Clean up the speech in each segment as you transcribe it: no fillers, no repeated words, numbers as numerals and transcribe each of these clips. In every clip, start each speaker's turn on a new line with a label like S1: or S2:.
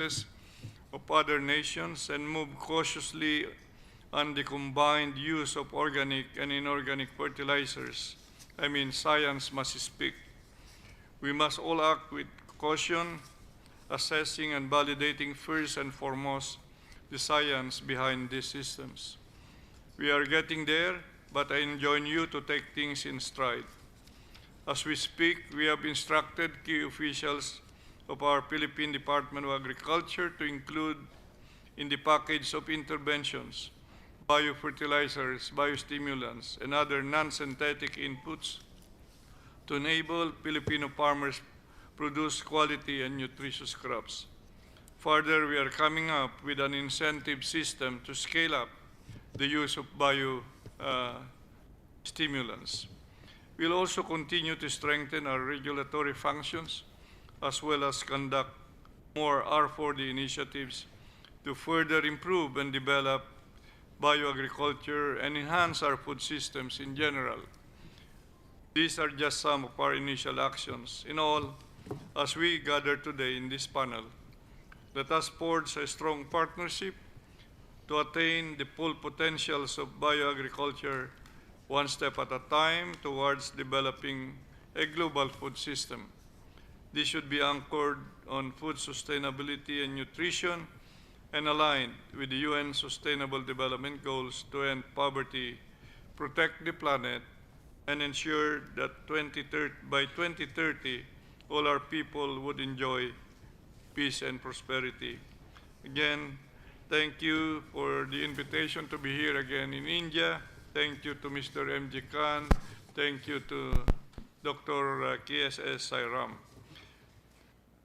S1: of other nations and move cautiously on the combined use of organic and inorganic fertilizers. I mean, science must speak. We must all act with caution, assessing and validating first and foremost the science behind these systems. We are getting there, but I enjoin you to take things in stride. As we speak, we have instructed key officials of our Philippine Department of Agriculture to include in the package of interventions biofertilizers, biostimulants, and other non-synthetic inputs to enable Filipino farmers produce quality and nutritious crops. Further, we are coming up with an incentive system to scale up the use of biostimulants. We'll also continue to strengthen our regulatory functions as well as conduct more R4D initiatives to further improve and develop bioagriculture and enhance our food systems in general. These are just some of our initial actions. In all, as we gather today in this panel, let us forge a strong partnership to attain the full potentials of bioagriculture one step at a time towards developing a global food system. This should be anchored on food sustainability and nutrition and aligned with the UN Sustainable Development Goals to end poverty, protect the planet, and ensure that by 2030, all our people would enjoy peace and prosperity. Again, thank you for the invitation to be here again in India. Thank you to Mr. M.G. Khan. Thank you to Dr. KSS Sairam.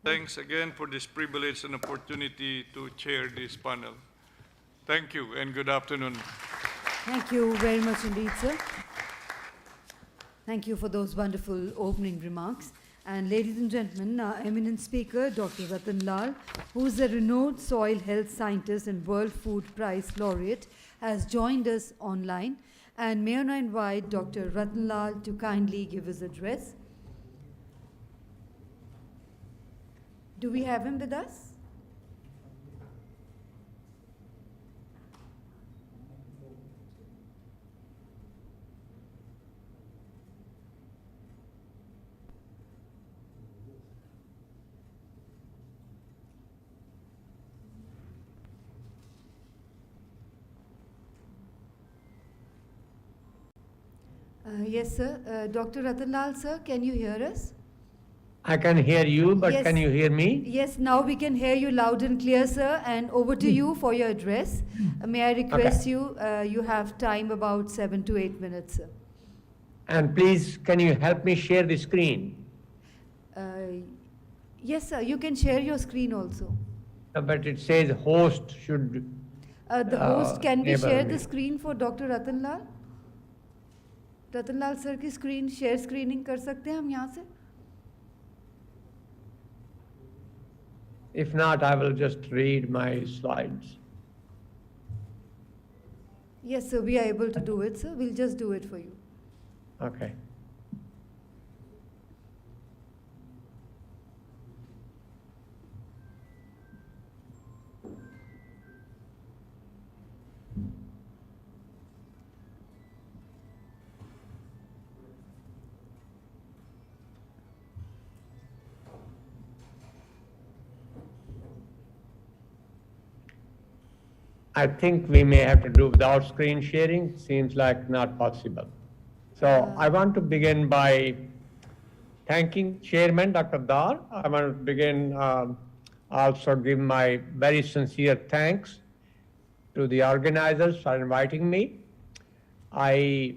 S1: Thanks again for this privilege and opportunity to chair this panel. Thank you and good afternoon.
S2: Thank you very much indeed, sir. Thank you for those wonderful opening remarks. And ladies and gentlemen, our eminent speaker, Dr. Ratan Lal, who is a renowned soil health scientist and World Food Prize laureate, has joined us online. And may I invite Dr. Ratan Lal to kindly give his address. Do we have him with us? Yes, sir. Dr. Ratan Lal, sir, can you hear us?
S3: I can hear you, but
S2: Yes.
S3: can you hear me?
S2: Yes, now we can hear you loud and clear, sir. And over to you for your address. May I request you, you have time about 7 to 8 minutes, sir.
S3: And please, can you help me share the screen?
S2: Yes, sir, you can share your screen also.
S3: But it says host should.
S2: The host, can we
S3: enable
S2: share
S3: me.
S2: the screen for Dr. Ratan Lal? Ratan Lal sir की screen share screening कर सकते हैं हम यहाँ से?
S3: If not, I will just read my slides.
S2: Yes, sir, we are able to do it, sir. We'll just do it for you.
S3: Okay. I think we may have to do without screen sharing. Seems like not possible. So I want to begin by thanking Chairman Dr. Dar. I want to begin also give my very sincere thanks to the organizers for inviting me. I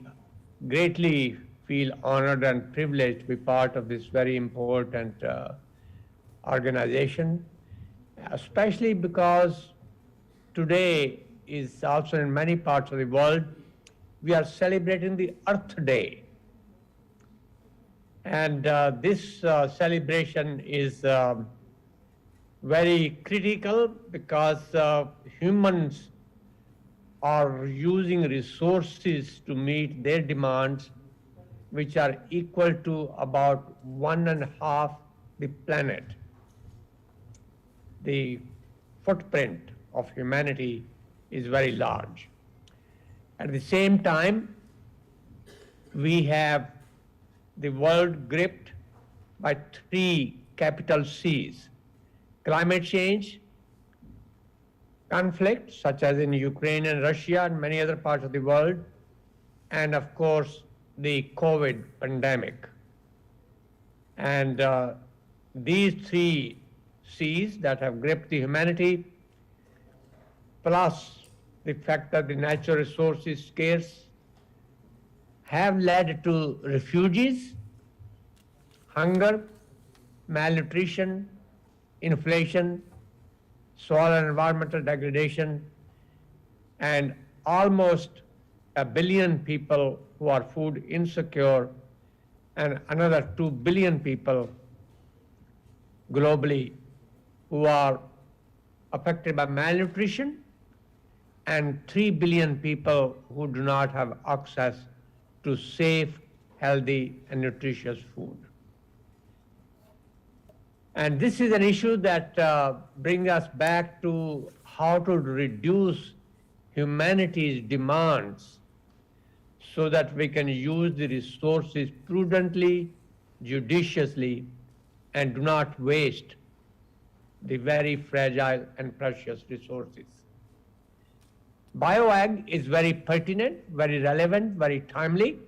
S3: greatly feel honored and privileged to be part of this very important organization, especially because today is also in many parts of the world, we are celebrating the Earth Day. And this celebration is very critical because humans are using resources to meet their demands, which are equal to about 1.5 the planet. The footprint of humanity is very large. At the same time, we have the world gripped by three capital C's: climate change, conflict, such as in Ukraine and Russia and many other parts of the world, and of course, the COVID pandemic. And these three C's that have gripped the humanity, plus the fact that the natural resource is scarce, have led to refugees, hunger, malnutrition, inflation, soil and environmental degradation, and almost 1 billion people who are food insecure, and another 2 billion people globally who are affected by malnutrition, and 3 billion people who do not have access to safe, healthy, and nutritious food. And this is an issue that brings us back to how to reduce humanity's demands so that we can use the resources prudently, judiciously, and do not waste the very fragile and precious resources. BioAg is very pertinent, very relevant, very timely,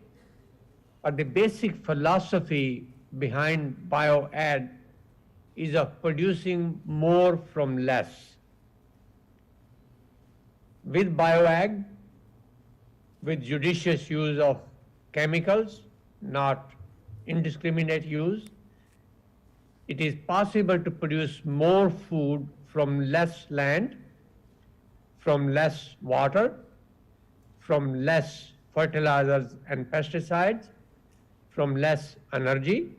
S3: but the basic philosophy behind BioAg is of producing more from less. With BioAg, with judicious use of chemicals, not indiscriminate use, it is possible to produce more food from less land, from less water, from less fertilizers and pesticides, from less energy,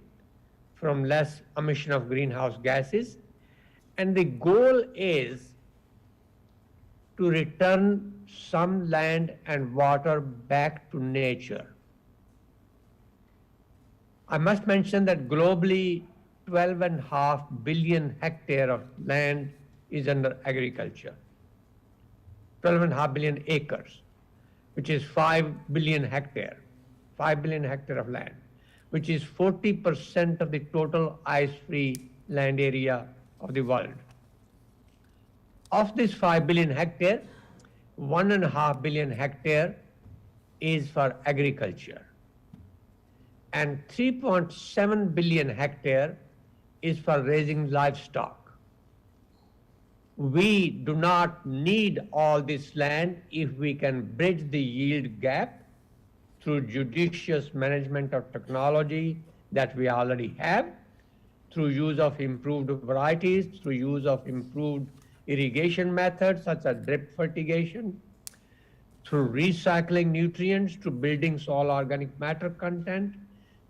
S3: from less emission of greenhouse gases. And the goal is to return some land and water back to nature. I must mention that globally, 12.5 billion hectares of land is under agriculture. 12.5 billion acres, which is 5 billion hectares, 5 billion hectares of land, which is 40% of the total ice-free land area of the world. Of this 5 billion hectares, 1.5 billion hectares is for agriculture, and 3.7 billion hectares is for raising livestock. We do not need all this land if we can bridge the yield gap through judicious management of technology that we already have, through use of improved varieties, through use of improved irrigation methods such as drip fertigation, through recycling nutrients, to building soil organic matter content,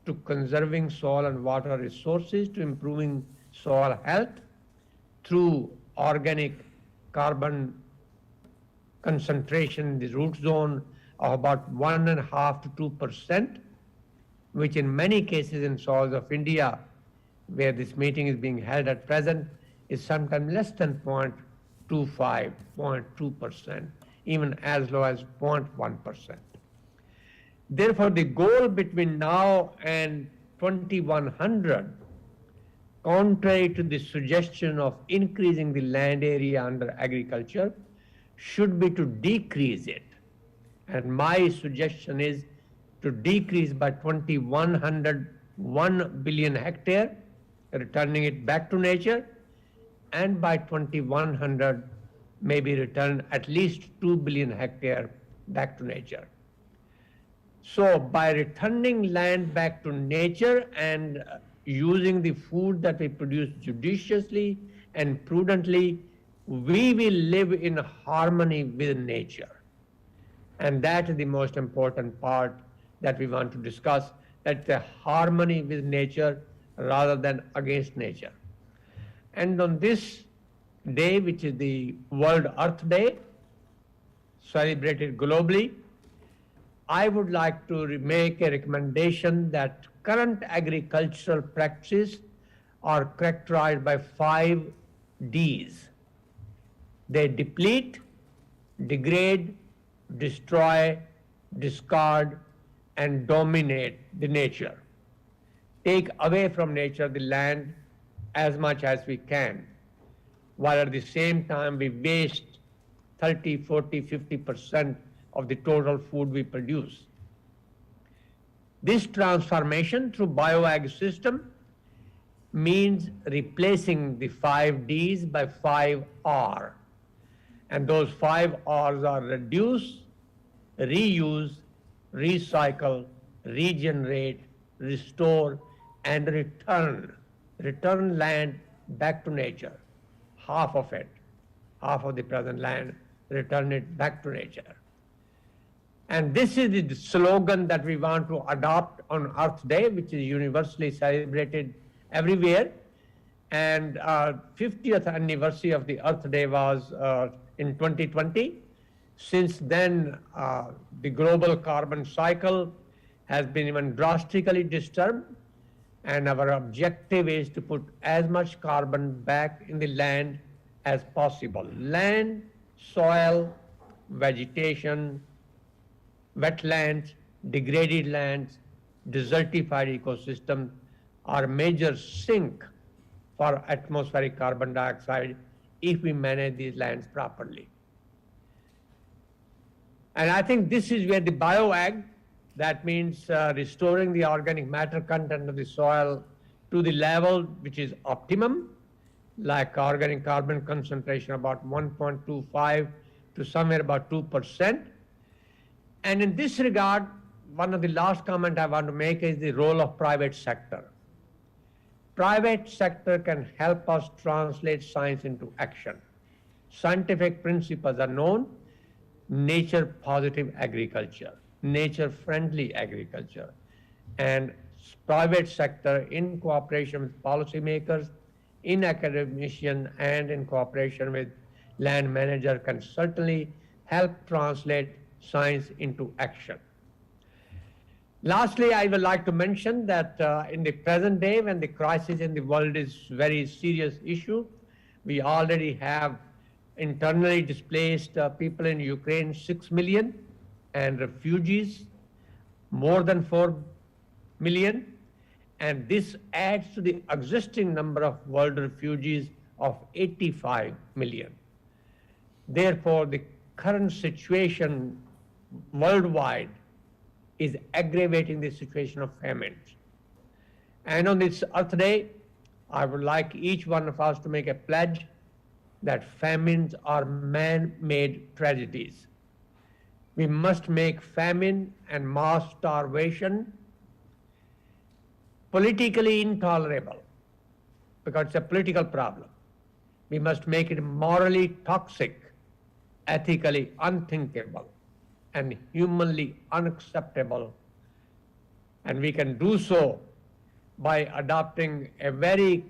S3: to conserving soil and water resources, to improving soil health, through organic carbon concentration in the root zone of about 1.5 to 2%, which in many cases in soils of India, where this meeting is being held at present, is sometimes less than 0.25, 0.2%, even as low as 0.1%. Therefore, the goal between now and 2100, contrary to the suggestion of increasing the land area under agriculture, should be to decrease it. And my suggestion is to decrease by 2100 1 billion hectare, returning it back to nature, and by 2100 maybe return at least 2 billion hectare back to nature. So by returning land back to nature and using the food that we produce judiciously and prudently, we will live in harmony with nature. And that is the most important part that we want to discuss, that's the harmony with nature rather than against nature. And on this day, which is the World Earth Day, celebrated globally, I would like to make a recommendation that current agricultural practices are characterized by 5 Ds. They deplete, degrade, destroy, discard, and dominate the nature. Take away from nature the land as much as we can, while at the same time we waste 30, 40, 50% of the total food we produce. This transformation through BioAg system means replacing the 5 Ds by 5 R. And those 5 R's are reduce, reuse, recycle, regenerate, restore, and return. Return land back to nature. Half of it, half of the present land, return it back to nature. And this is the slogan that we want to adopt on Earth Day, which is universally celebrated everywhere. And 50th anniversary of the Earth Day was in 2020. Since then, the global carbon cycle has been even drastically disturbed, and our objective is to put as much carbon back in the land as possible. Land, soil, vegetation, wetlands, degraded lands, desertified ecosystems are major sink for atmospheric carbon dioxide if we manage these lands properly. And I think this is where the BioAg, that means restoring the organic matter content of the soil to the level which is optimum, like organic carbon concentration about 1.25 to somewhere about 2%. And in this regard, one of the last comment I want to make is the role of private sector. Private sector can help us translate science into action. Scientific principles are known: nature positive agriculture, nature friendly agriculture, and private sector in cooperation with policymakers, in academicians, and in cooperation with land manager can certainly help translate science into action. Lastly, I would like to mention that in the present day, when the crisis in the world is very serious issue, we already have internally displaced people in Ukraine, 6 million, and refugees, more than 4 million. And this adds to the existing number of world refugees of 85 million. Therefore, the current situation worldwide is aggravating the situation of famine. And on this Earth Day, I would like each one of us to make a pledge that famines are man-made tragedies. We must make famine and mass starvation politically intolerable, because it's a political problem. We must make it morally toxic, ethically unthinkable, and humanly unacceptable. And we can do so by adopting a very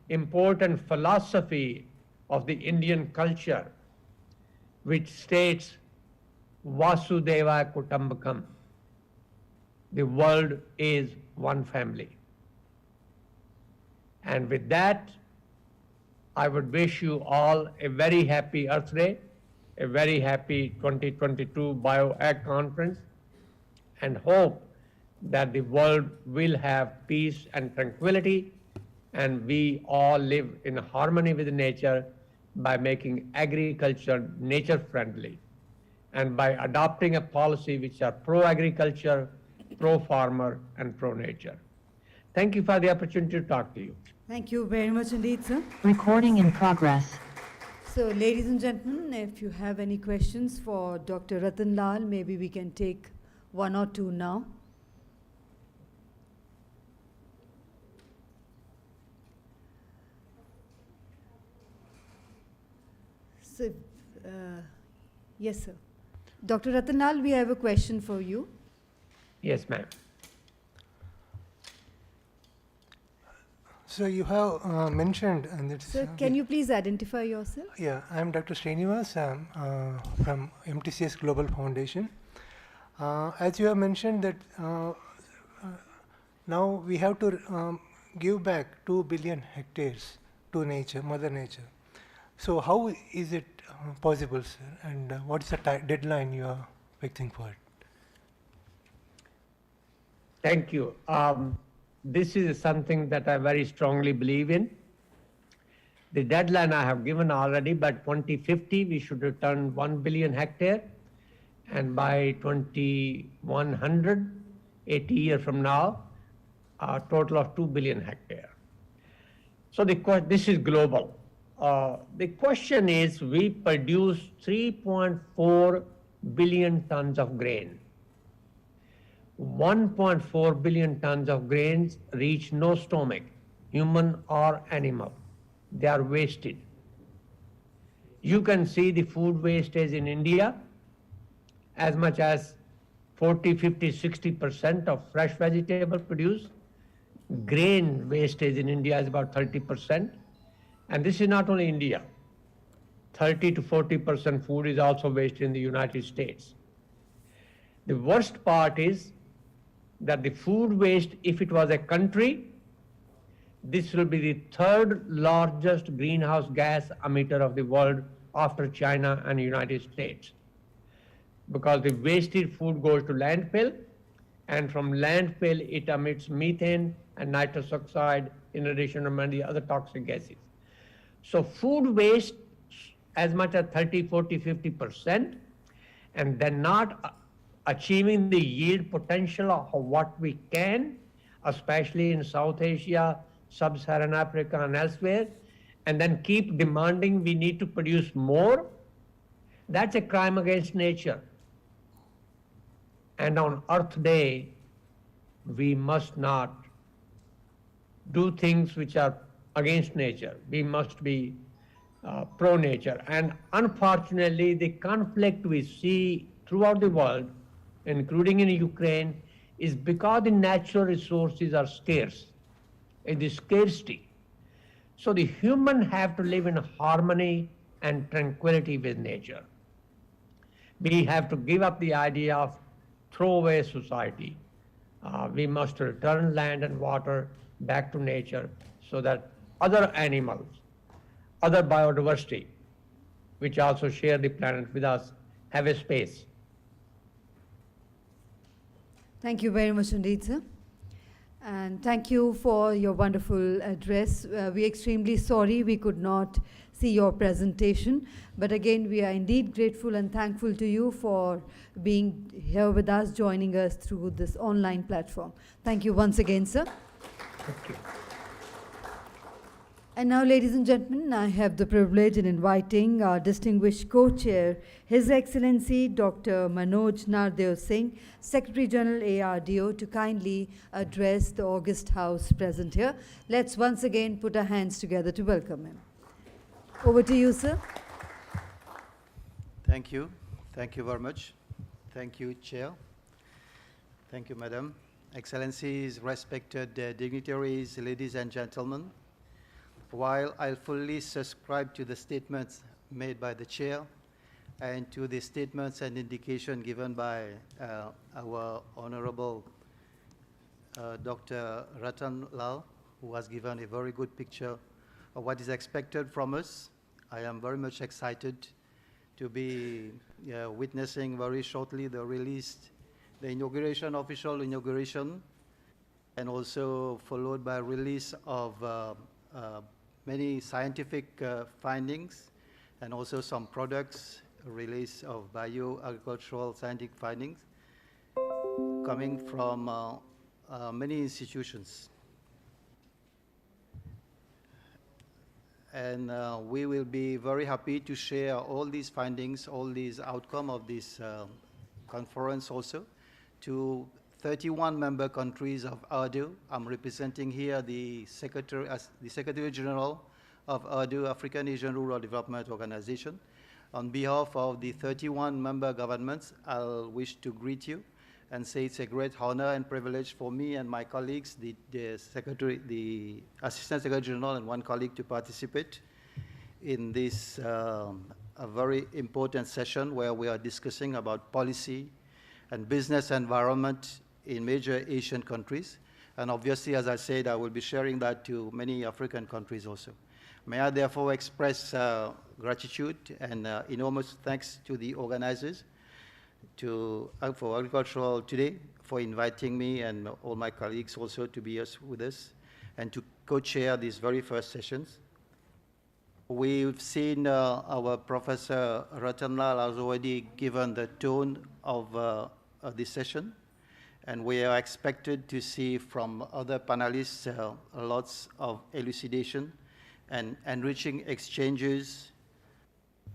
S3: important philosophy of the Indian culture, which states Vasudeva Kutumbakam. The world is one family. And with that, I would wish you all a very happy Earth Day, a very happy 2022 BioAg Conference, and hope that the world will have peace and tranquility, and we all live in harmony with nature by making agriculture nature-friendly, and by adopting a policy which are pro-agriculture, pro-farmer, and pro-nature. Thank you for the opportunity to talk to you.
S2: Thank you very much indeed, sir.
S4: Recording in progress.
S2: So, ladies and gentlemen, if you have any questions for Dr. Ratan Lal, maybe we can take one or two now. So, yes, sir. Dr. Ratan Lal, we have a question for you.
S3: Yes, ma'am.
S5: So you have mentioned, and it's
S2: Sir, can you please identify yourself?
S5: Yeah, I am Dr. Srinivas. I'm from MTCS Global Foundation. As you have mentioned that now we have to give back 2 billion hectares to nature, Mother Nature. So how is it possible, sir? And what is the deadline you are fixing for it?
S3: Thank you. This is something that I very strongly believe in. The deadline I have given already, by 2050, we should return 1 billion hectare. And by 2100, 80 years from now, a total of 2 billion hectare. So this is global. The question is, we produce 3.4 billion tons of grain. 1.4 billion tons of grains reach no stomach, human or animal. They are wasted. You can see the food wastage in India, as much as 40, 50, 60% of fresh vegetable produced. Grain wastage in India is about 30%. And this is not only India. 30 to 40% food is also wasted in the United States. The worst part is that the food waste, if it was a country, this will be the third largest greenhouse gas emitter of the world after China and the United States. Because the wasted food goes to landfill, and from landfill it emits methane and nitrous oxide in addition to many other toxic gases. So food waste as much as 30, 40, 50%, and then not achieving the yield potential of what we can, especially in South Asia, Sub-Saharan Africa and elsewhere, and then keep demanding we need to produce more. That's a crime against nature. And on Earth Day, we must not do things which are against nature. We must be pro-nature. And unfortunately, the conflict we see throughout the world, including in Ukraine, is because the natural resources are scarce. It is scarcity. So the human have to live in harmony and tranquility with nature. We have to give up the idea of throwaway society. We must return land and water back to nature so that other animals, other biodiversity, which also share the planet with us, have a space.
S2: Thank you very much indeed, sir. And thank you for your wonderful address. We're extremely sorry we could not see your presentation, but again, we are indeed grateful and thankful to you for being here with us, joining us through this online platform. Thank you once again, sir.
S3: Thank you.
S2: And now, ladies and gentlemen, I have the privilege in inviting our distinguished co-chair, His Excellency Dr. Manoj Nardev Singh, Secretary General ARDO, to kindly address the August House present here. Let's once again put our hands together to welcome him. Over to you, sir.
S6: Thank you. Thank you very much. Thank you, Chair. Thank you, Madam. Excellencies, respected dignitaries, ladies and gentlemen. While I fully subscribe to the statements made by the Chair and to the statements and indication given by our Honorable Dr. Ratan Lal, who has given a very good picture of what is expected from us, I am very much excited to be witnessing very shortly the inauguration, official inauguration, and also followed by release of many scientific findings and also some products, release of bioagricultural scientific findings coming from many institutions. And we will be very happy to share all these findings, all these outcome of this conference also to 31 member countries of ARDO. I'm representing here the Secretary General of ARDO, African Asian Rural Development Organization. On behalf of the 31 member governments, I'll wish to greet you and say it's a great honor and privilege for me and my colleagues, the Assistant Secretary General and one colleague, to participate in this a very important session where we are discussing about policy and business environment in major Asian countries. And obviously, as I said, I will be sharing that to many African countries also. May I therefore express gratitude and enormous thanks to the organizers for Agricultural Today for inviting me and all my colleagues also to be with us and to co-chair these very first sessions. We've seen our Professor Ratanlal has already given the tone of this session, and we are expected to see from other panelists lots of elucidation and enriching exchanges.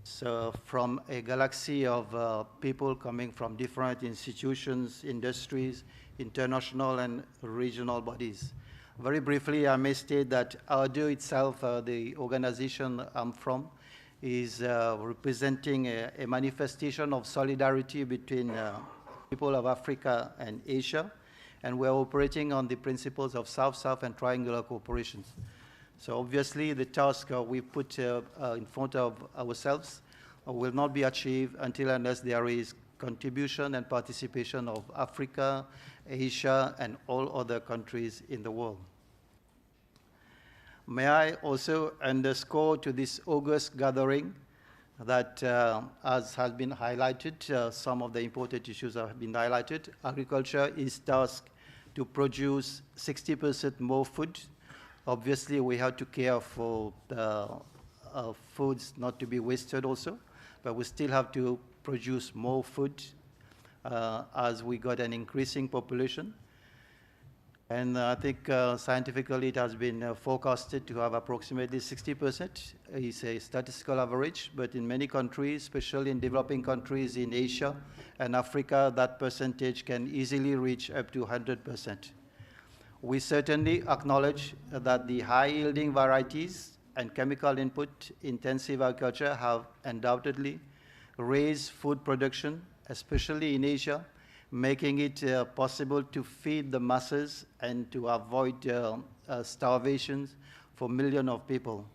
S6: So from a galaxy of people coming from different institutions, industries, international and regional bodies. Very briefly, I may state that ARDO itself, the organization I'm from, is representing a manifestation of solidarity between people of Africa and Asia, and we're operating on the principles of South-South and triangular cooperations. So obviously the task we put in front of ourselves will not be achieved until unless there is contribution and participation of Africa, Asia, and all other countries in the world. May I also underscore to this August gathering that, as has been highlighted, some of the important issues have been highlighted. Agriculture is tasked to produce 60% more food. Obviously, we have to care for the foods not to be wasted also, but we still have to produce more food as we got an increasing population. And I think scientifically it has been forecasted to have approximately 60%. It's a statistical average, but in many countries, especially in developing countries in Asia and Africa, that percentage can easily reach up to 100%. We certainly acknowledge that the high-yielding varieties and chemical input-intensive agriculture have undoubtedly raised food production, especially in Asia, making it possible to feed the masses and to avoid starvation for millions of people.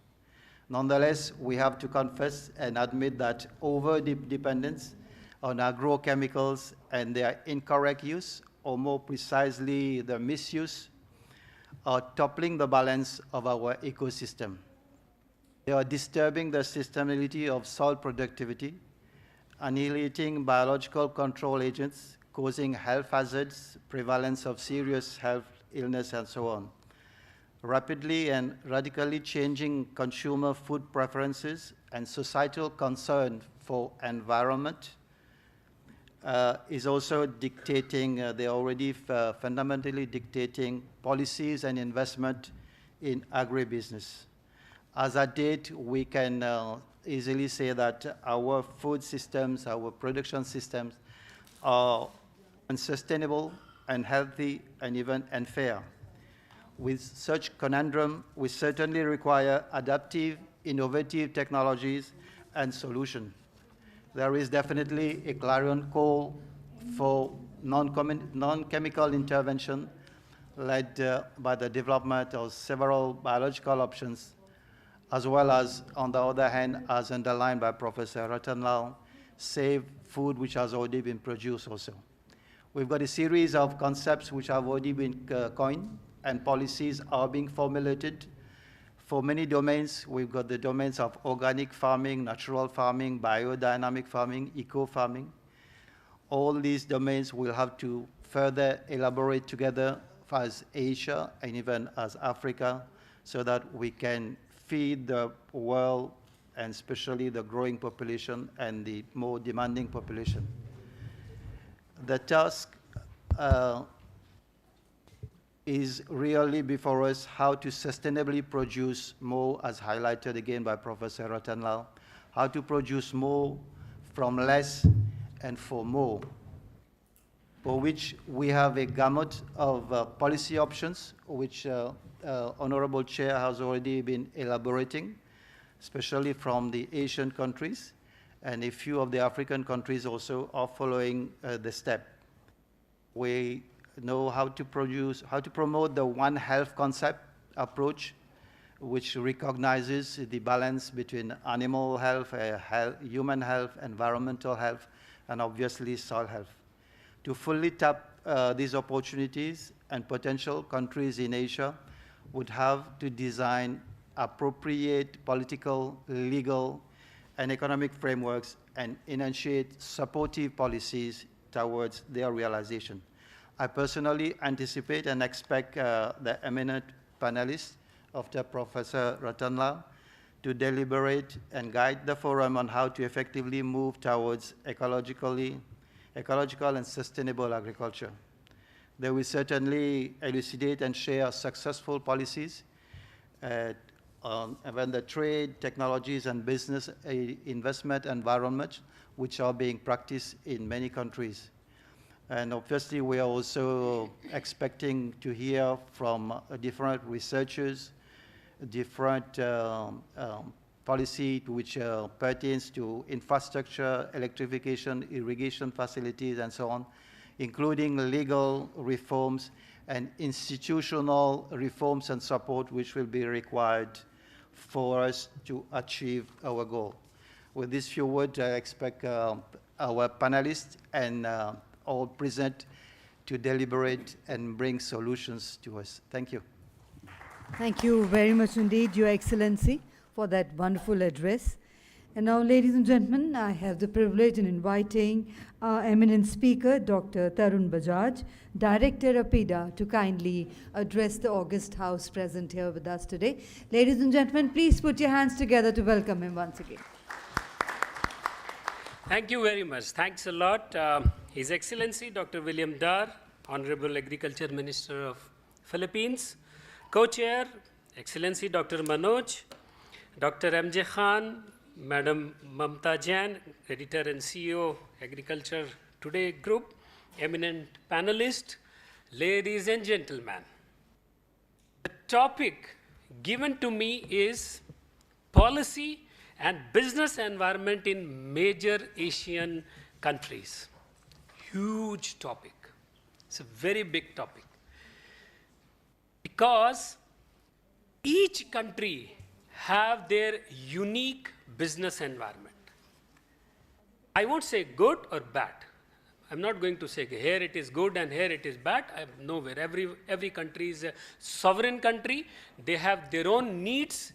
S6: Nonetheless, we have to confess and admit that over-dependence on agrochemicals and their incorrect use, or more precisely the misuse, are toppling the balance of our ecosystem. They are disturbing the sustainability of soil productivity, annihilating biological control agents, causing health hazards, prevalence of serious health illness, and so on. Rapidly and radically changing consumer food preferences and societal concern for environment is also dictating, they're already fundamentally dictating policies and investment in agribusiness. As at date, we can easily say that our food systems, our production systems are unsustainable, unhealthy, and even unfair. With such conundrum, we certainly require adaptive, innovative technologies and solutions. There is definitely a clarion call for non-chemical intervention led by the development of several biological options, as well as, on the other hand, as underlined by Professor Ratanlal, save food which has already been produced also. We've got a series of concepts which have already been coined, and policies are being formulated. For many domains, we've got the domains of organic farming, natural farming, biodynamic farming, eco-farming. All these domains will have to further elaborate together as Asia and even as Africa, so that we can feed the world, and especially the growing population and the more demanding population. The task is really before us how to sustainably produce more, as highlighted again by Professor Ratanlal, how to produce more from less and for more, for which we have a gamut of policy options, which Honorable Chair has already been elaborating, especially from the Asian countries, and a few of the African countries also are following the step. We know how to promote the One Health concept approach, which recognizes the balance between animal health, human health, environmental health, and obviously soil health. To fully tap these opportunities and potential, countries in Asia would have to design appropriate political, legal, and economic frameworks and enunciate supportive policies towards their realization. I personally anticipate and expect the eminent panelists after Professor Ratanlal to deliberate and guide the forum on how to effectively move towards ecological and sustainable agriculture. They will certainly elucidate and share successful policies when the trade, technologies, and business investment environments which are being practiced in many countries. And obviously, we are also expecting to hear from different researchers, different policy which pertains to infrastructure, electrification, irrigation facilities, and so on, including legal reforms and institutional reforms and support which will be required for us to achieve our goal. With these few words, I expect our panelists and all present to deliberate and bring solutions to us. Thank you.
S2: Thank you very much indeed, Your Excellency, for that wonderful address. And now, ladies and gentlemen, I have the privilege in inviting our eminent speaker, Dr. Tarun Bajaj, Director of PIDA, to kindly address the august house present here with us today. Ladies and gentlemen, please put your hands together to welcome him once again.
S7: Thank you very much. Thanks a lot. His Excellency Dr. William Dar, Honorable Agriculture Minister of Philippines, Co-Chair, Excellency Dr. Manoj, Dr. MJ Khan, Madam Mamta Jain, Editor and CEO, Agriculture Today Group, eminent panelists, ladies and gentlemen. The topic given to me is policy and business environment in major Asian countries. Huge topic. It's a very big topic. Because each country have their unique business environment. I won't say good or bad. I'm not going to say here it is good and here it is bad. I'm nowhere. Every country is a sovereign country. They have their own needs,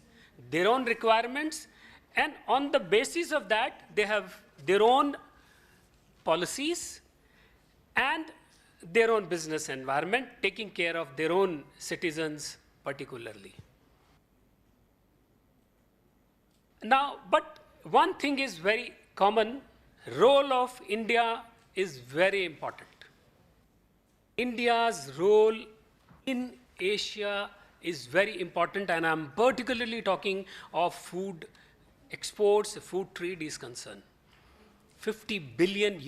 S7: their own requirements, and on the basis of that, they have their own policies and their own business environment, taking care of their own citizens particularly. Now, but one thing is very common, role of India is very important. India's role in Asia is very important, and I'm particularly talking of food exports, food trade is concerned. $50 billion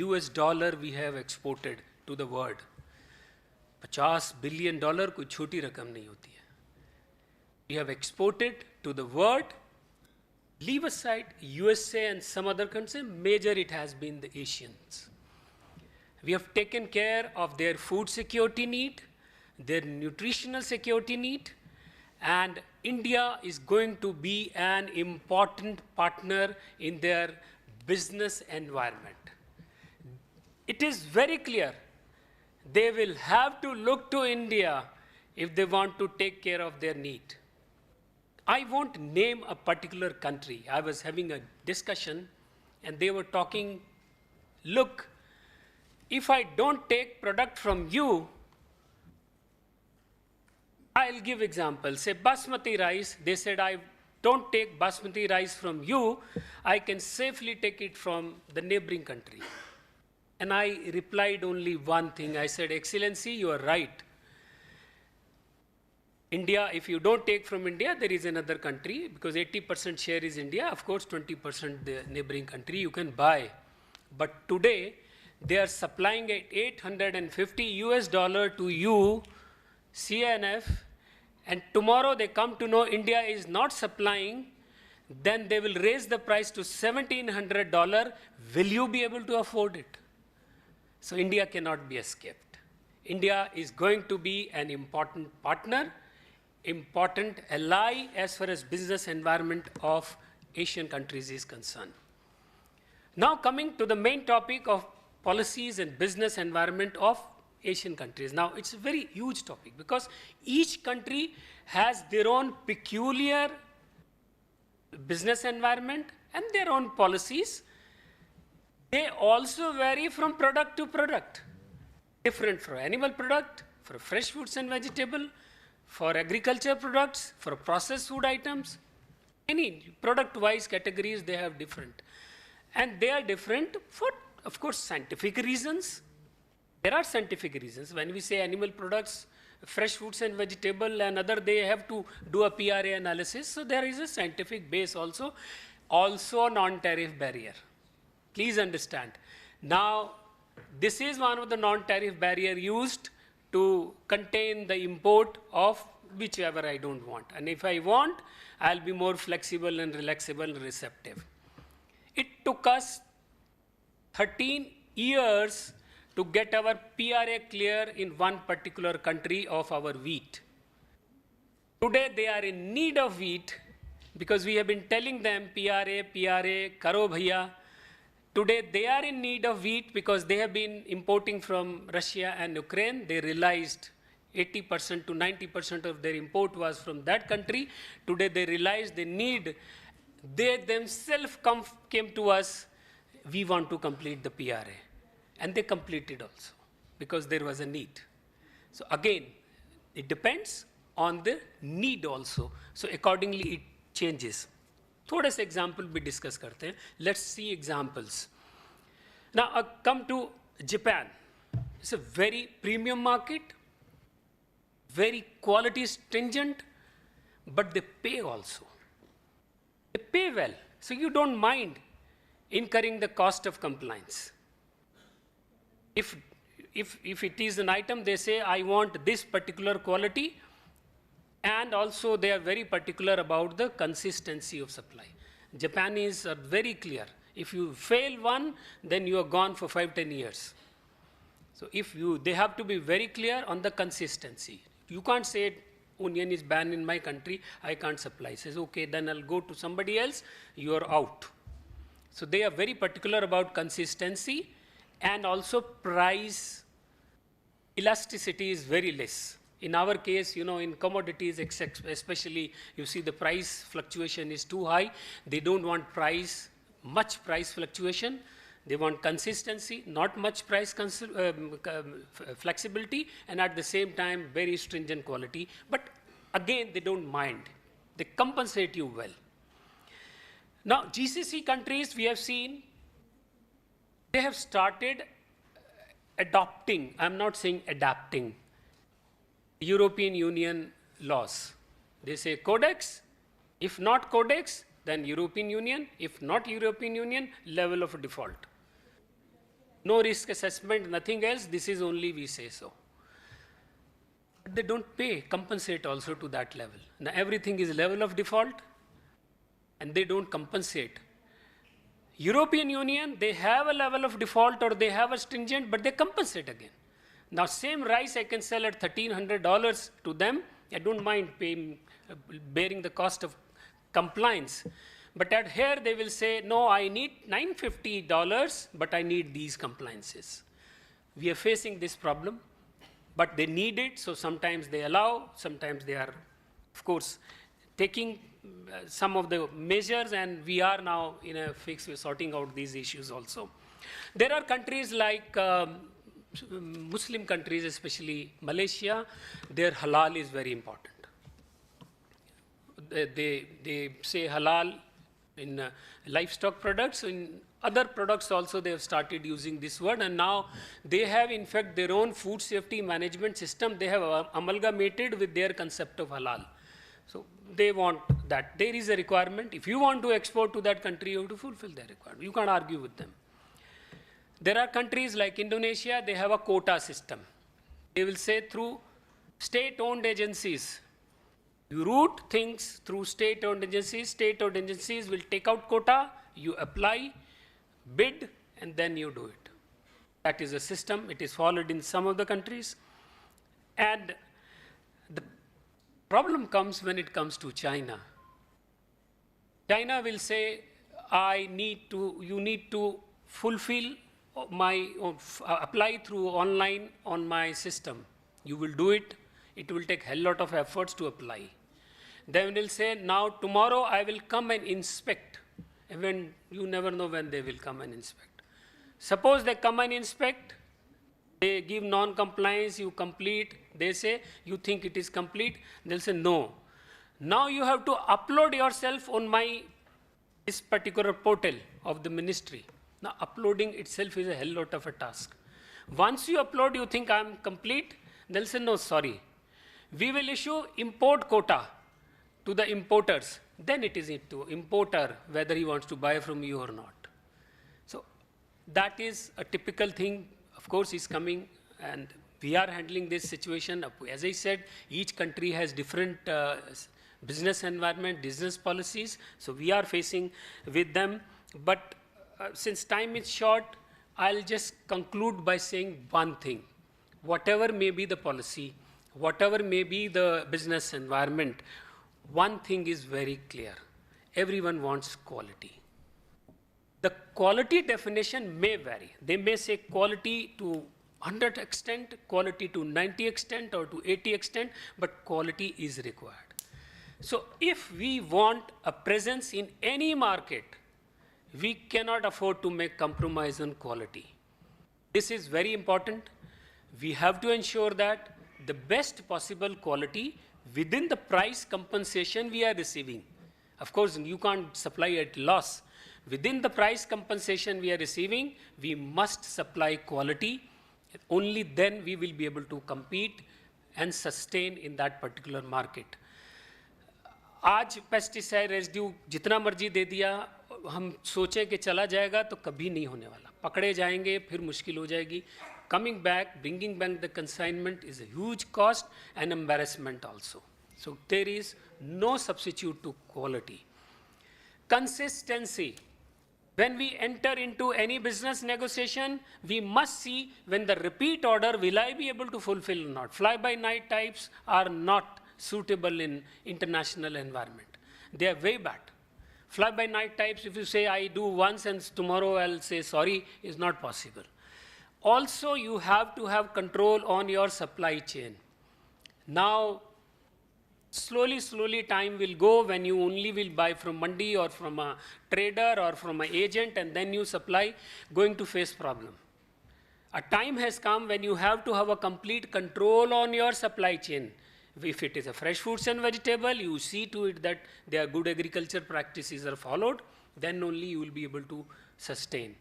S7: we have exported to the world. $50 billion कोई छोटी रकम नहीं होती है. We have exported to the world. Leave aside USA and some other countries, major it has been the Asians. We have taken care of their food security need, their nutritional security need, and India is going to be an important partner in their business environment. It is very clear they will have to look to India if they want to take care of their need. I won't name a particular country. I was having a discussion and they were talking, look, if I don't take product from you, I'll give example. Say basmati rice, they said I don't take basmati rice from you, I can safely take it from the neighboring country. And I replied only one thing. I said, Excellency, you are right. India, if you don't take from India, there is another country, because 80% share is India, of course 20% the neighboring country you can buy. But today, they are supplying at $850 to you, CNF, and tomorrow they come to know India is not supplying, then they will raise the price to $1,700. Will you be able to afford it? So India cannot be escaped. India is going to be an important partner, important ally as far as business environment of Asian countries is concerned. Now coming to the main topic of policies and business environment of Asian countries. Now it's a very huge topic because each country has their own peculiar business environment, and their own policies. They also vary from product to product. Different for animal product, for fresh fruits and vegetable, for agriculture products, for processed food items. Any product-wise categories, they have different. And they are different for, of course, scientific reasons. There are scientific reasons. When we say animal products, fresh fruits and vegetable and other, they have to do a PRA analysis. So there is a scientific base also. Also non-tariff barrier. Please understand. Now, this is one of the non-tariff barrier used to contain the import of whichever I don't want. And if I want, I'll be more flexible and relaxable and receptive. It took us 13 years to get our PRA clear in one particular country of our wheat. Today they are in need of wheat because we have been telling them PRA, karo bhaiya. Today they are in need of wheat because they have been importing from Russia and Ukraine. They realized 80% to 90% of their import was from that country. Today they realize they need, they themselves came to us, we want to complete the PRA. And they completed also because there was a need. So again, it depends on the need also. So accordingly it changes. थोड़े से example भी discuss करते हैं. Let's see examples. Now come to Japan. It's a very premium market, very quality stringent, but they pay also. They pay well, so you don't mind incurring the cost of compliance. If it is an item, they say, I want this particular quality, and also they are very particular about the consistency of supply. Japanese are very clear. If you fail one, then you are gone for 5-10 years. So they have to be very clear on the consistency. You can't say onion is banned in my country, I can't supply. Says, okay, then I'll go to somebody else, you are out. So they are very particular about consistency, and also price elasticity is very less. In our case, in commodities, especially, you see the price fluctuation is too high. They don't want much price fluctuation. They want consistency, not much price flexibility, and at the same time, very stringent quality. But again, they don't mind. They compensate you well. Now, GCC countries, we have seen, they have started adopting, I'm not saying adapting, European Union laws. They say codex, if not codex, then European Union, if not European Union, level of default. No risk assessment, nothing else, this is only we say so. But they don't compensate also to that level. Now everything is level of default, and they don't compensate. European Union, they have a level of default or they have a stringent, but they compensate again. Now same rice I can sell at $1,300 to them. I don't mind bearing the cost of compliance. But at here they will say, no, I need $950, but I need these compliances. We are facing this problem, but they need it, so sometimes they allow, sometimes they are, of course, taking some of the measures, and we are now in a fix, we're sorting out these issues also. There are countries like Muslim countries, especially Malaysia, their halal is very important. They say halal in livestock products. In other products also they have started using this word, and now they have in fact their own food safety management system. They have amalgamated with their concept of halal. So they want that. There is a requirement. If you want to export to that country, you have to fulfill their requirement. You can't argue with them. There are countries like Indonesia, they have a quota system. They will say through state-owned agencies. You route things through state-owned agencies will take out quota, you apply, bid, and then you do it. That is a system, it is followed in some of the countries. And the problem comes when it comes to China. China will say, you need to fulfill apply through online on my system. You will do it. It will take a hell lot of efforts to apply. Then we'll say, now tomorrow I will come and inspect when you never know when they will come and inspect. Suppose they come and inspect, they give non-compliance, you complete, they say, you think it is complete, they'll say no. Now you have to upload yourself on this particular portal of the ministry. Now uploading itself is a hell lot of a task. Once you upload, you think I'm complete, they'll say no, sorry. We will issue import quota to the importers. Then it is to importer whether he wants to buy from you or not. So that is a typical thing, of course, is coming, and we are handling this situation. As I said, each country has different business environment, business policies, so we are facing with them. But since time is short, I'll just conclude by saying one thing. Whatever may be the policy, whatever may be the business environment, one thing is very clear. Everyone wants quality. The quality definition may vary. They may say quality to 100 extent, quality to 90 extent, or to 80 extent, but quality is required. So if we want a presence in any market, we cannot afford to make compromise on quality. This is very important. We have to ensure that the best possible quality within the price compensation we are receiving. Of course, you can't supply at loss. Within the price compensation we are receiving, we must supply quality. Only then we will be able to compete and sustain in that particular market. आज pesticide residue जितना मर्जी दे दिया, हम सोचें कि चला जाएगा तो कभी नहीं होने वाला. पकड़े जाएंगे, फिर मुश्किल हो जाएगी. Coming back, bringing back the consignment is a huge cost and embarrassment also. So there is no substitute to quality. Consistency. When we enter into any business negotiation, we must see when the repeat order, will I be able to fulfill or not. Fly-by-night types are not suitable in international environment. They are way bad. Fly-by-night types, if you say I do once and tomorrow I'll say sorry, is not possible. Also, you have to have control on your supply chain. Now, slowly time will go when you only will buy from mandi or from a trader or from an agent, and then you supply, going to face problem. A time has come when you have to have a complete control on your supply chain. If it is a fresh fruits and vegetable, you see to it that their good agriculture practices are followed, then only you will be able to sustain.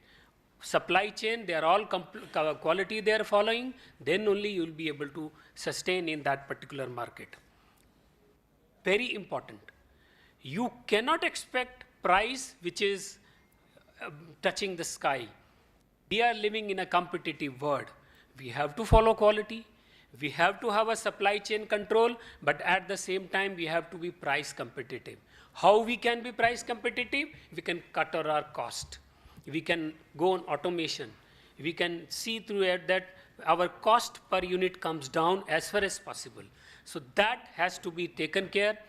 S7: Supply chain, they are all quality they are following, then only you will be able to sustain in that particular market. Very important. You cannot expect price which is touching the sky. We are living in a competitive world. We have to follow quality. We have to have a supply chain control, but at the same time, we have to be price competitive. How we can be price competitive? We can cut our cost. We can go on automation. We can see through it that our cost per unit comes down as far as possible. So that has to be taken care.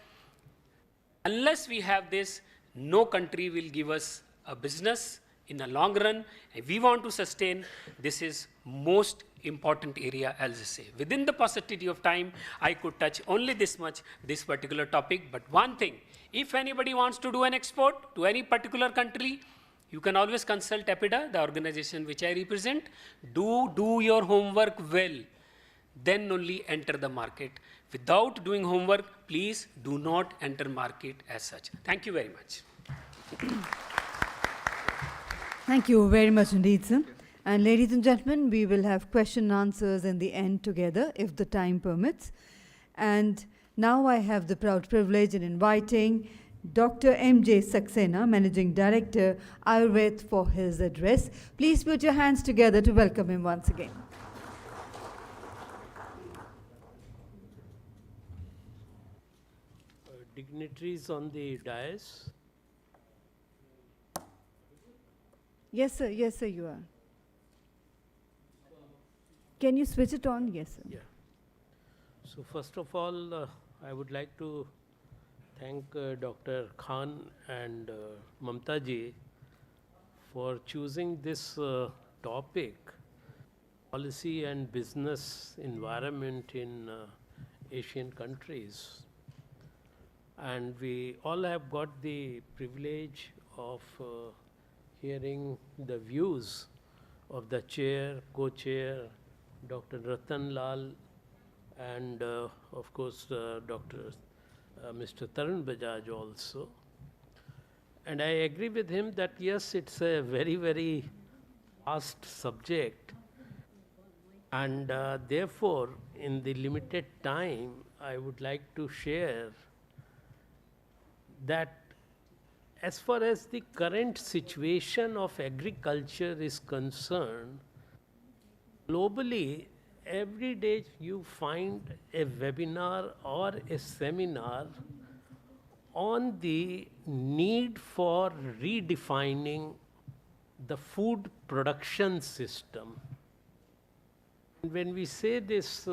S7: Unless we have this, no country will give us a business in the long run. If we want to sustain, this is most important area, as I say. Within the paucity of time, I could touch only this much, this particular topic. But one thing, if anybody wants to do an export to any particular country, you can always consult EPIDA, the organization which I represent. Do your homework well. Then only enter the market. Without doing homework, please do not enter market as such. Thank you very much.
S2: Thank you very much indeed, sir. And ladies and gentlemen, we will have question and answers in the end together, if the time permits. And now I have the proud privilege in inviting Dr. M.J. Saxena, Managing Director, Ayurved, for his address. Please put your hands together to welcome him once again.
S8: Dignitaries on the dais.
S2: Yes, sir, you are. Can you switch it on? Yes, sir.
S8: Yeah. So first of all, I would like to thank Dr. Khan and Mamta ji for choosing this topic, policy and business environment in Asian countries. And we all have got the privilege of hearing the views of the chair, co-chair, Dr. Ratan Lal, and of course Mr. Tarun Bajaj also. And I agree with him that yes, it's a very, very vast subject, and therefore in the limited time I would like to share that as far as the current situation of agriculture is concerned, globally, every day you find a webinar or a seminar on the need for redefining the food production system. And when we say this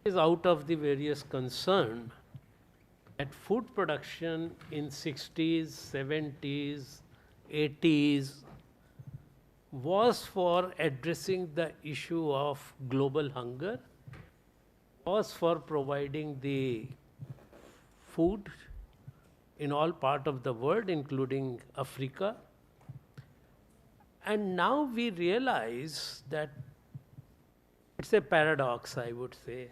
S8: is out of the various concern, that food production in 60s, 70s, 80s was for addressing the issue of global hunger, was for providing the food in all parts of the world, including Africa. And now we realize that it's a paradox, I would say,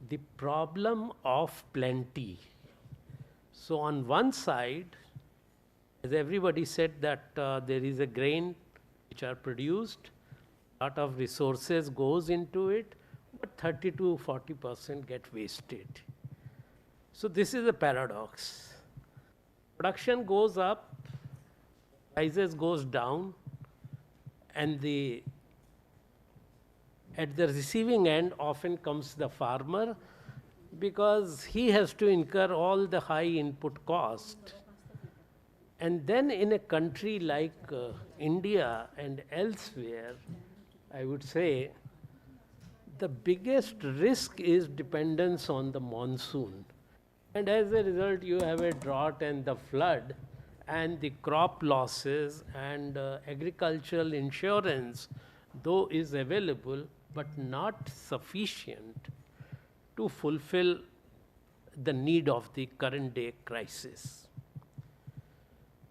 S8: the problem of plenty. So on one side, as everybody said, that there is a grain which are produced, a lot of resources goes into it, but 30 to 40% get wasted. So this is a paradox. Production goes up, prices goes down, and at the receiving end often comes the farmer, because he has to incur all the high input cost. And then in a country like India and elsewhere, I would say the biggest risk is dependence on the monsoon. And as a result, you have a drought and the flood and the crop losses, and agricultural insurance, though is available, but not sufficient to fulfill the need of the current day crisis.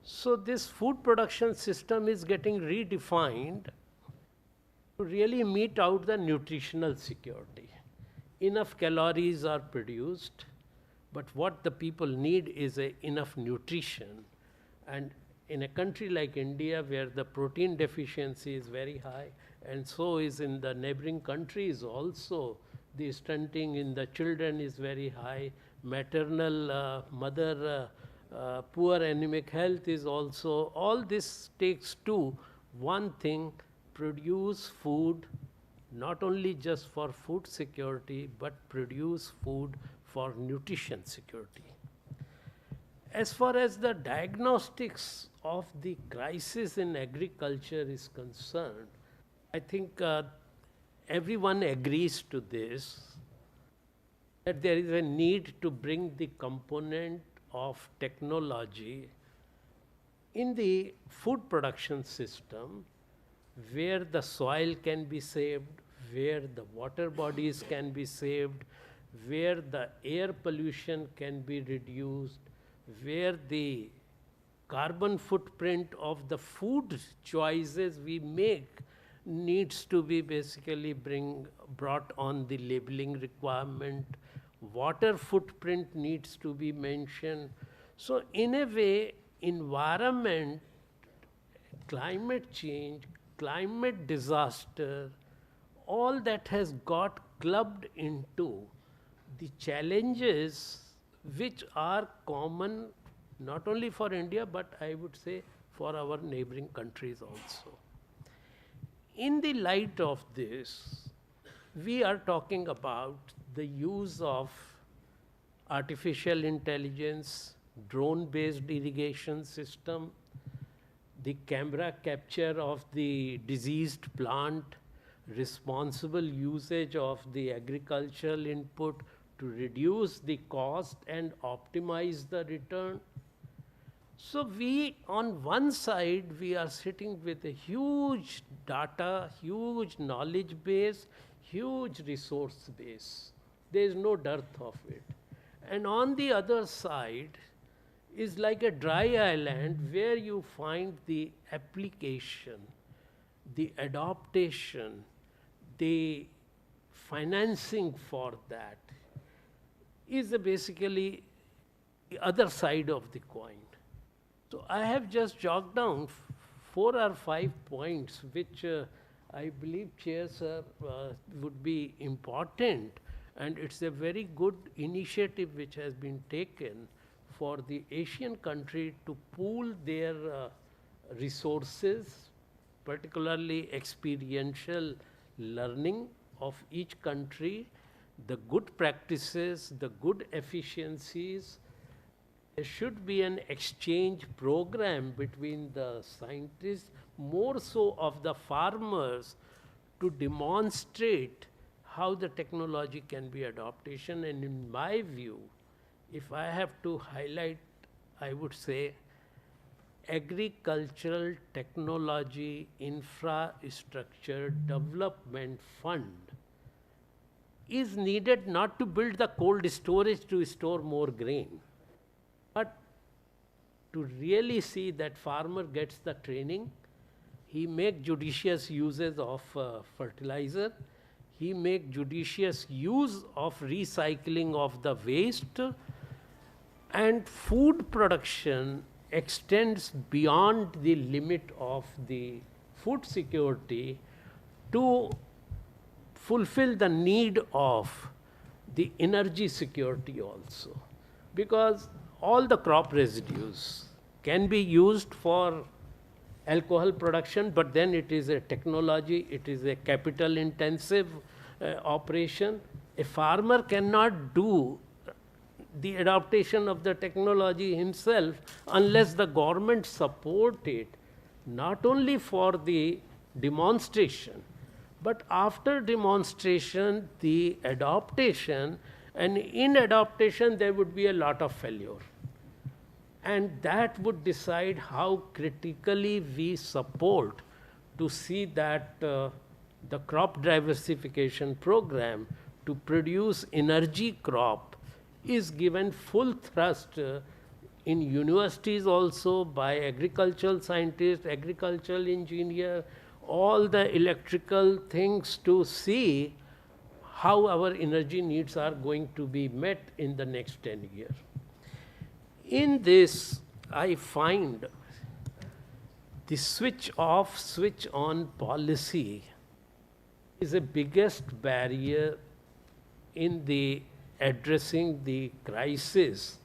S8: So this food production system is getting redefined to really meet out the nutritional security. Enough calories are produced, but what the people need is enough nutrition. And in a country like India, where the protein deficiency is very high, and so is in the neighboring countries also, the stunting in the children is very high, maternal mother poor anemic health is also, all this takes to one thing, produce food, not only just for food security, but produce food for nutrition security. As far as the diagnostics of the crisis in agriculture is concerned, I think everyone agrees to this, that there is a need to bring the component of technology in the food production system, where the soil can be saved, where the water bodies can be saved, where the air pollution can be reduced, where the carbon footprint of the food choices we make needs to be basically brought on the labeling requirement, water footprint needs to be mentioned. So in a way, environment, climate change, climate disaster, all that has got clubbed into the challenges which are common not only for India, but I would say for our neighboring countries also. In the light of this, we are talking about the use of artificial intelligence, drone-based irrigation system, the camera capture of the diseased plant, responsible usage of the agricultural input to reduce the cost and optimize the return. So we, on one side, we are sitting with a huge data, huge knowledge base, huge resource base. There is no dearth of it. And on the other side, is like a dry island where you find the application, the adaptation, the financing for that is basically the other side of the coin. So I have just jotted down 4 or 5 points which I believe, Chair Sir, would be important, and it's a very good initiative which has been taken for the Asian country to pool their resources, particularly experiential learning of each country, the good practices, the good efficiencies. There should be an exchange program between the scientists, more so of the farmers, to demonstrate how the technology can be adaptation. And in my view, if I have to highlight, I would say Agricultural Technology Infrastructure Development Fund is needed not to build the cold storage to store more grain, but to really see that farmer gets the training, he make judicious uses of fertilizer, he make judicious use of recycling of the waste, and food production extends beyond the limit of the food security to fulfill the need of the energy security also. Because all the crop residues can be used for alcohol production, but then it is a technology, it is a capital intensive operation. A farmer cannot do the adaptation of the technology himself unless the government support it, not only for the demonstration, but after demonstration, the adaptation, and in adaptation there would be a lot of failure. And that would decide how critically we support to see that the crop diversification program to produce energy crop is given full thrust in universities also by agricultural scientists, agricultural engineer, all the electrical things, to see how our energy needs are going to be met in the next 10 years. In this, I find the switch off, switch on policy is the biggest barrier in the addressing the crisis.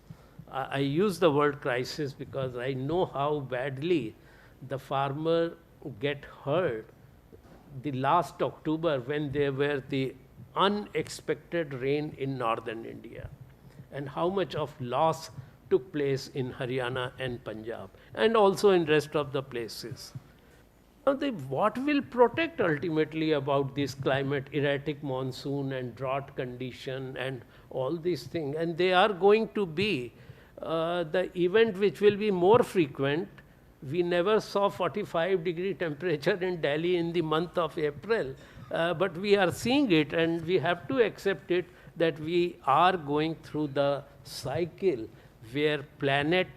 S8: I use the word crisis because I know how badly the farmer get hurt the last October when there were the unexpected rain in northern India, and how much of loss took place in Haryana and Punjab, and also in rest of the places. Now, what will protect ultimately about this climate, erratic monsoon and drought condition and all these things? And they are going to be the event which will be more frequent. We never saw 45-degree temperature in Delhi in the month of April, but we are seeing it, and we have to accept it that we are going through the cycle where planet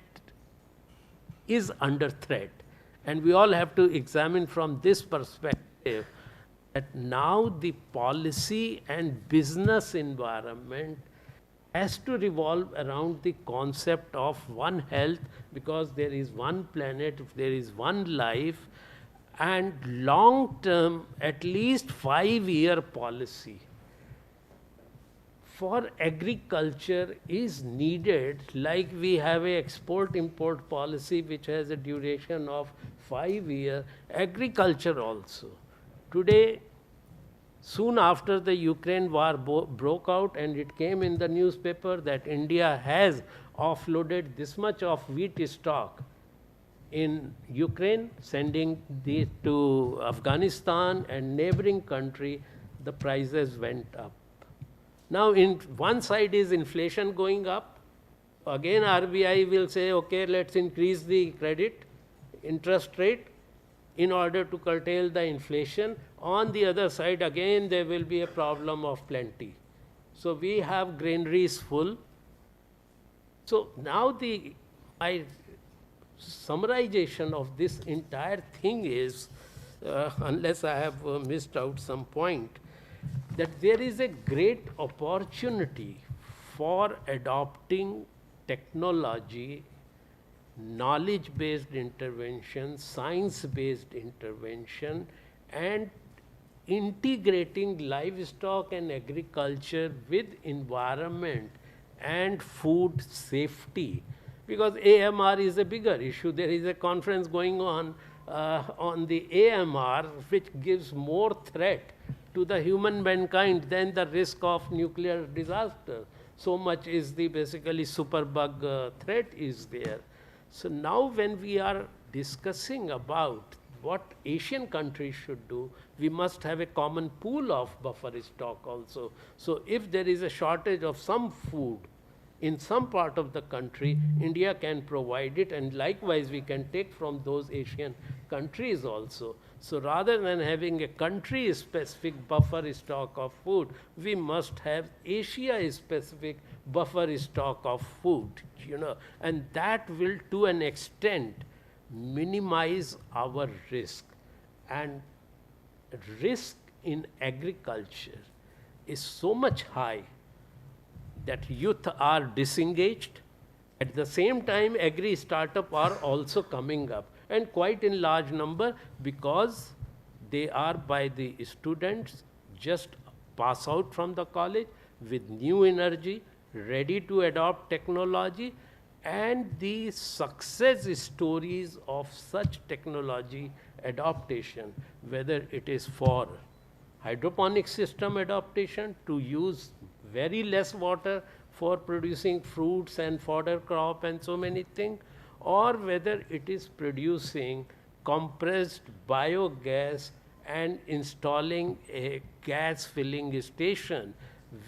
S8: is under threat. And we all have to examine from this perspective that now the policy and business environment has to revolve around the concept of one health, because there is one planet, there is one life, and long-term, at least 5-year policy for agriculture is needed. Like we have a export-import policy which has a duration of 5 years, agriculture also. Today, soon after the Ukraine war broke out, and it came in the newspaper that India has offloaded this much of wheat stock in Ukraine, sending it to Afghanistan and neighboring country, the prices went up. Now, in one side is inflation going up. Again, RBI will say, okay, let's increase the credit interest rate in order to curtail the inflation. On the other side, again, there will be a problem of plenty. So we have granaries full. So now my summarization of this entire thing is, unless I have missed out some point, that there is a great opportunity for adopting technology, knowledge-based intervention, science-based intervention, and integrating livestock and agriculture with environment and food safety. Because AMR is a bigger issue. There is a conference going on the AMR, which gives more threat to the human mankind than the risk of nuclear disaster. So much is the basically superbug threat is there. So now when we are discussing about what Asian countries should do, we must have a common pool of buffer stock also. So if there is a shortage of some food in some part of the country, India can provide it, and likewise we can take from those Asian countries also. So rather than having a country-specific buffer stock of food, we must have Asia-specific buffer stock of food, and that will to an extent minimize our risk. And risk in agriculture is so much high that youth are disengaged. At the same time, agri startup are also coming up, and quite in large number, because they are by the students just pass out from the college with new energy, ready to adopt technology, and the success stories of such technology adaptation, whether it is for hydroponic system adaptation to use very less water for producing fruits and fodder crop and so many things, or whether it is producing compressed biogas and installing a gas filling station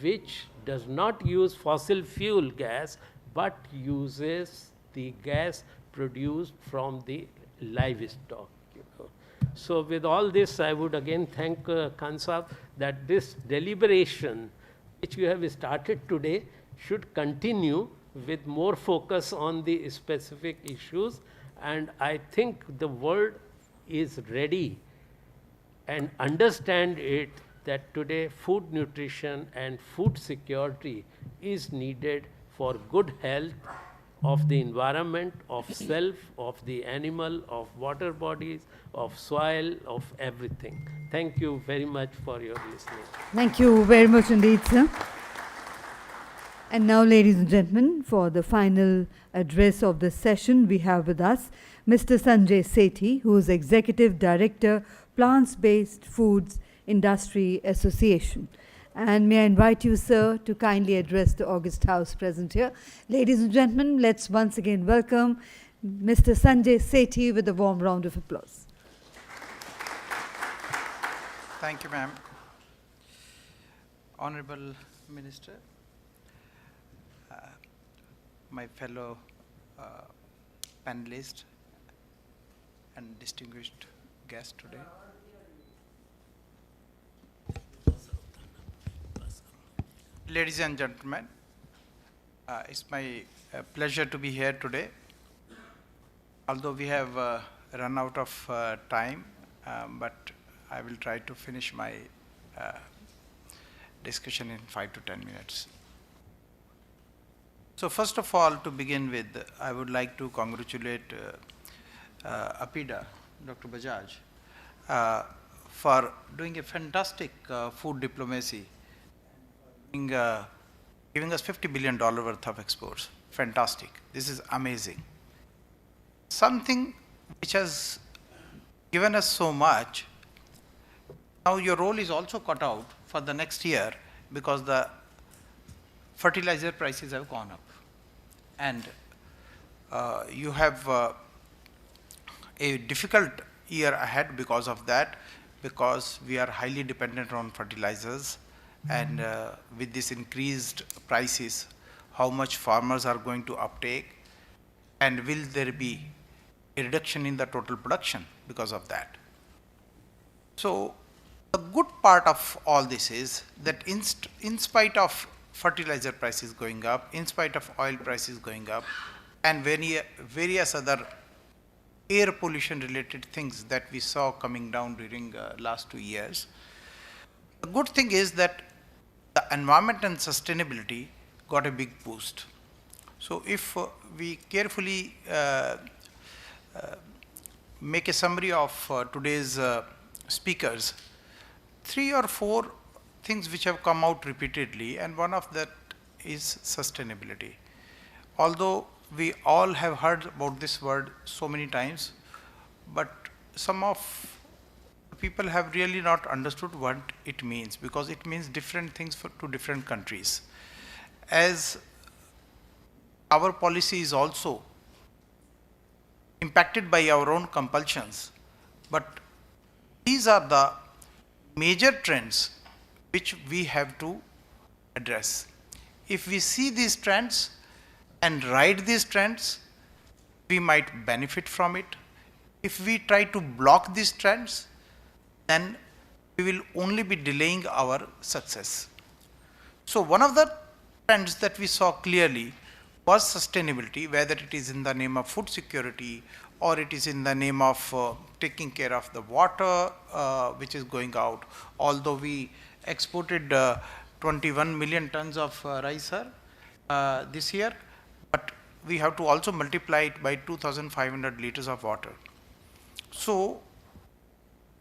S8: which does not use fossil fuel gas but uses the gas produced from the livestock. So with all this, I would again thank Khan Sahab that this deliberation which you have started today should continue with more focus on the specific issues, and I think the world is ready and understand it that today food nutrition and food security is needed for good health of the environment, of self, of the animal, of water bodies, of soil, of everything. Thank you very much for your listening.
S2: Thank you very much indeed, sir. And now, ladies and gentlemen, for the final address of the session, we have with us Mr. Sanjay Sethi, who is Executive Director, Plants-Based Foods Industry Association. And may I invite you, sir, to kindly address the August House present here. Ladies and gentlemen, let's once again welcome Mr. Sanjay Sethi with a warm round of applause.
S9: Thank you, ma'am. Honorable Minister, my fellow panelists and distinguished guests today. Ladies and gentlemen, it's my pleasure to be here today. Although we have run out of time, but I will try to finish my discussion in 5 to 10 minutes. So first of all, to begin with, I would like to congratulate APIDA, Dr. Bajaj, for doing a fantastic food diplomacy, giving us $50 billion worth of exports. Fantastic. This is amazing. Something which has given us so much. Now your role is also cut out for the next year because the fertilizer prices have gone up. And you have a difficult year ahead because of that, because we are highly dependent on fertilizers, and with this increased prices, how much farmers are going to uptake, and will there be a reduction in the total production because of that. So the good part of all this is that in spite of fertilizer prices going up, in spite of oil prices going up, and various other air pollution related things that we saw coming down during last 2 years. The good thing is that the environment and sustainability got a big boost. So if we carefully make a summary of today's speakers, 3 or 4 things which have come out repeatedly, and one of that is sustainability. Although we all have heard about this word so many times, but some of people have really not understood what it means, because it means different things to different countries. As our policy is also impacted by our own compulsions, but these are the major trends which we have to address. If we see these trends and ride these trends, we might benefit from it. If we try to block these trends, then we will only be delaying our success. So one of the trends that we saw clearly was sustainability, whether it is in the name of food security or it is in the name of taking care of the water which is going out. Although we exported 21 million tons of rice this year, but we have to also multiply it by 2,500 liters of water. So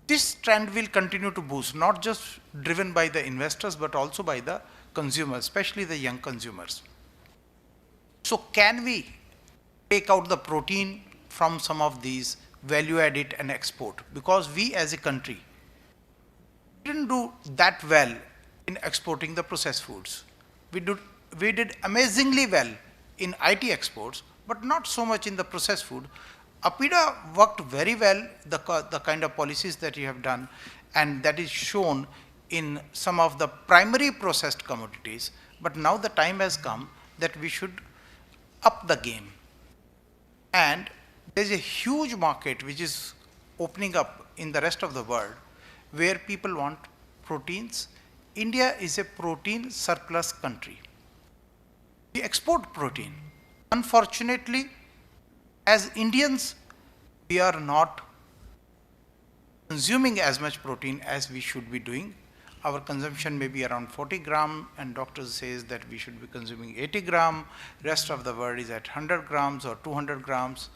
S9: this trend will continue to boost, not just driven by the investors, but also by the consumers, especially the young consumers. So can we take out the protein from some of these, value add it and export? Because we as a country didn't do that well in exporting the processed foods. We did amazingly well in IT exports, but not so much in the processed food. APIDA worked very well, the kind of policies that you have done, and that is shown in some of the primary processed commodities. But now the time has come that we should up the game. And there is a huge market which is opening up in the rest of the world where people want proteins. India is a protein surplus country. We export protein. Unfortunately, as Indians, we are not consuming as much protein as we should be doing. Our consumption may be around 40 gram, and doctors says that we should be consuming 80 gram. Rest of the world is at 100 grams or 200 grams.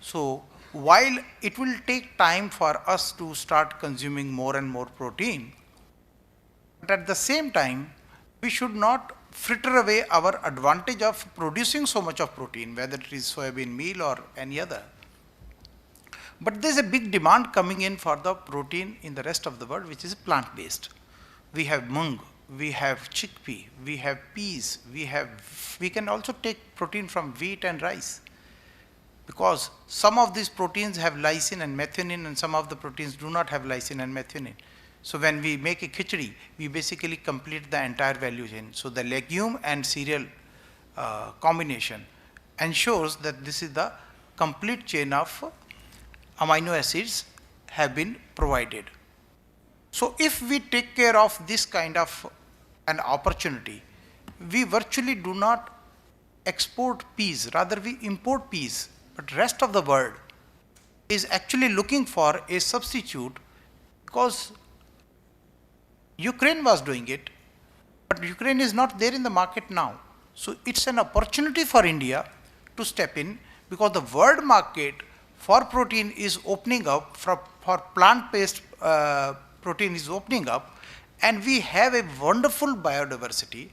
S9: So while it will take time for us to start consuming more and more protein, but at the same time, we should not fritter away our advantage of producing so much of protein, whether it is soybean meal or any other. But there is a big demand coming in for the protein in the rest of the world, which is plant-based. We have mung, we have chickpea, we have peas, we can also take protein from wheat and rice, because some of these proteins have lysine and methionine, and some of the proteins do not have lysine and methionine. So when we make a khichdi, we basically complete the entire value chain. So the legume and cereal combination ensures that this is the complete chain of amino acids have been provided. So if we take care of this kind of an opportunity, we virtually do not export peas, rather we import peas, but rest of the world is actually looking for a substitute, because Ukraine was doing it, but Ukraine is not there in the market now. So it's an opportunity for India to step in, because the world market for protein is opening up, for plant-based protein is opening up, and we have a wonderful biodiversity.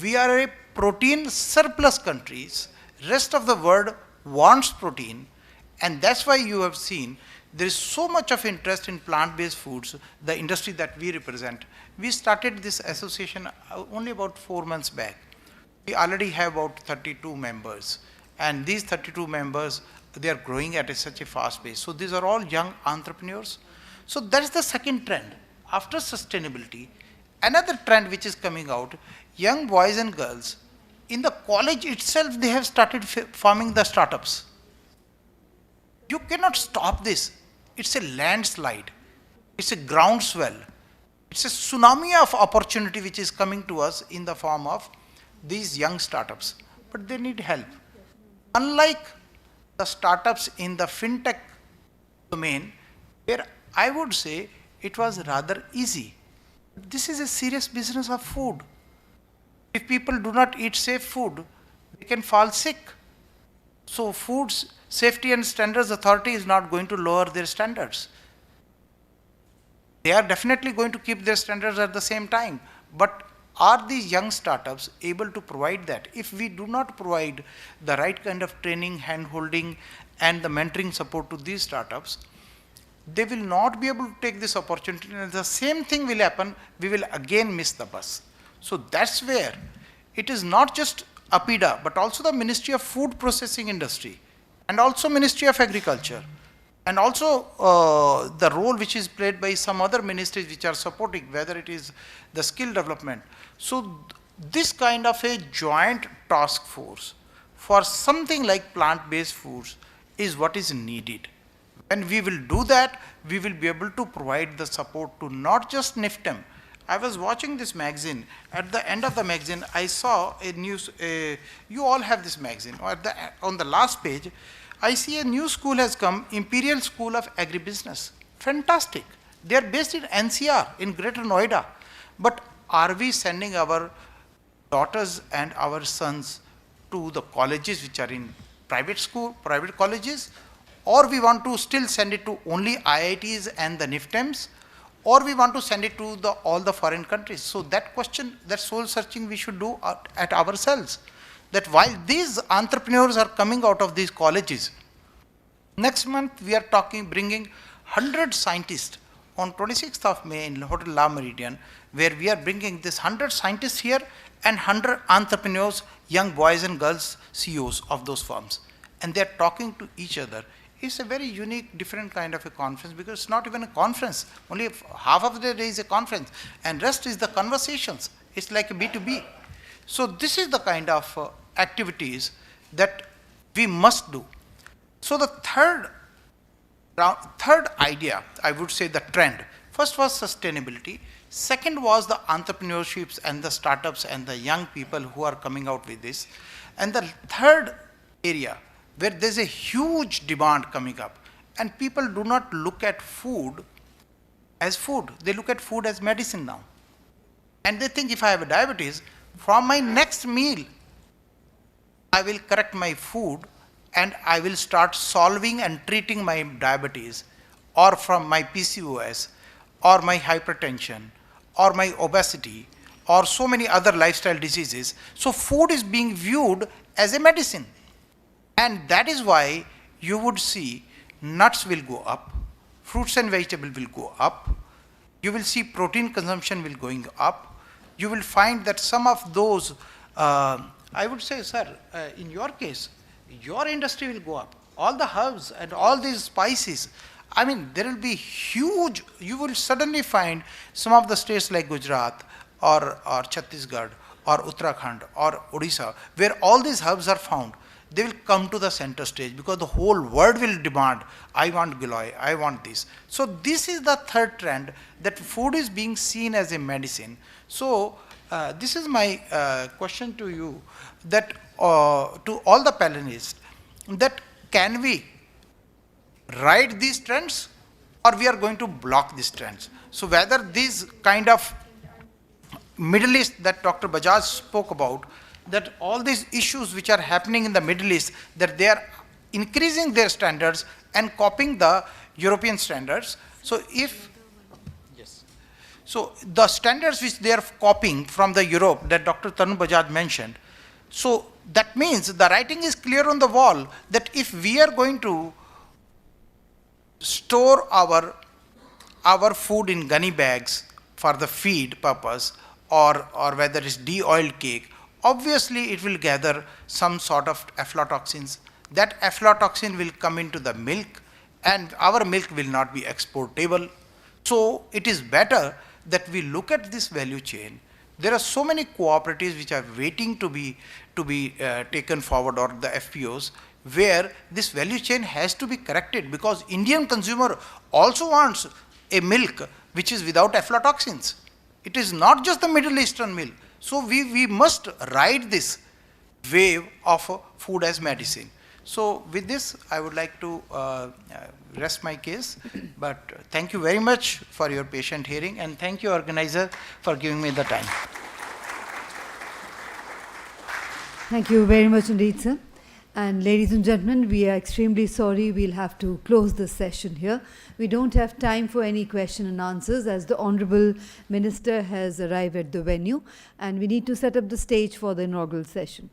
S9: We are a protein surplus countries. Rest of the world wants protein, and that's why you have seen there is so much of interest in plant-based foods, the industry that we represent. We started this association only about 4 months back. We already have about 32 members, and these 32 members, they are growing at such a fast pace. So these are all young entrepreneurs. So that's the second trend. After sustainability, another trend which is coming out, young boys and girls, in the college itself, they have started forming the startups. You cannot stop this. It's a landslide. It's a groundswell. It's a tsunami of opportunity which is coming to us in the form of these young startups. But they need help. unlike the startups in the fintech domain, where I would say it was rather easy. This is a serious business of food. If people do not eat safe food, they can fall sick. So Food Safety and Standards Authority is not going to lower their standards. They are definitely going to keep their standards at the same time. But are these young startups able to provide that? If we do not provide the right kind of training, hand-holding, and the mentoring support to these startups, they will not be able to take this opportunity, and the same thing will happen, we will again miss the bus. So that's where it is not just APIDA, but also the Ministry of Food Processing Industry, and also Ministry of Agriculture, and also the role which is played by some other ministries which are supporting, whether it is the skill development. So this kind of a joint task force for something like plant-based foods is what is needed. When we will do that, we will be able to provide the support to not just NIFTEM. I was watching this magazine. At the end of the magazine, I saw a news, you all have this magazine. On the last page, I see a new school has come, Imperial School of Agribusiness. Fantastic. They are based in NCR, in Greater Noida. But are we sending our daughters and our sons to the colleges which are in private colleges? Or we want to still send it to only IITs and the NIFTEMs? Or we want to send it to all the foreign countries? So that question, that soul searching we should do at ourselves. That while these entrepreneurs are coming out of these colleges, next month we are bringing 100 scientists on 26th of May in Hotel La Meridian, where we are bringing this 100 scientists here and 100 entrepreneurs, young boys and girls, CEOs of those firms. And they are talking to each other. It's a very unique, different kind of a conference, because it's not even a conference. Only half of the day is a conference, and rest is the conversations. It's like a B2B. So this is the kind of activities that we must do. So the third idea, I would say the trend. First was sustainability. Second was the entrepreneurships and the startups and the young people who are coming out with this. And the third area, where there's a huge demand coming up, and people do not look at food as food. They look at food as medicine now. And they think if I have a diabetes, from my next meal, I will correct my food and I will start solving and treating my diabetes, or from my PCOS, or my hypertension, or my obesity, or so many other lifestyle diseases. So food is being viewed as a medicine. And that is why you would see nuts will go up, fruits and vegetables will go up, you will see protein consumption will going up, you will find that some of those, I would say, sir, in your case, your industry will go up. All the herbs and all these spices, I mean, there will be huge, you will suddenly find some of the states like Gujarat or Chhattisgarh or Uttarakhand or Odisha, where all these herbs are found. They will come to the center stage because the whole world will demand, I want giloy, I want this. So this is the third trend, that food is being seen as a medicine. So this is my question to you, that to all the panelists, that can we ride these trends, or we are going to block these trends? So whether these kind of Middle East that Dr. Bajaj spoke about, that all these issues which are happening in the Middle East, that they are increasing their standards and copying the European standards. So if, yes, so the standards which they are copying from the Europe that Dr. Tanu Bajaj mentioned, so that means the writing is clear on the wall that if we are going to store our food in gunny bags for the feed purpose, or whether it's de-oiled cake, obviously it will gather some sort of aflatoxins. That aflatoxin will come into the milk, and our milk will not be exportable. So it is better that we look at this value chain. There are so many cooperatives which are waiting to be taken forward, or the FPOs, where this value chain has to be corrected, because Indian consumer also wants a milk which is without aflatoxins. It is not just the Middle Eastern milk. So we must ride this wave of food as medicine. So with this, I would like to rest my case, but thank you very much for your patient hearing, and thank you, organizer, for giving me the time.
S2: Thank you very much indeed, sir. And ladies and gentlemen, we are extremely sorry we'll have to close this session here. We don't have time for any question and answers as the Honorable Minister has arrived at the venue and we need to set up the stage for the inaugural session.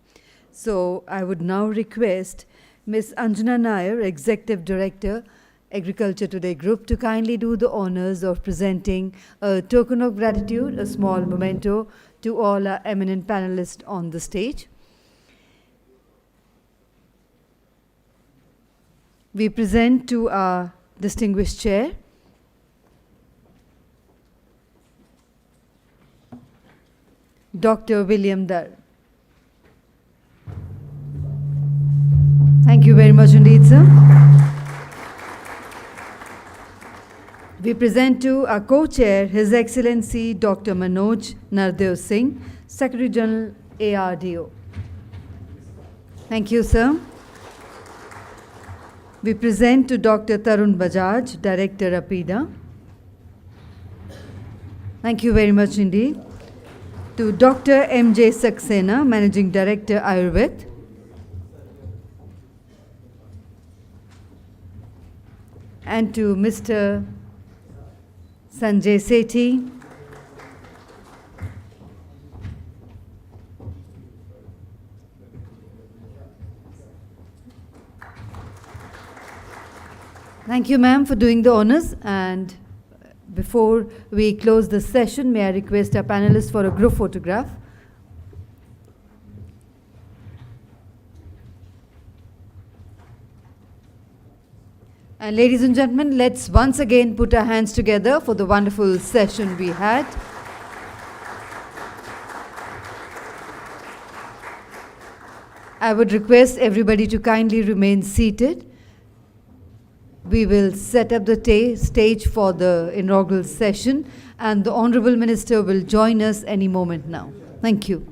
S2: So I would now request Ms. Anjana Nair, Executive Director, Agriculture Today Group, to kindly do the honors of presenting a token of gratitude, a small memento to all our eminent panelists on the stage. We present to our distinguished chair, Dr. William Dar. Thank you very much indeed, sir. We present to our co-chair, His Excellency Dr. Manoj Nardev Singh, Secretary General ARDO. Thank you, sir. We present to Dr. Tarun Bajaj, Director APIDA. Thank you very much indeed. To Dr. M.J. Saxena, Managing Director Ayurved. And to Mr. Sanjay Sethi, thank you, ma'am, for doing the honors. And before we close the session, may I request our panelists for a group photograph. And ladies and gentlemen, let's once again put our hands together for the wonderful session we had. I would request everybody to kindly remain seated. We will set up the stage for the inaugural session, and the Honorable Minister will join us any moment now. Thank you.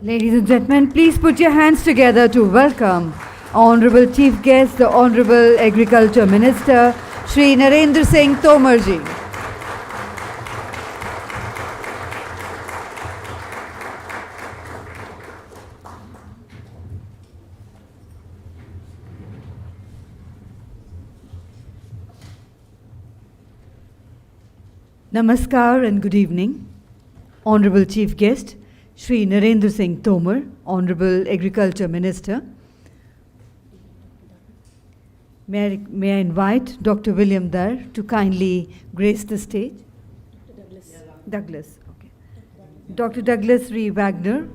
S2: Ladies and gentlemen, please put your hands together to welcome Honorable Chief Guest, the Honorable Agriculture Minister, Shri Narendra Singh Tomar ji. Namaskar and good evening. Honorable Chief Guest, Shri Narendra Singh Tomar, Honorable Agriculture Minister. May I invite Dr. William Dar to kindly grace the stage? Douglas. Okay. Dr. Douglas Ree Wagner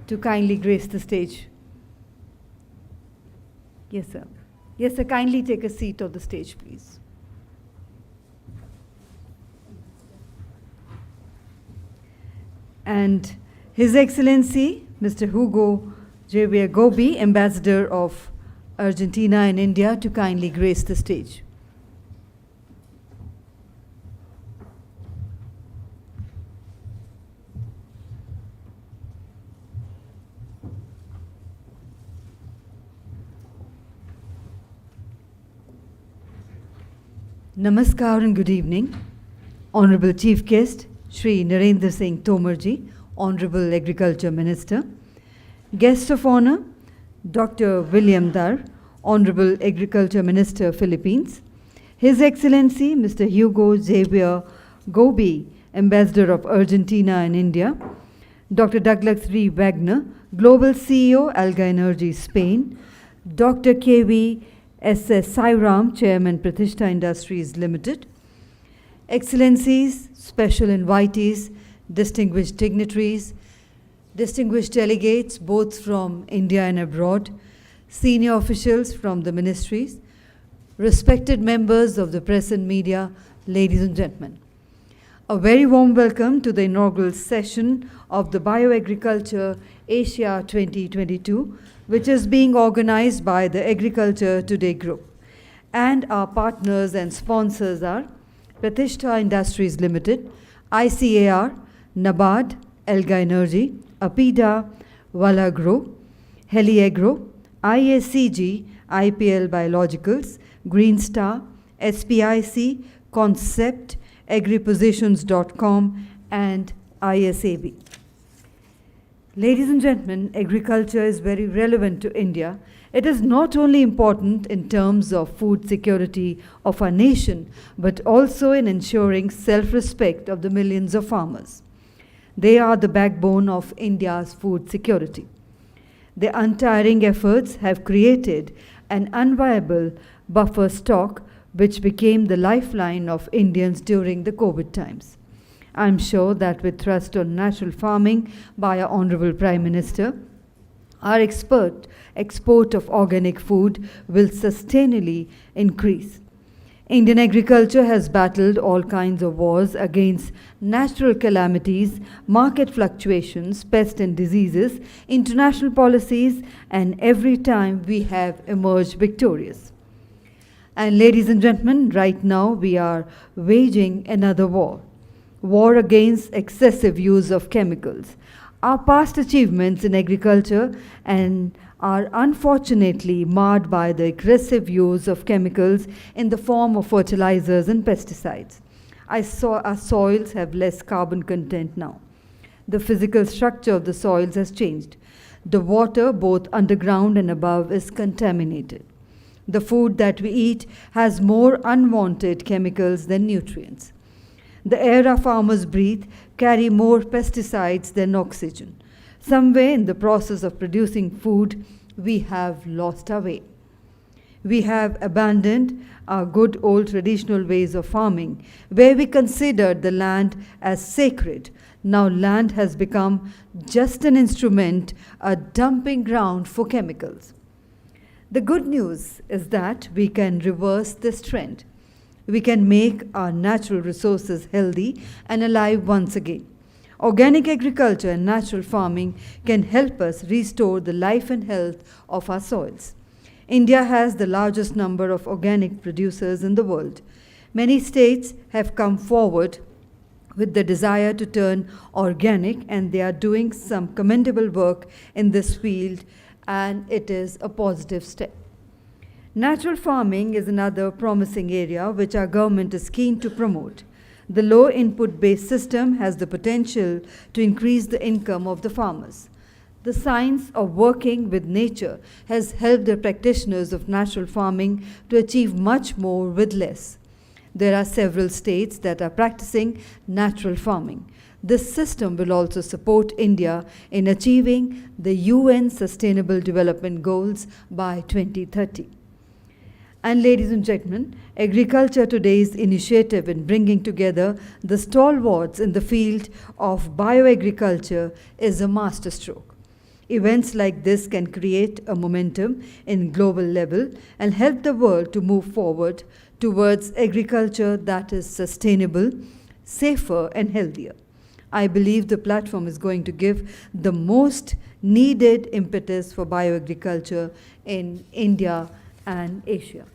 S2: to kindly grace the stage. Yes, sir. Yes, sir. Kindly take a seat on the stage, please. And His Excellency, Mr. Hugo Javier Gobi, Ambassador of Argentina and India, to kindly grace the stage. Namaskar and good evening. Honorable Chief Guest, Shri Narendra Singh Tomar ji, Honorable Agriculture Minister. Guest of Honor, Dr. William Dar, Honorable Agriculture Minister, Philippines. His Excellency, Mr. Hugo Javier Gobi, Ambassador of Argentina and India. Dr. Douglas Ree Wagner, Global CEO, Alga Energy, Spain. Dr. K.V. S.S. Sairam, Chairman, Pratishtha Industries Limited. Excellencies, special invitees, distinguished dignitaries, distinguished delegates both from India and abroad, senior officials from the ministries, respected members of the press and media, ladies and gentlemen. A very warm welcome to the inaugural session of the BioAgriculture Asia 2022, which is being organized by the Agriculture Today Group. And our partners and sponsors are Pratishtha Industries Limited, ICAR, NABARD, Alga Energy, APIDA, Valagro, Heliagro, IACG, IPL Biologicals, Green Star, SPIC, Concept, Agripositions.com, and ISAB. Ladies and gentlemen, agriculture is very relevant to India. It is not only important in terms of food security of our nation, but also in ensuring self-respect of the millions of farmers. They are the backbone of India's food security. Their untiring efforts have created an unviable buffer stock which became the lifeline of Indians during the COVID times. I'm sure that with thrust on natural farming by our Honorable Prime Minister, our export of organic food will sustainably increase. Indian agriculture has battled all kinds of wars against natural calamities, market fluctuations, pests and diseases, international policies, and every time we have emerged victorious. And ladies and gentlemen, right now we are waging another war against excessive use of chemicals. Our past achievements in agriculture are unfortunately marred by the aggressive use of chemicals in the form of fertilizers and pesticides. Our soils have less carbon content now. The physical structure of the soils has changed. The water, both underground and above, is contaminated. The food that we eat has more unwanted chemicals than nutrients. The air our farmers breathe carry more pesticides than oxygen. Somewhere in the process of producing food, we have lost our way. We have abandoned our good old traditional ways of farming, where we considered the land as sacred. Now land has become just an instrument, a dumping ground for chemicals. The good news is that we can reverse this trend. We can make our natural resources healthy and alive once again. Organic agriculture and natural farming can help us restore the life and health of our soils. India has the largest number of organic producers in the world. Many states have come forward with the desire to turn organic, and they are doing some commendable work in this field, and it is a positive step. Natural farming is another promising area which our government is keen to promote. The low input based system has the potential to increase the income of the farmers. The science of working with nature has helped the practitioners of natural farming to achieve much more with less. There are several states that are practicing natural farming. This system will also support India in achieving the UN Sustainable Development Goals by 2030. And ladies and gentlemen, Agriculture Today's initiative in bringing together the stalwarts in the field of bioagriculture is a masterstroke. Events like this can create a momentum in global level and help the world to move forward towards agriculture that is sustainable, safer, and healthier. I believe the platform is going to give the most needed impetus for bioagriculture in India and Asia.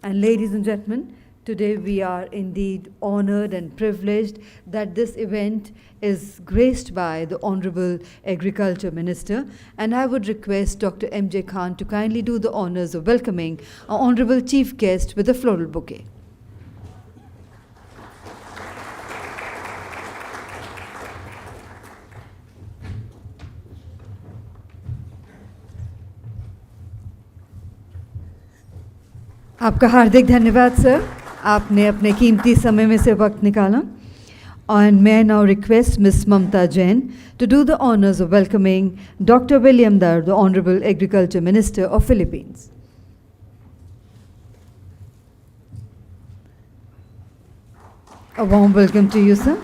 S2: And ladies and gentlemen, today we are indeed honored and privileged that this event is graced by the Honorable Agriculture Minister, and I would request Dr. M.J. Khan to kindly do the honors of welcoming our Honorable Chief Guest with a floral bouquet. आपका हार्दिक धन्यवाद sir, आपने अपने कीमती समय में से वक्त निकाला. And may I now request Ms. Mamta Jain to do the honors of welcoming Dr. William Dar, the Honorable Agriculture Minister of Philippines. A warm welcome to you, sir.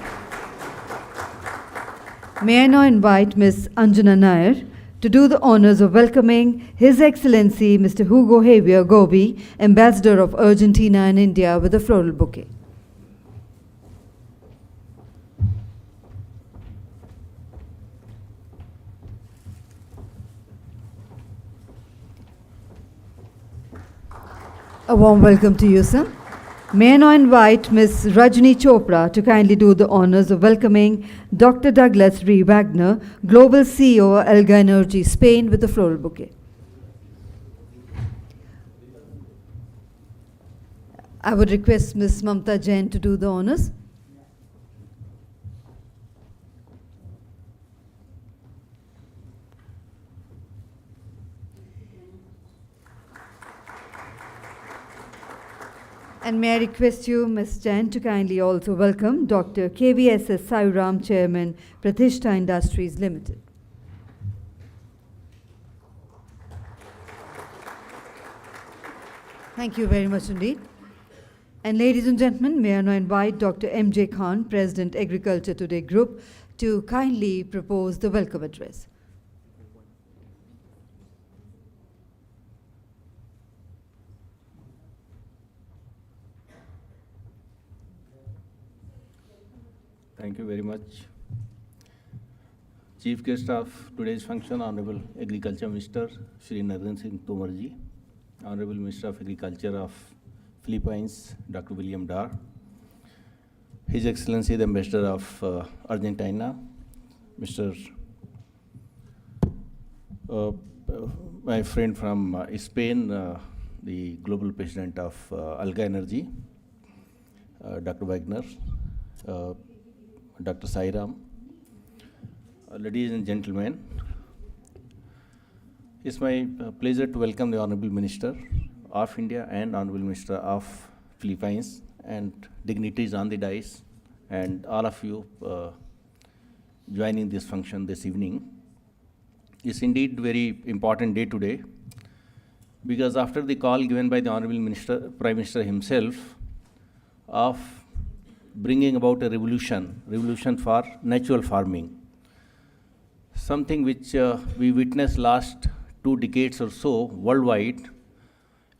S2: May I now invite Ms. Anjana Nair to do the honors of welcoming His Excellency Mr. Hugo Javier Gobi, Ambassador of Argentina and India, with a floral bouquet. A warm welcome to you, sir. May I now invite Ms. Rajni Chopra to kindly do the honors of welcoming Dr. Douglas R. Wagner, Global CEO of Alga Energy, Spain, with a floral bouquet. I would request Ms. Mamta Jain to do the honors. And may I request you, Ms. Jain, to kindly also welcome Dr. KVSS Sairam, Chairman, Pratishta Industries Limited. Thank you very much indeed. And ladies and gentlemen, may I now invite Dr. M.J. Khan, President, Agriculture Today Group, to kindly propose the welcome address.
S10: Thank you very much. Chief guest of today's function, Honorable Agriculture Minister, Shri Narendra Singh Tomarji, Honorable Minister of Agriculture of Philippines, Dr. William Dar, His Excellency the Ambassador of Argentina, Mr. My friend from Spain, the Global President of Alga Energy, Dr. Wagner, Dr. Sairam, ladies and gentlemen, it's my pleasure to welcome the Honorable Minister of India and Honorable Minister of Philippines and dignitaries on the dais and all of you joining this function this evening. It's indeed a very important day today because after the call given by the Honorable Minister, Prime Minister himself of bringing about a revolution for natural farming, something which we witnessed last 2 decades or so worldwide,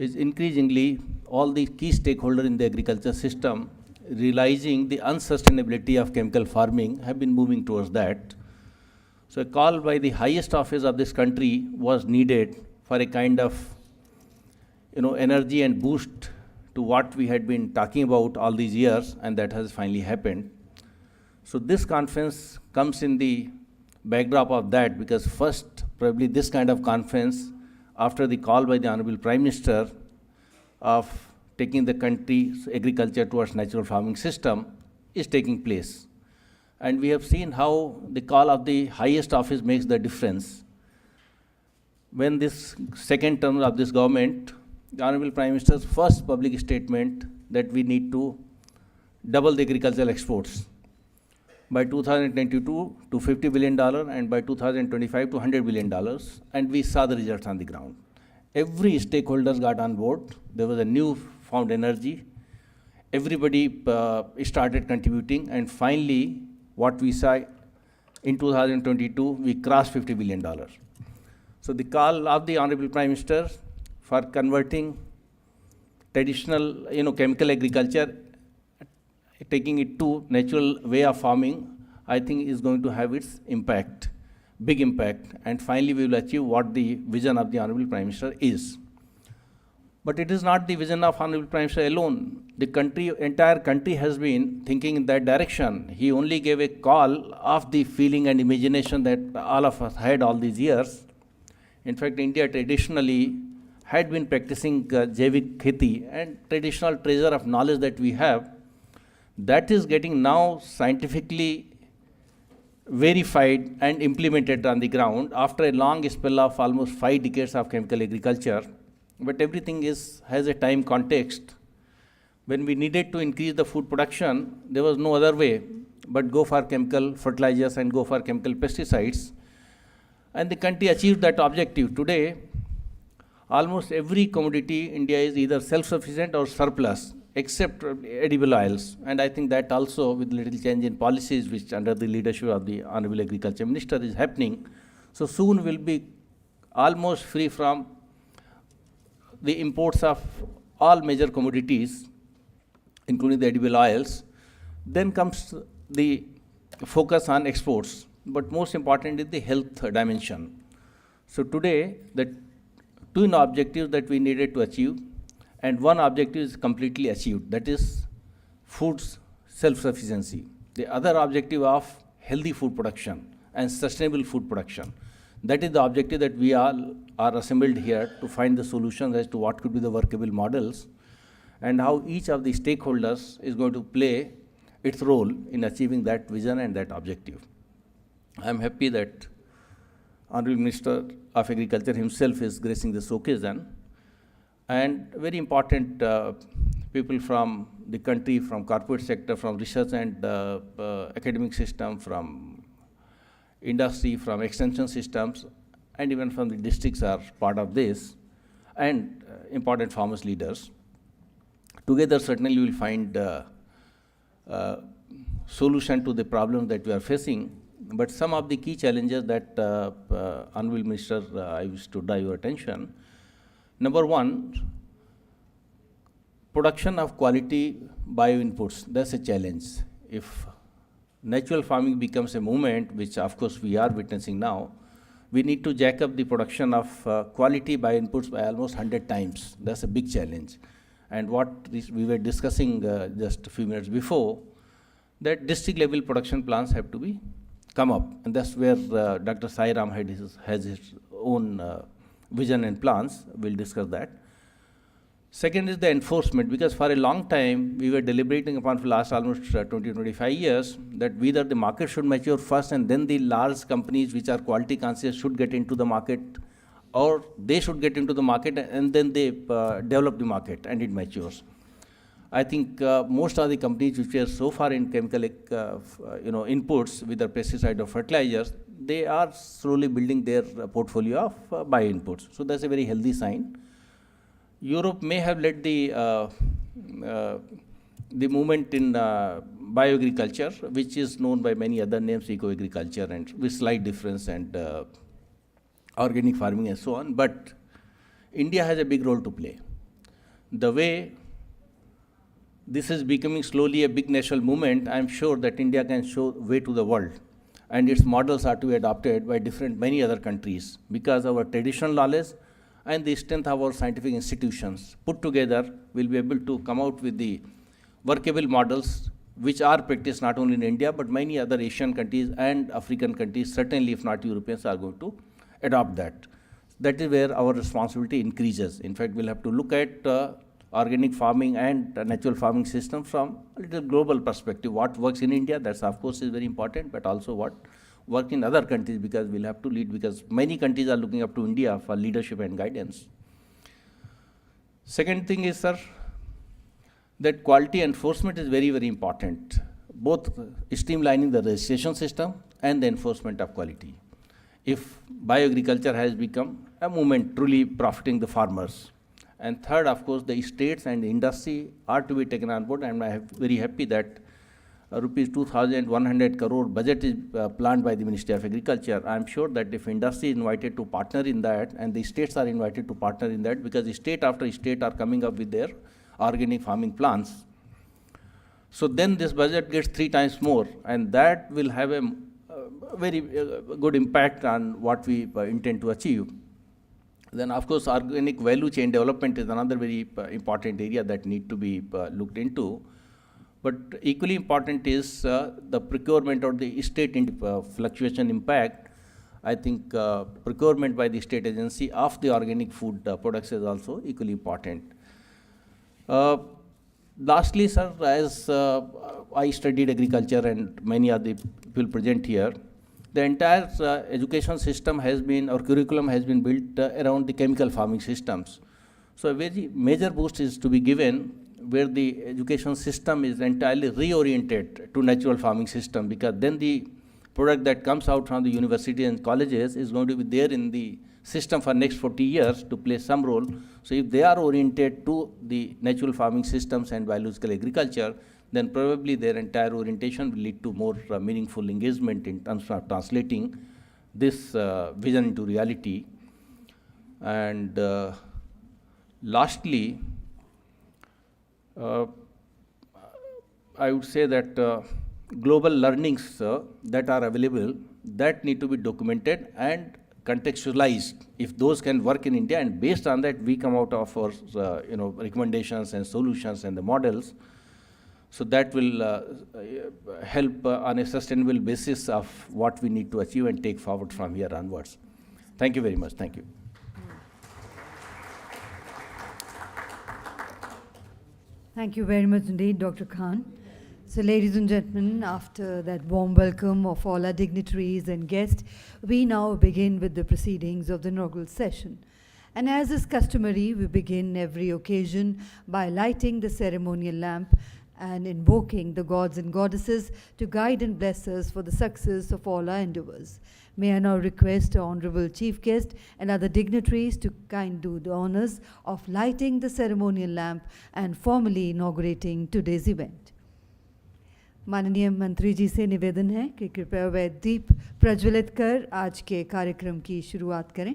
S10: is increasingly all the key stakeholders in the agriculture system realizing the unsustainability of chemical farming have been moving towards that. So a call by the highest office of this country was needed for a kind of energy and boost to what we had been talking about all these years, and that has finally happened. So this conference comes in the backdrop of that, because first, probably this kind of conference, after the call by the Honorable Prime Minister of taking the country's agriculture towards natural farming system, is taking place. And we have seen how the call of the highest office makes the difference. When this second term of this government, the Honorable Prime Minister's first public statement that we need to double the agricultural exports by 2022 to $50 billion and by 2025 to $100 billion, and we saw the results on the ground. Every stakeholders got on board. There was a new found energy. Everybody started contributing, and finally, what we saw in 2022, we crossed $50 billion. So the call of the Honorable Prime Minister for converting traditional, chemical agriculture, taking it to natural way of farming, I think is going to have its impact, big impact, and finally we will achieve what the vision of the Honorable Prime Minister is. But it is not the vision of Honorable Prime Minister alone. The entire country has been thinking in that direction. He only gave a call of the feeling and imagination that all of us had all these years. In fact, India traditionally had been practicing Jaivik Kheti, and traditional treasure of knowledge that we have, that is getting now scientifically verified and implemented on the ground after a long spell of almost 5 decades of chemical agriculture. But everything has a time context. When we needed to increase the food production, there was no other way but go for chemical fertilizers and go for chemical pesticides. And the country achieved that objective. Today, almost every commodity India is either self-sufficient or surplus, except edible oils. And I think that also, with little change in policies, which under the leadership of the Honorable Agriculture Minister is happening, so soon we'll be almost free from the imports of all major commodities, including the edible oils. Then comes the focus on exports. But most important is the health dimension. So today, the two objectives that we needed to achieve, and one objective is completely achieved, that is food self-sufficiency. The other objective of healthy food production and sustainable food production. That is the objective that we all are assembled here to find the solutions as to what could be the workable models and how each of the stakeholders is going to play its role in achieving that vision and that objective. I am happy that Honorable Minister of Agriculture himself is gracing this occasion, and very important people from the country, from corporate sector, from research and academic system, from industry, from extension systems, and even from the districts are part of this, and important farmers leaders. Together, certainly we will find solution to the problems that we are facing. But some of the key challenges that Honorable Minister, I wish to draw your attention. Number one, production of quality bio-inputs, that's a challenge. If natural farming becomes a movement, which of course we are witnessing now, we need to jack up the production of quality bio-inputs by almost 100 times. That's a big challenge. And what we were discussing just a few minutes before, that district level production plans have to be come up, and that's where Dr. Sai Ram has his own vision and plans. We'll discuss that. Second is the enforcement, because for a long time we were deliberating upon for the last almost 20-25 years that whether the market should mature first and then the large companies which are quality conscious should get into the market, or they should get into the market and then they develop the market and it matures. I think most of the companies which are so far in chemical inputs, with the pesticide or fertilizers, they are slowly building their portfolio of bio-inputs. So that's a very healthy sign. Europe may have led the movement in bioagriculture, which is known by many other names, eco-agriculture, and with slight difference, and organic farming and so on. But India has a big role to play. The way this is becoming slowly a big national movement, I am sure that India can show way to the world, and its models are to be adopted by many other countries, because our traditional knowledge and the strength of our scientific institutions put together will be able to come out with the workable models which are practiced not only in India, but many other Asian countries and African countries, certainly if not Europeans, are going to adopt that. That is where our responsibility increases. In fact, we'll have to look at organic farming and natural farming system from a little global perspective. What works in India, that's of course is very important, but also what works in other countries, because we'll have to lead, because many countries are looking up to India for leadership and guidance. Second thing is, sir, that quality enforcement is very, very important, both streamlining the registration system and the enforcement of quality. If bioagriculture has become a movement truly profiting the farmers. And third, of course, the states and the industry are to be taken on board, and I am very happy that rupees 2,100 crore budget is planned by the Ministry of Agriculture. I am sure that if industry is invited to partner in that, and the states are invited to partner in that, because state after state are coming up with their organic farming plans. So then this budget gets 3 times more, and that will have a very good impact on what we intend to achieve. Then, of course, organic value chain development is another very important area that need to be looked into. But equally important is the procurement or the state fluctuation impact. I think procurement by the state agency of the organic food products is also equally important. Lastly, sir, as I studied agriculture and many of the people present here, the entire education system has been, or curriculum has been built around the chemical farming systems. So a very major boost is to be given where the education system is entirely reoriented to natural farming system, because then the product that comes out from the university and colleges is going to be there in the system for next 40 years to play some role. So if they are oriented to the natural farming systems and biological agriculture, then probably their entire orientation will lead to more meaningful engagement in terms of translating this vision into reality. And lastly, I would say that global learnings that are available, that need to be documented and contextualized, if those can work in India, and based on that we come out of our recommendations and solutions and the models. So that will help on a sustainable basis of what we need to achieve and take forward from here onwards. Thank you very much. Thank you.
S2: Thank you very much indeed, Dr. Khan. So, ladies and gentlemen, after that warm welcome of all our dignitaries and guests, we now begin with the proceedings of the inaugural session. And as is customary, we begin every occasion by lighting the ceremonial lamp and invoking the gods and goddesses to guide and bless us for the success of all our endeavors. May I now request our Honorable Chief Guest and other dignitaries to kindly do the honors of lighting the ceremonial lamp and formally inaugurating today's event. माननीय मंत्री जी से निवेदन है कि कृपया वे दीप प्रज्वलित कर आज के कार्यक्रम की शुरुआत करें.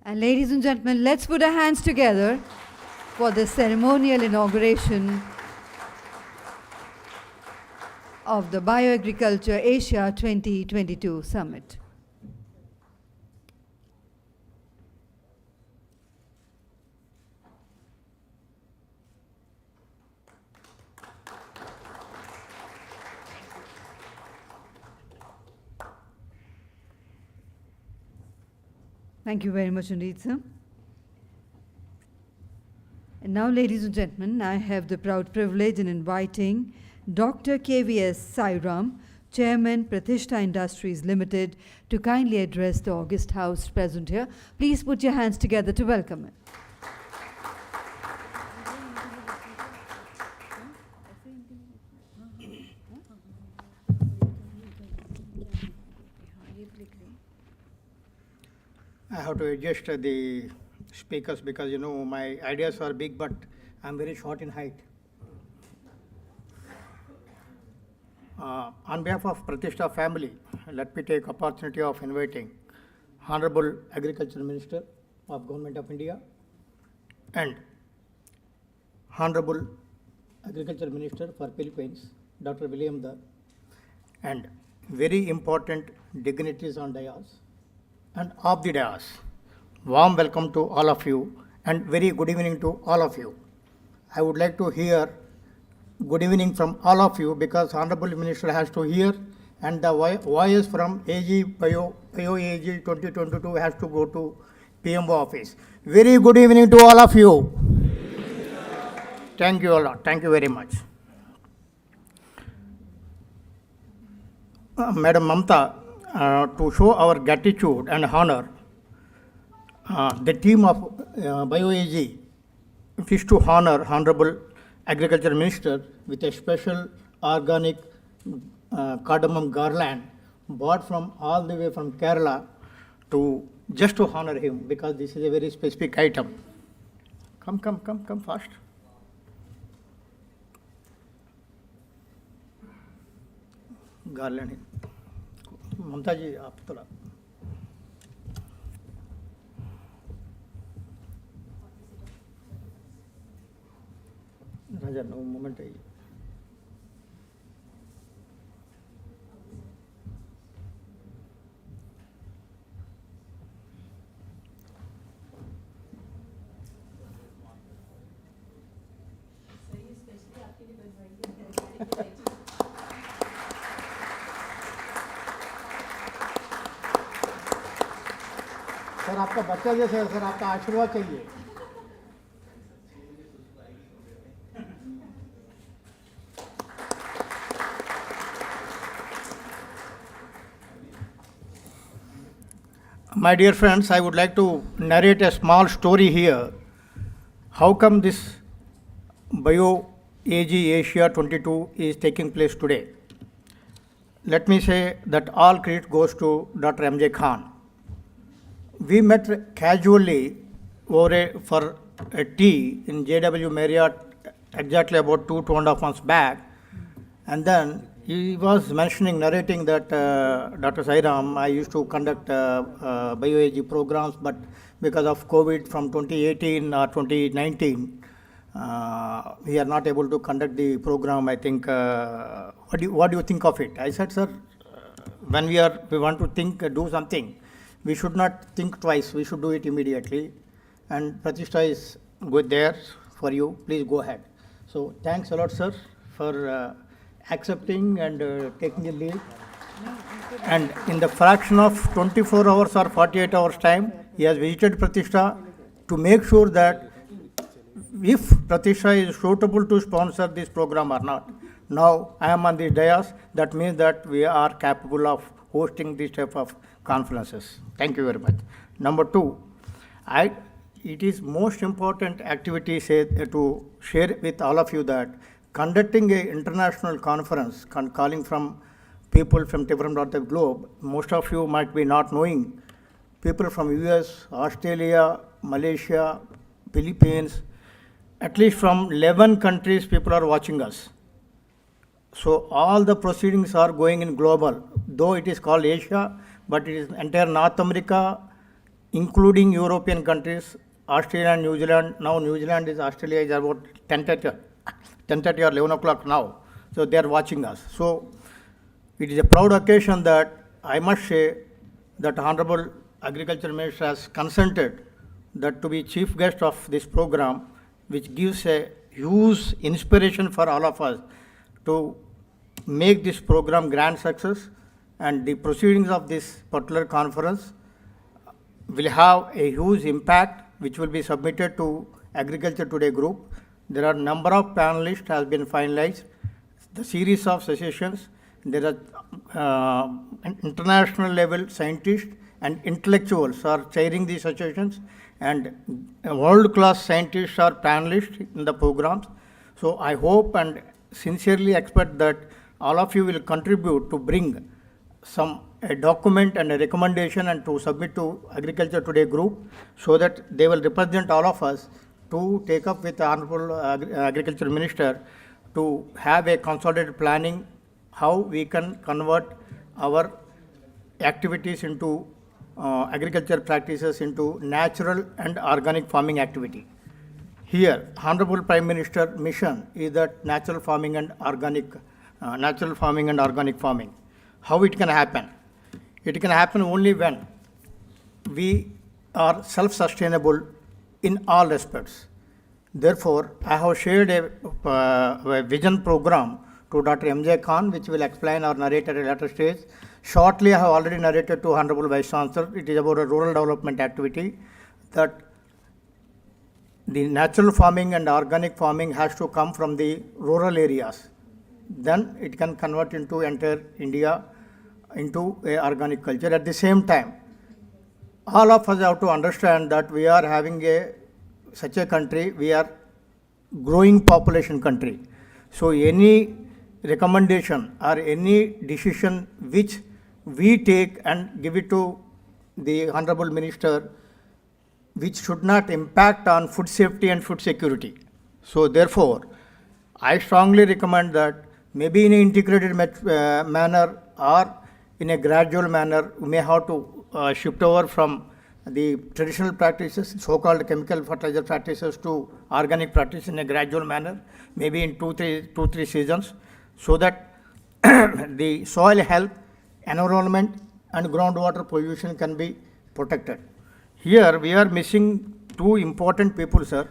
S2: And ladies and gentlemen, let's put our hands together for the ceremonial inauguration of the BioAgriculture Asia 2022 Summit. Thank you very much indeed, sir. And now, ladies and gentlemen, I have the proud privilege in inviting Dr. KVS Sairam, Chairman, Pratishtha Industries Limited, to kindly address the August House present here. Please put your hands together to welcome him.
S11: I have to adjust the speakers because, you know, my ideas are big, but I'm very short in height. On behalf of Pratishtha family, let me take opportunity of inviting Honorable Agriculture Minister of Government of India and Honorable Agriculture Minister for Philippines, Dr. William Dar, and very important dignitaries on dais and off the dais. Warm welcome to all of you and very good evening to all of you. I would like to hear good evening from all of you because Honorable Minister has to hear and the voice from BioAg 2022 has to go to PMO office. Very good evening to all of you. Thank you a lot. Thank you very much. Madam Mamta, to show our gratitude and honor, the team of BioAg wish to honor Honorable Agriculture Minister with a special organic cardamom garland bought from all the way from Kerala to just to honor him because this is a very specific item. Come fast. Garland. Mamta ji, aap thoda. Raja, no moment. Sir आपका बच्चा जैसे है sir आपका आशीर्वाद चाहिए My dear friends, I would like to narrate a small story here. How come this BioAg Asia 22 is taking place today? Let me say that all credit goes to Dr. MJ Khan. We met casually for a tea in JW Marriott exactly about 2.5 months back. And then he was narrating that Dr. Sairam, I used to conduct BioAg programs, but because of COVID from 2018 or 2019, we are not able to conduct the program. I think, what do you think of it? I said, sir, when we want to do something, we should not think twice. We should do it immediately. And Pratishtha is good there for you. Please go ahead. So thanks a lot, sir, for accepting and taking a lead. And in the fraction of 24 hours or 48 hours time, he has visited Pratishtha to make sure that if Pratishtha is suitable to sponsor this program or not. Now I am on the dais. That means that we are capable of hosting this type of conferences. Thank you very much. Number two, it is most important activity to share with all of you that conducting an international conference, calling from people from different parts of the globe, most of you might be not knowing, people from US, Australia, Malaysia, Philippines, at least from 11 countries people are watching us. So all the proceedings are going in global, though it is called Asia, but it is entire North America, including European countries, Australia and New Zealand. Now New Zealand Australia is about 10:30 or 11 o'clock now. So they are watching us. So it is a proud occasion that I must say that Honorable Agriculture Minister has consented that to be chief guest of this program, which gives a huge inspiration for all of us to make this program grand success. And the proceedings of this particular conference will have a huge impact, which will be submitted to Agriculture Today group. There are number of panelists has been finalized. The series of sessions. There are international level scientists and intellectuals are chairing these sessions, and world-class scientists are panelists in the programs. So I hope and sincerely expect that all of you will contribute to bring a document and a recommendation and to submit to Agriculture Today group so that they will represent all of us to take up with the Honorable Agriculture Minister to have a consolidated planning how we can convert our activities into agriculture practices into natural and organic farming activity. here, Honorable Prime Minister mission is that natural farming and organic farming. How it can happen? It can happen only when we are self-sustainable in all respects. Therefore, I have shared a vision program to Dr. M.J. Khan, which will explain or narrate at a later stage. Shortly, I have already narrated to Honorable Vice Chancellor. It is about a rural development activity that the natural farming and organic farming has to come from the rural areas. Then it can convert into entire India into a organic culture. At the same time, all of us have to understand that we are having such a country, we are growing population country. So any recommendation or any decision which we take and give it to the Honorable Minister, which should not impact on food safety and food security. So therefore, I strongly recommend that maybe in an integrated manner or in a gradual manner, we may have to shift over from the traditional practices, so-called chemical fertilizer practices, to organic practice in a gradual manner, maybe in two, three seasons, so that the soil health, environment, and groundwater pollution can be protected. Here we are missing two important people, sir.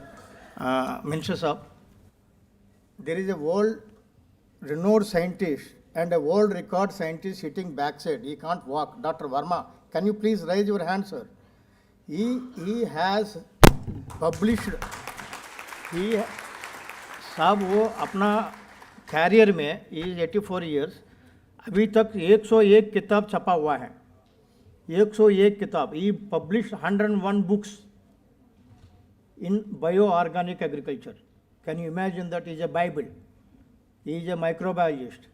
S11: Minister Saab, there is a world-renowned scientist and a world record scientist sitting backside. He can't walk. Dr. Verma, can you please raise your hand, sir? He has published. साहब वो अपना career में is 84 years, अभी तक 101 किताब छपा हुआ है. 101 किताब. He published 101 books in bioorganic agriculture. Can you imagine that? Is a Bible. He is a microbiologist,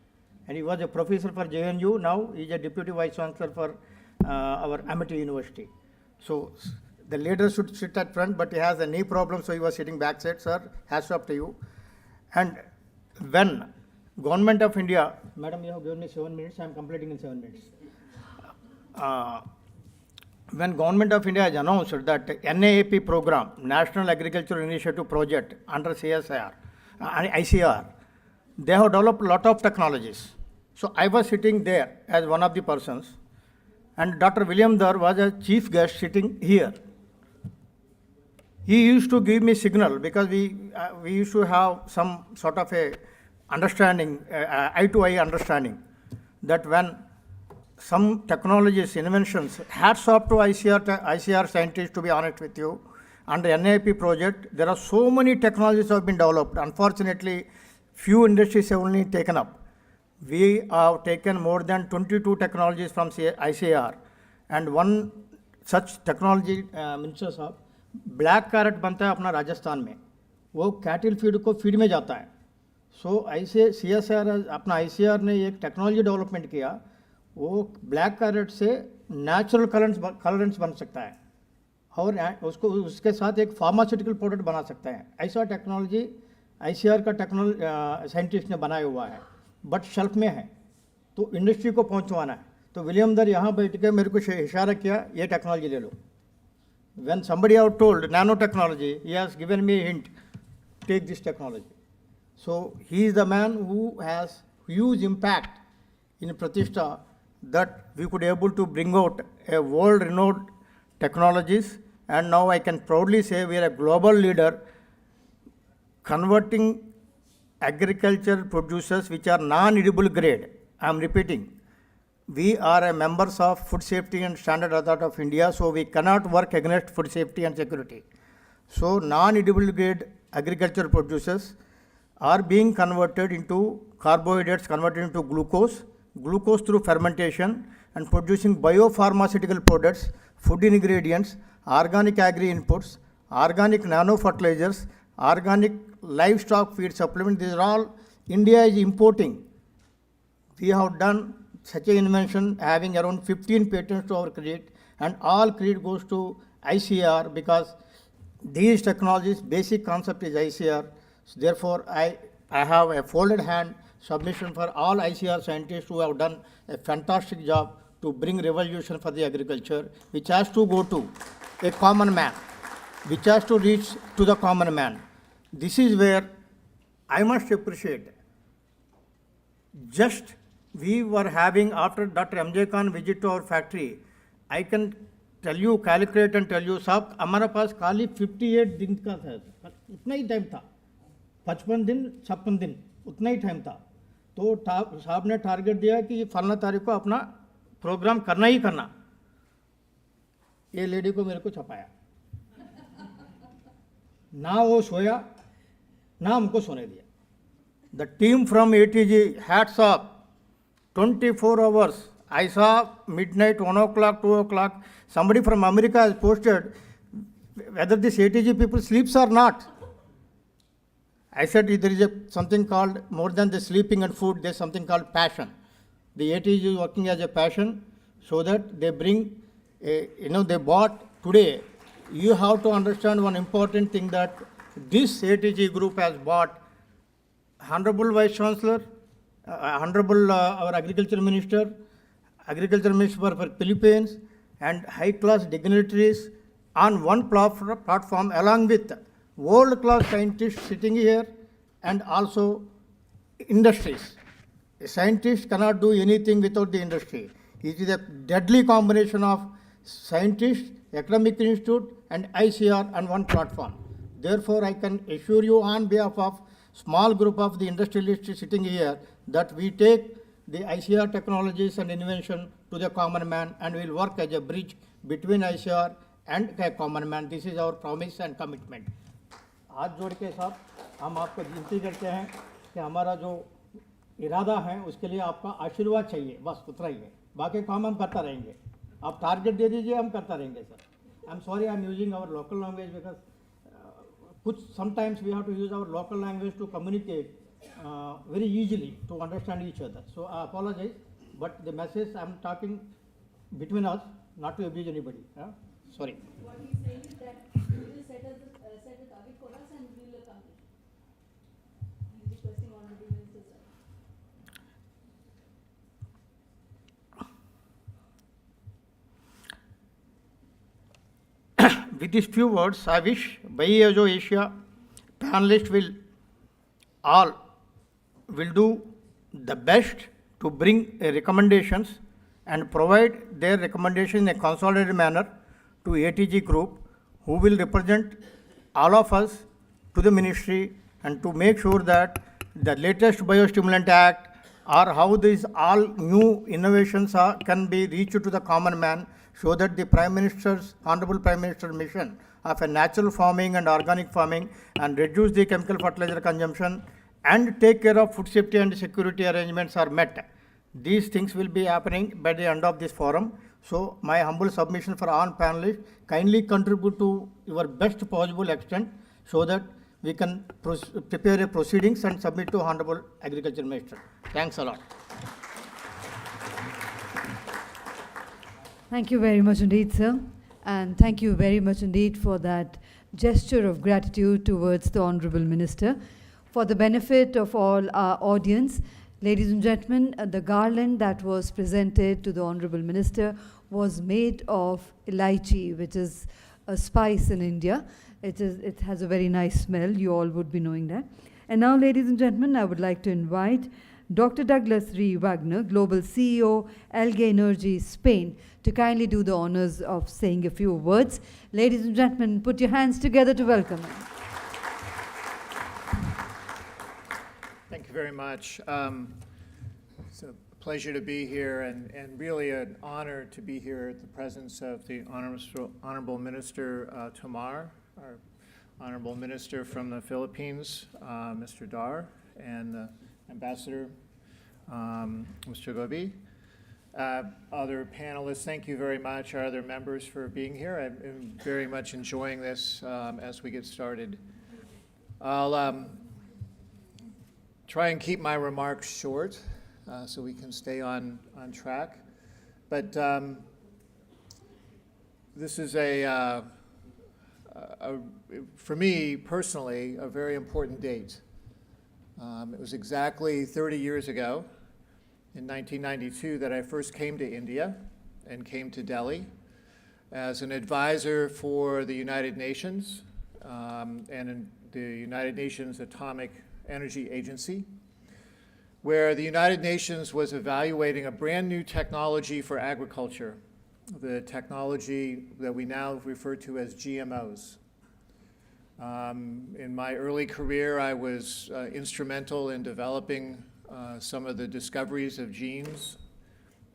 S11: and he was a professor for JNU. Now he is a deputy vice chancellor for our Amity University. So the leader should sit at front, but he has a knee problem, so he was sitting backside. Sir, hats off to you. And when Government of India, Madam, you have given me 7 minutes, I am completing in 7 minutes. When Government of India has announced that NAAP program, National Agricultural Initiative Project under CSIR, ICR, they have developed a lot of technologies. So I was sitting there as one of the persons, and Dr. William Dar was a chief guest sitting here. He used to give me signal because we used to have some sort of a understanding, eye-to-eye understanding, that when some technologies, inventions, hats off to ICR scientists, to be honest with you, under NAP project, there are so many technologies have been developed. Unfortunately, few industries have only taken up. We have taken more than 22 technologies from ICR, and one such technology, Minister Saab, black carrot बनता है अपना राजस्थान में, वो कैटिल feed को feed में जाता है. सो ऐसे CSIR अपना ICR ने एक टेक्नोलॉजी डेवलपमेंट किया, वो ब्लैक कैरेट से नेचुरल कलरेंट्स बन सकता है और उसको उसके साथ एक फार्मास्यूटिकल प्रोडक्ट बना सकता है. ऐसा टेक्नोलॉजी ICR का साइंटिस्ट ने बनाया हुआ है, बट शेल्फ में है, तो इंडस्ट्री को पहुंचवाना है. तो विलियम दर यहाँ बैठ के मेरे को इशारा किया, ये टेक्नोलॉजी ले लो. When somebody have told nanotechnology, he has given me a hint, take this technology. So he is the man who has huge impact in Pratishtha, that we could able to bring out a world-renowned technologies, and now I can proudly say we are a global leader converting agricultural producers which are non-edible grade. I am repeating. We are members of Food Safety and Standard Authority of India, so we cannot work against food safety and security. So non-edible grade agricultural producers are being converted into carbohydrates, converted into glucose through fermentation, and producing biopharmaceutical products, food ingredients, organic agri inputs, organic nano fertilizers, organic livestock feed supplements. These are all India is importing. We have done such an invention having around 15 patents to our credit, and all credit goes to ICR because these technologies, basic concept is ICR. So therefore, I have a folded hand submission for all ICR scientists who have done a fantastic job to bring revolution for the agriculture, which has to go to a common man, which has to reach to the common man. this is where I must appreciate. Just we were having, after Dr. M.J. Khan visit to our factory, I can tell you, calculate and tell you, साहब हमारा पास खाली 58 दिन का था, उतना ही time था, 55 दिन 56 दिन उतना ही टाइम था, तो साहब ने टारगेट दिया कि फलना तारीख को अपना प्रोग्राम करना ही करना, ये लेडी को मेरे को छपाया, ना वो सोया ना हमको सोने दिया. The team from ATG, hats off, 24 hours. I saw midnight, 1 o'clock, 2 o'clock. Somebody from America has posted whether this ATG people sleeps or not. I said there is something called, more than the sleeping and food, there is something called passion. The ATG is working as a passion, so that they bring, they bought today. You have to understand one important thing, that this ATG group has bought Honorable Vice Chancellor, Honorable our Agriculture Minister for Philippines, and high-class dignitaries on one platform, along with world-class scientists sitting here, and also industries. A scientist cannot do anything without the industry. It is a deadly combination of scientists, academic institute, and ICR on one platform. Therefore, I can assure you on behalf of small group of the industrialists sitting here that we take the ICR technologies and invention to the common man, and will work as a bridge between ICR and the common man. This is our promise and commitment. हाथ जोड़ के साथ हम आपको विनती करते हैं कि हमारा जो इरादा है उसके लिए आपका आशीर्वाद चाहिए, बस उतना ही है, बाकी काम हम करता रहेंगे. आप टारगेट दे दीजिए, हम करता रहेंगे sir. I am sorry, I am using our local language because sometimes we have to use our local language to communicate very easily to understand each other. So I apologize, but the message I am talking between us, not to abuse anybody. Sorry.
S2: What he is saying is that we will set a target for us and we will accomplish. He is requesting Honorable Minister,
S11: sir. With these few words, I wish BioAg Asia panelists will do the best to bring recommendations and provide their recommendation in a consolidated manner to ATG group, who will represent all of us to the ministry, and to make sure that the latest Biostimulant Act or how these all new innovations can be reached to the common man, so that the Prime Minister's, Honorable Prime Minister's mission of a natural farming and organic farming, and reduce the chemical fertilizer consumption and take care of food safety and security arrangements are met. These things will be happening by the end of this forum. So my humble submission for all panelists, kindly contribute to your best possible extent, so that we can prepare a proceedings and submit to Honorable Agriculture Minister. Thanks a lot.
S2: Thank you very much indeed, sir. And thank you very much indeed for that gesture of gratitude towards the Honorable Minister. For the benefit of all our audience, ladies and gentlemen, the garland that was presented to the Honorable Minister was made of Ecology, which is a spice in India. It has a very nice smell. You all would be knowing that. And now, ladies and gentlemen, I would like to invite Dr. Douglas Ree Wagner, Global CEO, Algae Energy, Spain, to kindly do the honors of saying a few words. Ladies and gentlemen, put your hands together to welcome him.
S12: Thank you very much. It's a pleasure to be here, and really an honor to be here at the presence of the Honorable Minister Tomar, our Honorable Minister from the Philippines, Mr. Dar, and Ambassador Mr. Gobi. Other panelists, thank you very much. Our other members for being here. I'm very much enjoying this as we get started. I'll try and keep my remarks short so we can stay on track. But this is for me personally, a very important date. It was exactly 30 years ago, in 1992, that I first came to India and came to Delhi as an advisor for the United Nations, and the United Nations Atomic Energy Agency, where the United Nations was evaluating a brand new technology for agriculture, the technology that we now refer to as GMOs. In my early career, I was instrumental in developing some of the discoveries of genes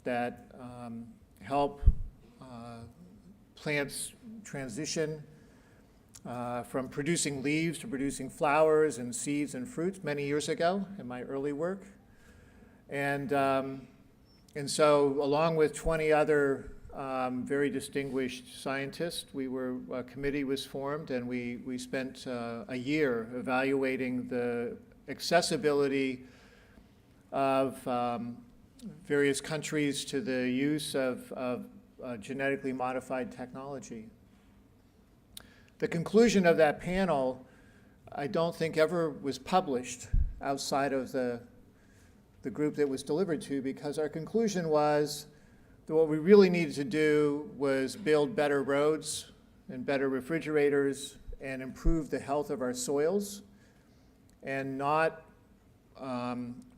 S12: that help plants transition from producing leaves to producing flowers and seeds and fruits many years ago in my early work. And so along with 20 other very distinguished scientists, a committee was formed, and we spent a year evaluating the accessibility of various countries to the use of genetically modified technology. The conclusion of that panel, I don't think ever was published outside of the group that was delivered to, because our conclusion was that what we really needed to do was build better roads and better refrigerators and improve the health of our soils, and not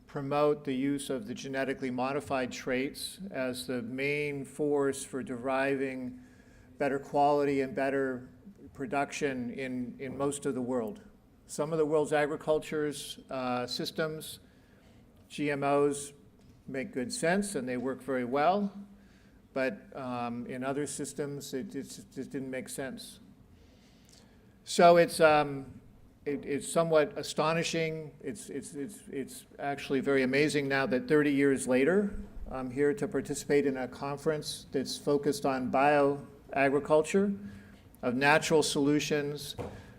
S12: promote the use of the genetically modified traits as the main force for deriving better quality and better production in most of the world. Some of the world's agriculture's systems, GMOs, make good sense and they work very well, but in other systems it just didn't make sense. So it's somewhat astonishing. It's actually very amazing now that 30 years later, I'm here to participate in a conference that's focused on bioagriculture, of natural solutions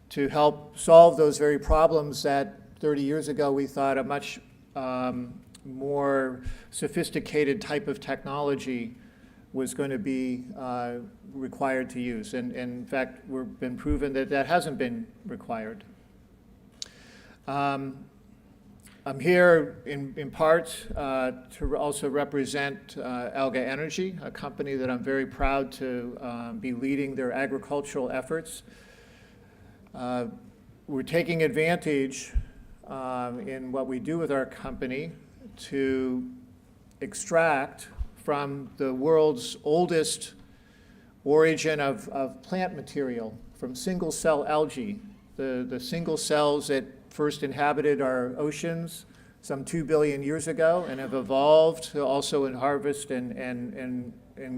S12: to help solve those very problems that 30 years ago we thought a much more sophisticated type of technology was going to be required to use. And in fact, we've been proven that that hasn't been required. I'm here in part to also represent Alga Energy, a company that I'm very proud to be leading their agricultural efforts. We're taking advantage in what we do with our company to extract from the world's oldest origin of plant material, from single-cell algae, the single cells that first inhabited our oceans some 2 billion years ago and have evolved to also harvest and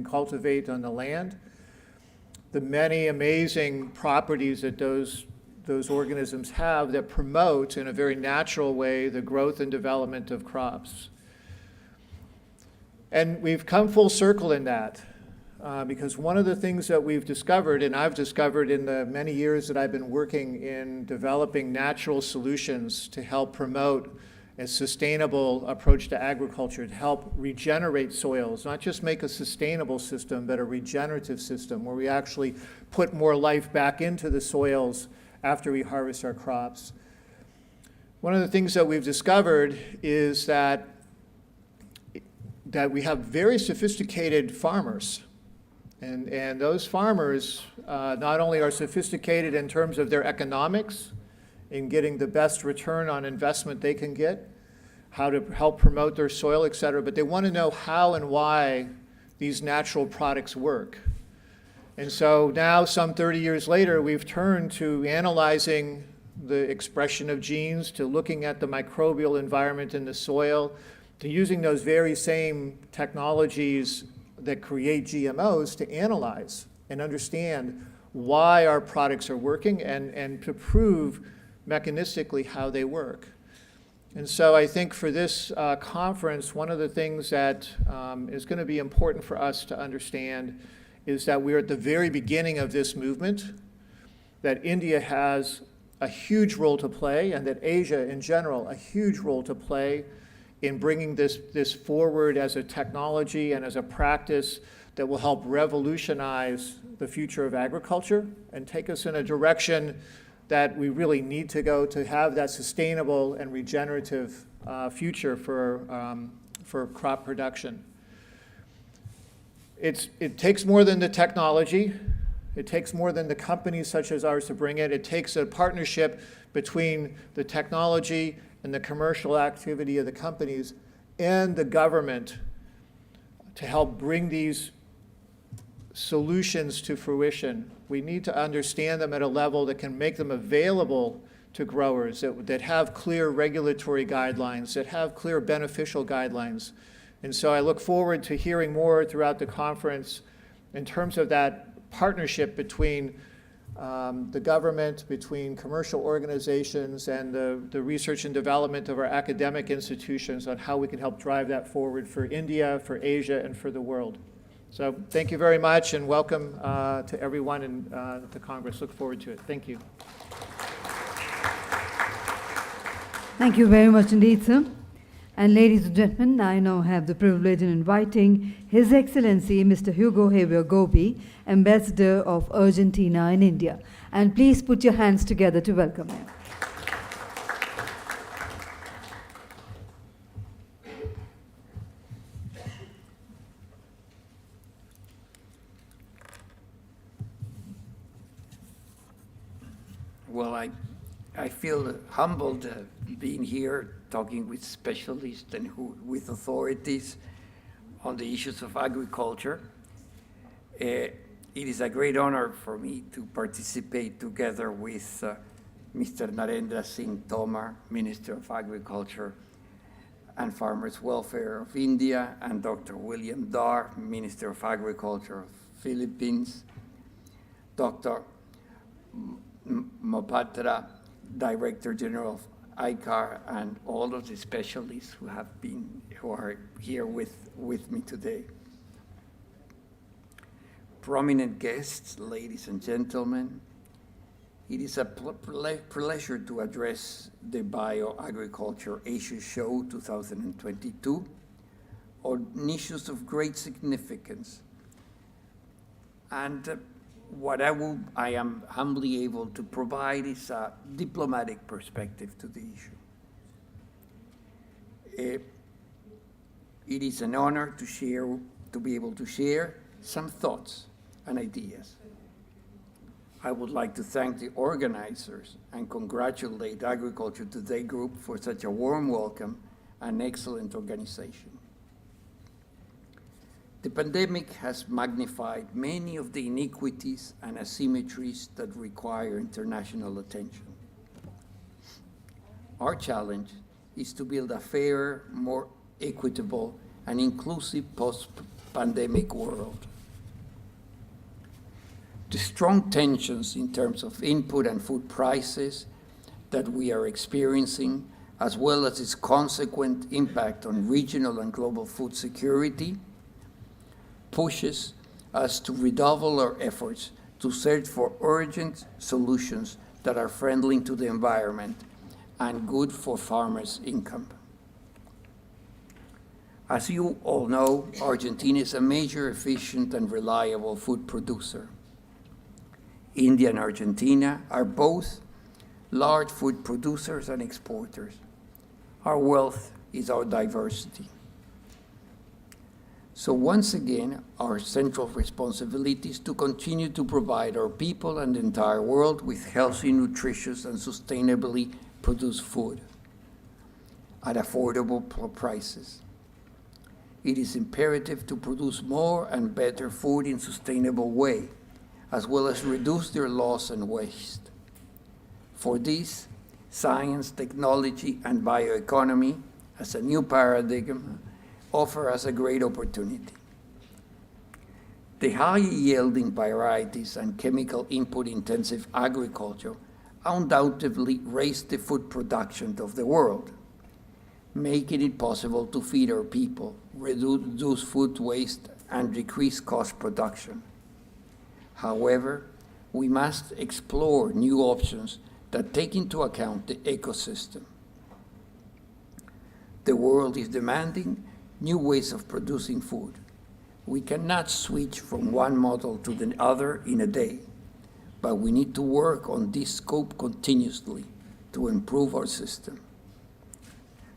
S12: cultivate on the land. The many amazing properties that those organisms have that promote in a very natural way the growth and development of crops. And we've come full circle in that. Because one of the things that we've discovered, and I've discovered in the many years that I've been working in developing natural solutions to help promote a sustainable approach to agriculture, to help regenerate soils, not just make a sustainable system, but a regenerative system where we actually put more life back into the soils after we harvest our crops. One of the things that we've discovered is that we have very sophisticated farmers. And those farmers not only are sophisticated in terms of their economics, in getting the best return on investment they can get, how to help promote their soil, et cetera, but they want to know how and why these natural products work. And so now, some 30 years later, we've turned to analyzing the expression of genes, to looking at the microbial environment in the soil, to using those very same technologies that create GMOs to analyze and understand why our products are working and to prove mechanistically how they work. And so I think for this conference, one of the things that is going to be important for us to understand is that we're at the very beginning of this movement, that India has a huge role to play, and that Asia in general, a huge role to play in bringing this forward as a technology and as a practice that will help revolutionize the future of agriculture and take us in a direction that we really need to go to have that sustainable and regenerative future for crop production. It takes more than the technology. It takes more than the companies such as ours to bring it. It takes a partnership between the technology and the commercial activity of the companies and the government to help bring these solutions to fruition. We need to understand them at a level that can make them available to growers, that have clear regulatory guidelines, that have clear beneficial guidelines. And so I look forward to hearing more throughout the conference in terms of that partnership between the government, between commercial organizations, and the research and development of our academic institutions on how we can help drive that forward for India, for Asia, and for the world. So thank you very much, and welcome to everyone in the Congress. Look forward to it. Thank you.
S2: Thank you very much indeed, sir. And ladies and gentlemen, I now have the privilege in inviting His Excellency Mr. Hugo Javier Gobi, Ambassador of Argentina in India. And please put your hands together to welcome him.
S13: Well, I feel humbled being here, talking with specialists and with authorities on the issues of agriculture. It is a great honor for me to participate together with Mr. Narendra Singh Tomar, Minister of Agriculture and Farmers Welfare of India, and Dr. William Dar, Minister of Agriculture of Philippines, Dr. Mopatra, Director General of ICAR, and all of the specialists who are here with me today. Prominent guests, ladies and gentlemen, it is a pleasure to address the BioAgriculture Asia Show 2022 on issues of great significance. And what I am humbly able to provide is a diplomatic perspective to the issue. It is an honor to be able to share some thoughts and ideas. I would like to thank the organizers and congratulate Agriculture Today Group for such a warm welcome and excellent organization. The pandemic has magnified many of the inequities and asymmetries that require international attention. Our challenge is to build a fairer, more equitable, and inclusive post-pandemic world. The strong tensions in terms of input and food prices that we are experiencing, as well as its consequent impact on regional and global food security, pushes us to redouble our efforts to search for urgent solutions that are friendly to the environment and good for farmers' income. As you all know, Argentina is a major, efficient, and reliable food producer. India and Argentina are both large food producers and exporters. Our wealth is our diversity. So once again, our central responsibility is to continue to provide our people and the entire world with healthy, nutritious, and sustainably produced food at affordable prices. It is imperative to produce more and better food in a sustainable way, as well as reduce their loss and waste. For this, science, technology, and bioeconomy as a new paradigm offer us a great opportunity. The high-yielding varieties and chemical input-intensive agriculture undoubtedly raise the food production of the world, making it possible to feed our people, reduce food waste, and decrease cost production. However, we must explore new options that take into account the ecosystem. The world is demanding new ways of producing food. We cannot switch from one model to the other in a day, but we need to work on this scope continuously to improve our system.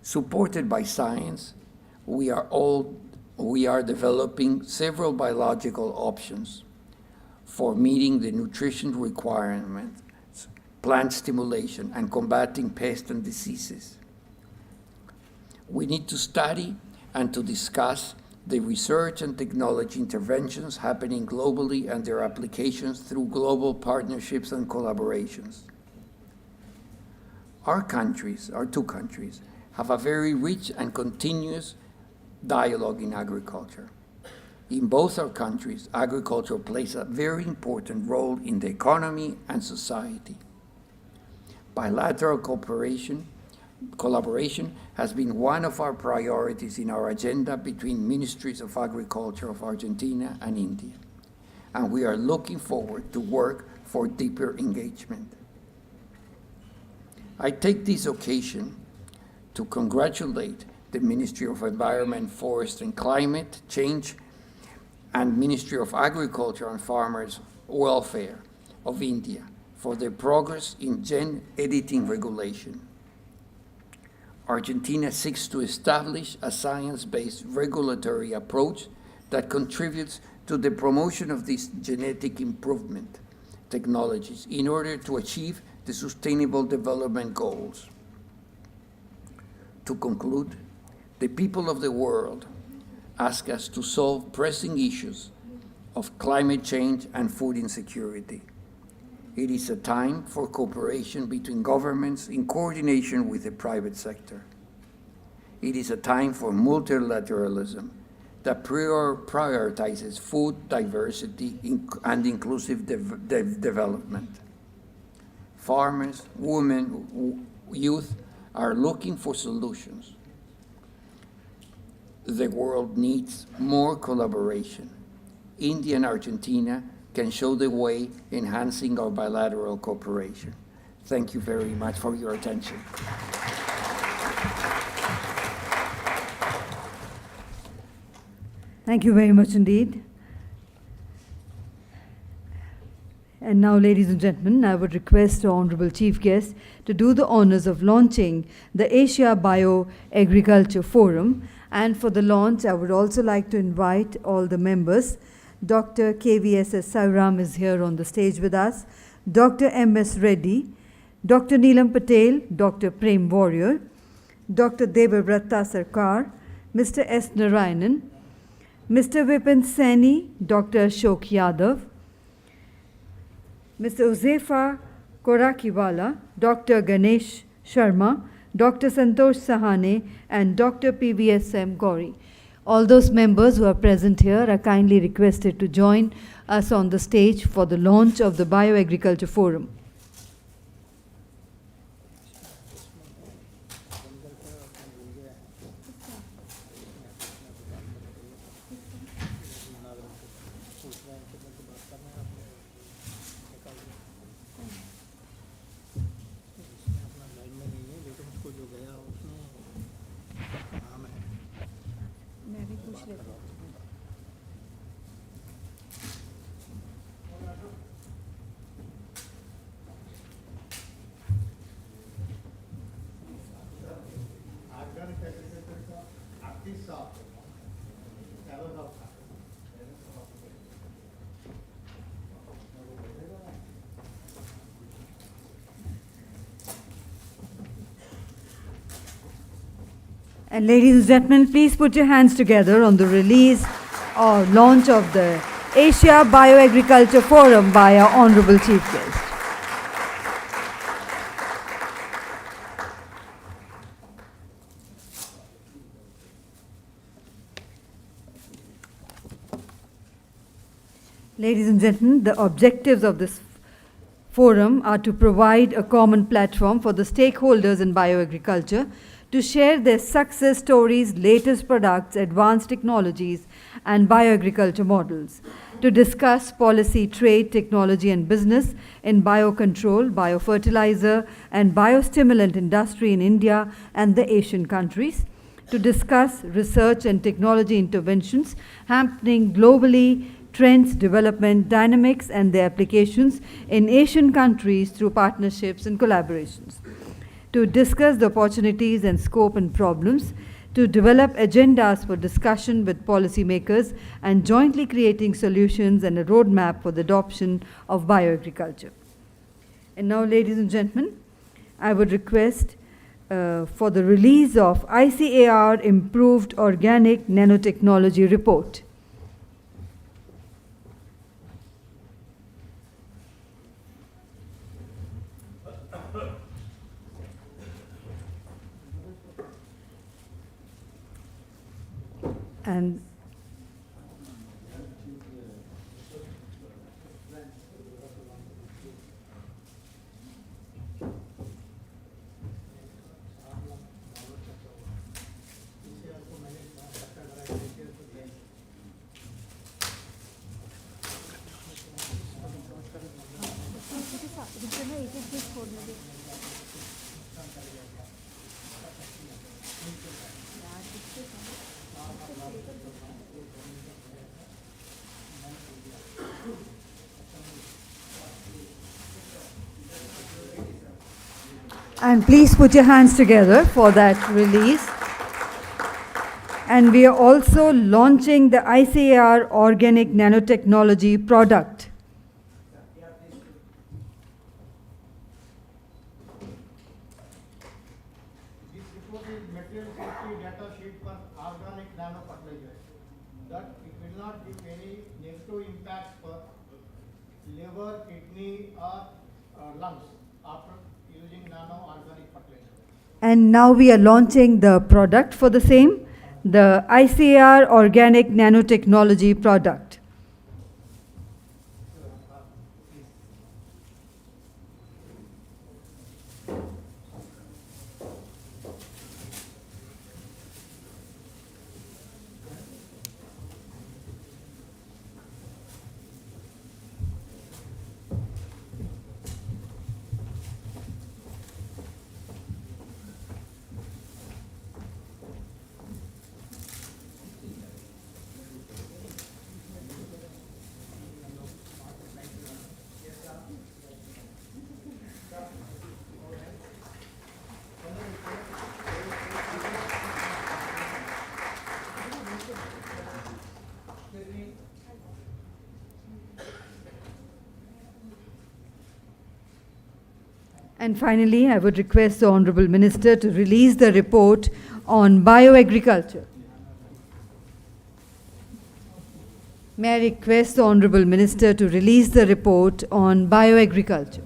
S13: Supported by science, we are developing several biological options for meeting the nutrition requirements, plant stimulation, and combating pests and diseases. We need to study and to discuss the research and technology interventions happening globally and their applications through global partnerships and collaborations. Our two countries, have a very rich and continuous dialogue in agriculture. In both our countries, agriculture plays a very important role in the economy and society. Bilateral collaboration has been one of our priorities in our agenda between Ministries of Agriculture of Argentina and India, and we are looking forward to work for deeper engagement. I take this occasion to congratulate the Ministry of Environment, Forest and Climate Change and Ministry of Agriculture and Farmers Welfare of India for their progress in gene editing regulation. Argentina seeks to establish a science-based regulatory approach that contributes to the promotion of these genetic improvement technologies in order to achieve the Sustainable Development Goals. To conclude, the people of the world ask us to solve pressing issues of climate change and food insecurity. It is a time for cooperation between governments in coordination with the private sector. It is a time for multilateralism that prioritizes food diversity and inclusive development. Farmers, women, youth are looking for solutions. The world needs more collaboration. India and Argentina can show the way, enhancing our bilateral cooperation. Thank you very much for your attention.
S2: Thank you very much indeed. And now, ladies and gentlemen, I would request the Honorable Chief Guest to do the honors of launching the Asia BioAgriculture Forum. And for the launch, I would also like to invite all the members. Dr. KVSS Sairam is here on the stage with us, Dr. M.S. Reddy, Dr. Neelam Patel, Dr. Prem Warrior, Dr. Debabrata Sarkar, Mr. S. Narayanan, Mr. Vipin Saini, Dr. Ashok Yadav, Mr. Uzefa Korakiwala, Dr. Ganesh Sharma, Dr. Santosh Sahane, and Dr. PVSM Gauri. All those members who are present here are kindly requested to join us on the stage for the launch of the BioAgriculture Forum. And ladies and gentlemen, please put your hands together on the release or launch of the Asia BioAgriculture Forum by our Honorable Chief Guest. Ladies and gentlemen, the objectives of this forum are to provide a common platform for the stakeholders in bioagriculture to share their success stories, latest products, advanced technologies, and bioagriculture models, to discuss policy, trade, technology, and business in biocontrol, biofertilizer, and biostimulant industry in India and the Asian countries, to discuss research and technology interventions happening globally, trends, development, dynamics, and their applications in Asian countries through partnerships and collaborations, to discuss the opportunities and scope and problems to develop agendas for discussion with policymakers and jointly creating solutions and a roadmap for the adoption of bioagriculture. And now, ladies and gentlemen, I would request for the release of ICAR Improved Organic Nanotechnology Report. And please put your hands together for that release. And we are also launching the ICAR Organic Nanotechnology product.
S11: This report is material safety data sheet for organic nano fertilizer. That it will not give any negative impacts for liver, kidney, or lungs after using nano organic fertilizer.
S2: And now we are launching the product for the same, the ICAR Organic Nanotechnology product. And finally, I would request the Honorable Minister to release the report on bioagriculture. May I request the Honorable Minister to release the report on bioagriculture.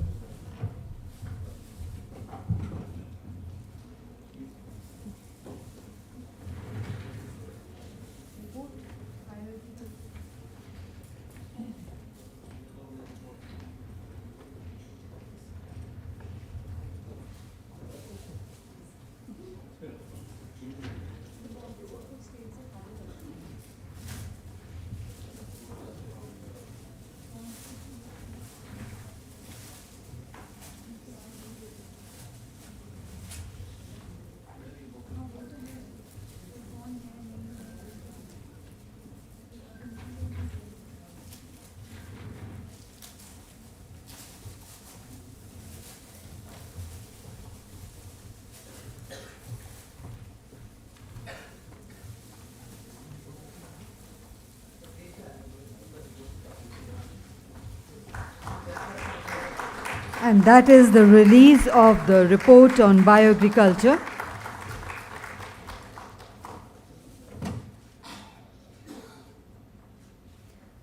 S2: And that is the release of the report on bioagriculture.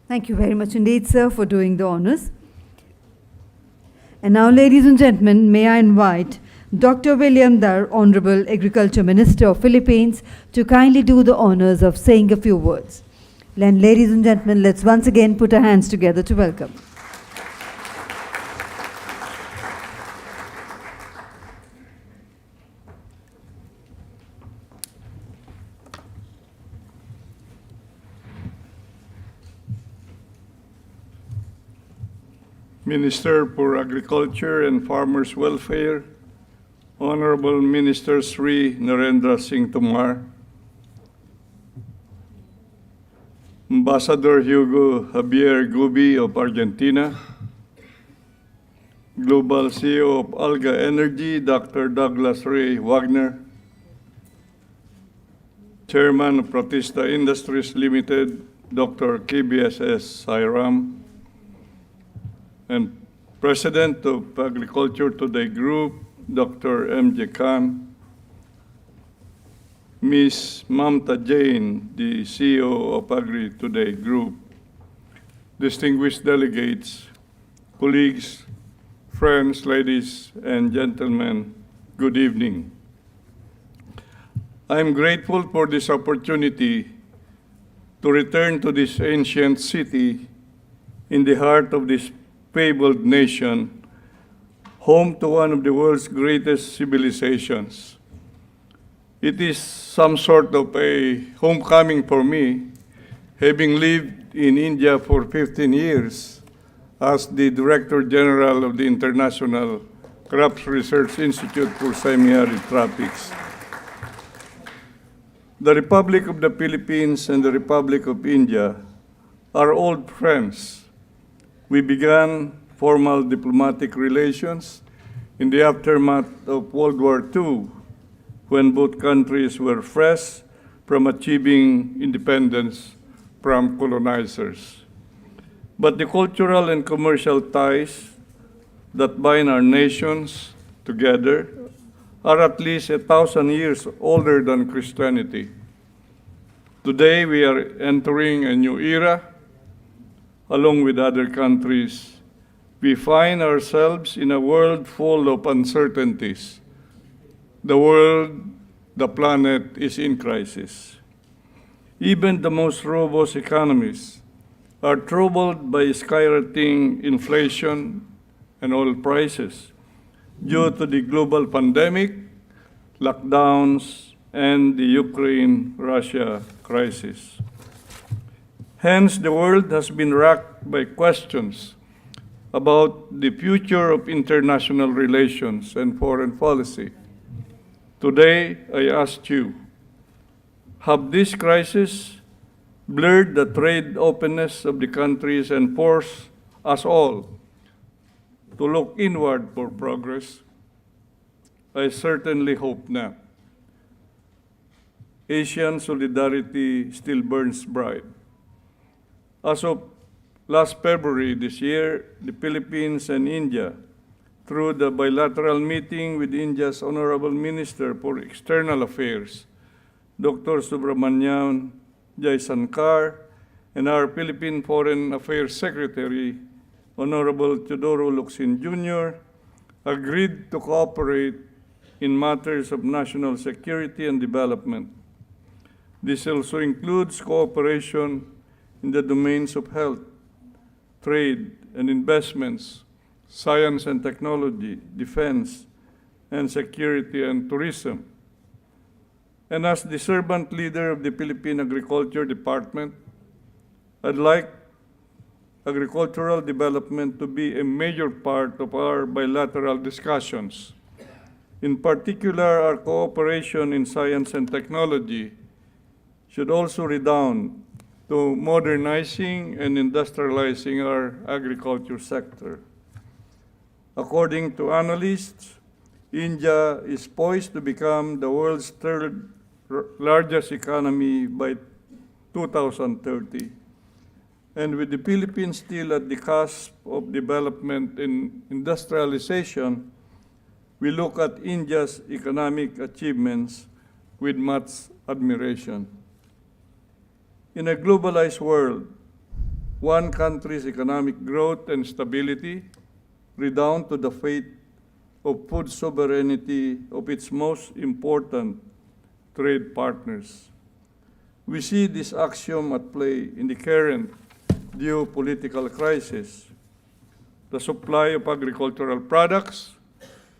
S2: Thank you very much indeed, sir, for doing the honors. And now, ladies and gentlemen, may I invite Dr. William Dar, Honorable Agriculture Minister of Philippines, to kindly do the honors of saying a few words. And ladies and gentlemen, let's once again put our hands together to welcome.
S1: Minister for Agriculture and Farmers Welfare, Honorable Minister Sri Narendra Singh Tomar, Ambassador Hugo Javier Gubi of Argentina, Global CEO of Alga Energy, Dr. Douglas Ray Wagner, Chairman of Protista Industries Limited, Dr. KBSS Sairam, and President of Agriculture Today Group, Dr. MJ Khan, Ms. Mamta Jain, the CEO of Agri Today Group, distinguished delegates, colleagues, friends, ladies and gentlemen, good evening. I am grateful for this opportunity to return to this ancient city in the heart of this fabled nation, home to one of the world's greatest civilizations. It is some sort of a homecoming for me, having lived in India for 15 years as the Director General of the International Crops Research Institute for Semi-Arid Tropics. The Republic of the Philippines and the Republic of India are old friends. We began formal diplomatic relations in the aftermath of World War II, when both countries were fresh from achieving independence from colonizers. But the cultural and commercial ties that bind our nations together are at least 1,000 years older than Christianity. Today, we are entering a new era. Along with other countries, we find ourselves in a world full of uncertainties. The world, the planet is in crisis. Even the most robust economies are troubled by skyrocketing inflation and oil prices due to the global pandemic, lockdowns, and the Ukraine-Russia crisis. Hence, the world has been racked by questions about the future of international relations and foreign policy. Today, I ask you, have this crisis blurred the trade openness of the countries and forced us all to look inward for progress? I certainly hope not. Asian solidarity still burns bright. As of last February this year, the Philippines and India, through the bilateral meeting with India's Honorable Minister for External Affairs, Dr. Subramanian Jaisankar, and our Philippine Foreign Affairs Secretary, Honorable Teodoro Locsin Jr., agreed to cooperate in matters of national security and development. This also includes cooperation in the domains of health, trade and investments, science and technology, defense, and security and tourism. And as the servant leader of the Philippine Agriculture Department, I'd like agricultural development to be a major part of our bilateral discussions. In particular, our cooperation in science and technology should also redound to modernizing and industrializing our agriculture sector. According to analysts, India is poised to become the world's third largest economy by 2030. And with the Philippines still at the cusp of development and industrialization, we look at India's economic achievements with much admiration. In a globalized world, one country's economic growth and stability redound to the fate of food sovereignty of its most important trade partners. We see this axiom at play in the current geopolitical crisis. The supply of agricultural products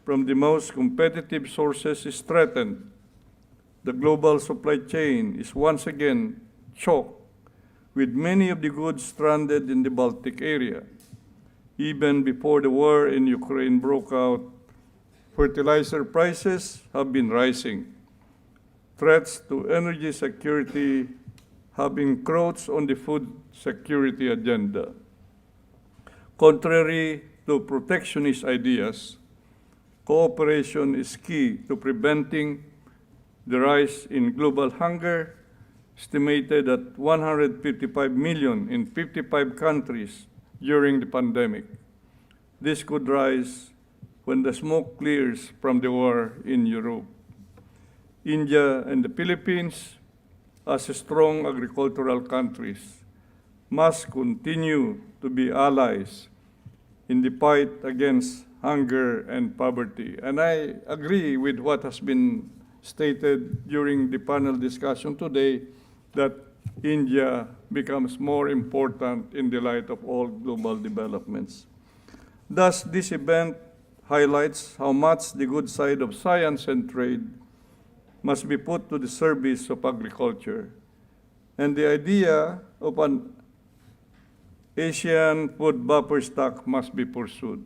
S1: from the most competitive sources is threatened. The global supply chain is once again choked, with many of the goods stranded in the Baltic area. Even before the war in Ukraine broke out, fertilizer prices have been rising. Threats to energy security have encroached on the food security agenda. Contrary to protectionist ideas, cooperation is key to preventing the rise in global hunger estimated at 155 million in 55 countries during the pandemic. This could rise when the smoke clears from the war in Europe. India and the Philippines, as strong agricultural countries, must continue to be allies in the fight against hunger and poverty. And I agree with what has been stated during the panel discussion today, that India becomes more important in the light of all global developments. Thus, this event highlights how much the good side of science and trade must be put to the service of agriculture. And the idea of an Asian food buffer stock must be pursued.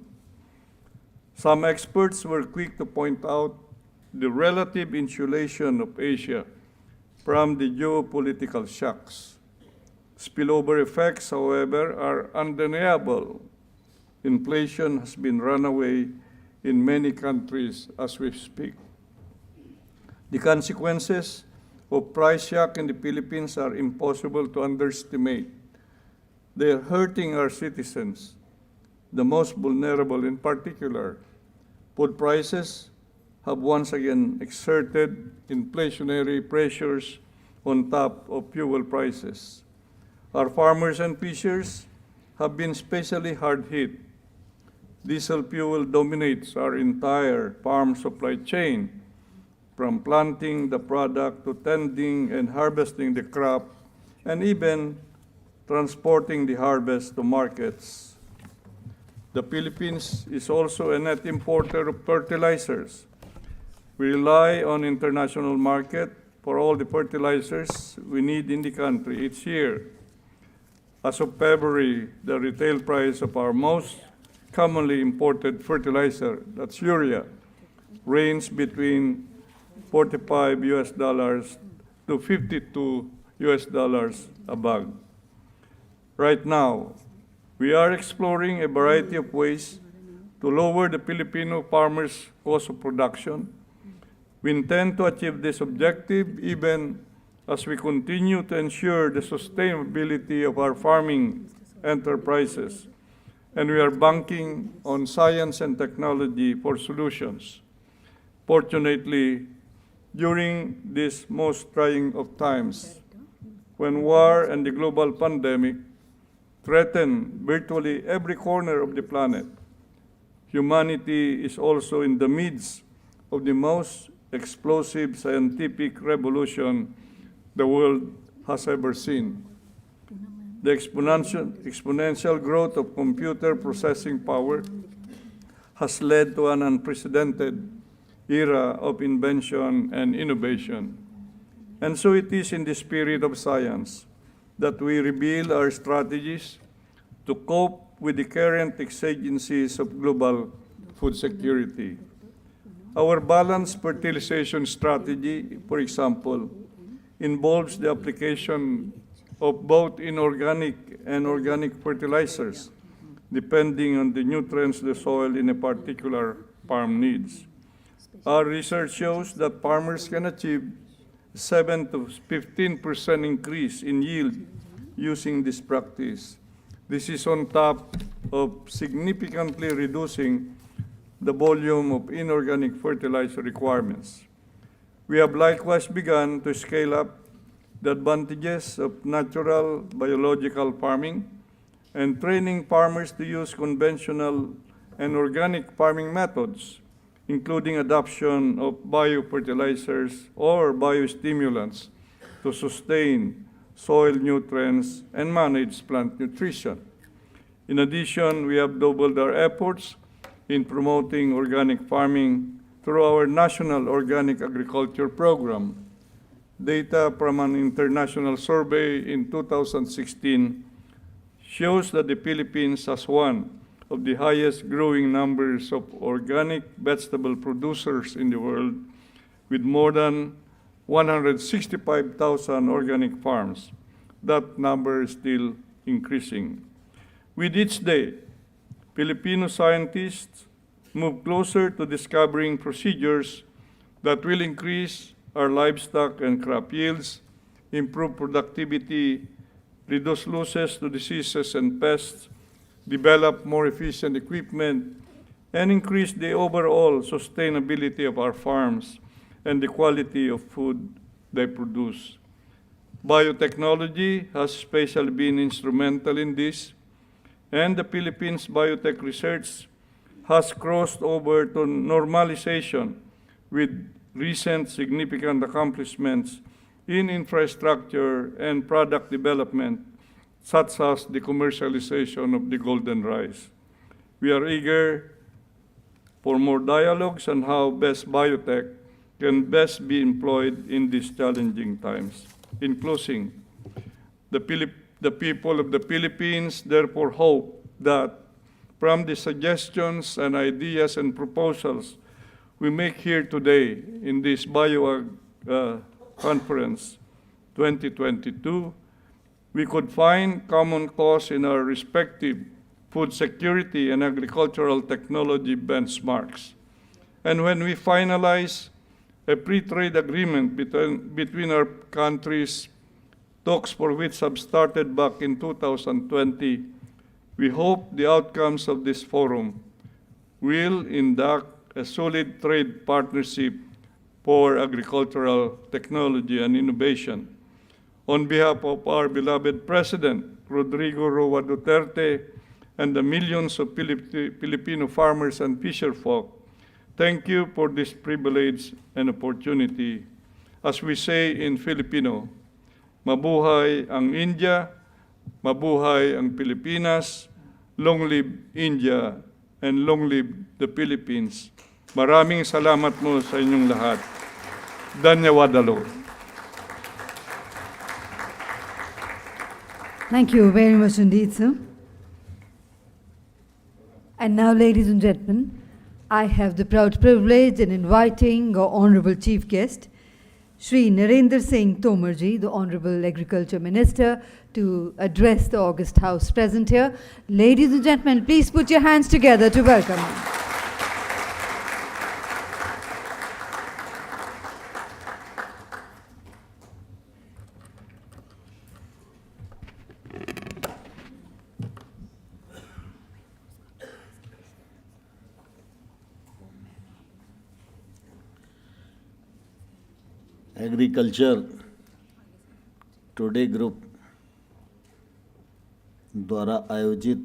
S1: Some experts were quick to point out the relative insulation of Asia from the geopolitical shocks. Spillover effects, however, are undeniable. Inflation has been runaway in many countries as we speak. The consequences of price shock in the Philippines are impossible to underestimate. They are hurting our citizens, the most vulnerable in particular. Food prices have once again exerted inflationary pressures on top of fuel prices. Our farmers and fishers have been especially hard hit. Diesel fuel dominates our entire farm supply chain, from planting the product to tending and harvesting the crop, and even transporting the harvest to markets. The Philippines is also a net importer of fertilizers. We rely on international market for all the fertilizers we need in the country each year. As of February, the retail price of our most commonly imported fertilizer, that's urea, ranged between $45 to $52 a bag. Right now, we are exploring a variety of ways to lower the Filipino farmers' cost of production. We intend to achieve this objective even as we continue to ensure the sustainability of our farming enterprises, and we are banking on science and technology for solutions. Fortunately, during this most trying of times, when war and the global pandemic threaten virtually every corner of the planet, humanity is also in the midst of the most explosive scientific revolution the world has ever seen. The exponential growth of computer processing power has led to an unprecedented era of invention and innovation. And so it is in the spirit of science that we reveal our strategies to cope with the current exigencies of global food security. Our balanced fertilization strategy, for example, involves the application of both inorganic and organic fertilizers, depending on the nutrients the soil in a particular farm needs. Our research shows that farmers can achieve 7 to 15% increase in yield using this practice. This is on top of significantly reducing the volume of inorganic fertilizer requirements. We have likewise begun to scale up the advantages of natural biological farming and training farmers to use conventional and organic farming methods, including adoption of biofertilizers or biostimulants to sustain soil nutrients and manage plant nutrition. In addition, we have doubled our efforts in promoting organic farming through our National Organic Agriculture Program. Data from an international survey in 2016 shows that the Philippines has one of the highest growing numbers of organic vegetable producers in the world, with more than 165,000 organic farms. That number is still increasing. With each day, Filipino scientists move closer to discovering procedures that will increase our livestock and crop yields, improve productivity, reduce losses to diseases and pests, develop more efficient equipment, and increase the overall sustainability of our farms and the quality of food they produce. Biotechnology has especially been instrumental in this, and the Philippines' biotech research has crossed over to normalization with recent significant accomplishments in infrastructure and product development, such as the commercialization of the golden rice. We are eager for more dialogues on how best biotech can best be employed in these challenging times. In closing, the people of the Philippines therefore hope that from the suggestions and ideas and proposals we make here today in this BioAg Conference 2022, we could find common cause in our respective food security and agricultural technology benchmarks. And when we finalize a pre-trade agreement between our countries, talks for which have started back in 2020, we hope the outcomes of this forum will induct a solid trade partnership for agricultural technology and innovation. On behalf of our beloved President, Rodrigo Roa Duterte, and the millions of Filipino farmers and fisherfolk, thank you for this privilege and opportunity. As we say in Filipino, mabuhay ang India, mabuhay ang Pilipinas, long live India, and long live the Philippines. Maraming salamat mo sa inyong lahat. Danyawadalo.
S2: Thank you very much indeed, sir. And now, ladies and gentlemen, I have the proud privilege in inviting our Honorable Chief Guest, Shri Narendra Singh Tomarji, the Honorable Agriculture Minister, to address the August House present here. Ladies and gentlemen, please put your hands together to welcome him.
S14: Agriculture today group द्वारा आयोजित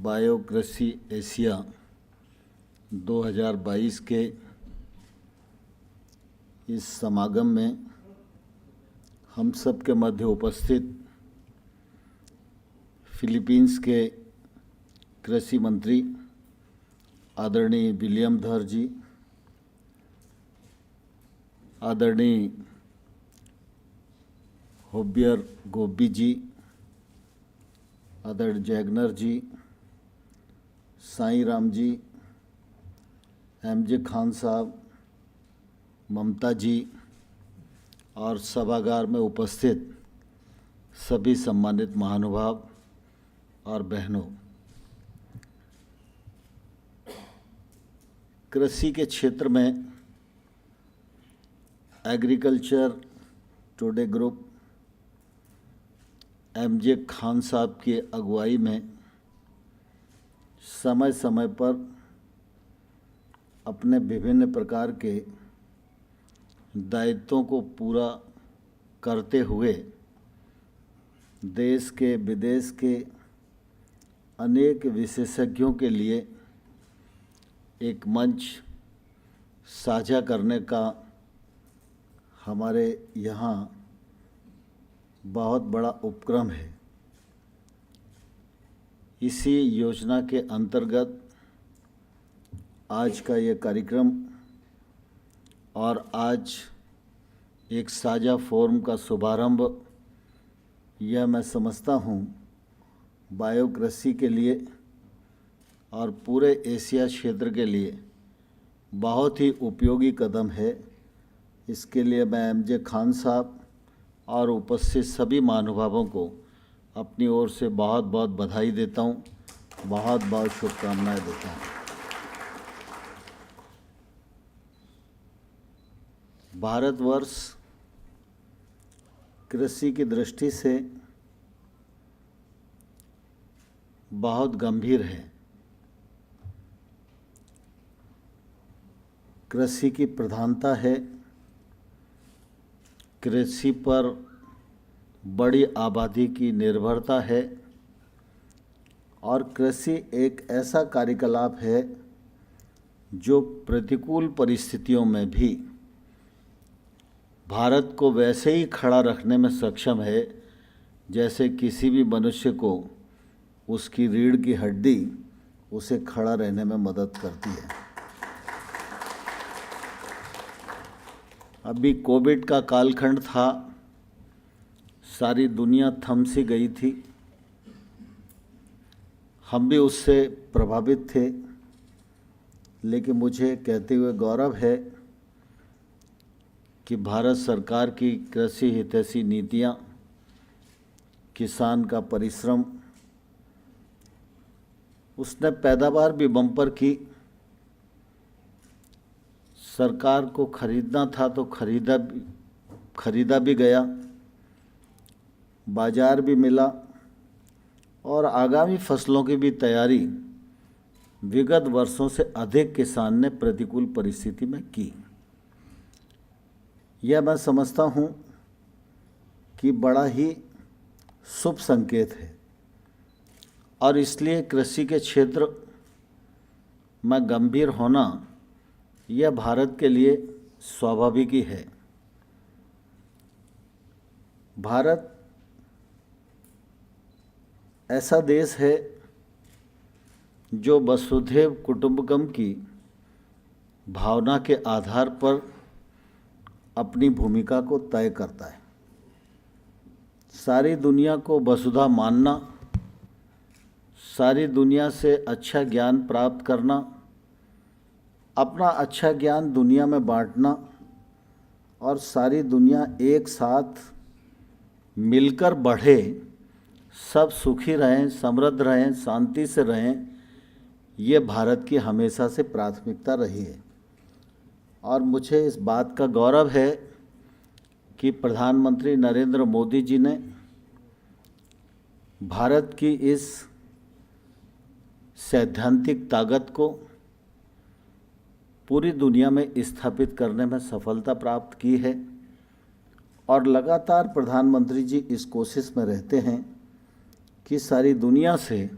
S14: बायोकृषि Asia 2022 के इस समागम में हम सब के मध्य उपस्थित फिलीपींस के कृषि मंत्री आदरणीय विलियम धर जी, आदरणीय होबियर गोबी जी, आदरणीय जैगनर जी, साईं राम जी, एमजे खान साहब, ममता जी और सभागार में उपस्थित सभी सम्मानित महानुभाव और बहनों, कृषि के क्षेत्र में agriculture today group MJ Khan साहब की अगुवाई में समय समय पर अपने विभिन्न प्रकार के दायित्वों को पूरा करते हुए देश के विदेश के अनेक विशेषज्ञों के लिए एक मंच साझा करने का हमारे यहाँ बहुत बड़ा उपक्रम है। इसी योजना के अंतर्गत आज का ये कार्यक्रम और आज एक साझा फोरम का शुभारंभ, यह मैं समझता हूँ बायोकृषि के लिए और पूरे एशिया क्षेत्र के लिए बहुत ही उपयोगी कदम है। इसके लिए मैं एमजे खान साहब और उपस्थित सभी महानुभावों को अपनी ओर से बहुत बहुत बधाई देता हूँ, बहुत बहुत शुभकामनाएं देता हूँ। भारतवर्ष कृषि की दृष्टि से बहुत गंभीर है। कृषि की प्रधानता है, कृषि पर बड़ी आबादी की निर्भरता है और कृषि एक ऐसा कार्यकलाप है जो प्रतिकूल परिस्थितियों में भी भारत को वैसे ही खड़ा रखने में सक्षम है जैसे किसी भी मनुष्य को उसकी रीढ़ की हड्डी उसे खड़ा रहने में मदद करती है। अभी कोविड का कालखंड था, सारी दुनिया थम सी गई थी, हम भी उससे प्रभावित थे, लेकिन मुझे कहते हुए गौरव है कि भारत सरकार की कृषि हितैषी नीतियां, किसान का परिश्रम, उसने पैदावार भी बम्पर की। सरकार को खरीदना था तो खरीदा भी गया, बाजार भी मिला और आगामी फसलों की भी तैयारी विगत वर्षों से अधिक किसान ने प्रतिकूल परिस्थिति में की। यह मैं समझता हूँ कि बड़ा ही शुभ संकेत है और इसलिए कृषि के क्षेत्र में गंभीर होना यह भारत के लिए स्वाभाविक ही है। भारत ऐसा देश है जो वसुधैव कुटुंबकम की भावना के आधार पर अपनी भूमिका को तय करता है। सारी दुनिया को वसुधा मानना, सारी दुनिया से अच्छा ज्ञान प्राप्त करना, अपना अच्छा ज्ञान दुनिया में बांटना और सारी दुनिया एक साथ मिलकर बढ़े, सब सुखी रहें, समृद्ध रहें, शांति से रहें, ये भारत की हमेशा से प्राथमिकता रही है। और मुझे इस बात का गौरव है कि प्रधानमंत्री नरेंद्र मोदी जी ने भारत की इस सैद्धांतिक ताकत को पूरी दुनिया में स्थापित करने में सफलता प्राप्त की है और लगातार प्रधानमंत्री जी इस कोशिश में रहते हैं कि सारी दुनिया से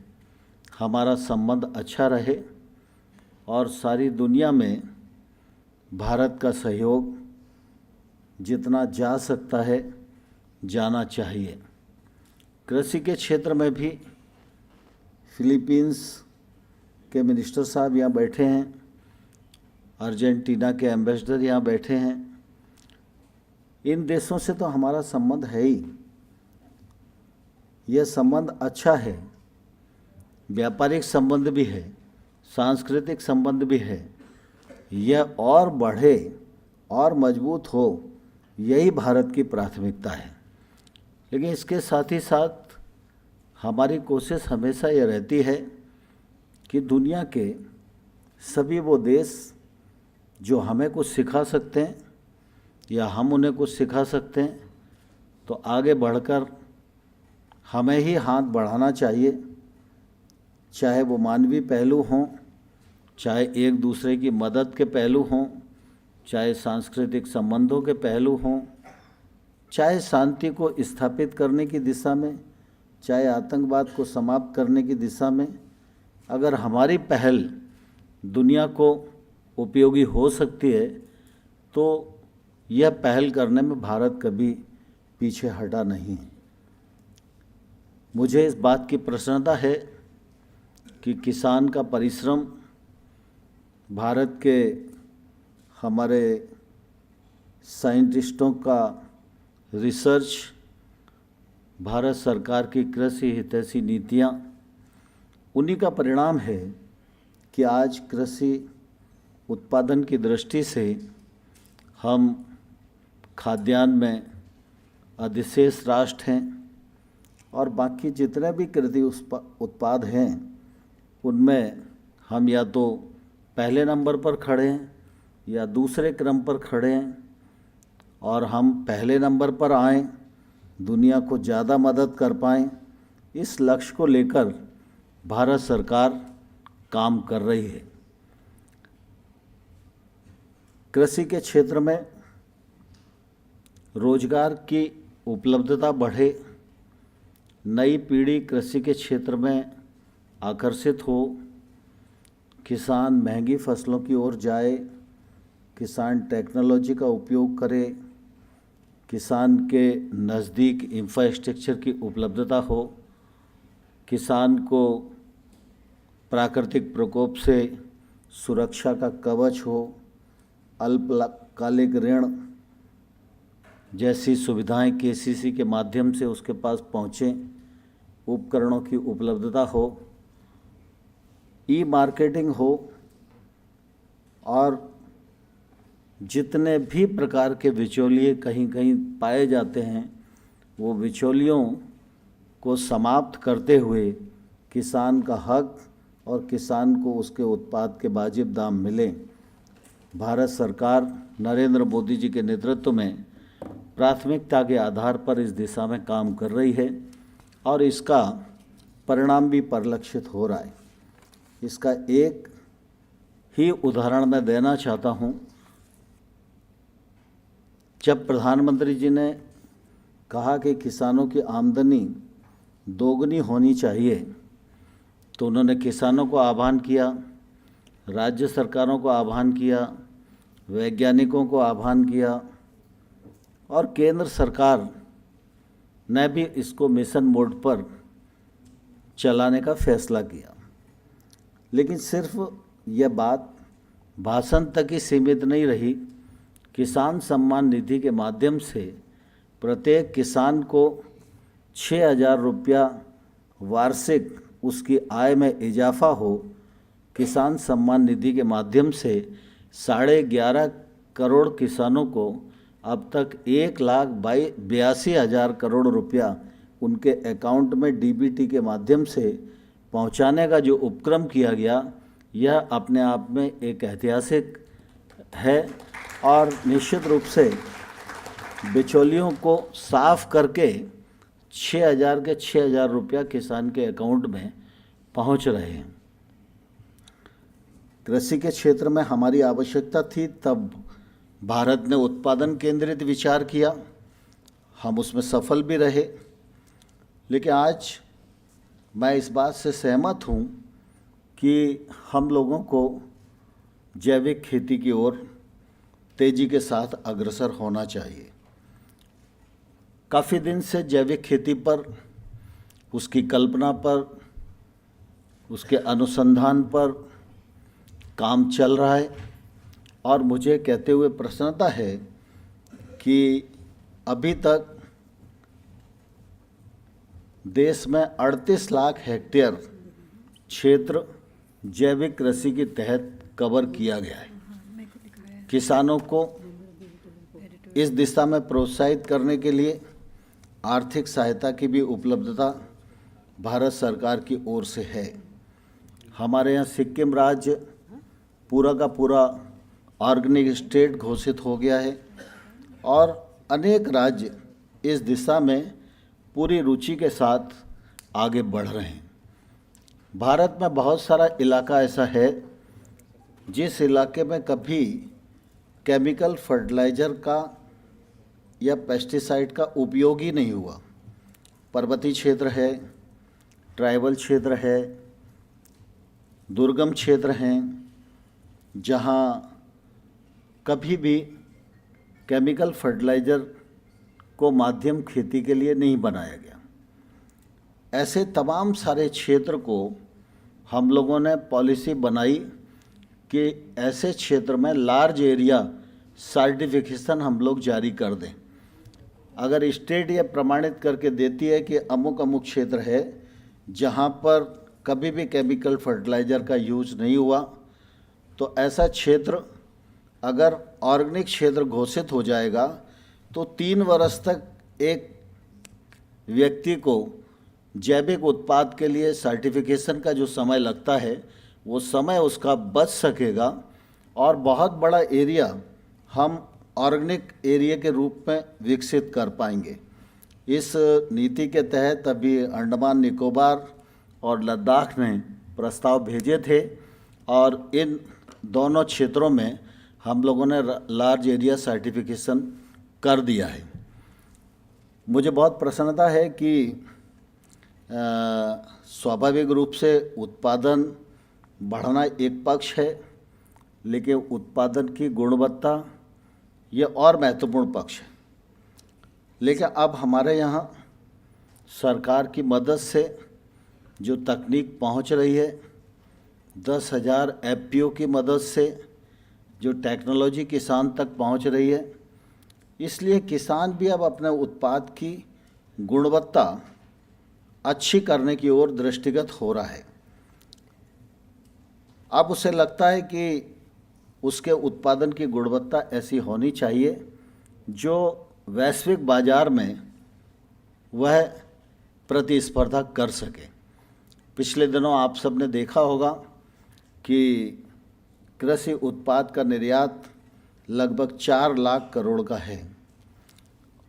S14: हमारा संबंध अच्छा रहे और सारी दुनिया में भारत का सहयोग जितना जा सकता है जाना चाहिए। कृषि के क्षेत्र में भी फिलीपींस के मिनिस्टर साहब यहाँ बैठे हैं, अर्जेंटीना के एम्बेसडर यहाँ बैठे हैं। इन देशों से तो हमारा संबंध है ही, यह संबंध अच्छा है, व्यापारिक संबंध भी है, सांस्कृतिक संबंध भी है। यह और बढ़े और मजबूत हो, यही भारत की प्राथमिकता है। लेकिन इसके साथ ही साथ हमारी कोशिश हमेशा ये रहती है कि दुनिया के सभी वो देश जो हमें कुछ सिखा सकते हैं या हम उन्हें कुछ सिखा सकते हैं, तो आगे बढ़कर हमें ही हाथ बढ़ाना चाहिए, चाहे वो मानवीय पहलू हों, चाहे एक दूसरे की मदद के पहलू हों, चाहे सांस्कृतिक संबंधों के पहलू हों, चाहे शांति को स्थापित करने की दिशा में, चाहे आतंकवाद को समाप्त करने की दिशा में। अगर हमारी पहल दुनिया को उपयोगी हो सकती है तो यह पहल करने में भारत कभी पीछे हटा नहीं है। मुझे इस बात की प्रसन्नता है कि किसान का परिश्रम, भारत के हमारे साइंटिस्टों का रिसर्च, भारत सरकार की कृषि हितैषी नीतियाँ, उन्हीं का परिणाम है कि आज कृषि उत्पादन की दृष्टि से हम खाद्यान्न में अधिशेष राष्ट्र हैं और बाकी जितने भी कृषि उत्पाद हैं उनमें हम या तो पहले नंबर पर खड़े हैं या दूसरे क्रम पर खड़े हैं। और हम पहले नंबर पर आएं दुनिया को ज़्यादा मदद कर पाएँ, इस लक्ष्य को लेकर भारत सरकार काम कर रही है। कृषि के क्षेत्र में रोजगार की उपलब्धता बढ़े, नई पीढ़ी कृषि के क्षेत्र में आकर्षित हो, किसान महंगी फसलों की ओर जाए, किसान टेक्नोलॉजी का उपयोग करे, किसान के नज़दीक इंफ्रास्ट्रक्चर की उपलब्धता हो, किसान को प्राकृतिक प्रकोप से सुरक्षा का कवच हो, अल्पकालिक ऋण जैसी सुविधाएं केसीसी के माध्यम से उसके पास पहुँचें, उपकरणों की उपलब्धता हो, ई मार्केटिंग हो और जितने भी प्रकार के बिचौलिए कहीं कहीं पाए जाते हैं वो बिचौलियों को समाप्त करते हुए किसान का हक और किसान को उसके उत्पाद के वाजिब दाम मिले। भारत सरकार नरेंद्र मोदी जी के नेतृत्व में प्राथमिकता के आधार पर इस दिशा में काम कर रही है और इसका परिणाम भी परिलक्षित हो रहा है। इसका एक ही उदाहरण मैं देना चाहता हूँ। जब प्रधानमंत्री जी ने कहा कि किसानों की आमदनी दोगुनी होनी चाहिए, तो उन्होंने किसानों को आह्वान किया, राज्य सरकारों को आह्वान किया, वैज्ञानिकों को आह्वान किया और केंद्र सरकार ने भी इसको मिशन मोड पर चलाने का फैसला किया। लेकिन सिर्फ यह बात भाषण तक ही सीमित नहीं रही। किसान सम्मान निधि के माध्यम से प्रत्येक किसान को 6,000 रुपया वार्षिक उसकी आय में इजाफा हो। किसान सम्मान निधि के माध्यम से 11.5 करोड़ किसानों को अब तक 1,82,000 करोड़ रुपया उनके अकाउंट में डीबीटी के माध्यम से पहुंचाने का जो उपक्रम किया गया, यह अपने आप में एक ऐतिहासिक है और निश्चित रूप से बिचौलियों को साफ करके 6,000 के 6,000 रुपया किसान के अकाउंट में पहुंच रहे हैं। कृषि के क्षेत्र में हमारी आवश्यकता थी, तब भारत ने उत्पादन केंद्रित विचार किया, हम उसमें सफल भी रहे। लेकिन आज मैं इस बात से सहमत हूँ कि हम लोगों को जैविक खेती की ओर तेज़ी के साथ अग्रसर होना चाहिए। काफ़ी दिन से जैविक खेती पर, उसकी कल्पना पर, उसके अनुसंधान पर काम चल रहा है और मुझे कहते हुए प्रसन्नता है कि अभी तक देश में 38 लाख हेक्टेयर क्षेत्र जैविक कृषि के तहत कवर किया गया है। किसानों को इस दिशा में प्रोत्साहित करने के लिए आर्थिक सहायता की भी उपलब्धता भारत सरकार की ओर से है। हमारे यहाँ सिक्किम राज्य पूरा का पूरा ऑर्गेनिक स्टेट घोषित हो गया है और अनेक राज्य इस दिशा में पूरी रुचि के साथ आगे बढ़ रहे हैं। भारत में बहुत सारा इलाका ऐसा है जिस इलाके में कभी केमिकल फर्टिलाइज़र का या पेस्टिसाइड का उपयोग ही नहीं हुआ। पर्वतीय क्षेत्र है, ट्राइबल क्षेत्र है, दुर्गम क्षेत्र हैं, जहाँ कभी भी केमिकल फर्टिलाइज़र को माध्यम खेती के लिए नहीं बनाया गया। ऐसे तमाम सारे क्षेत्र को हम लोगों ने पॉलिसी बनाई कि ऐसे क्षेत्र में लार्ज एरिया सर्टिफिकेशन हम लोग जारी कर दें। अगर स्टेट ये प्रमाणित करके देती है कि अमुक अमुक क्षेत्र है जहाँ पर कभी भी केमिकल फर्टिलाइज़र का यूज़ नहीं हुआ, तो ऐसा क्षेत्र अगर ऑर्गेनिक क्षेत्र घोषित हो जाएगा तो 3 वर्ष तक एक व्यक्ति को जैविक उत्पाद के लिए सर्टिफिकेशन का जो समय लगता है वो समय उसका बच सकेगा और बहुत बड़ा एरिया हम ऑर्गेनिक एरिया के रूप में विकसित कर पाएंगे। इस नीति के तहत अभी अंडमान निकोबार और लद्दाख ने प्रस्ताव भेजे थे और इन दोनों क्षेत्रों में हम लोगों ने लार्ज एरिया सर्टिफिकेशन कर दिया है। मुझे बहुत प्रसन्नता है कि स्वाभाविक रूप से उत्पादन बढ़ना एक पक्ष है, लेकिन उत्पादन की गुणवत्ता ये और महत्वपूर्ण पक्ष है। लेकिन अब हमारे यहाँ सरकार की मदद से जो तकनीक पहुँच रही है, 10,000 FPO की मदद से जो टेक्नोलॉजी किसान तक पहुँच रही है, इसलिए किसान भी अब अपने उत्पाद की गुणवत्ता अच्छी करने की ओर दृष्टिगत हो रहा है। अब उसे लगता है कि उसके उत्पादन की गुणवत्ता ऐसी होनी चाहिए जो वैश्विक बाजार में वह प्रतिस्पर्धा कर सके। पिछले दिनों आप सब ने देखा होगा कि कृषि उत्पाद का निर्यात लगभग 4 लाख करोड़ का है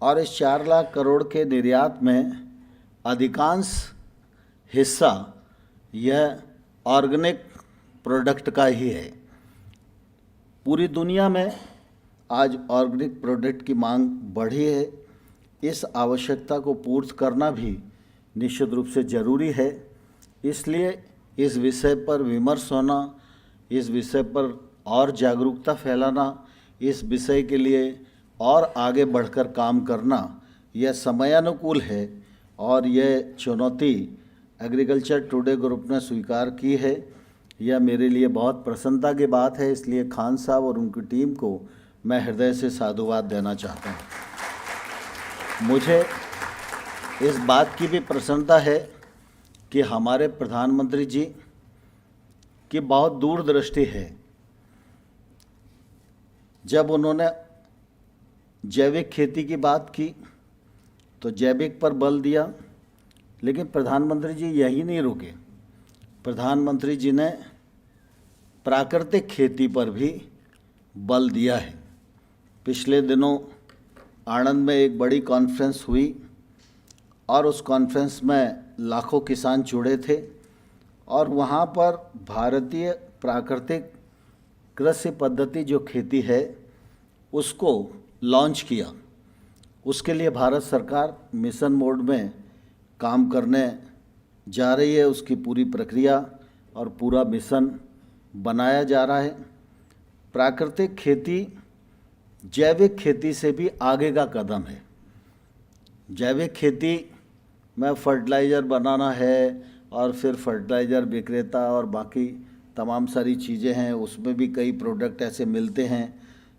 S14: और इस 4 लाख करोड़ के निर्यात में अधिकांश हिस्सा यह ऑर्गेनिक प्रोडक्ट का ही है। पूरी दुनिया में आज ऑर्गेनिक प्रोडक्ट की मांग बढ़ी है। इस आवश्यकता को पूर्ति करना भी निश्चित रूप से ज़रूरी है। इसलिए इस विषय पर विमर्श होना, इस विषय पर और जागरूकता फैलाना, इस विषय के लिए और आगे बढ़कर काम करना यह समयानुकूल है और यह चुनौती एग्रीकल्चर टुडे ग्रुप ने स्वीकार की है। यह मेरे लिए बहुत प्रसन्नता की बात है। इसलिए खान साहब और उनकी टीम को मैं हृदय से साधुवाद देना चाहता हूँ। मुझे इस बात की भी प्रसन्नता है कि हमारे प्रधानमंत्री जी की बहुत दूरदृष्टि है। जब उन्होंने जैविक खेती की बात की तो जैविक पर बल दिया, लेकिन प्रधानमंत्री जी यही नहीं रुके। प्रधानमंत्री जी ने प्राकृतिक खेती पर भी बल दिया है। पिछले दिनों आणंद में एक बड़ी कॉन्फ्रेंस हुई और उस कॉन्फ्रेंस में लाखों किसान जुड़े थे और वहाँ पर भारतीय प्राकृतिक कृषि पद्धति जो खेती है उसको लॉन्च किया। उसके लिए भारत सरकार मिशन मोड में काम करने जा रही है। उसकी पूरी प्रक्रिया और पूरा मिशन बनाया जा रहा है। प्राकृतिक खेती जैविक खेती से भी आगे का कदम है। जैविक खेती में फर्टिलाइज़र बनाना है और फिर फर्टिलाइज़र विक्रेता और बाकी तमाम सारी चीज़ें हैं। उसमें भी कई प्रोडक्ट ऐसे मिलते हैं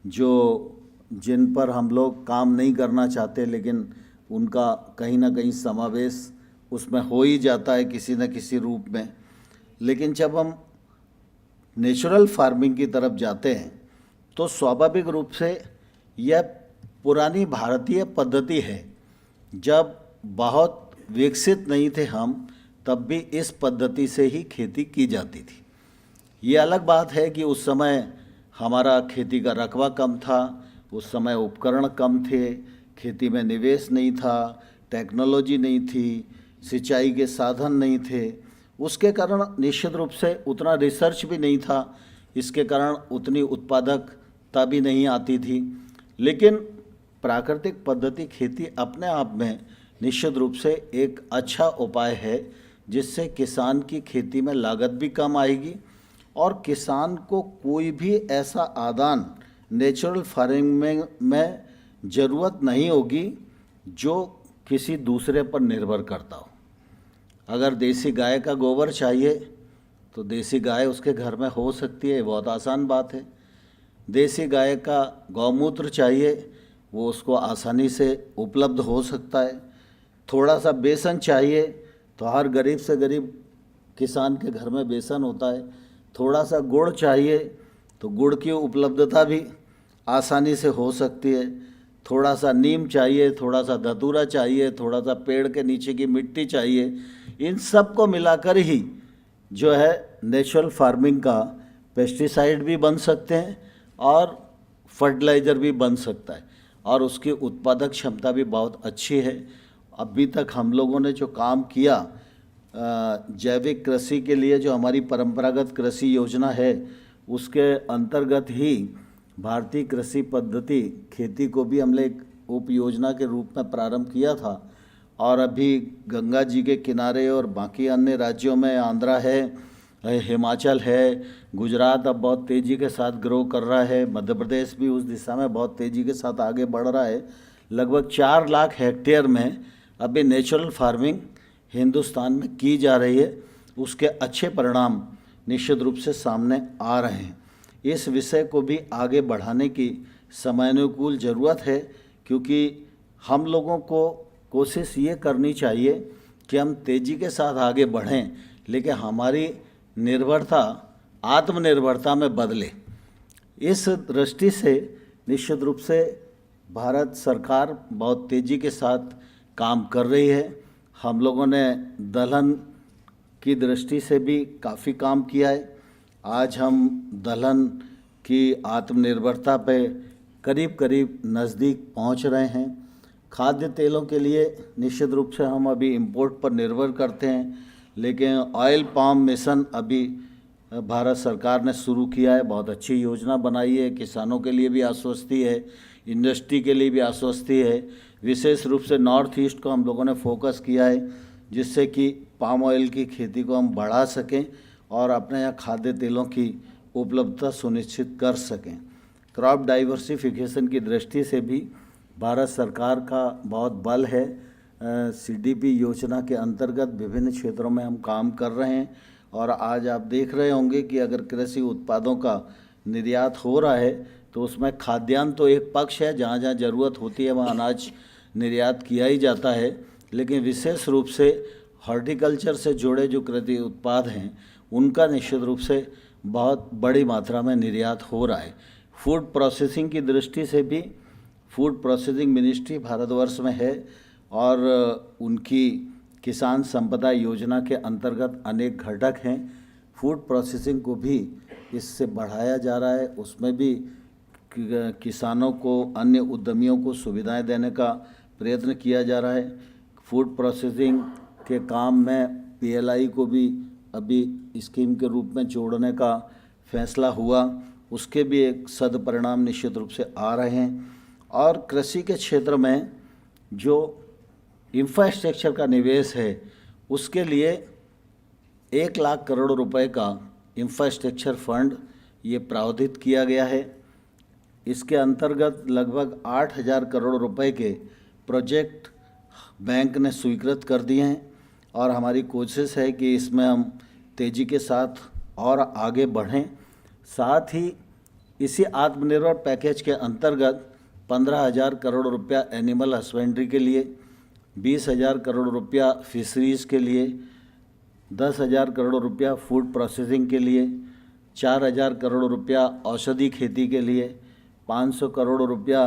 S14: जिन पर हम लोग काम नहीं करना चाहते, लेकिन उनका कहीं ना कहीं समावेश उसमें हो ही जाता है किसी न किसी रूप में। लेकिन जब हम नेचुरल फार्मिंग की तरफ जाते हैं तो स्वाभाविक रूप से यह पुरानी भारतीय पद्धति है। जब बहुत विकसित नहीं थे हम, तब भी इस पद्धति से ही खेती की जाती थी। ये अलग बात है कि उस समय हमारा खेती का रकबा कम था, उस समय उपकरण कम थे, खेती में निवेश नहीं था, टेक्नोलॉजी नहीं थी, सिंचाई के साधन नहीं थे। उसके कारण निश्चित रूप से उतना रिसर्च भी नहीं था, इसके कारण उतनी उत्पादकता भी नहीं आती थी। लेकिन प्राकृतिक पद्धति खेती अपने आप में निश्चित रूप से एक अच्छा उपाय है, जिससे किसान की खेती में लागत भी कम आएगी और किसान को कोई भी ऐसा आदान नेचुरल फार्मिंग में ज़रूरत नहीं होगी जो किसी दूसरे पर निर्भर करता हो। अगर देसी गाय का गोबर चाहिए तो देसी गाय उसके घर में हो सकती है, बहुत आसान बात है। देसी गाय का गौमूत्र चाहिए, वो उसको आसानी से उपलब्ध हो सकता है। थोड़ा सा बेसन चाहिए तो हर गरीब से गरीब किसान के घर में बेसन होता है। थोड़ा सा गुड़ चाहिए तो गुड़ की उपलब्धता भी आसानी से हो सकती है। थोड़ा सा नीम चाहिए, थोड़ा सा धतूरा चाहिए, थोड़ा सा पेड़ के नीचे की मिट्टी चाहिए। इन सब को मिलाकर ही जो है नेचुरल फार्मिंग का पेस्टिसाइड भी बन सकते हैं और फर्टिलाइज़र भी बन सकता है और उसकी उत्पादक क्षमता भी बहुत अच्छी है। अभी तक हम लोगों ने जो काम किया जैविक कृषि के लिए, जो हमारी परंपरागत कृषि योजना है, उसके अंतर्गत ही भारतीय कृषि पद्धति खेती को भी हमने एक उप योजना के रूप में प्रारंभ किया था। और अभी गंगा जी के किनारे और बाकी अन्य राज्यों में आंध्रा है, हिमाचल है, गुजरात अब बहुत तेज़ी के साथ ग्रो कर रहा है, मध्य प्रदेश भी उस दिशा में बहुत तेज़ी के साथ आगे बढ़ रहा है। लगभग 4 लाख हेक्टेयर में अभी नेचुरल फार्मिंग हिंदुस्तान में की जा रही है। उसके अच्छे परिणाम निश्चित रूप से सामने आ रहे हैं। इस विषय को भी आगे बढ़ाने की समयानुकूल ज़रूरत है, क्योंकि हम लोगों को कोशिश ये करनी चाहिए कि हम तेज़ी के साथ आगे बढ़ें, लेकिन हमारी निर्भरता आत्मनिर्भरता में बदले। इस दृष्टि से निश्चित रूप से भारत सरकार बहुत तेज़ी के साथ काम कर रही है। हम लोगों ने दलहन की दृष्टि से भी काफ़ी काम किया है। आज हम दलहन की आत्मनिर्भरता पे करीब करीब नज़दीक पहुंच रहे हैं। खाद्य तेलों के लिए निश्चित रूप से हम अभी इंपोर्ट पर निर्भर करते हैं, लेकिन ऑयल पाम मिशन अभी भारत सरकार ने शुरू किया है। बहुत अच्छी योजना बनाई है। किसानों के लिए भी आश्वस्ति है, इंडस्ट्री के लिए भी आश्वस्ति है। विशेष रूप से नॉर्थ ईस्ट को हम लोगों ने फोकस किया है, जिससे कि पाम ऑयल की खेती को हम बढ़ा सकें और अपने यहाँ खाद्य तेलों की उपलब्धता सुनिश्चित कर सकें। क्रॉप डाइवर्सिफिकेशन की दृष्टि से भी भारत सरकार का बहुत बल है। सीडीपी योजना के अंतर्गत विभिन्न क्षेत्रों में हम काम कर रहे हैं। और आज आप देख रहे होंगे कि अगर कृषि उत्पादों का निर्यात हो रहा है तो उसमें खाद्यान्न तो एक पक्ष है, जहाँ जहाँ ज़रूरत होती है वहाँ अनाज निर्यात किया ही जाता है, लेकिन विशेष रूप से हॉर्टिकल्चर से जुड़े जो कृषि उत्पाद हैं उनका निश्चित रूप से बहुत बड़ी मात्रा में निर्यात हो रहा है। फूड प्रोसेसिंग की दृष्टि से भी फूड प्रोसेसिंग मिनिस्ट्री भारतवर्ष में है और उनकी किसान संपदा योजना के अंतर्गत अनेक घटक हैं। फूड प्रोसेसिंग को भी इससे बढ़ाया जा रहा है। उसमें भी किसानों को, अन्य उद्यमियों को सुविधाएं देने का प्रयत्न किया जा रहा है। फूड प्रोसेसिंग के काम में पीएलआई को भी अभी स्कीम के रूप में जोड़ने का फैसला हुआ। उसके भी एक सदपरिणाम निश्चित रूप से आ रहे हैं। और कृषि के क्षेत्र में जो इंफ्रास्ट्रक्चर का निवेश है उसके लिए 1 लाख करोड़ रुपए का इंफ्रास्ट्रक्चर फंड ये प्रावधान किया गया है। इसके अंतर्गत लगभग 8,000 करोड़ रुपए के प्रोजेक्ट बैंक ने स्वीकृत कर दिए हैं और हमारी कोशिश है कि इसमें हम तेज़ी के साथ और आगे बढ़ें। साथ ही इसी आत्मनिर्भर पैकेज के अंतर्गत 15,000 करोड़ रुपया एनिमल हस्बेंड्री के लिए, 20,000 करोड़ रुपया फिशरीज़ के लिए, 10,000 करोड़ रुपया फूड प्रोसेसिंग के लिए, 4,000 करोड़ रुपया औषधि खेती के लिए, 500 करोड़ रुपया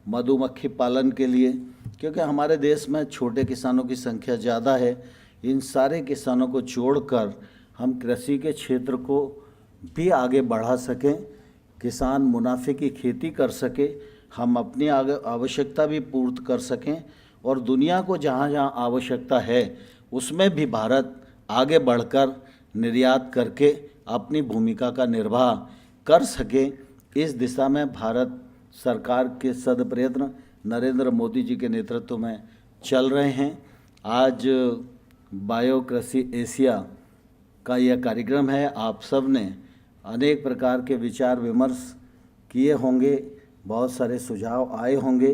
S14: मधुमक्खी पालन के लिए, क्योंकि हमारे देश में छोटे किसानों की संख्या ज़्यादा है। इन सारे किसानों को जोड़कर हम कृषि के क्षेत्र को भी आगे बढ़ा सकें, किसान मुनाफे की खेती कर सके, हम अपनी आवश्यकता भी पूर्त कर सकें और दुनिया को जहाँ जहाँ आवश्यकता है उसमें भी भारत आगे बढ़कर निर्यात करके अपनी भूमिका का निर्वाह कर सके। इस दिशा में भारत सरकार के सद प्रयत्न नरेंद्र मोदी जी के नेतृत्व में चल रहे हैं। आज बायोकृषि एशिया का यह कार्यक्रम है। आप सब ने अनेक प्रकार के विचार विमर्श किए होंगे, बहुत सारे सुझाव आए होंगे।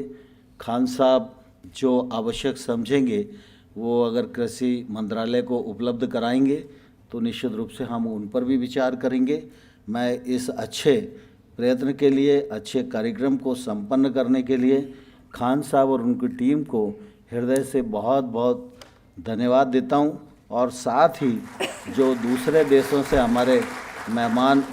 S14: खान साहब जो आवश्यक समझेंगे वो अगर कृषि मंत्रालय को उपलब्ध कराएंगे तो निश्चित रूप से हम उन पर भी विचार करेंगे। मैं इस अच्छे प्रयत्न के लिए, अच्छे कार्यक्रम को संपन्न करने के लिए खान साहब और उनकी टीम को हृदय से बहुत बहुत धन्यवाद देता हूं। और साथ ही जो दूसरे देशों से हमारे मेहमान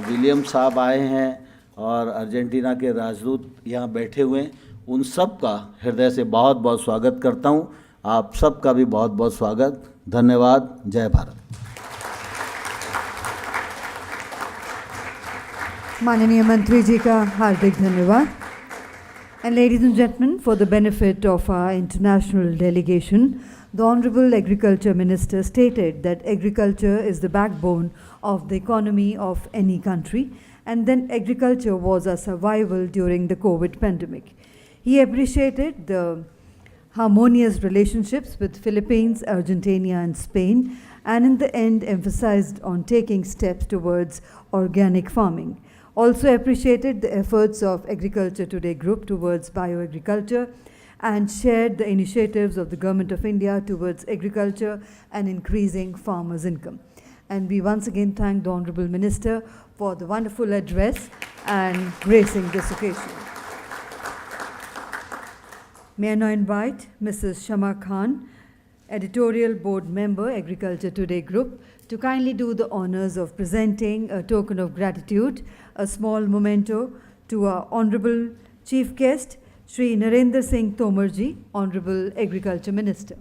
S14: विलियम साहब आए हैं और अर्जेंटीना के राजदूत यहाँ बैठे हुए हैं, उन सब का हृदय से बहुत बहुत स्वागत करता हूँ। आप सब का भी बहुत बहुत स्वागत। धन्यवाद। जय भारत।
S2: माननीय मंत्री जी का हार्दिक धन्यवाद। And ladies and gentlemen, for the benefit of our international delegation, the Honorable Agriculture Minister stated that agriculture is the backbone of the economy of any country, and then agriculture was a survival during the COVID pandemic. He appreciated the harmonious relationships with Philippines, Argentina, and Spain, and in the end emphasized on taking steps towards organic farming. Also appreciated the efforts of Agriculture Today Group towards bioagriculture and shared the initiatives of the Government of India towards agriculture and increasing farmers' income. And we once again thank the Honorable Minister for the wonderful address and gracing this occasion. May I now invite Mrs. Shama Khan, Editorial Board Member, Agriculture Today Group, to kindly do the honors of presenting a token of gratitude, a small memento to our Honorable Chief Guest, Shri Narendra Singh Tomarji, Honorable Agriculture Minister.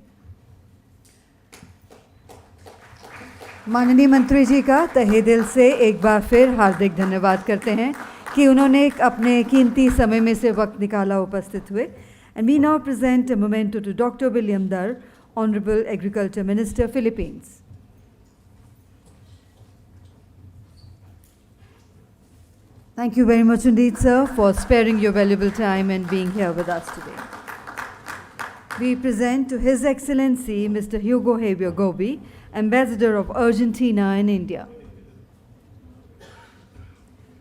S2: माननीय मंत्री जी का तहे दिल से एक बार फिर हार्दिक धन्यवाद करते हैं कि उन्होंने अपने कीमती समय में से वक्त निकाला उपस्थित हुए. And we now present a memento to Dr. William Dar, Honorable Agriculture Minister, Philippines. Thank you very much indeed, sir, for sparing your valuable time and being here with us today. We present to His Excellency Mr. Hugo Javier Gobi, Ambassador of Argentina in India.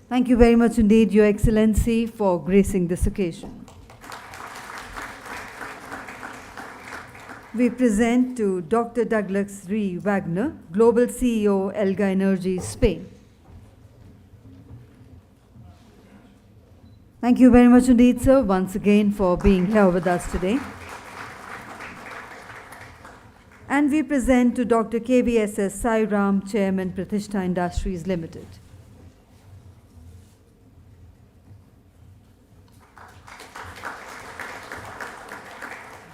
S2: Thank you very much indeed, Your Excellency, for gracing this occasion. We present to Dr. Douglas Ree Wagner, Global CEO, Elga Energy, Spain. Thank you very much indeed, sir, once again for being here with us today. And we present to Dr. KVSS Sai Ram, Chairman, Pratishtha Industries Limited.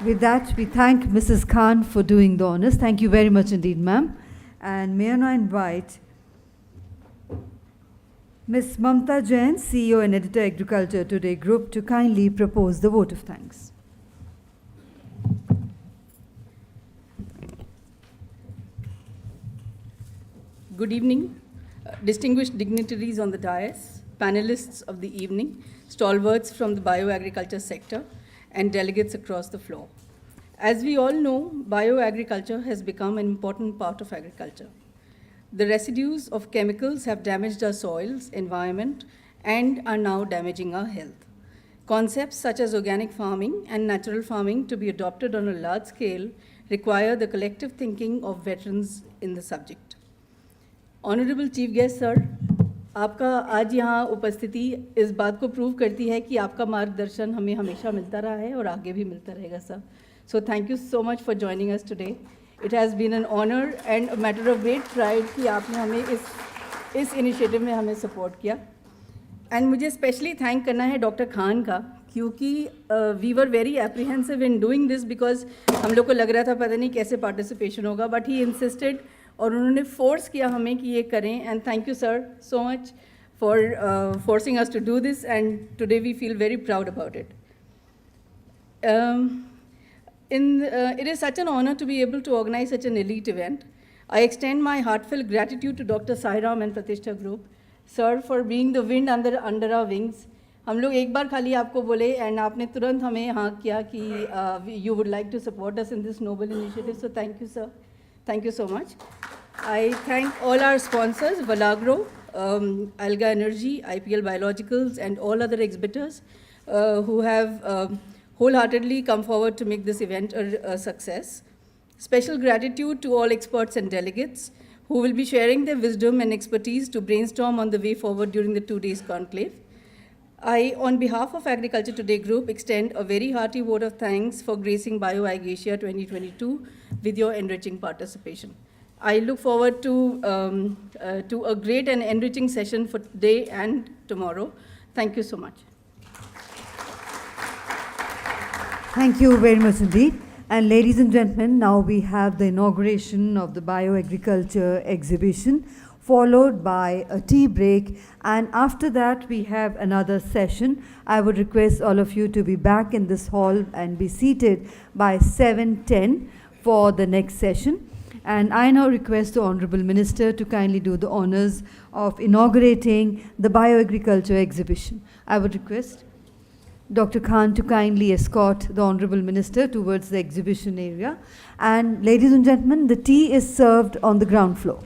S2: With that, we thank Mrs. Khan for doing the honors. Thank you very much indeed, ma'am. And may I now invite Ms. Mamta Jain, CEO and Editor, Agriculture Today Group, to kindly propose the vote of thanks.
S15: Good evening, distinguished dignitaries on the dais, panelists of the evening, stalwarts from the bioagriculture sector, and delegates across the floor. As we all know, bioagriculture has become an important part of agriculture. The residues of chemicals have damaged our soils, environment, and are now damaging our health. Concepts such as organic farming and natural farming to be adopted on a large scale require the collective thinking of veterans in the subject. Honorable Chief Guest, sir, आपका आज यहाँ उपस्थिति इस बात को prove करती है कि आपका मार्गदर्शन हमें हमेशा मिलता रहा है और आगे भी मिलता रहेगा, sir. So thank you so much for joining us today. It has been an honor and a matter of great pride कि आपने हमें इस इनिशिएटिव में हमें सपोर्ट किया. एंड मुझे स्पेशली थैंक करना है डॉक्टर खान का, क्योंकि we were very apprehensive in doing this because हम लोग को लग रहा था पता नहीं कैसे पार्टिसिपेशन होगा, बट ही इंसिस्टेड और उन्होंने फोर्स किया हमें कि ये करें. And thank you sir so much for forcing us to do this, and today we feel very proud about it. It is such an honor to be able to organize such an elite event. I extend my heartfelt gratitude to Dr. Sairam and Pratishtha Group, sir, for being the wind under our wings. हम लोग एक बार खाली आपको बोले and आपने तुरंत हमें हाँ किया कि you would like to support us in this noble initiative. So thank you, sir. Thank you so much. I thank all our sponsors, Valagro, Alga Energy, IPL Biologicals, and all other exhibitors who have wholeheartedly come forward to make this event a success. Special gratitude to all experts and delegates who will be sharing their wisdom and expertise to brainstorm on the way forward during the 2 days conclave. I, on behalf of Agriculture Today Group, extend a very hearty vote of thanks for gracing BioAg Asia 2022 with your enriching participation. I look forward to a great and enriching session for today and tomorrow. Thank you so much.
S2: Thank you very much indeed. And ladies and gentlemen, now we have the inauguration of the bioagriculture exhibition, followed by a tea break, and after that we have another session. I would request all of you to be back in this hall and be seated by 7:10 for the next session. And I now request the Honorable Minister to kindly do the honors of inaugurating the bioagriculture exhibition. I would request Dr. Khan to kindly escort the Honorable Minister towards the exhibition area. And ladies and gentlemen, the tea is served on the ground floor.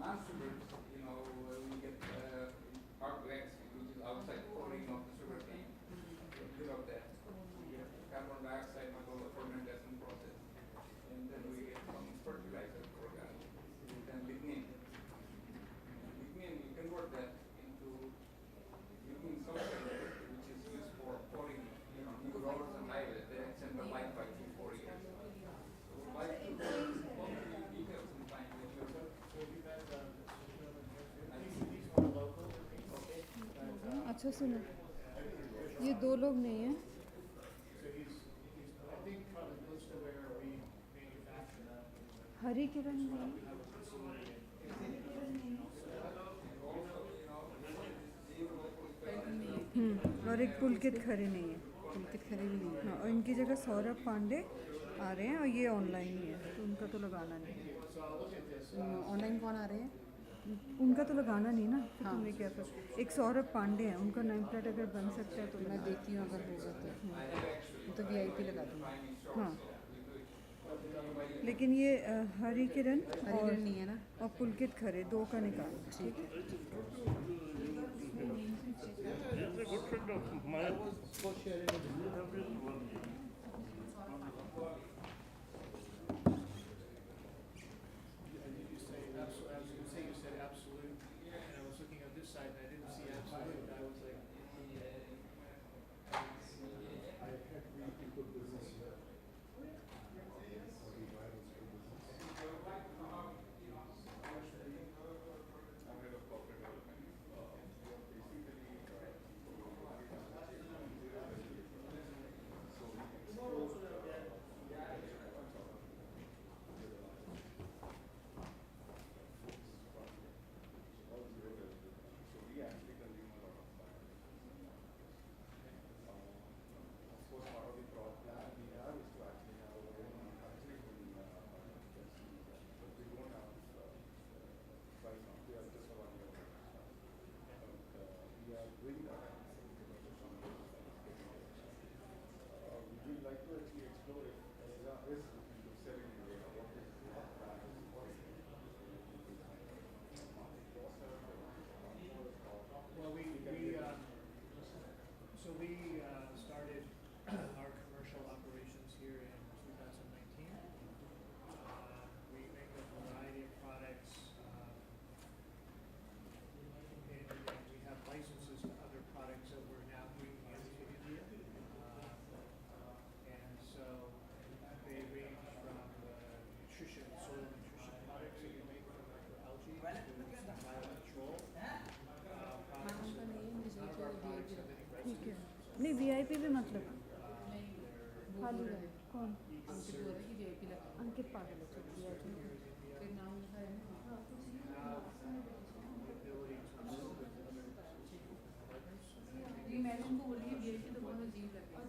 S16: non-sugars, you know, we get hard wax, which is outside pouring of the sugar cane. Get rid of that. We get carbon dioxide by the fermentation process. And then we get some fertilizer organic. Then lignin. Lignin, we convert that into lignin sulfate, which is used for pouring, you know, new roads and highways. They extend the life by 3-4 years. So we'd like to go into details sometime with you.
S2: अच्छा सुनो, ये दो लोग नहीं हैं. हरी किरण नहीं. और एक पुलकित खरे नहीं है. पुलकित खरे भी नहीं है. हाँ, और इनकी जगह सौरभ पांडे आ रहे हैं और ये ऑनलाइन ही है, तो उनका तो लगाना नहीं है.
S15: ऑनलाइन कौन आ रहे हैं?
S2: उनका तो लगाना नहीं ना, तो तुमने क्या कर. एक सौरभ पांडे हैं, उनका नेम प्लेट अगर बन सकता है तो
S15: मैं देखती हूँ अगर होगा तो VIP लगा दूँगा.
S2: हाँ, लेकिन ये हरी किरण और
S15: नहीं है ना,
S2: और पुलकित खरे दो का निकाल. ठीक है. ठीक है. नहीं VIP भी मतलब खाली है. कौन? अंकित पागल है. मैंने उनको बोली VIP तो बहुत अजीब लगा.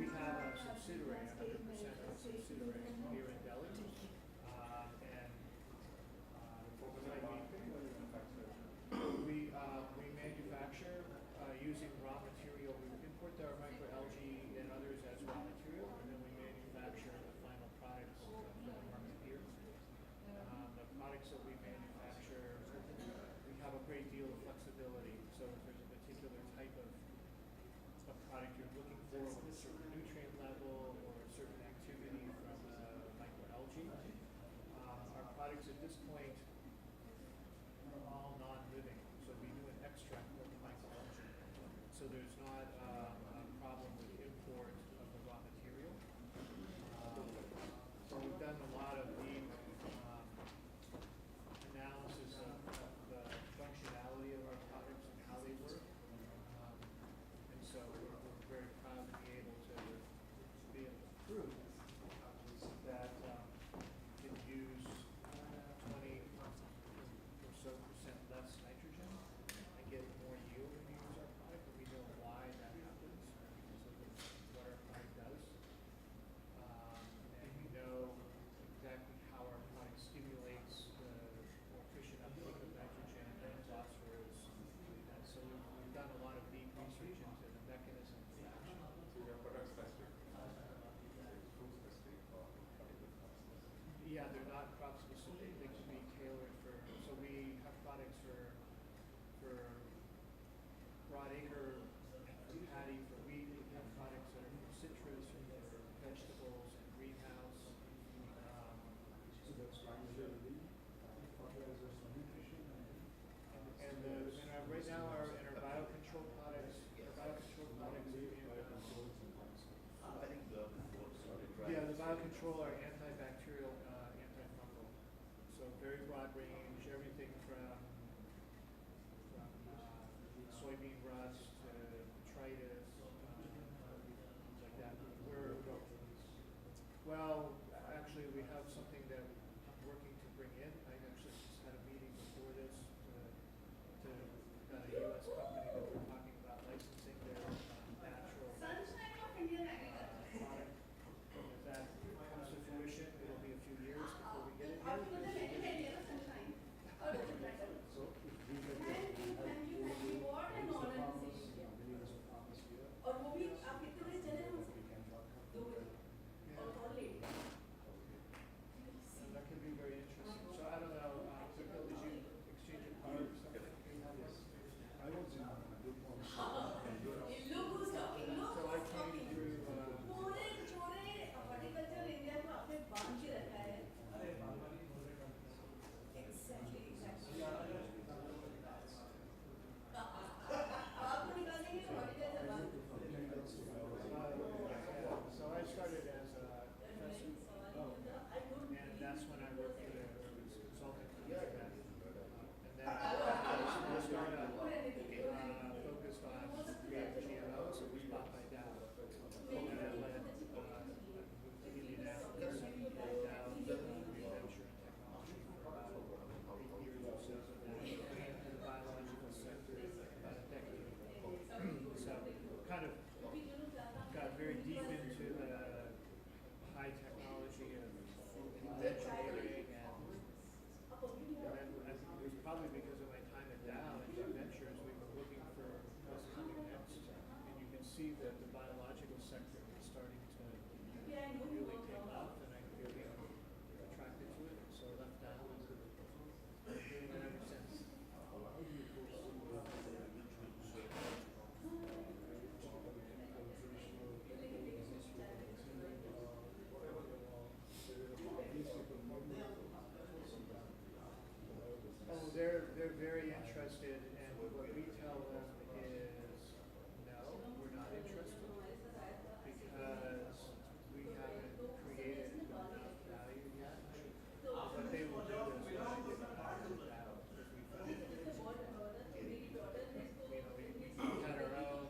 S12: We have a subsidiary, 100% subsidiary here in Delhi. We manufacture using raw material. We import our microalgae and others as raw material, and then we manufacture the final products for the market here. The products that we manufacture, we have a great deal of flexibility. So if there's a particular type of product you're looking for with a certain nutrient level or a certain activity from microalgae, our products at this point are all non-living. So we do an extract of the microalgae. So there's not a problem with import of the raw material. So we've done a lot of deep analysis of the functionality of our products and how they work. And so we're very proud to be able to prove that can use 20 Yeah, they're not crop specific. They can be tailored for. So we have products for broadacre paddy for wheat. We have products that are for citrus and for vegetables and greenhouse. Right now, in our biocontrol products, yeah, the biocontrol are antibacterial, antifungal. So very broad range, everything from soybean rust to detritus, things like that. Well, actually, we have something that I'm working to bring in. I actually just had a meeting before this to got a U.S. company that we're talking about licensing their natural product. If that comes to fruition, it'll be a few years before we get it here. That can be very interesting. So I don't know, did you exchange a card or something? I was in Look who's talking, look. So I came through. Horticulture India को आपने बांध के रखा है. Exactly. आपको निकालने के लिए horticulture बांध. So I started as a professor, and that's when I worked for the consulting company. And then I started focused on creating GMOs. It was bought by Dow. And I led Indianapolis and Dow venture and technology for about 8 years or so. And in the biological sector about a decade ago. So kind of got very deep into the high technology of engineering, and then I think it was probably because of my time at Dow and New Ventures, we were looking for what's coming next, and you can see that the biological sector is starting to really take off, and I feel attracted to it, so I left Dow and been doing it ever since. Oh, they're very interested, and what we tell them is no, we're not interested because we haven't created enough value yet. What they will do is when I get hired out, because we had our own,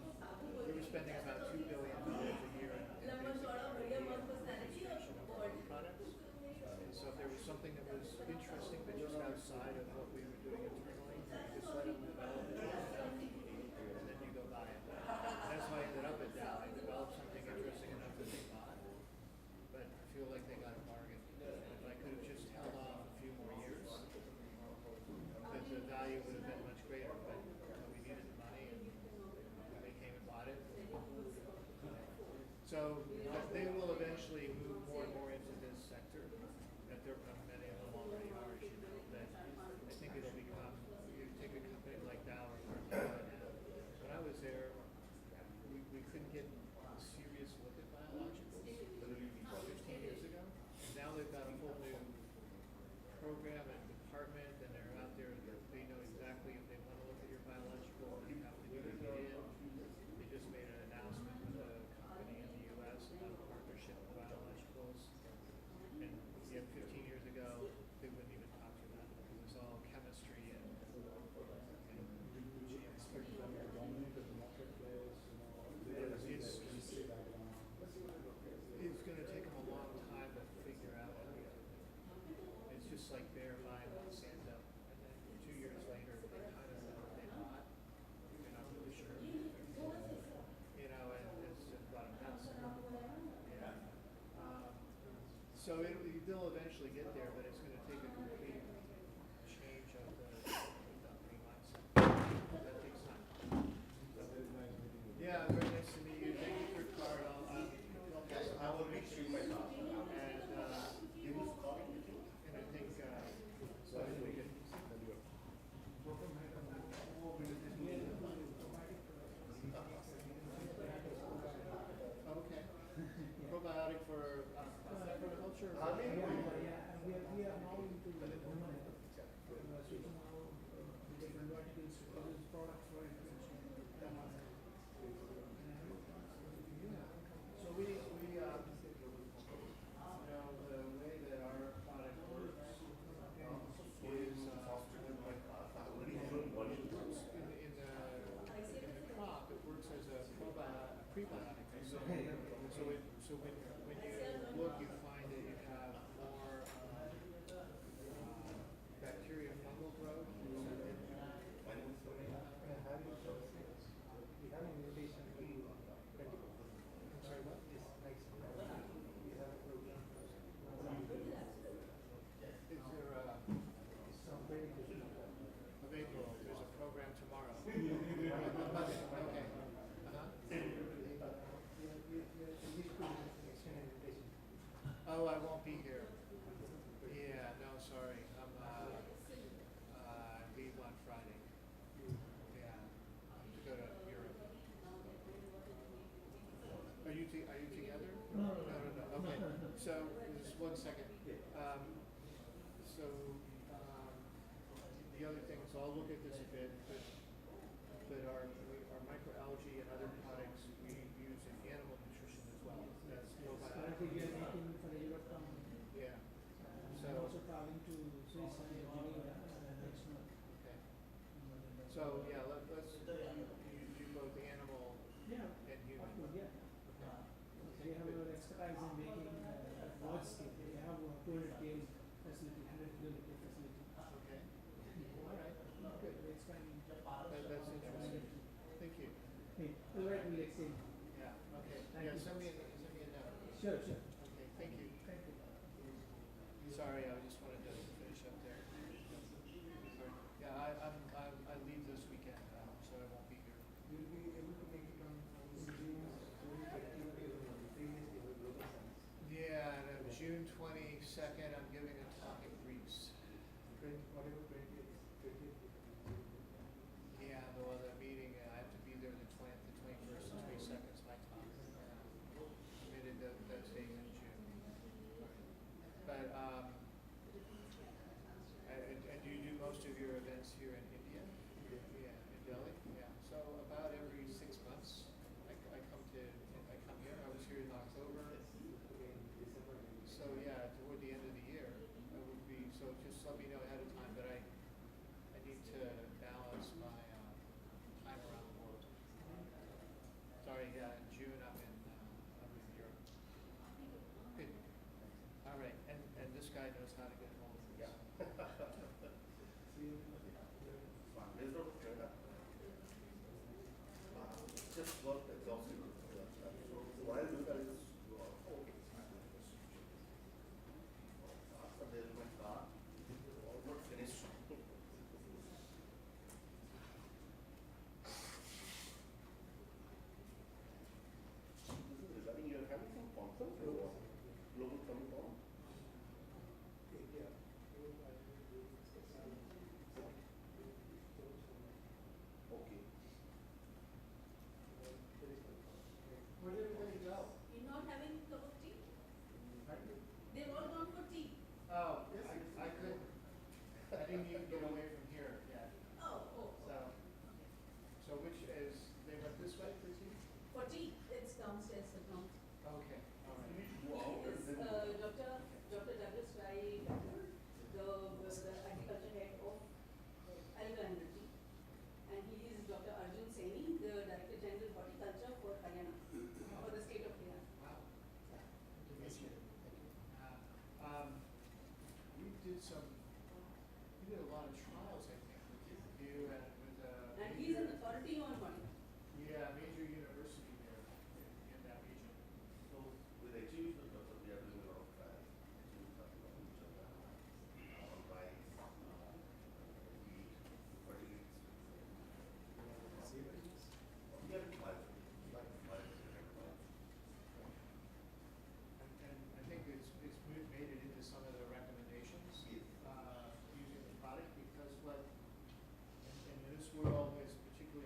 S12: we were spending about $2 billion a year in registration of our products. So if there was something that was interesting but just outside of what we were doing internally, you just let them develop it enough, and then you go buy it. And that's why I ended up at Dow. I developed something interesting enough that they bought, but I feel like they got a bargain. If I could have just held off a few more years, that the value would have been much greater, but we needed the money, and they came and bought it. So they will eventually move more and more into this sector. That there are many of them already are, as you know. That I think it'll become. You take a company like Dow or when I was there, we couldn't get a serious look at biologicals 15 years ago. And now they've got a whole new program and department, and they're out there. They know exactly if they want to look at your biological, what you have to do to get in. They just made an announcement with a company in the U.S. about a partnership with biologicals. And yet 15 years ago, they wouldn't even talk to that because it was all chemistry and it's going to take them a long time to figure out how to do it. It's just like they're buying Monsanto, and then 2 years later, they kind of know what they bought. They're not really sure. You know, and it's about a mess. Yeah. So they'll eventually get there, but it's going to take a complete change of the mindset. That takes time. Yeah, very nice to meet you. Thank you for your card. I will make sure. And I won't be here. Yeah, no, sorry. I leave on Friday. Yeah, to go to Europe. Are you together? No. Okay. So just 1 second. The other thing is I'll look at this a bit, but our microalgae and other products we use in animal nutrition as well. That's probiotic. Yeah. So also traveling to Swiss and Geneva next month. Okay. So yeah, let's do both animal and human. Yeah. They have an expertise in making large scale. They have a 200 kg facility, 100 kg facility. Okay. All right. Good. We're expanding. That's interesting. Thank you. Hey, all right, we'll exchange. Yeah. Okay. Thank you. Send me a note. Sure. Okay. Thank you. Sorry, I just wanted to finish up there. Yeah, I leave this weekend, so I won't be here. You'll be able to make it on June 22nd. Yeah, and on June 22nd, I'm giving a talk in Greece. Whatever 20th. Yeah, the meeting, I have to be there the 20th, the 21st, and 22nd is my talk. Committed those days in June. But, and do you do most of your events here in India? Yeah, in Delhi? Yeah. So about every 6 months, I come here. I was here in October. So yeah, toward the end of the year, I would be, so just let me know ahead of time, but I need to balance my time around the world. Sorry, yeah, in June I'm in Europe. Good. All right, and this guy knows how to get hold of this.
S17: Just work exhaustively. So while doing that is okay. After there is my car, almost finished. This is regarding your having some conference or global summit on? Okay.
S12: Where did everybody go?
S18: You're not having a cup of tea? They've all gone for tea.
S12: Oh, I couldn't. I didn't even get away from here yet.
S18: Oh.
S12: So which is, they went this way for tea?
S18: For tea, it's downstairs at home.
S12: Okay, all right.
S18: He is Dr. Douglas Rai, the agriculture head of Agribusiness. And he is Dr. Arjun Saini, the Director General Horticulture for Haryana, for the state of Haryana.
S12: Wow. Good to meet you. We did a lot of trials, I think, with you and with
S18: And he's an authority on horticulture.
S12: Yeah, major university there in that region.
S17: So with Agribusiness, we are doing a lot of trials. On rice, wheat, fertilization. We are
S12: And I think it's made it into some of the recommendations using the product, because what in this world is particularly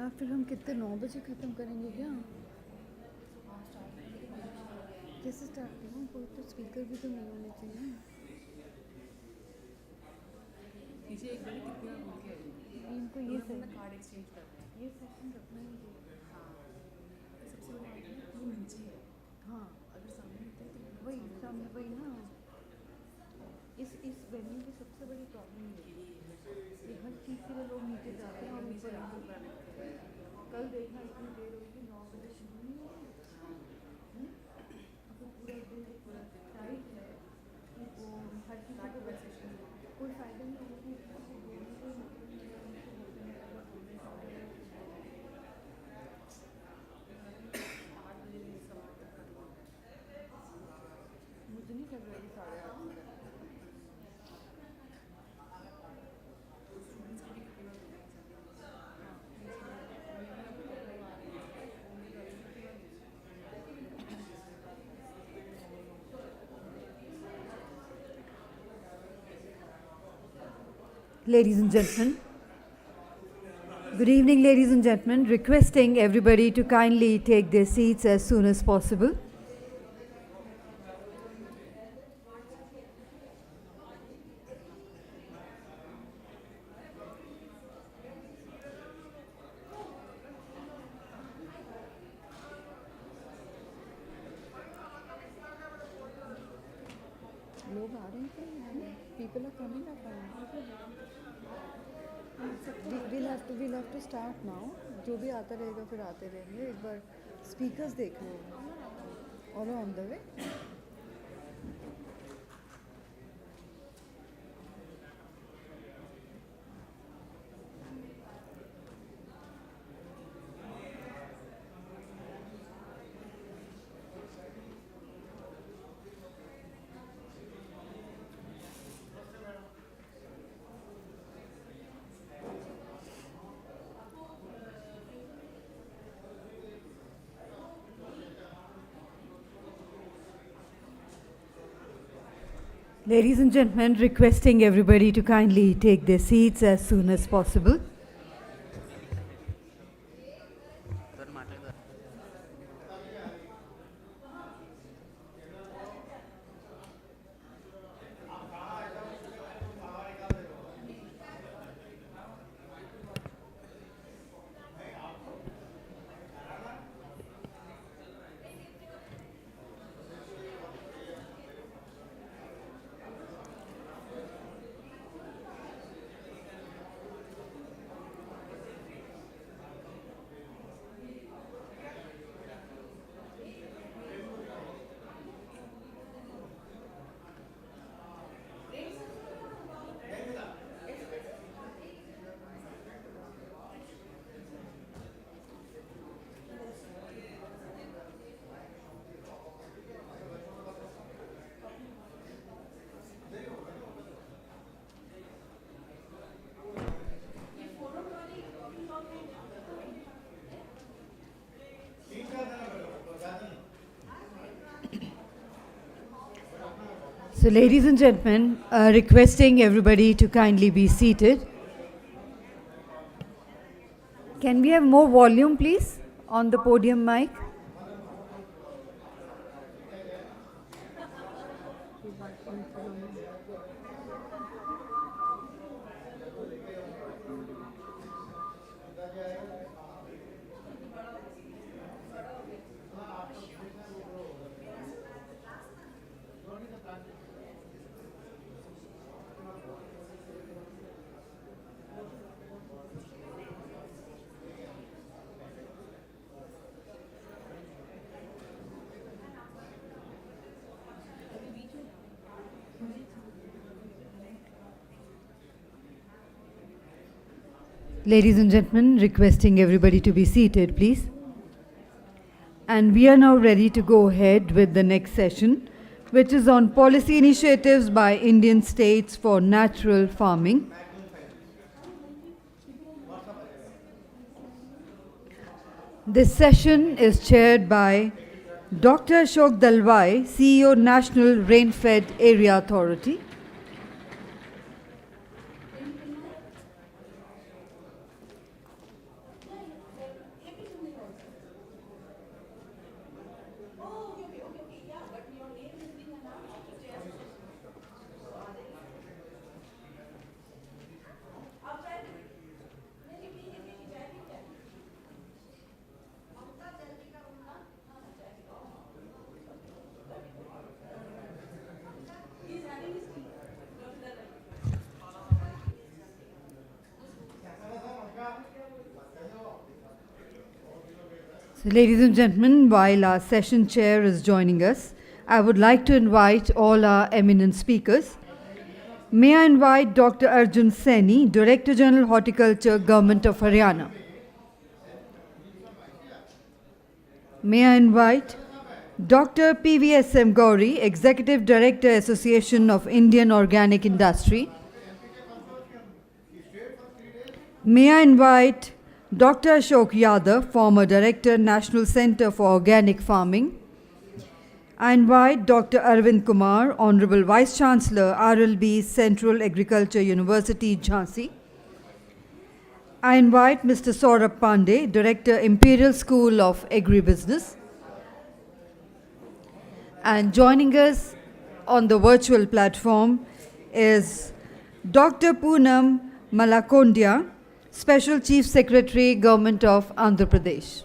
S2: यार फिर हम कितने 9 बजे ख़त्म करेंगे क्या? कैसे start करूँ? कोई तो स्पीकर भी तो नहीं होने चाहिए।
S18: पीछे एक बड़ी कितना हो गया
S2: इनको ये
S18: कार्ड एक्सचेंज करते हैं
S2: ये सेशन रखना ही चाहिए।
S18: हाँ सबसे बड़ी आइडिया वो नीचे है
S2: हाँ
S18: अगर सामने होता है तो
S2: वही सामने वही ना इस वेन्यू की सबसे बड़ी प्रॉब्लम ये है कि हर चीज़ के लिए लोग नीचे जाते हैं और ऊपर कल देखना इतनी देर होगी 9 बजे शुरू नहीं होगी अब पूरा दिन टाइट है वो हर चीज़ का कोई फ़ायदा नहीं होगा कि मुझे नहीं लग रहा है 8:30 Ladies and gentlemen, good evening, ladies and gentlemen. Requesting everybody to kindly take their seats as soon as possible. लोग आ रहे हैं people are coming up we'll have to start now जो भी आता रहेगा फिर आते रहेंगे एक बार स्पीकर्स देख लो all on the way Ladies and gentlemen, requesting everybody to kindly take their seats as soon as possible. So, ladies and gentlemen, requesting everybody to kindly be seated. Can we have more volume, please, on the podium mic? Ladies and gentlemen, requesting everybody to be seated, please. And we are now ready to go ahead with the next session, which is on policy initiatives by Indian states for natural farming. This session is chaired by Dr. Ashok Dalwai, CEO, National Rain-Fed Area Authority. So, ladies and gentlemen, while our session chair is joining us, I would like to invite all our eminent speakers. May I invite Dr. Arjun Saini, Director General Horticulture, Government of Haryana. May I invite Dr. PVSM Gauri, Executive Director, Association of Indian Organic Industry. May I invite Dr. Ashok Yadav, former Director, National Center for Organic Farming. I invite Dr. Arvind Kumar, Honorable Vice Chancellor, RLB Central Agriculture University, Jhansi. I invite Mr. Saurabh Pandey, Director, Imperial School of Agribusiness. And joining us on the virtual platform is Dr. Poonam Malakondia, Special Chief Secretary, Government of Andhra Pradesh.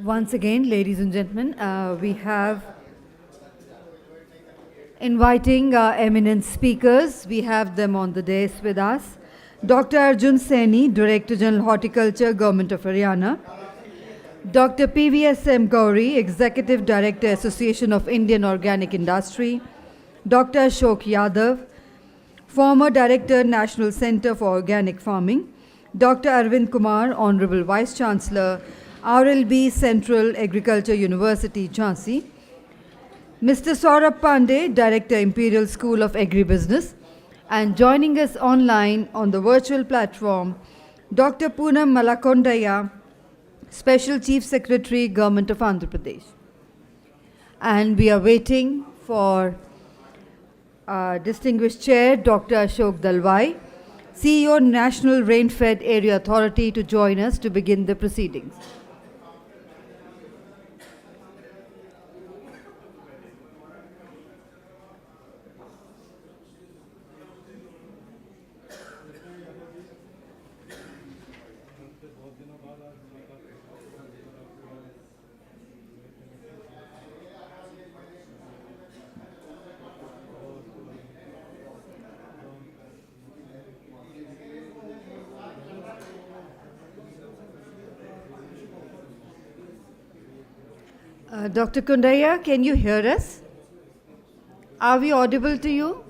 S2: Once again, ladies and gentlemen, we have inviting our eminent speakers. We have them on the dais with us. Dr. Arjun Saini, Director General Horticulture, Government of Haryana. Dr. PVSM Gauri, Executive Director, Association of Indian Organic Industry. Dr. Ashok Yadav, former Director, National Center for Organic Farming. Dr. Arvind Kumar, Honorable Vice Chancellor, RLB Central Agriculture University, Jhansi. Mr. Saurabh Pandey, Director, Imperial School of Agribusiness. And joining us online on the virtual platform, Dr. Poonam Malakondaya, Special Chief Secretary, Government of Andhra Pradesh. And we are waiting for our distinguished chair, Dr. Ashok Dalwai, CEO, National Rain-Fed Area Authority, to join us to begin the proceedings. Dr. Kundaya, can you hear us? Are we audible to you?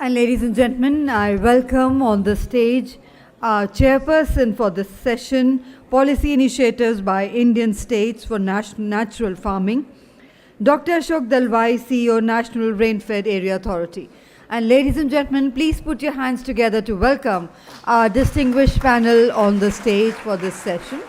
S2: And ladies and gentlemen, I welcome on the stage our chairperson for this session, Policy Initiatives by Indian States for Natural Farming, Dr. Ashok Dalwai, CEO, National Rain-Fed Area Authority. And ladies and gentlemen, please put your hands together to welcome our distinguished panel on the stage for this session.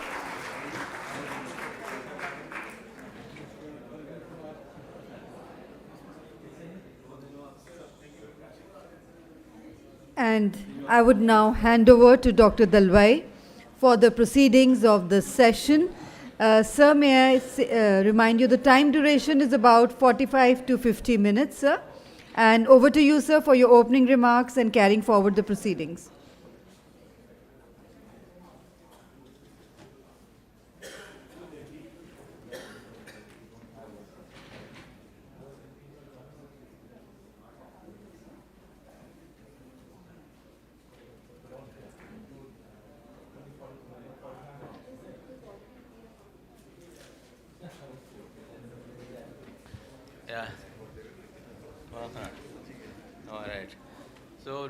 S2: And I would now hand over to Dr. Dalwai for the proceedings of this session. Sir, may I remind you the time duration is about 45 to 50 minutes, sir. And over to you, sir, for your opening remarks and carrying forward the proceedings.
S19: Yeah. All right. So,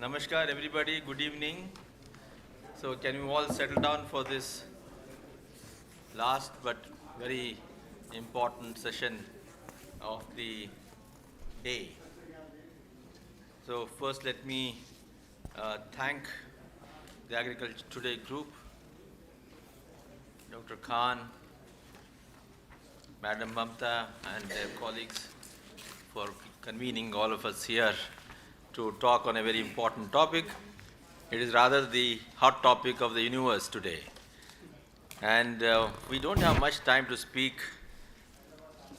S19: namaskar everybody, good evening. So can you all settle down for this last but very important session of the day. So first let me thank the Agriculture Today group, Dr. Khan, Madam Mamta and their colleagues for convening all of us here to talk on a very important topic. It is rather the hot topic of the universe today. And we don't have much time to speak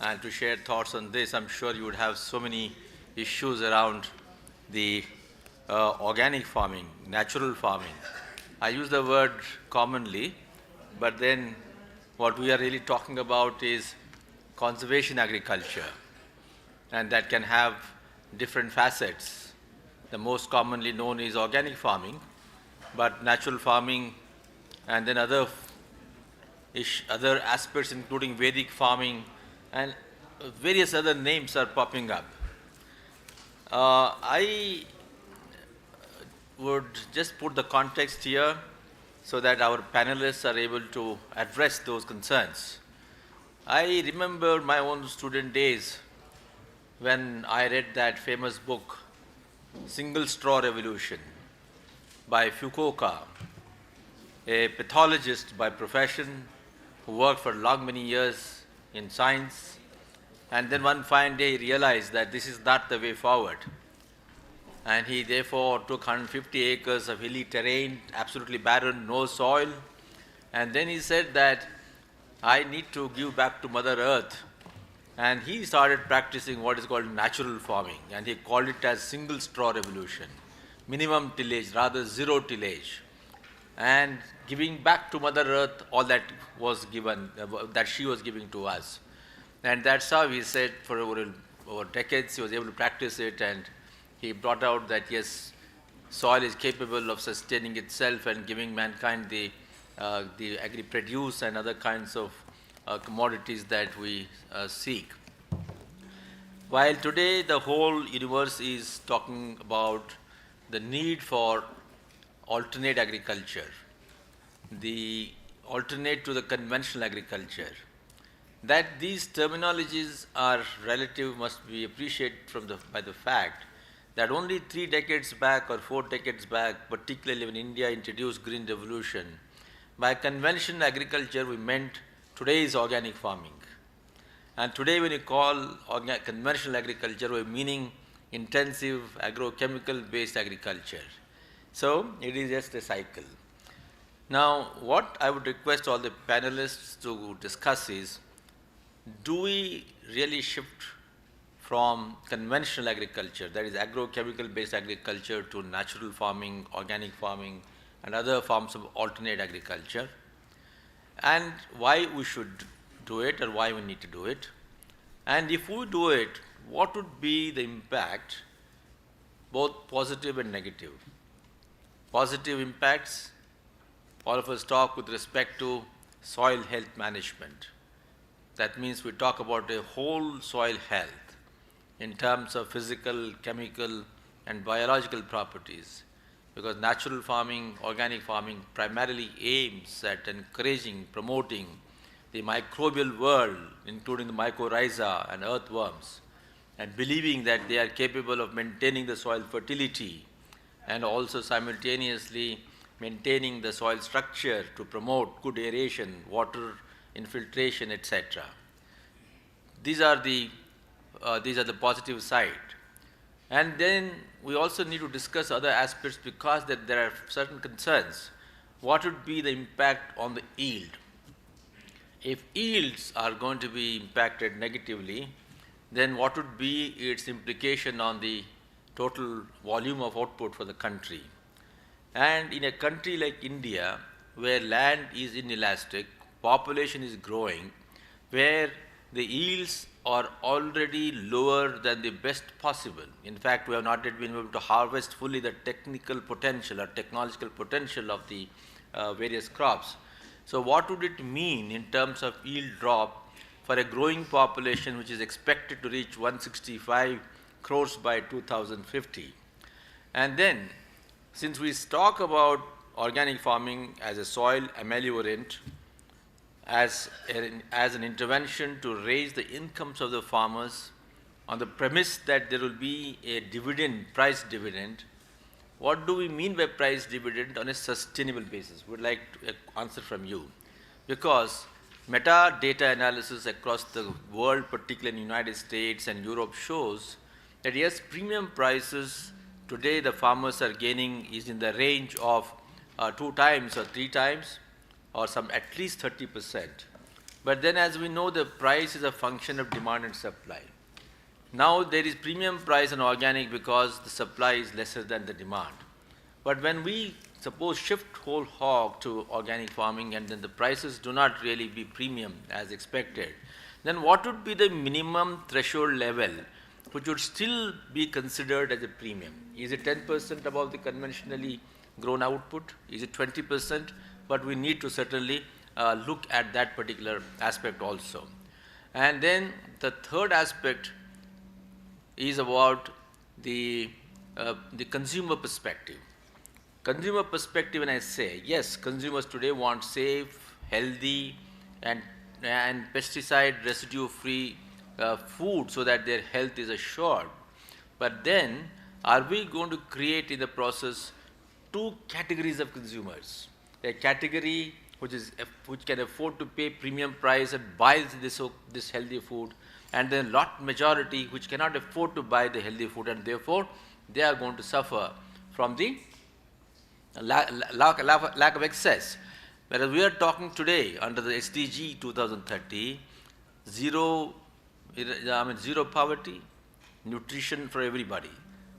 S19: and to share thoughts on this. I'm sure you would have so many issues around the organic farming, natural farming. I use the word commonly, but then what we are really talking about is conservation agriculture, and that can have different facets. The most commonly known is organic farming, but natural farming and then other aspects including Vedic farming and various other names are popping up. I would just put the context here so that our panelists are able to address those concerns. I remember my own student days when I read that famous book, Single Straw Revolution by Fukuoka, a pathologist by profession who worked for many years in science, and then one fine day he realized that this is not the way forward. And he therefore took 150 acres of hilly terrain, absolutely barren, no soil, and then he said that I need to give back to Mother Earth. And he started practicing what is called natural farming, and he called it as single straw revolution, minimum tillage, rather zero tillage, and giving back to Mother Earth all that was given, that she was giving to us. And that's how he said for over decades he was able to practice it, and he brought out that yes, soil is capable of sustaining itself and giving mankind the agri-produce and other kinds of commodities that we seek. While today the whole universe is talking about the need for alternate agriculture, the alternate to the conventional agriculture, that these terminologies are relative must be appreciated by the fact that only 3 decades back or 4 decades back, particularly when India introduced Green Revolution, by conventional agriculture we meant today's organic farming. And today when you call conventional agriculture, we're meaning intensive agrochemical based agriculture. So it is just a cycle. Now what I would request all the panelists to discuss is, do we really shift from conventional agriculture, that is agrochemical based agriculture, to natural farming, organic farming and other forms of alternate agriculture, and why we should do it or why we need to do it, and if we do it, what would be the impact, both positive and negative. Positive impacts, all of us talk with respect to soil health management. That means we talk about a whole soil health in terms of physical, chemical and biological properties, because natural farming, organic farming primarily aims at encouraging, promoting the microbial world, including the mycorrhiza and earthworms, and believing that they are capable of maintaining the soil fertility and also simultaneously maintaining the soil structure to promote good aeration, water infiltration, etc. These are the positive side. And then we also need to discuss other aspects, because that there are certain concerns. What would be the impact on the yield? If yields are going to be impacted negatively, then what would be its implication on the total volume of output for the country? And in a country like India, where land is inelastic, population is growing, where the yields are already lower than the best possible. In fact, we have not yet been able to harvest fully the technical potential or technological potential of the various crops. So what would it mean in terms of yield drop for a growing population which is expected to reach 165 crores by 2050. And then, since we talk about organic farming as a soil ameliorant, as an intervention to raise the incomes of the farmers on the premise that there will be a dividend, price dividend, what do we mean by price dividend on a sustainable basis? We'd like to answer from you. Because metadata analysis across the world, particularly in the United States and Europe, shows that yes, premium prices today the farmers are gaining is in the range of 2 times or 3 times, or some at least 30%. But then, as we know, the price is a function of demand and supply. Now there is premium price on organic because the supply is lesser than the demand. But when we suppose shift whole hog to organic farming and then the prices do not really be premium as expected, then what would be the minimum threshold level which would still be considered as a premium? Is it 10% above the conventionally grown output? Is it 20%? But we need to certainly look at that particular aspect also. And then the third aspect is about the consumer perspective. Consumer perspective, when I say, yes, consumers today want safe, healthy, and pesticide residue-free food so that their health is assured. But then, are we going to create in the process 2 categories of consumers? A category which can afford to pay premium price and buys this healthy food, and then majority which cannot afford to buy the healthy food, and therefore they are going to suffer from the lack of access. Whereas we are talking today under the SDG 2030, zero poverty, nutrition for everybody.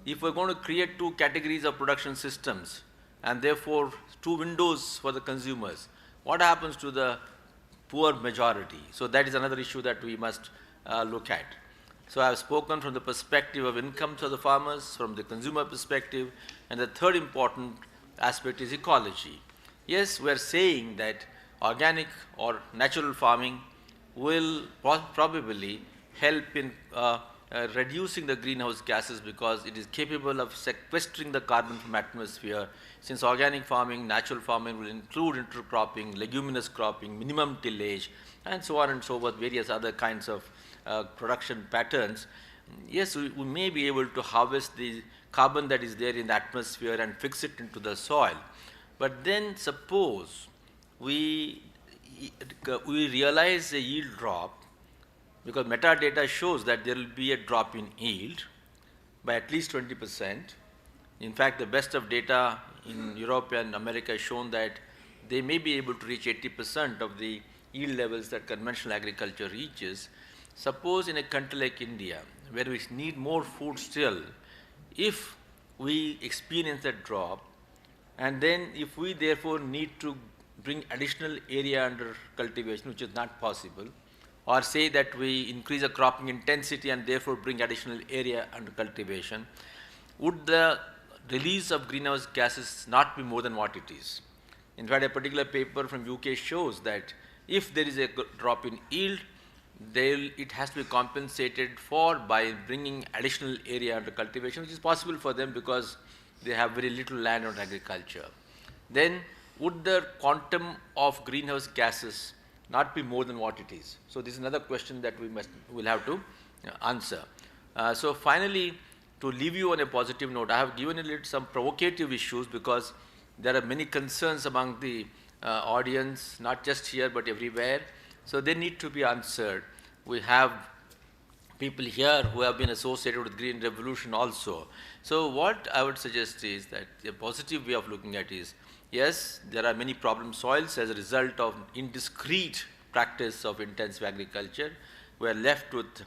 S19: If we're going to create 2 categories of production systems and therefore 2 windows for the consumers, what happens to the poor majority? So that is another issue that we must look at. So I have spoken from the perspective of incomes of the farmers, from the consumer perspective, and the third important aspect is ecology. Yes, we are saying that organic or natural farming will probably help in reducing the greenhouse gases because it is capable of sequestering the carbon from atmosphere. Since organic farming, natural farming will include intercropping, leguminous cropping, minimum tillage, and so on and so forth, various other kinds of production patterns. Yes, we may be able to harvest the carbon that is there in the atmosphere and fix it into the soil. But then suppose we realize a yield drop, because metadata shows that there will be a drop in yield by at least 20%. In fact, the best of data in Europe and America has shown that they may be able to reach 80% of the yield levels that conventional agriculture reaches. Suppose in a country like India, where we need more food still, if we experience that drop, and then if we therefore need to bring additional area under cultivation, which is not possible, or say that we increase the cropping intensity and therefore bring additional area under cultivation, would the release of greenhouse gases not be more than what it is? In fact, a particular paper from UK shows that if there is a drop in yield, it has to be compensated for by bringing additional area under cultivation, which is possible for them because they have very little land on agriculture. Then would the quantum of greenhouse gases not be more than what it is? So this is another question that we'll have to answer. So finally, to leave you on a positive note, I have given some provocative issues because there are many concerns among the audience, not just here but everywhere. So they need to be answered. We have people here who have been associated with Green Revolution also. So what I would suggest is that a positive way of looking at is, yes, there are many problem soils as a result of indiscreet practice of intensive agriculture. We are left with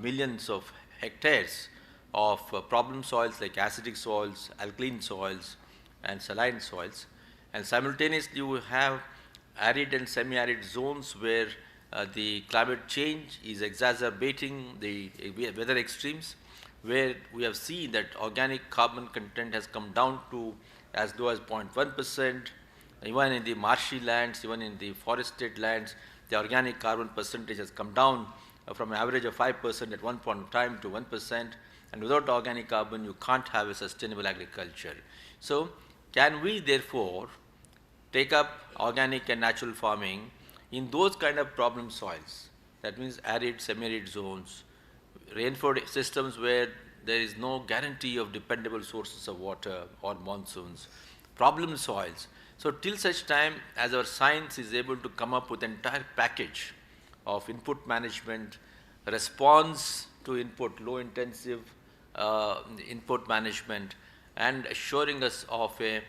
S19: millions of hectares of problem soils like acidic soils, alkaline soils, and saline soils. And simultaneously, we have arid and semi-arid zones where the climate change is exacerbating the weather extremes, where we have seen that organic carbon content has come down to as low as 0.1%. Even in the marshy lands, even in the forested lands, the organic carbon percentage has come down from an average of 5% at one point in time to 1%, and without organic carbon you can't have a sustainable agriculture. So can we therefore take up organic and natural farming in those kind of problem soils? That means arid, semi-arid zones, rainfall systems where there is no guarantee of dependable sources of water or monsoons, problem soils. So till such time as our science is able to come up with an entire package of input management, response to input, low intensive input management, and assuring us of a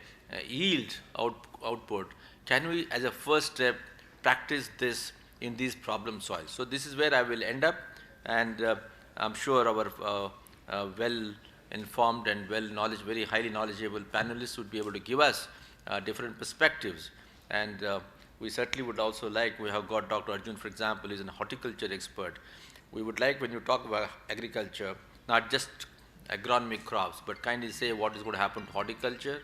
S19: yield output, can we as a first step practice this in these problem soils? So this is where I will end up, and I'm sure our well-informed and very highly knowledgeable panelists would be able to give us different perspectives. And we certainly would also like, we have got Dr. Arjun, for example, is a horticulture expert. We would like, when you talk about agriculture, not just agronomic crops, but kindly say what is going to happen to horticulture,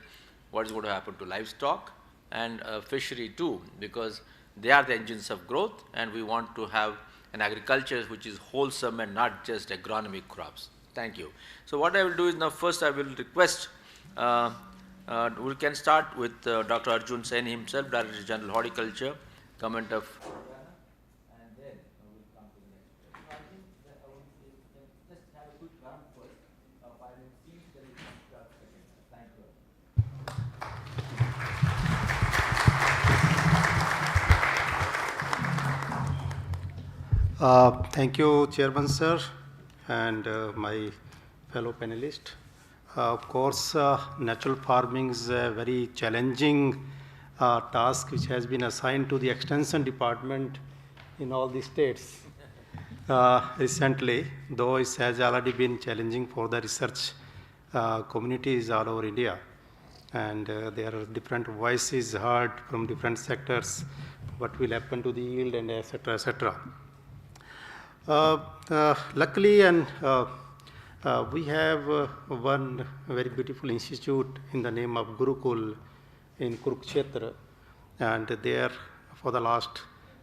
S19: what is going to happen to livestock, and fishery too, because they are the engines of growth, and we want to have an agriculture which is wholesome and not just agronomic crops. Thank you. So what I will do is now first I will request, we can start with Dr. Arjun Saini himself, Director General Horticulture, Government of
S6: Thank you, Chairman Sir, and my fellow panelists. Of course, natural farming is a very challenging task which has been assigned to the Extension Department in all the states recently, though it has already been challenging for the research communities all over India. And there are different voices heard from different sectors, what will happen to the yield, and etc., etc. Luckily, and we have one very beautiful institute in the name of Gurukul in Kurukshetra, and there for the last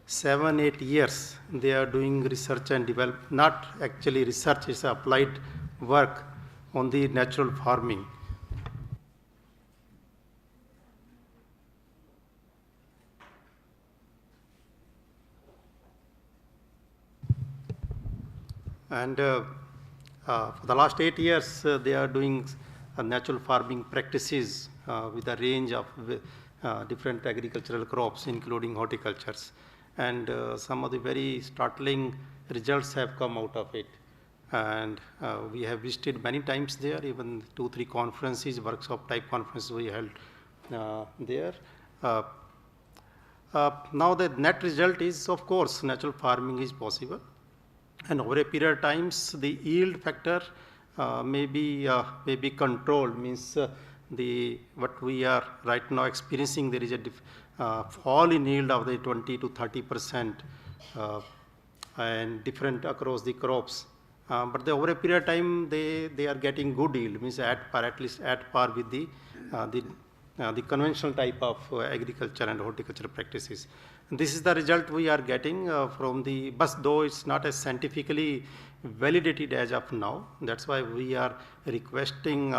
S6: 7-8 years they are doing research and development, not actually research, it's applied work on the natural farming. And for the last 8 years, they are doing natural farming practices with a range of different agricultural crops, including horticultures. And some of the very startling results have come out of it. And we have visited many times there, even 2-3 conferences, workshop type conferences we held there. Now the net result is, of course, natural farming is possible. And over a period of times, the yield factor may be controlled, means what we are right now experiencing, there is a fall in yield of the 20 to 30% and different across the crops. But over a period of time, they are getting good yield, means at least at par with the conventional type of agriculture and horticulture practices. And this is the result we are getting from the, but though it's not as scientifically validated as of now. That's why we are requesting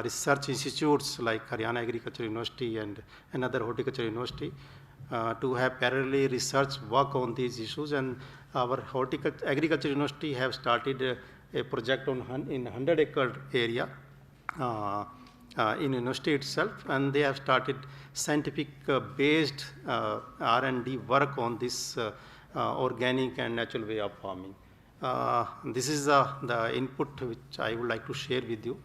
S6: research institutes like Haryana Agriculture University and another horticulture university to have parallelly research work on these issues. And our agriculture university have started a project in 100-acre area in university itself, and they have started scientific based R&D work on this organic and natural way of farming. This is the input which I would like to share with you.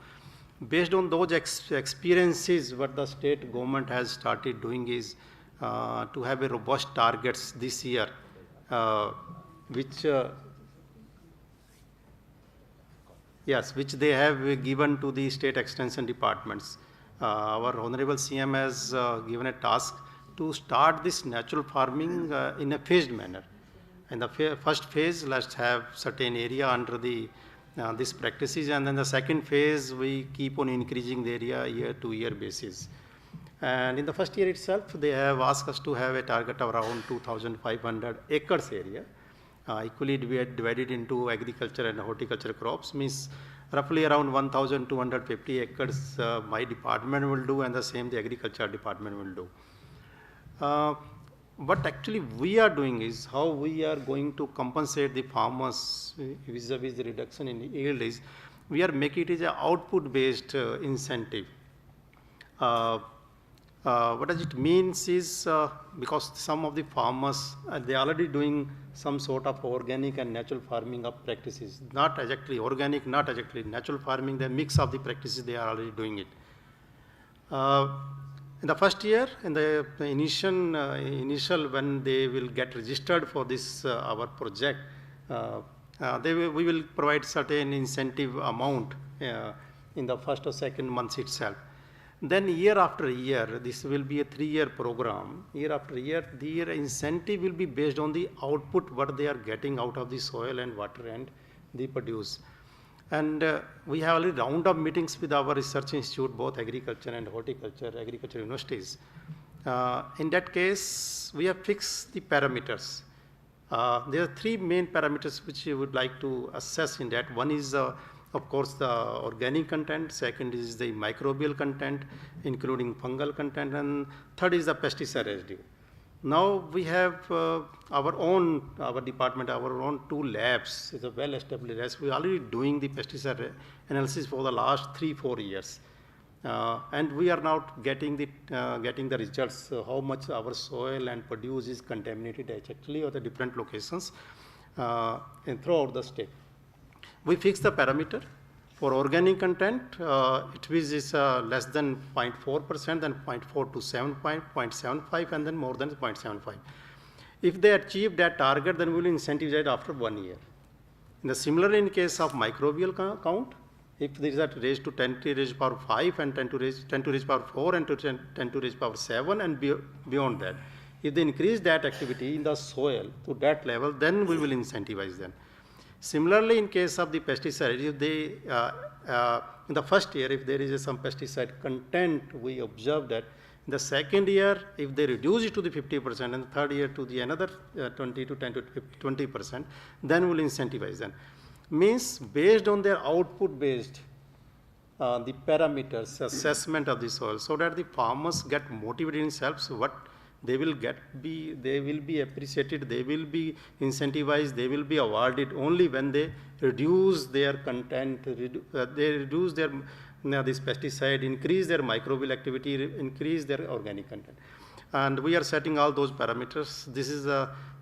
S6: Based on those experiences, what the state government has started doing is to have a robust targets this year, which which they have given to the state extension departments. Our Honorable CM has given a task to start this natural farming in a phased manner. In the first phase, let's have certain area under the these practices, and then the second phase, we keep on increasing the area year to year basis. And in the first year itself, they have asked us to have a target of around 2,500 acres area. Equally divided into agriculture and horticulture crops, means roughly around 1,250 acres my department will do, and the same the agriculture department will do. What actually we are doing is how we are going to compensate the farmers vis-a-vis the reduction in yield is we are making it as an output based incentive. What does it means is because some of the farmers they are already doing some sort of organic and natural farming of practices, not exactly organic, not exactly natural farming, the mix of the practices they are already doing it. In the first year, in the initial when they will get registered for this our project, we will provide certain incentive amount in the first or second months itself. Then year after year, this will be a 3-year program. Year after year, their incentive will be based on the output what they are getting out of the soil and water and they produce. And we have already round of meetings with our research institute, both agriculture and horticulture, agriculture universities. In that case, we have fixed the parameters. There are 3 main parameters which you would like to assess in that. One is of course, the organic content, second is the microbial content, including fungal content, and third is the pesticide residue. Now we have our department, our own 2 labs, it's a well-established labs. We are already doing the pesticide analysis for the last 3-4 years. And we are now getting the results, how much our soil and produce is contaminated actually at the different locations and throughout the state. We fix the parameter. For organic content, it is less than 0.4%, then 0.4 to 0.75, and then more than 0.75. If they achieve that target, then we will incentivize after 1 year. Similarly, in case of microbial count, if there is a raised to 10 to raise power 5 and 10 to raise power 4 and 10 to raise power 7 and beyond that, if they increase that activity in the soil to that level, then we will incentivize them. Similarly, in case of the pesticide, if they, in the first year, if there is some pesticide content, we observe that. In the second year, if they reduce it to the 50%, and the third year to the another 20 to 10 to 20%, then we'll incentivize them. Means based on their output based, the parameters, assessment of the soil, so that the farmers get motivated in themselves, what they will they will be appreciated, they will be incentivized, they will be awarded only when they reduce their content, they reduce their this pesticide, increase their microbial activity, increase their organic content. And we are setting all those parameters. This is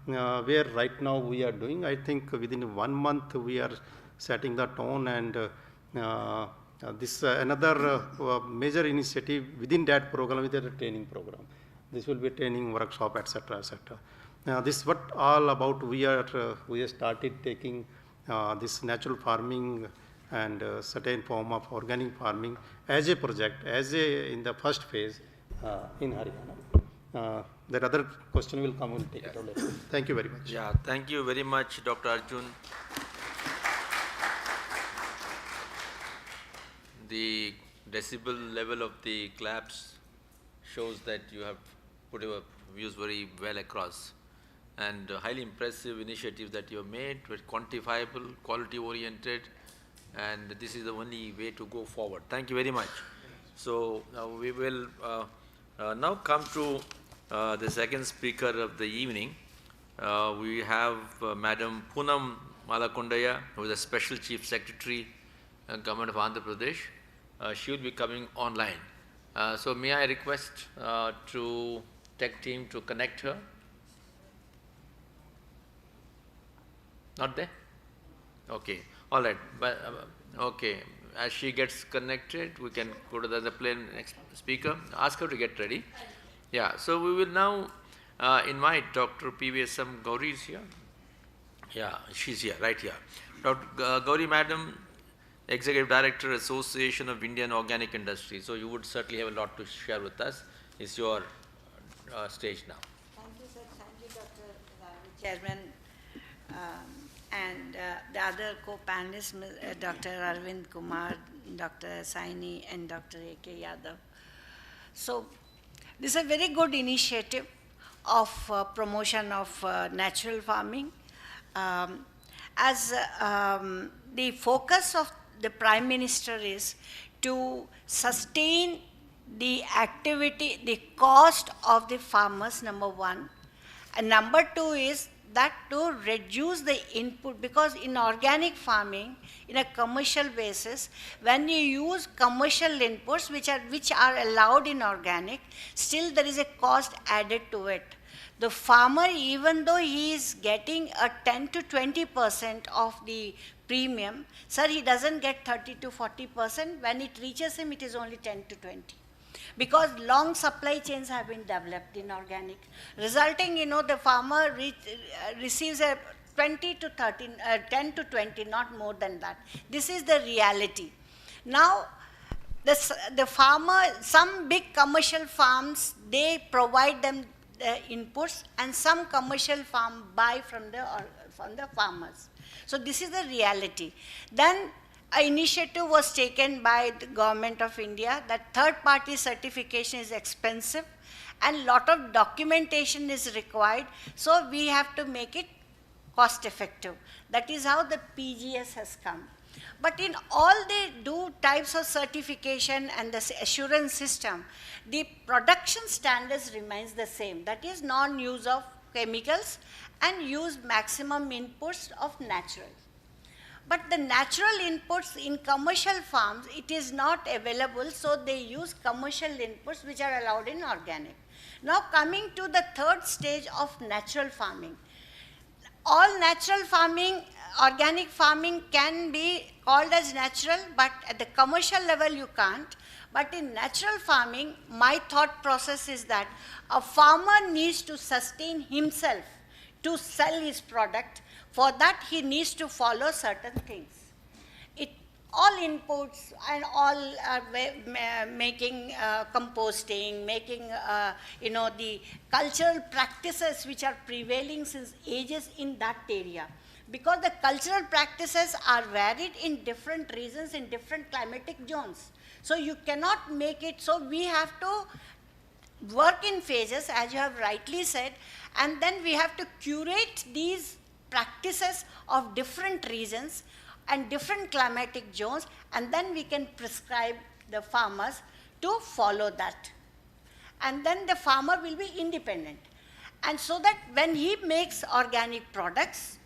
S6: where right now we are doing. I think within 1 month we are setting the tone, and this another major initiative within that program is the training program. This will be a training workshop, etc., etc. This is what all about. We have started taking this natural farming and certain form of organic farming as a project, in the first phase in Haryana. That other question will come, we'll take it later. Thank you very much.
S19: Yeah, thank you very much, Dr. Arjun. The decibel level of the claps shows that you have put your views very well across, and highly impressive initiatives that you have made, very quantifiable, quality oriented, and this is the only way to go forward. Thank you very much. So we will now come to the second speaker of the evening. We have Madam Poonam Malakondaya, who is the Special Chief Secretary, Government of Andhra Pradesh. She will be coming online. So may I request to tech team to connect her? Not there? Okay. All right. But okay. As she gets connected, we can go to the other next speaker. Ask her to get ready. Yeah. So we will now invite Dr. PVSM Gauri is here. Yeah, she's here, right here. Dr. Gauri Madam, Executive Director, Association of Indian Organic Industry. So you would certainly have a lot to share with us. It's your stage now.
S20: Thank you, sir. Thank you, Dr. Chairman, and the other co-panelists, Dr. Arvind Kumar, Dr. Saini, and Dr. A.K. Yadav. So This is a very good initiative of promotion of natural farming. The focus of the Prime Minister is to sustain the activity, the cost of the farmers, number one. And number two is that to reduce the input, because in organic farming, in a commercial basis, when you use commercial inputs which are allowed in organic, still there is a cost added to it. The farmer, even though he is getting a 10 to 20% of the premium, sir, he doesn't get 30 to 40%. When it reaches him, it is only 10 to 20. Because long supply chains have been developed in organic, resulting, the farmer receives a 10 to 20, not more than that. This is the reality. Now, the farmer, some big commercial farms, they provide them the inputs, and some commercial farm buy from the farmers. So this is the reality. Then an initiative was taken by the Government of India that third-party certification is expensive and lot of documentation is required, so we have to make it cost-effective. That is how the PGS has come. But in all the types of certification and the assurance system, the production standards remains the same. That is non-use of chemicals and use maximum inputs of natural. But the natural inputs in commercial farms, it is not available, so they use commercial inputs which are allowed in organic. Now coming to the third stage of natural farming. All natural farming, organic farming can be called as natural, but at the commercial level you can't. But in natural farming, my thought process is that a farmer needs to sustain himself to sell his product. For that, he needs to follow certain things. All inputs and all making composting, making the cultural practices which are prevailing since ages in that area. Because the cultural practices are varied in different regions, in different climatic zones. So you cannot make it, so we have to work in phases, as you have rightly said, and then we have to curate these practices of different regions and different climatic zones, and then we can prescribe the farmers to follow that. And then the farmer will be independent. And so that when he makes organic products,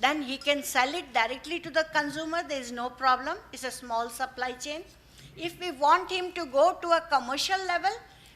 S20: then he can sell it directly to the consumer, there is no problem, it's a small supply chain. If we want him to go to a commercial level,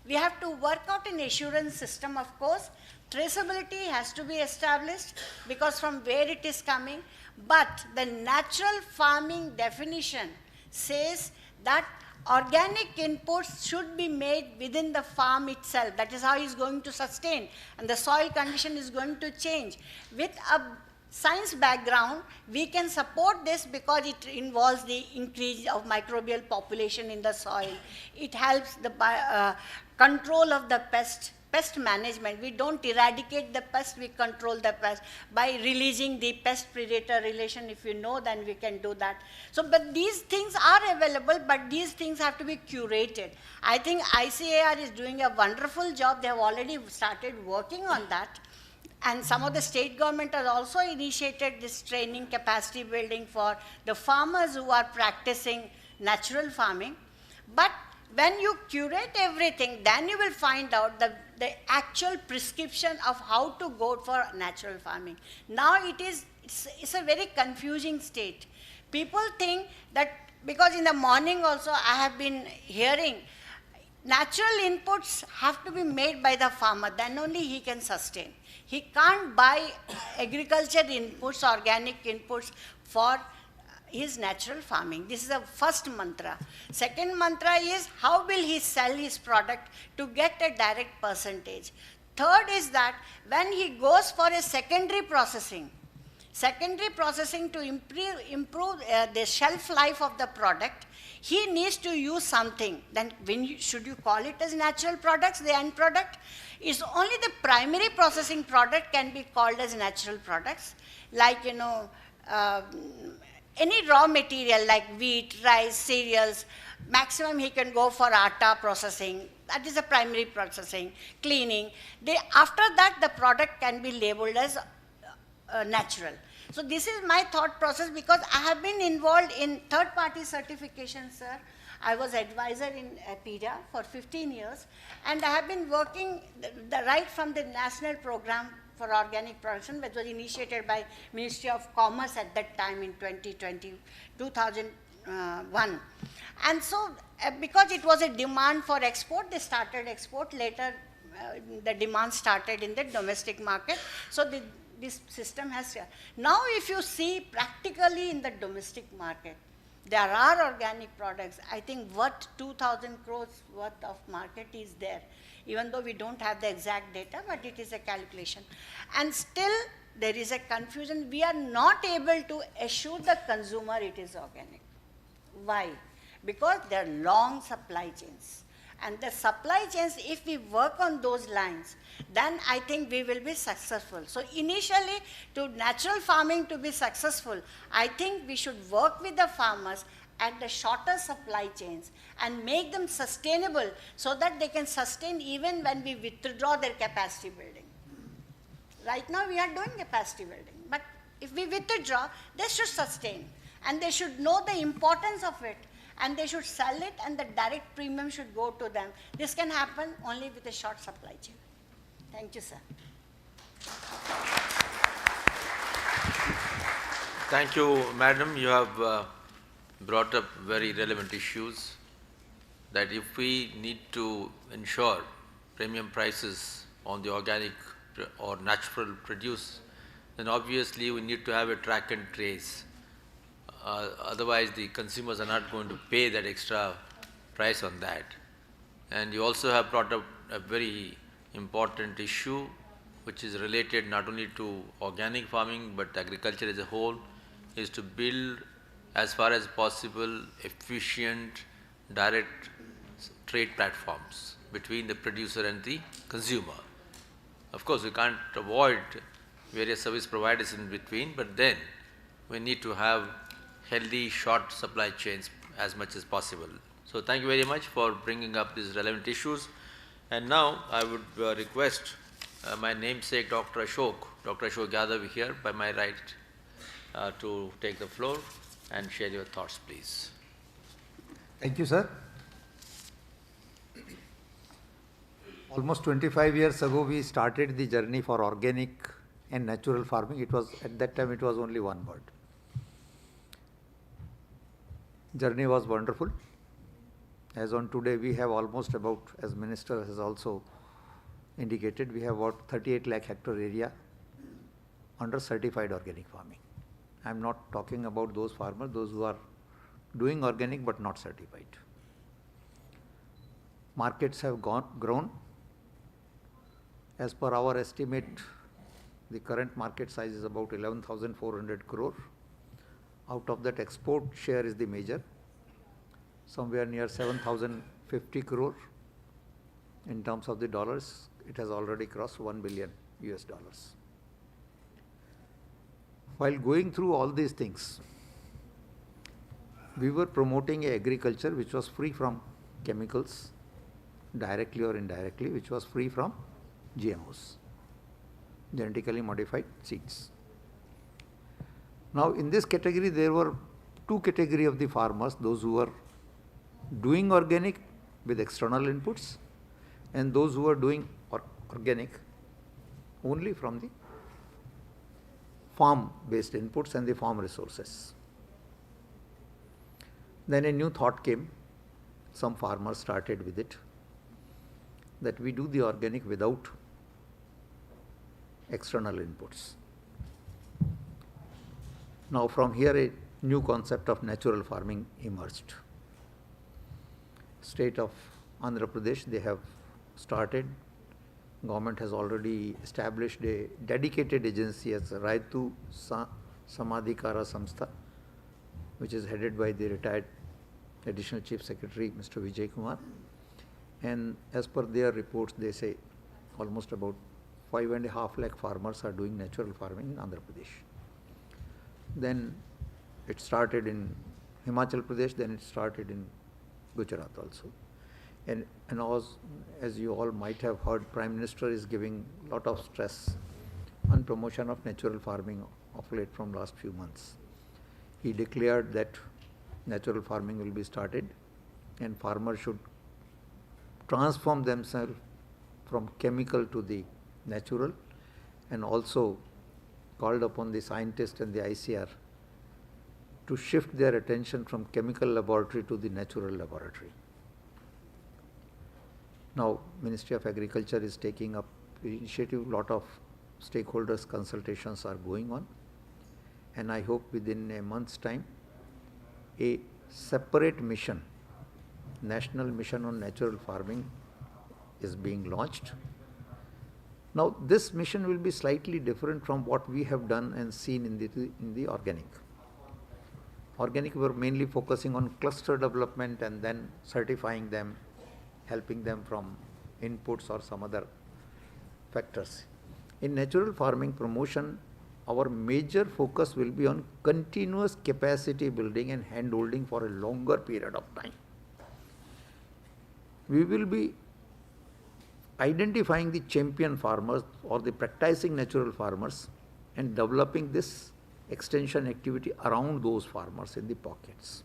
S20: we have to work out an assurance system, of course. Traceability has to be established because from where it is coming. But the natural farming definition says that organic inputs should be made within the farm itself. That is how he is going to sustain. And the soil condition is going to change. With a science background, we can support this because it involves the increase of microbial population in the soil. It helps the control of the pest management. We don't eradicate the pest, we control the pest by releasing the pest-predator relation. If you know, then we can do that. So, but these things are available, but these things have to be curated. I think ICAR is doing a wonderful job. They have already started working on that. And some of the state government has also initiated this training, capacity building for the farmers who are practicing natural farming. But when you curate everything, then you will find out the actual prescription of how to go for natural farming. Now it's a very confusing state. People think that, because in the morning also I have been hearing, natural inputs have to be made by the farmer, then only he can sustain. He can't buy agriculture inputs, organic inputs for his natural farming. This is the first mantra. Second mantra is how will he sell his product to get a direct percentage. Third is that when he goes for a secondary processing to improve the shelf life of the product, he needs to use something. Then should you call it as natural products, the end product? It's only the primary processing product can be called as natural products. Like, any raw material like wheat, rice, cereals, maximum he can go for atta processing. That is the primary processing, cleaning. After that, the product can be labeled as natural. So this is my thought process, because I have been involved in third-party certification, sir. I was advisor in PEDA for 15 years, and I have been working right from the national program for organic production, which was initiated by Ministry of Commerce at that time in 2001. And so, because it was a demand for export, they started export. Later, the demand started in the domestic market. So this system has, now if you see practically in the domestic market, there are organic products, I think worth 2,000 crores worth of market is there, even though we don't have the exact data, but it is a calculation. And still there is a confusion. We are not able to assure the consumer it is organic. Why? Because there are long supply chains. And the supply chains, if we work on those lines, then I think we will be successful. So initially, to natural farming to be successful, I think we should work with the farmers at the shorter supply chains and make them sustainable so that they can sustain even when we withdraw their capacity building. Right now, we are doing capacity building, but if we withdraw, they should sustain, and they should know the importance of it, and they should sell it, and the direct premium should go to them. This can happen only with a short supply chain. Thank you, sir.
S19: Thank you, madam. You have brought up very relevant issues, that if we need to ensure premium prices on the organic or natural produce, then obviously we need to have a track and trace. Otherwise, the consumers are not going to pay that extra price on that. And you also have brought up a very important issue, which is related not only to organic farming, but agriculture as a whole, is to build, as far as possible, efficient direct trade platforms between the producer and the consumer. Of course, we can't avoid various service providers in between, but then we need to have healthy short supply chains as much as possible. So thank you very much for bringing up these relevant issues. And now I would request my namesake Dr. Ashok Yadav here by my right to take the floor and share your thoughts, please.
S21: Thank you, sir. Almost 25 years ago, we started the journey for organic and natural farming. It was, at that time, it was only one word. Journey was wonderful. As on today, we have almost about, as Minister has also indicated, we have about 38 lakh hectare area under certified organic farming. I am not talking about those farmers, those who are doing organic but not certified. Markets have grown. As per our estimate, the current market size is about 11,400 crore. Out of that, export share is the major, somewhere near 7,050 crore. In terms of the dollars, it has already crossed $1 billion US. While going through all these things, we were promoting a agriculture which was free from chemicals, directly or indirectly, which was free from GMOs, genetically modified seeds. Now, in this category, there were two categories of the farmers, those who were doing organic with external inputs and those who were doing organic only from the farm-based inputs and the farm resources. Then a new thought came, some farmers started with it, that we do the organic without external inputs. Now from here a new concept of natural farming emerged. State of Andhra Pradesh, they have started. Government has already established a dedicated agency as Raitu Samadhikara Samstha, which is headed by the retired Additional Chief Secretary, Mr. Vijay Kumar. And as per their reports, they say almost about 5.5 lakh farmers are doing natural farming in Andhra Pradesh. Then it started in Himachal Pradesh, then it started in Gujarat also. And as you all might have heard, Prime Minister is giving a lot of stress on promotion of natural farming of late from last few months. He declared that natural farming will be started and farmers should transform themselves from chemical to the natural, and also called upon the scientists and the ICR to shift their attention from chemical laboratory to the natural laboratory. Now, Ministry of Agriculture is taking up initiative, lot of stakeholders consultations are going on, and I hope within a month's time a separate mission, National Mission on Natural Farming, is being launched. Now, this mission will be slightly different from what we have done and seen in the organic. Organic, we were mainly focusing on cluster development and then certifying them, helping them from inputs or some other factors. In natural farming promotion, our major focus will be on continuous capacity building and hand-holding for a longer period of time. We will be identifying the champion farmers or the practicing natural farmers and developing this extension activity around those farmers in the pockets.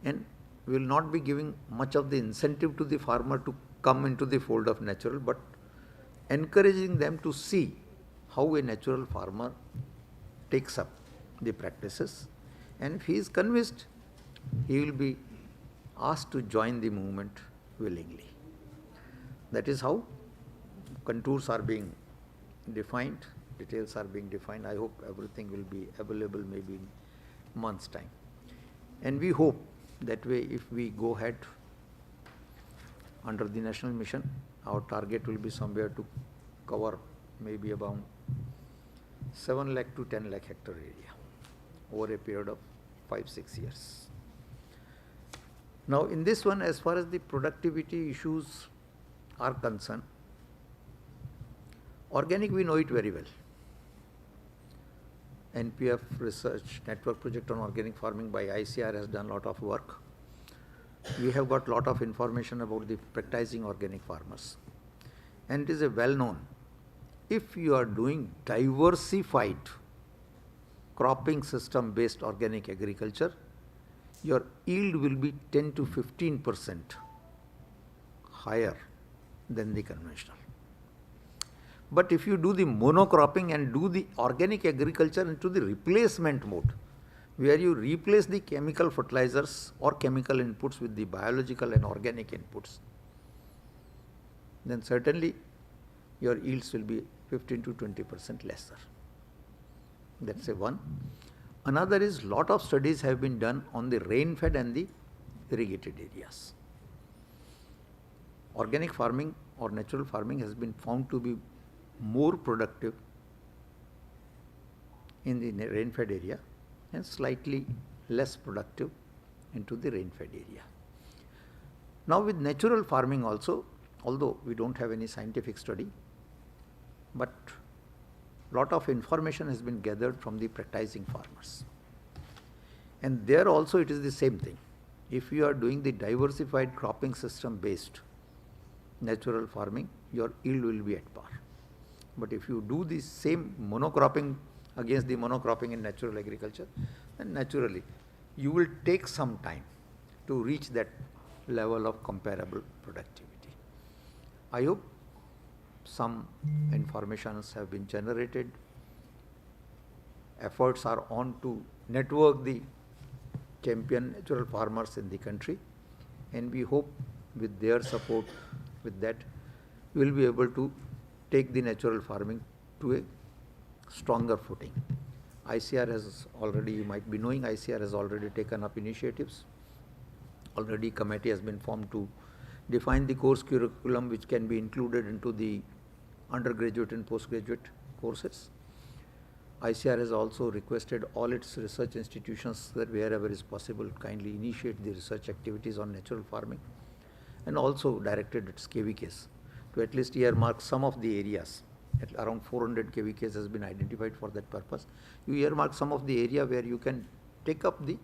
S21: And we will not be giving much of the incentive to the farmer to come into the fold of natural, but encouraging them to see how a natural farmer takes up the practices, and if he is convinced, he will be asked to join the movement willingly. That is how contours are being defined, details are being defined. I hope everything will be available maybe in a month's time. And we hope that way if we go ahead under the national mission, our target will be somewhere to cover maybe about 7 lakh to 10 lakh hectare area over a period of 5-6 years. Now, in this one, as far as the productivity issues are concerned, organic we know it very well. NPF Research Network Project on Organic Farming by ICR has done a lot of work. We have got a lot of information about the practicing organic farmers. And it is a well known, if you are doing diversified cropping system based organic agriculture, your yield will be 10 to 15% higher than the conventional. But if you do the monocropping and do the organic agriculture into the replacement mode, where you replace the chemical fertilizers or chemical inputs with the biological and organic inputs, then certainly your yields will be 15 to 20% lesser. That's a one. Another is lot of studies have been done on the rain-fed and the irrigated areas. Organic farming or natural farming has been found to be more productive in the rain-fed area and slightly less productive into the rain-fed area. Now with natural farming also, although we don't have any scientific study, but lot of information has been gathered from the practicing farmers. And there also it is the same thing. If you are doing the diversified cropping system based natural farming, your yield will be at par. But if you do the same monocropping against the monocropping in natural agriculture, then naturally you will take some time to reach that level of comparable productivity. I hope some informations have been generated. Efforts are on to network the champion natural farmers in the country, and we hope with their support, with that, we will be able to take the natural farming to a stronger footing. ICR has already, you might be knowing, ICR has already taken up initiatives. Already committee has been formed to define the course curriculum which can be included into the undergraduate and postgraduate courses. ICR has also requested all its research institutions that wherever is possible kindly initiate the research activities on natural farming, and also directed its KVKs to at least earmark some of the areas At around 400 kVKs has been identified for that purpose. You earmark some of the area where you can take up the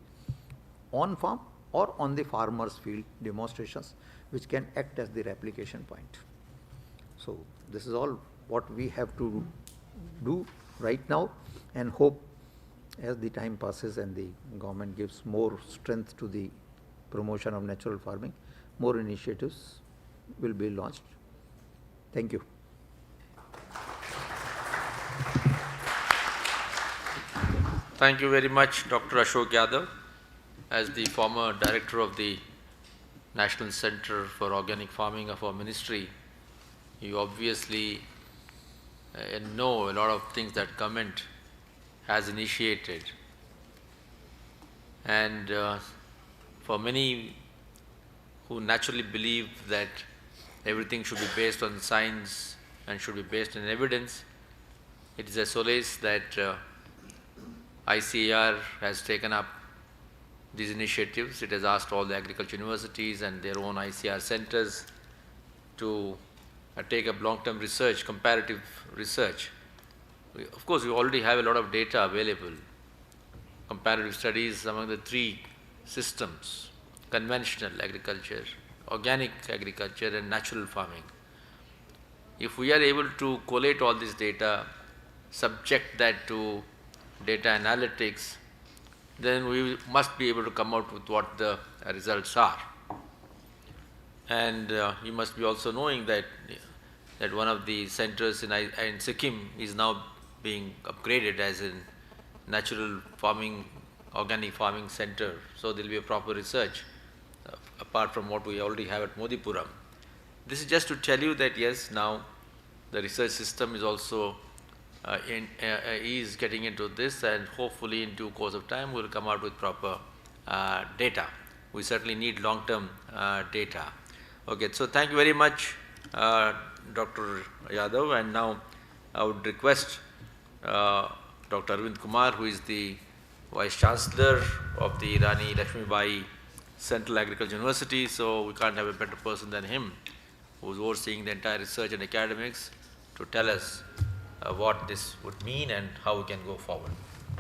S21: on-farm or on the farmer's field demonstrations, which can act as the replication point. So this is all what we have to do right now, and hope as the time passes and the government gives more strength to the promotion of natural farming, more initiatives will be launched. Thank you.
S19: Thank you very much, Dr. Ashok Yadav. As the former director of the National Center for Organic Farming of our ministry, you obviously know a lot of things that government has initiated. And for many who naturally believe that everything should be based on science and should be based on evidence, it is a solace that ICAR has taken up these initiatives. It has asked all the agriculture universities and their own ICAR centers to take up long-term research, comparative research. Of course, we already have a lot of data available. Comparative studies among the three systems: conventional agriculture, organic agriculture, and natural farming. If we are able to collate all this data, subject that to data analytics, then we must be able to come out with what the results are. And you must be also knowing that one of the centers in Sikkim is now being upgraded as a natural farming, organic farming center. So there will be a proper research apart from what we already have at Modipuram. This is just to tell you that yes, now the research system is also is getting into this, and hopefully in due course of time we will come out with proper data. We certainly need long-term data. Okay, so thank you very much, Dr. Yadav, and now I would request Dr. Arvind Kumar, who is the Vice Chancellor of the Rani Lakshmibai Central Agriculture University, so we can't have a better person than him, who is overseeing the entire research and academics, to tell us what this would mean and how we can go forward.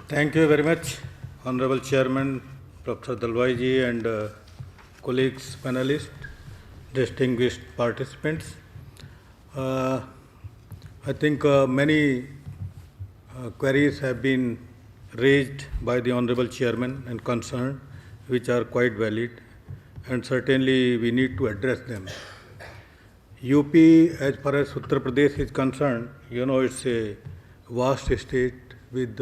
S4: Thank you very much, Honorable Chairman, Professor Dalwai-ji, and colleagues, panelists, distinguished participants. I think many queries have been raised by the Honorable Chairman and concerned, which are quite valid, and certainly we need to address them. UP, as far as Uttar Pradesh is concerned, you know, it's a vast state with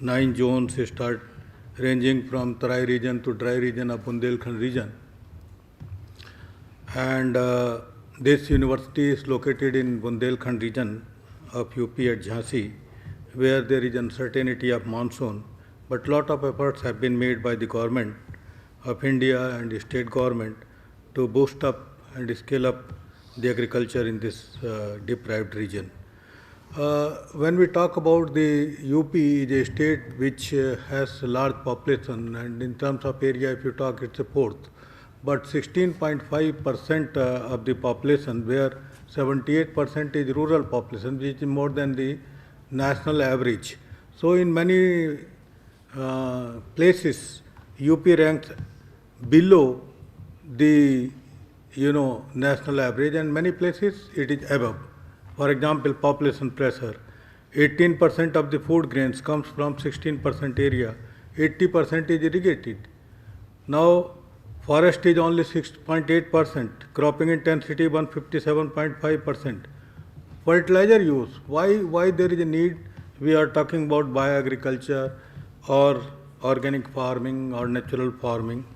S4: 9 zones start ranging from Tarai region to dry region of Bundelkhand region. And this university is located in Bundelkhand region of UP at Jhansi, where there is uncertainty of monsoon, but lot of efforts have been made by the government of India and the state government to boost up and scale up the agriculture in this deprived region. When we talk about the UP, is a state which has a large population, and in terms of area, if you talk, it's a fourth. But 16.5% of the population, where 78% is rural population, which is more than the national average. So in many places, UP ranks below the national average, and many places it is above. For example, population pressure. 18% of the food grains comes from 16% area. 80% is irrigated. Now, forest is only 6.8%. Cropping intensity 157.5%. Fertilizer use. Why there is a need? We are talking about bioagriculture or organic farming or natural farming.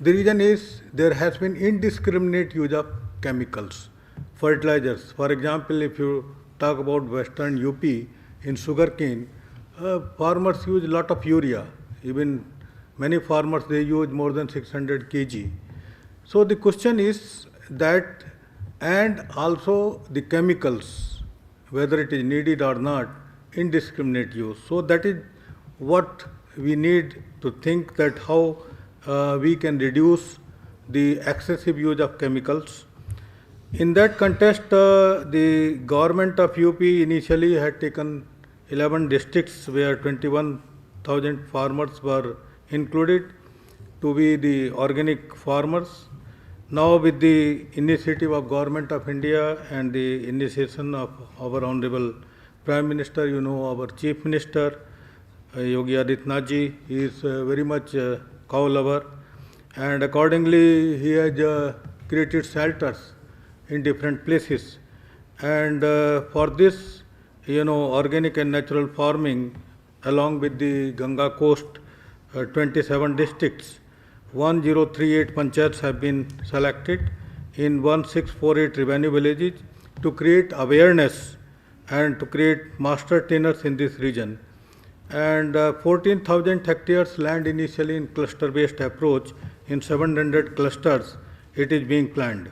S4: The reason is there has been indiscriminate use of chemicals, fertilizers. For example, if you talk about western UP, in sugarcane, farmers use a lot of urea. Even many farmers, they use more than 600 kg. So the question is that, and also the chemicals, whether it is needed or not, indiscriminate use. So that is what we need to think, that how we can reduce the excessive use of chemicals. In that context, the government of UP initially had taken 11 districts where 21,000 farmers were included to be the organic farmers. Now with the initiative of Government of India and the initiation of our Honorable Prime Minister, you know, our Chief Minister, Yogi Adityanath ji, he is very much cow lover, and accordingly he has created shelters in different places. And for this, you know, organic and natural farming along with the Ganga coast, 27 districts, 1038 panchayats have been selected in 1648 revenue villages to create awareness and to create master trainers in this region. And 14,000 hectares land initially in cluster-based approach in 700 clusters, it is being planned.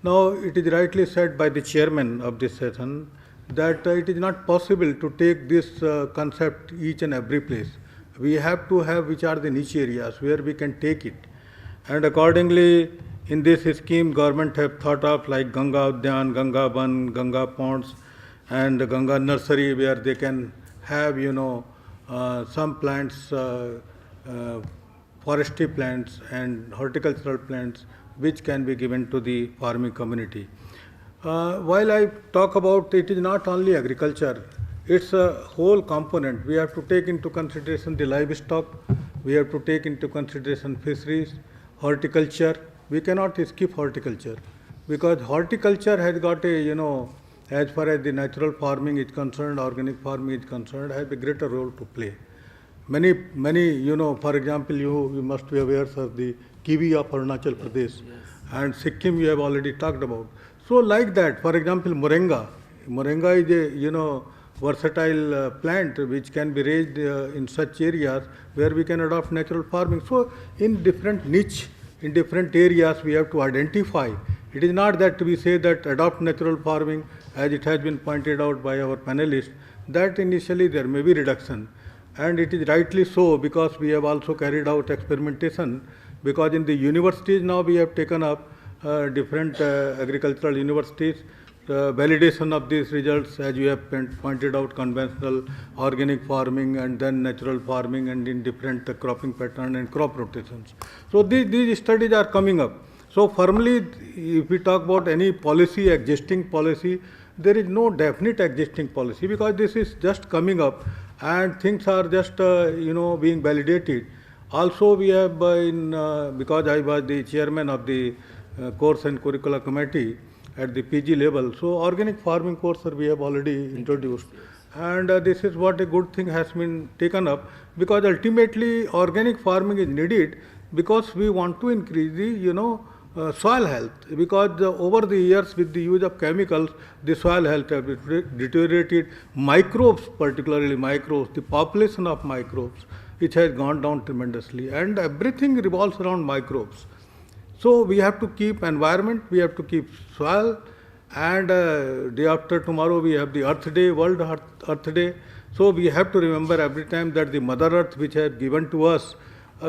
S4: Now, it is rightly said by the chairman of this session that it is not possible to take this concept each and every place. We have to have which are the niche areas where we can take it. And accordingly, in this scheme, government have thought of like Ganga Udyan, Ganga Ban, Ganga Ponds, and Ganga Nursery, where they can have, you know, some plants, forestry plants and horticultural plants, which can be given to the farming community. While I talk about it is not only agriculture, it's a whole component. We have to take into consideration the livestock, we have to take into consideration fisheries, horticulture. We cannot skip horticulture because horticulture has got a, you know, as far as the natural farming is concerned, organic farming is concerned, has a greater role to play. Many, you know, for example, you must be aware of the kiwi of Arunachal Pradesh, and Sikkim you have already talked about. So like that, for example, moringa is a, you know, versatile plant which can be raised in such areas where we can adopt natural farming. So in different niche, in different areas we have to identify. It is not that we say that adopt natural farming, as it has been pointed out by our panelists, that initially there may be reduction. And it is rightly so because we have also carried out experimentation, because in the universities now we have taken up different agricultural universities, validation of these results, as you have pointed out, conventional organic farming and then natural farming and in different cropping pattern and crop rotations. So these studies are coming up. So firmly, if we talk about any policy, existing policy, there is no definite existing policy because this is just coming up and things are just, you know, being validated. Also, we have because I was the chairman of the course and curricula committee at the PG level, so organic farming course we have already introduced. And this is what a good thing has been taken up because ultimately organic farming is needed because we want to increase the, you know, soil health, because over the years with the use of chemicals, the soil health has deteriorated. Microbes, particularly microbes, the population of microbes, which has gone down tremendously, and everything revolves around microbes. So we have to keep environment, we have to keep soil, and day after tomorrow we have the Earth Day, World Earth Day. So we have to remember every time that the Mother Earth which has given to us,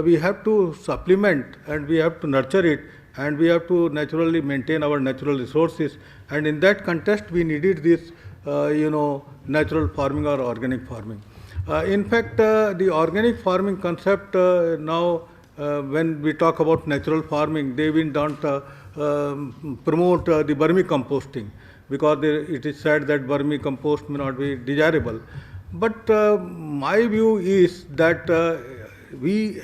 S4: we have to supplement and we have to nurture it, and we have to naturally maintain our natural resources. And in that context, we needed this, you know, natural farming or organic farming. In fact, the organic farming concept now, when we talk about natural farming, they even don't promote the vermicomposting because it is said that vermicompost may not be desirable. But my view is that we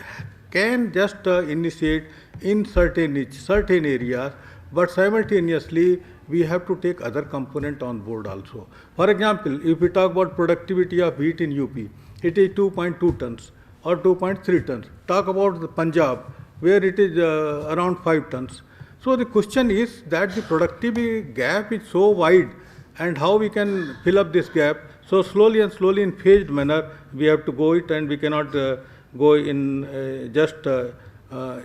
S4: can just initiate in certain niche, certain areas, but simultaneously we have to take other component on board also. For example, if we talk about productivity of wheat in UP, it is 2.2 tons or 2.3 tons. Talk about the Punjab, where it is around 5 tons. So the question is that the productivity gap is so wide, and how we can fill up this gap. So slowly and slowly in phased manner we have to go it, and we cannot go in just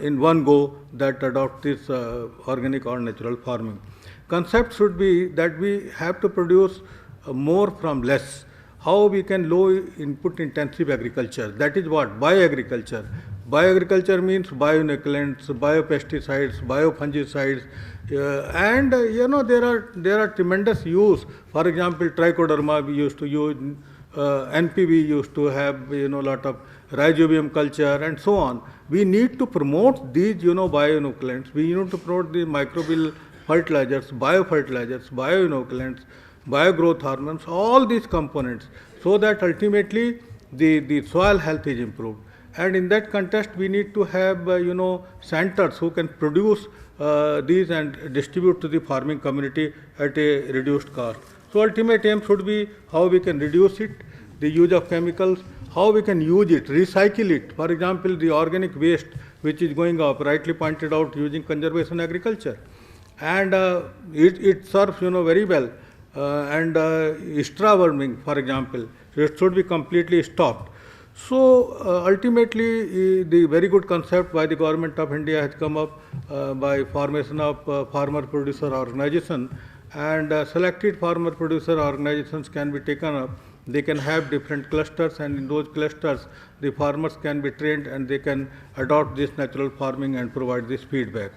S4: in one go that adopt this organic or natural farming. Concept should be that we have to produce more from less. How we can low input intensive agriculture, that is what bioagriculture. Bioagriculture means bioinoculants, biopesticides, biofungicides, and there are tremendous use. For example, trichoderma we used to use, NPV used to have lot of rhizobium culture and so on. We need to promote these bioinoculants. We need to promote the microbial fertilizers, biofertilizers, bioinoculants, biogrowth hormones, all these components, so that ultimately the soil health is improved. And in that context, we need to have centers who can produce these and distribute to the farming community at a reduced cost. So ultimate aim should be how we can reduce it, the use of chemicals, how we can use it, recycle it. For example, the organic waste which is going up, rightly pointed out, using conservation agriculture. And it serves very well. And extra warming, for example, it should be completely stopped. So ultimately, the very good concept by the Government of India has come up by formation of farmer producer organization, and selected farmer producer organizations can be taken up. They can have different clusters, and in those clusters the farmers can be trained and they can adopt this natural farming and provide this feedback.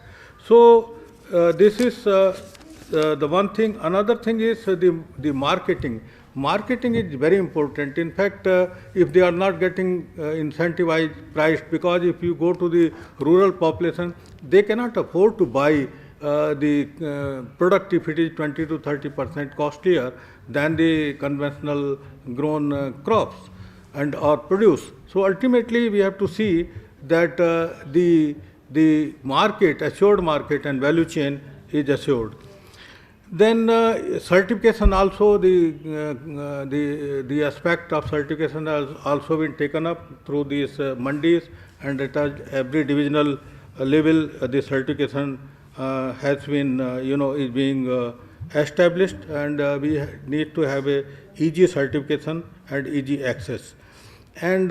S4: So this is the one thing. Another thing is the marketing. Marketing is very important. In fact, if they are not getting incentivized, priced, because if you go to the rural population, they cannot afford to buy the product if it is 20 to 30% costlier than the conventional grown crops and or produce. So ultimately, we have to see that the market, assured market and value chain is assured. Then certification also, the aspect of certification has also been taken up through these mandis, and at every divisional level the certification has been is being established, and we need to have a easy certification and easy access. And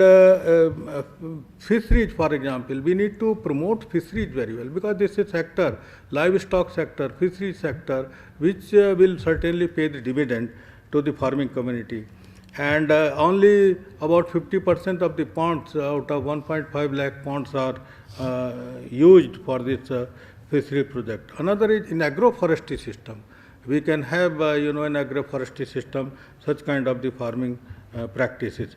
S4: fisheries, for example, we need to promote fisheries very well, because this is sector, livestock sector, fisheries sector, which will certainly pay the dividend to the farming community. And only about 50% of the ponds out of 1.5 lakh ponds are used for this fishery project. Another is in agroforestry system. We can have an agroforestry system, such kind of the farming practices,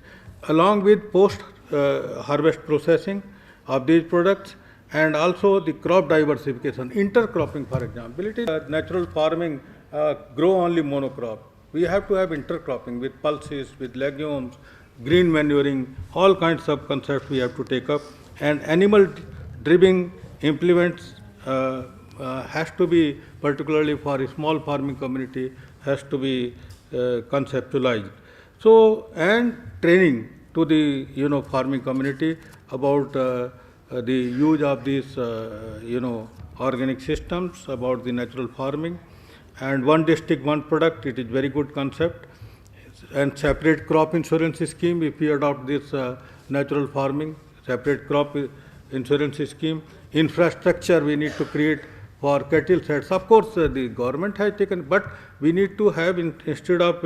S4: along with post harvest processing of these products, and also the crop diversification, intercropping, for example. It is natural farming, grow only monocrop. We have to have intercropping with pulses, with legumes, green manuring, all kinds of concepts we have to take up. And animal driven implements has to be, particularly for a small farming community, has to be conceptualized. So, and training to the farming community about the use of these organic systems, about the natural farming, and one district, one product. It is very good concept. And separate crop insurance scheme, if we adopt this natural farming, separate crop insurance scheme. Infrastructure we need to create for cattle sheds. Of course, the government has taken, but we need to have instead of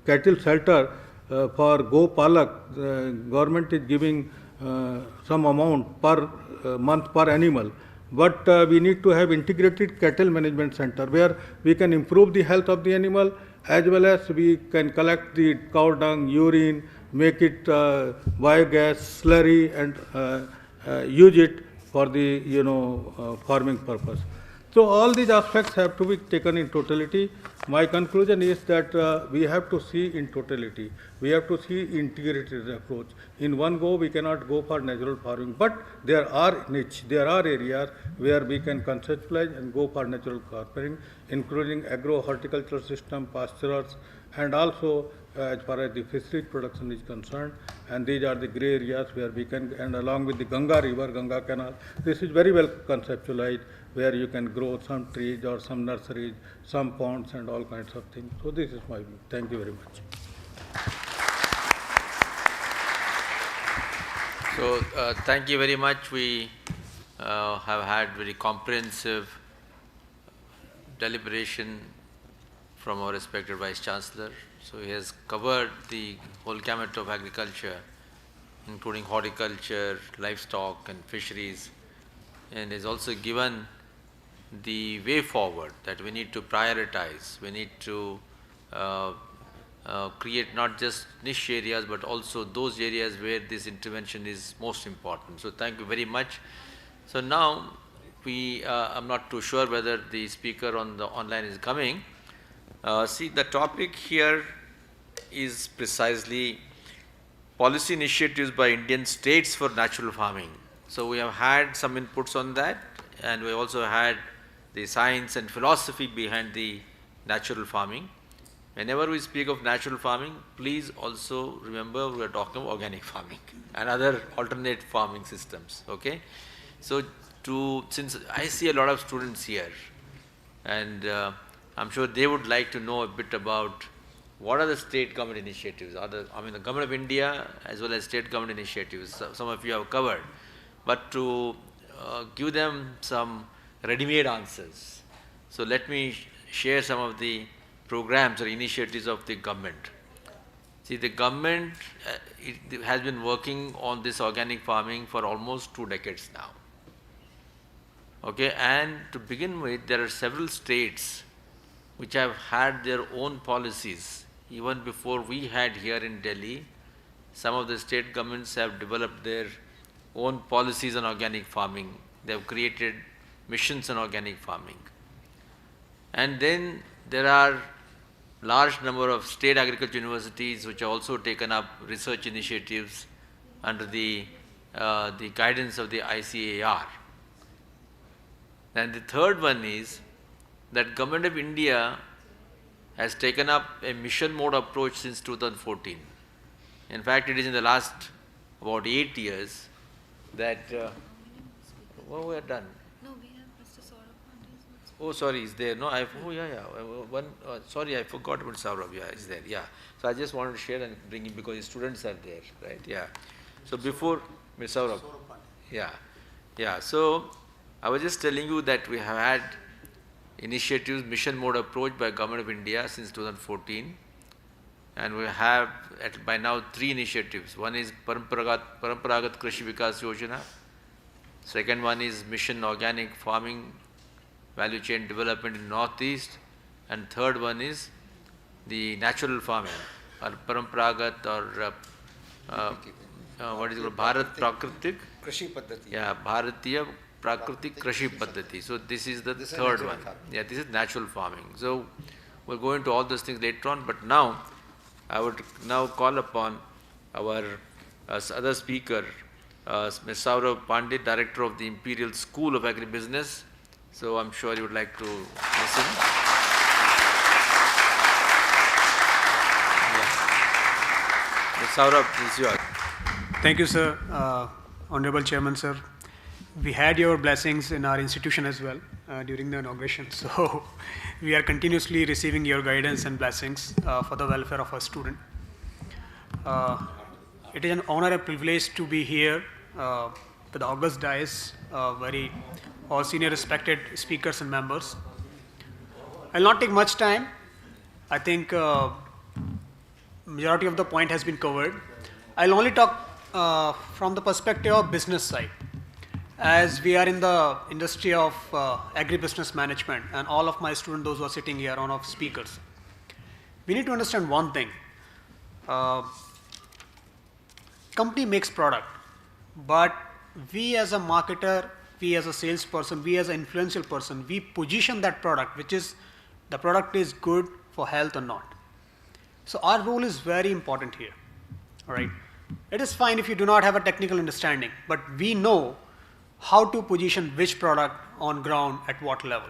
S4: cattle shelter for Go Palak, government is giving some amount per month per animal. But we need to have integrated cattle management center where we can improve the health of the animal, as well as we can collect the cow dung, urine, make it biogas, slurry, and use it for the farming purpose. So all these aspects have to be taken in totality. My conclusion is that we have to see in totality. We have to see integrated approach. In one go, we cannot go for natural farming, but there are niche, there are areas where we can conceptualize and go for natural farming, including agro-horticultural system, pasturage, and also as far as the fishery production is concerned. And these are the gray areas where we can, and along with the Ganga river, Ganga canal, this is very well conceptualized, where you can grow some trees or some nurseries, some ponds, and all kinds of things. So this is my view. Thank you very much.
S19: So thank you very much. We have had very comprehensive deliberation from our respected Vice Chancellor. So he has covered the whole gamut of agriculture including horticulture, livestock and fisheries, and is also given the way forward that we need to prioritize, we need to create not just niche areas but also those areas where this intervention is most important. So thank you very much. So now I'm not too sure whether the speaker on the online is coming. See, the topic here is precisely policy initiatives by Indian states for natural farming. So we have had some inputs on that, and we also had the science and philosophy behind the natural farming. Whenever we speak of natural farming, please also remember we are talking of organic farming and other alternate farming systems, okay? So since I see a lot of students here, and I'm sure they would like to know a bit about what are the state government initiatives, the Government of India as well as state government initiatives. Some of you have covered, but to give them some ready-made answers. So let me share some of the programs or initiatives of the government. See, the government it has been working on this organic farming for almost 2 decades now. Okay, and to begin with, there are several states which have had their own policies. Even before we had here in Delhi, some of the state governments have developed their own policies on organic farming. They have created missions on organic farming. And then there are large number of state agriculture universities which have also taken up research initiatives under the guidance of the ICAR. And the third one is that Government of India has taken up a mission mode approach since 2014. In fact, it is in the last about 8 years that what we have done.
S5: No, we have Mr. Saurabh Pandey.
S19: Oh, sorry, is there? No, sorry, I forgot about Saurabh. Yeah, is there? Yeah. So I just wanted to share and bring him because the students are there, right? Yeah. So before Mr. Saurabh. Yeah. Yeah. So I was just telling you that we have had initiatives, mission mode approach by Government of India since 2014, and we have by now 3 initiatives. One is Paramparagat Krishi Vikas Yojana. Second one is Mission Organic Farming Value Chain Development in Northeast, and third one is the natural farming or Paramparagat or what is it called? Bharat Prakritik
S22: Krishi Paddhati.
S19: Yeah, Bharatiya Prakritik Krishi Paddhati. So this is the third one. Yeah, this is natural farming. So we'll go into all those things later on, but now I would now call upon our other speaker, Ms. Saurabh Pandey, Director of the Imperial School of Agribusiness. So I'm sure you would like to listen. Ms. Saurabh, this is yours.
S23: Thank you, sir. Honorable Chairman, sir. We had your blessings in our institution as well during the inauguration. So we are continuously receiving your guidance and blessings for the welfare of our student. It is an honor and privilege to be here with the august dais, all senior respected speakers and members. I'll not take much time. I think majority of the point has been covered. I'll only talk from the perspective of business side. As we are in the industry of agribusiness management, and all of my students, those who are sitting here, on of speakers, we need to understand one thing. Company makes product, but we as a marketer, we as a salesperson, we as an influential person, we position that product, which is the product is good for health or not. So our role is very important here. All right. It is fine if you do not have a technical understanding, but we know how to position which product on ground at what level.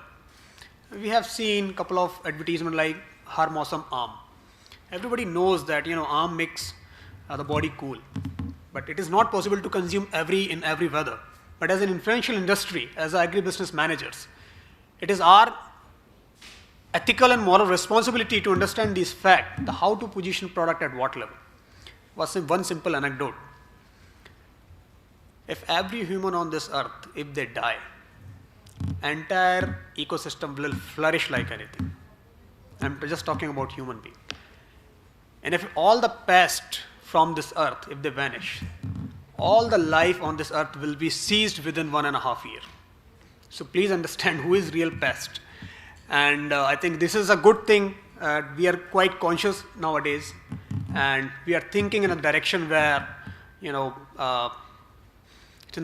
S23: We have seen a couple of advertisements like Har Mausam Aam. Everybody knows that aam makes the body cool, but it is not possible to consume in every weather. But as an influential industry, as agribusiness managers, it is our ethical and moral responsibility to understand this fact, how to position product at what level. One simple anecdote. If every human on this earth, if they die, entire ecosystem will flourish like anything. I'm just talking about human being. And if all the pests from this earth, if they vanish, all the life on this earth will be seized within 1.5 years. So please understand who is real pest. And I think this is a good thing. We are quite conscious nowadays, and we are thinking in a direction where, in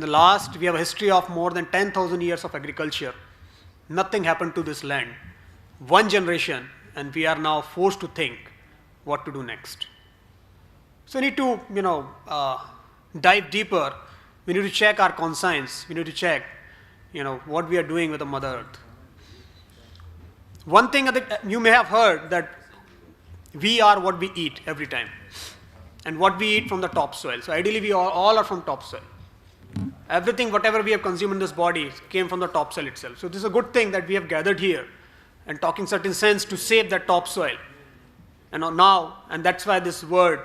S23: the last, we have a history of more than 10,000 years of agriculture. Nothing happened to this land. One generation, and we are now forced to think what to do next. So we need to, dive deeper. We need to check our conscience. We need to check, what we are doing with the Mother Earth. One thing that you may have heard, that we are what we eat every time, and what we eat from the topsoil. So ideally, we all are from topsoil. Everything, whatever we have consumed in this body, came from the topsoil itself. So this is a good thing that we have gathered here and talking certain sense to save that topsoil. And that's why this word,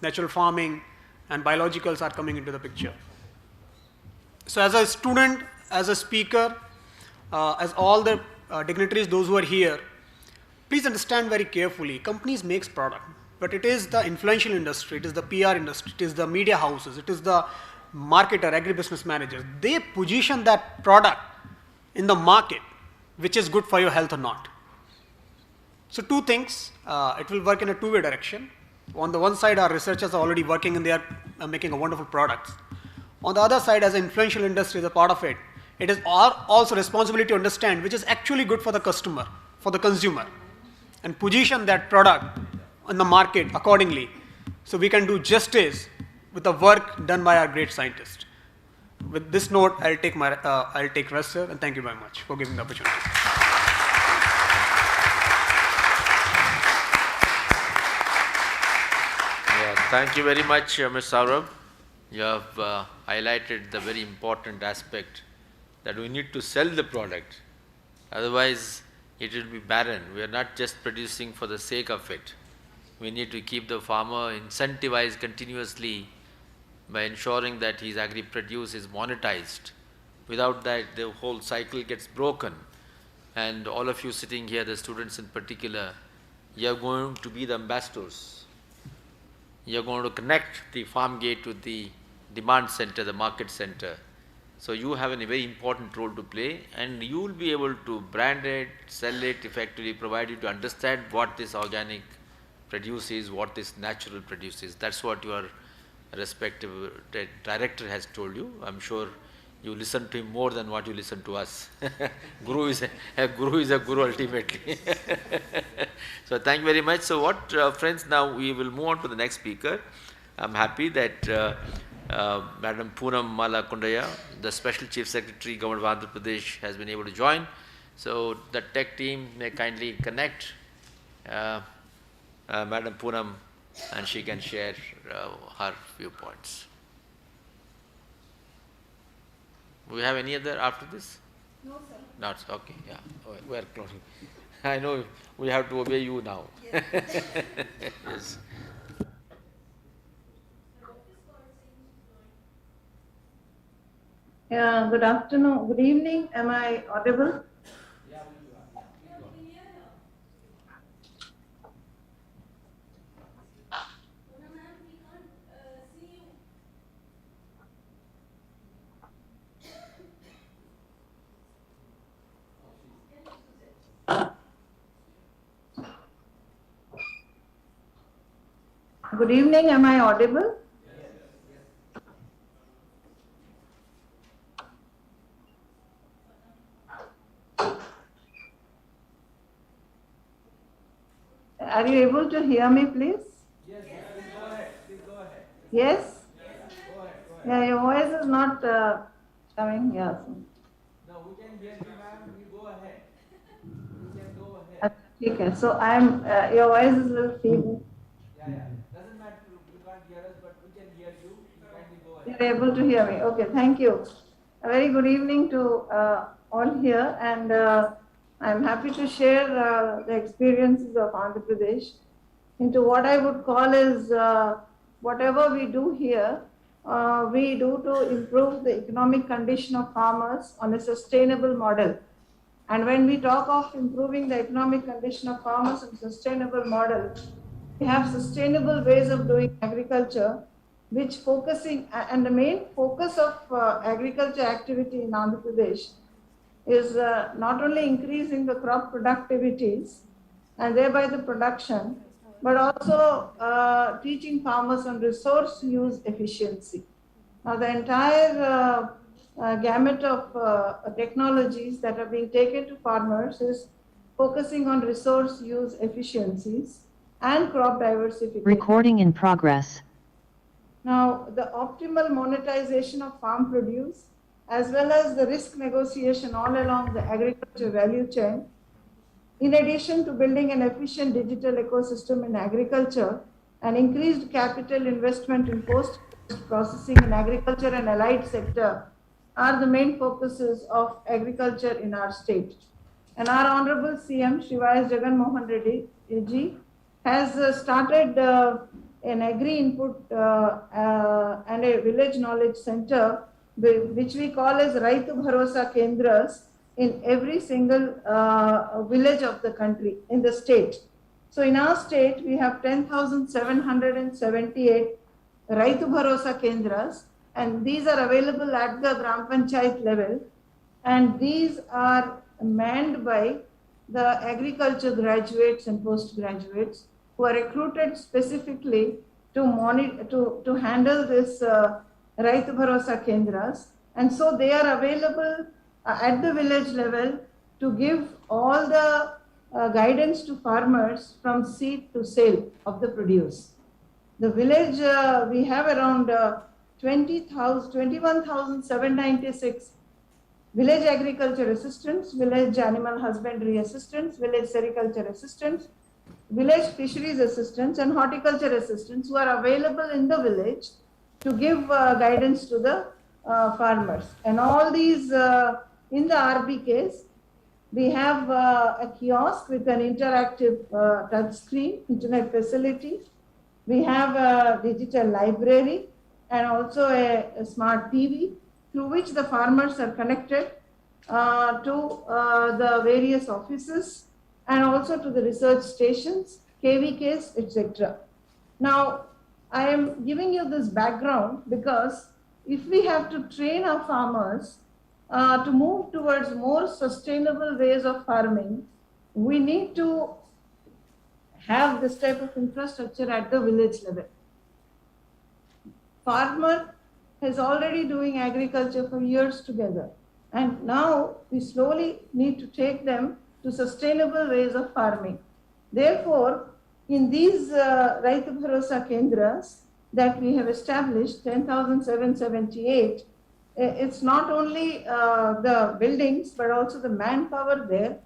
S23: natural farming and biologicals are coming into the picture. So as a student, as a speaker, as all the dignitaries, those who are here, please understand very carefully, companies makes product, but it is the influential industry, it is the PR industry, it is the media houses, it is the marketer, agribusiness managers. They position that product in the market, which is good for your health or not. So two things, it will work in a two-way direction. On the one side, our researchers are already working and they are making a wonderful products. On the other side, as an influential industry, as a part of it, it is also responsibility to understand which is actually good for the customer, for the consumer, and position that product in the market accordingly, so we can do justice with the work done by our great scientists. With this note, I'll take rest, sir, and thank you very much for giving the opportunity.
S19: Thank you very much, Ms. Saurabh. You have highlighted the very important aspect that we need to sell the product. Otherwise, it will be barren. We are not just producing for the sake of it. We need to keep the farmer incentivized continuously by ensuring that his agri-produce is monetized. Without that, the whole cycle gets broken. And all of you sitting here, the students in particular, you are going to be the ambassadors. You are going to connect the farm gate to the demand center, the market center. So you have a very important role to play, and you will be able to brand it, sell it effectively, provide you to understand what this organic produce is, what this natural produce is. That's what your respective director has told you. I'm sure you listen to him more than what you listen to us. Guru is a guru ultimately. So thank you very much. So what, friends, now we will move on to the next speaker. I'm happy that Madam Poonam Mala Kundaya, the Special Chief Secretary, Government of Andhra Pradesh, has been able to join. So the tech team may kindly connect Madam Poonam, and she can share her viewpoints. Do we have any other after this?
S18: No, sir.
S19: Not okay. Yeah, we are closing. I know we have to obey you now.
S18: Yes.
S19: Yes.
S3: Yeah, good afternoon, good evening. Am I audible? Good evening, am I audible? Are you able to hear me, please?
S7: Yes, please go ahead. Please go ahead.
S3: Yes?
S7: Go ahead.
S3: Yeah, your voice is not coming. Yeah.
S7: No, we can hear you, ma'am. You go ahead. You can go ahead.
S3: Okay, so your voice is a little feeble.
S7: Yeah. Doesn't matter. You can't hear us, but we can hear you. You kindly go ahead.
S3: You're able to hear me. Okay, thank you. A very good evening to all here, and I'm happy to share the experiences of Andhra Pradesh into what I would call is whatever we do here, we do to improve the economic condition of farmers on a sustainable model. And when we talk of improving the economic condition of farmers on a sustainable model, we have sustainable ways of doing agriculture, which focusing, and the main focus of agriculture activity in Andhra Pradesh is not only increasing the crop productivities and thereby the production, but also teaching farmers on resource use efficiency. Now, the entire gamut of technologies that are being taken to farmers is focusing on resource use efficiencies and crop diversification.
S8: Recording in progress.
S3: Now, the optimal monetization of farm produce, as well as the risk negotiation all along the agriculture value chain, in addition to building an efficient digital ecosystem in agriculture and increased capital investment in post-processing in agriculture and allied sector, are the main focuses of agriculture in our state. And our Honorable CM, Shri Y.S. Jagan Mohan Reddy ji, has started an agri-input and a village knowledge center, which we call as Raitu Bharosa Kendras, in every single village of the country, in the state. So in our state, we have 10,778 Raitu Bharosa Kendras, and these are available at the Gram Panchayat level, and these are manned by the agriculture graduates and postgraduates who are recruited specifically to handle this Raitu Bharosa Kendras, and so they are available at the village level to give all the guidance to farmers from seed to sale of the produce. The village, we have around 21,796 village agriculture assistants, village animal husbandry assistants, village sericulture assistants, village fisheries assistants, and horticulture assistants who are available in the village to give guidance to the farmers. And all these, in the RBKs, we have a kiosk with an interactive touch screen, internet facility. We have a digital library and also a smart TV through which the farmers are connected to the various offices and also to the research stations, KVKs, etc. Now, I am giving you this background because if we have to train our farmers to move towards more sustainable ways of farming, we need to have this type of infrastructure at the village level. Farmer is already doing agriculture for years together, and now we slowly need to take them to sustainable ways of farming. Therefore, in these Raitu Bharosa Kendras that we have established, 10,778, it's not only the buildings but also the manpower there.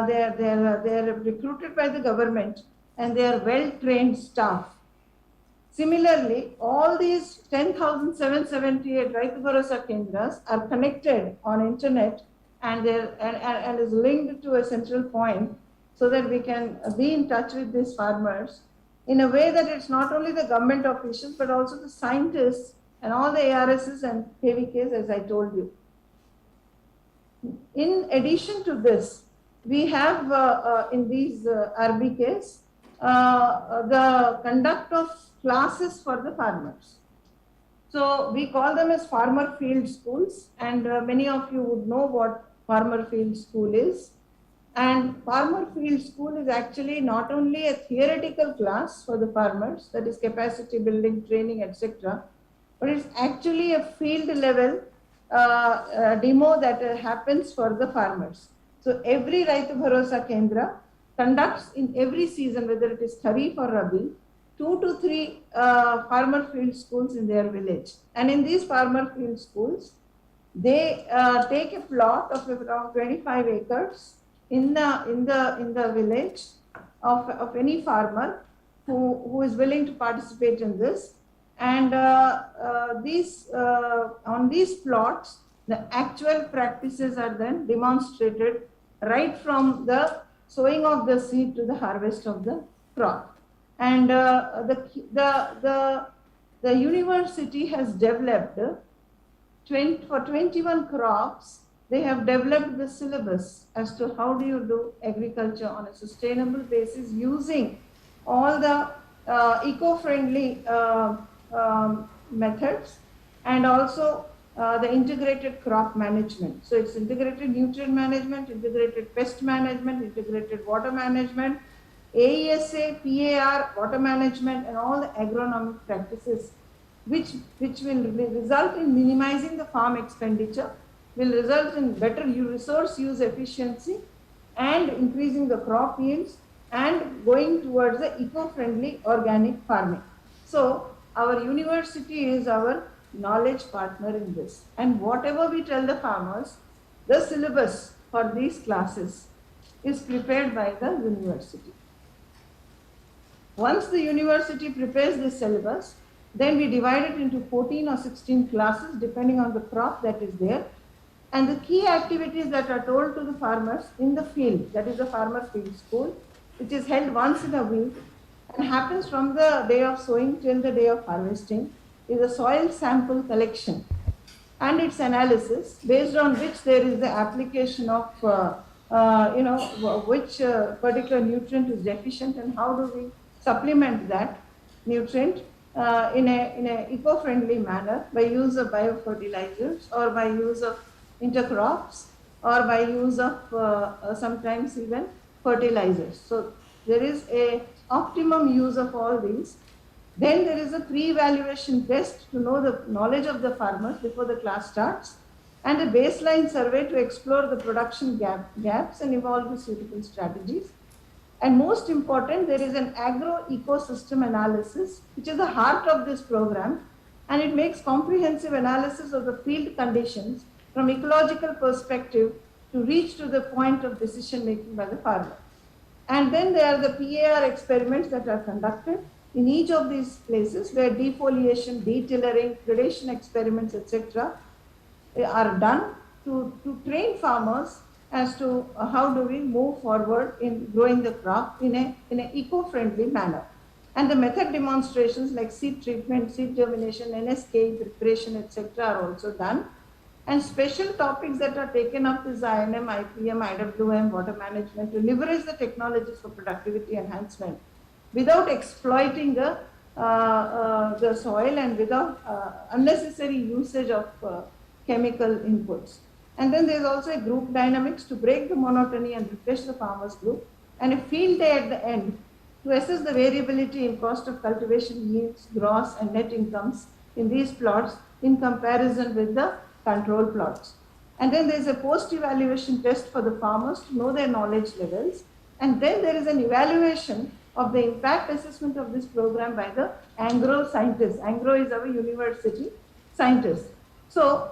S3: They are recruited by the government and they are well-trained staff. Similarly, all these 10,778 Raitu Bharosa Kendras are connected on internet and is linked to a central point so that we can be in touch with these farmers in a way that it's not only the government officials but also the scientists and all the ARSs and KVKs, as I told you. In addition to this, we have in these RBKs the conduct of classes for the farmers. So we call them as farmer field schools, and many of you would know what farmer field school is. And farmer field school is actually not only a theoretical class for the farmers, that is capacity building, training, etc., but it's actually a field level demo that happens for the farmers. So every Raitu Bharosa Kendra conducts in every season, whether it is Kharif or Rabi, 2 to 3 farmer field schools in their village. And in these farmer field schools, they take a plot of around 25 acres in the village of any farmer who is willing to participate in this. And on these plots, the actual practices are then demonstrated right from the sowing of the seed to the harvest of the crop. And the university has developed for 21 crops. They have developed the syllabus as to how do you do agriculture on a sustainable basis using all the eco-friendly methods, and also the integrated crop management. So it's integrated nutrient management, integrated pest management, integrated water management, AESA, PAR, water management, and all the agronomic practices which will result in minimizing the farm expenditure, will result in better resource use efficiency and increasing the crop yields and going towards the eco-friendly organic farming. So our university is our knowledge partner in this. And whatever we tell the farmers, the syllabus for these classes is prepared by the university. Once the university prepares this syllabus, then we divide it into 14 or 16 classes depending on the crop that is there. And the key activities that are told to the farmers in the field, that is the farmer field school, which is held once in a week and happens from the day of sowing till the day of harvesting, is a soil sample collection and its analysis, based on which there is the application of which particular nutrient is deficient and how do we supplement that nutrient in a eco-friendly manner by use of biofertilizers or by use of intercrops or by use of sometimes even fertilizers. So there is a optimum use of all these. Then there is a pre-evaluation test to know the knowledge of the farmers before the class starts, and a baseline survey to explore the production gaps and evolve the suitable strategies. And most important, there is an agro-ecosystem analysis, which is the heart of this program, and it makes comprehensive analysis of the field conditions from ecological perspective to reach to the point of decision making by the farmer. And then there are the PAR experiments that are conducted in each of these places where defoliation, detillering, predation experiments, etc. are done to train farmers as to how do we move forward in growing the crop in an eco-friendly manner. And the method demonstrations like seed treatment, seed germination, NSK preparation, etc. are also done. And special topics that are taken up is INM, IPM, IWM, water management to leverage the technologies for productivity enhancement without exploiting the soil and without unnecessary usage of chemical inputs. And then there's also a group dynamics to break the monotony and refresh the farmers group, and a field day at the end to assess the variability in cost of cultivation yields, gross and net incomes in these plots in comparison with the control plots. And then there's a post-evaluation test for the farmers to know their knowledge levels. And then there is an evaluation of the impact assessment of this program by the agro scientists. Agro is our university scientists. So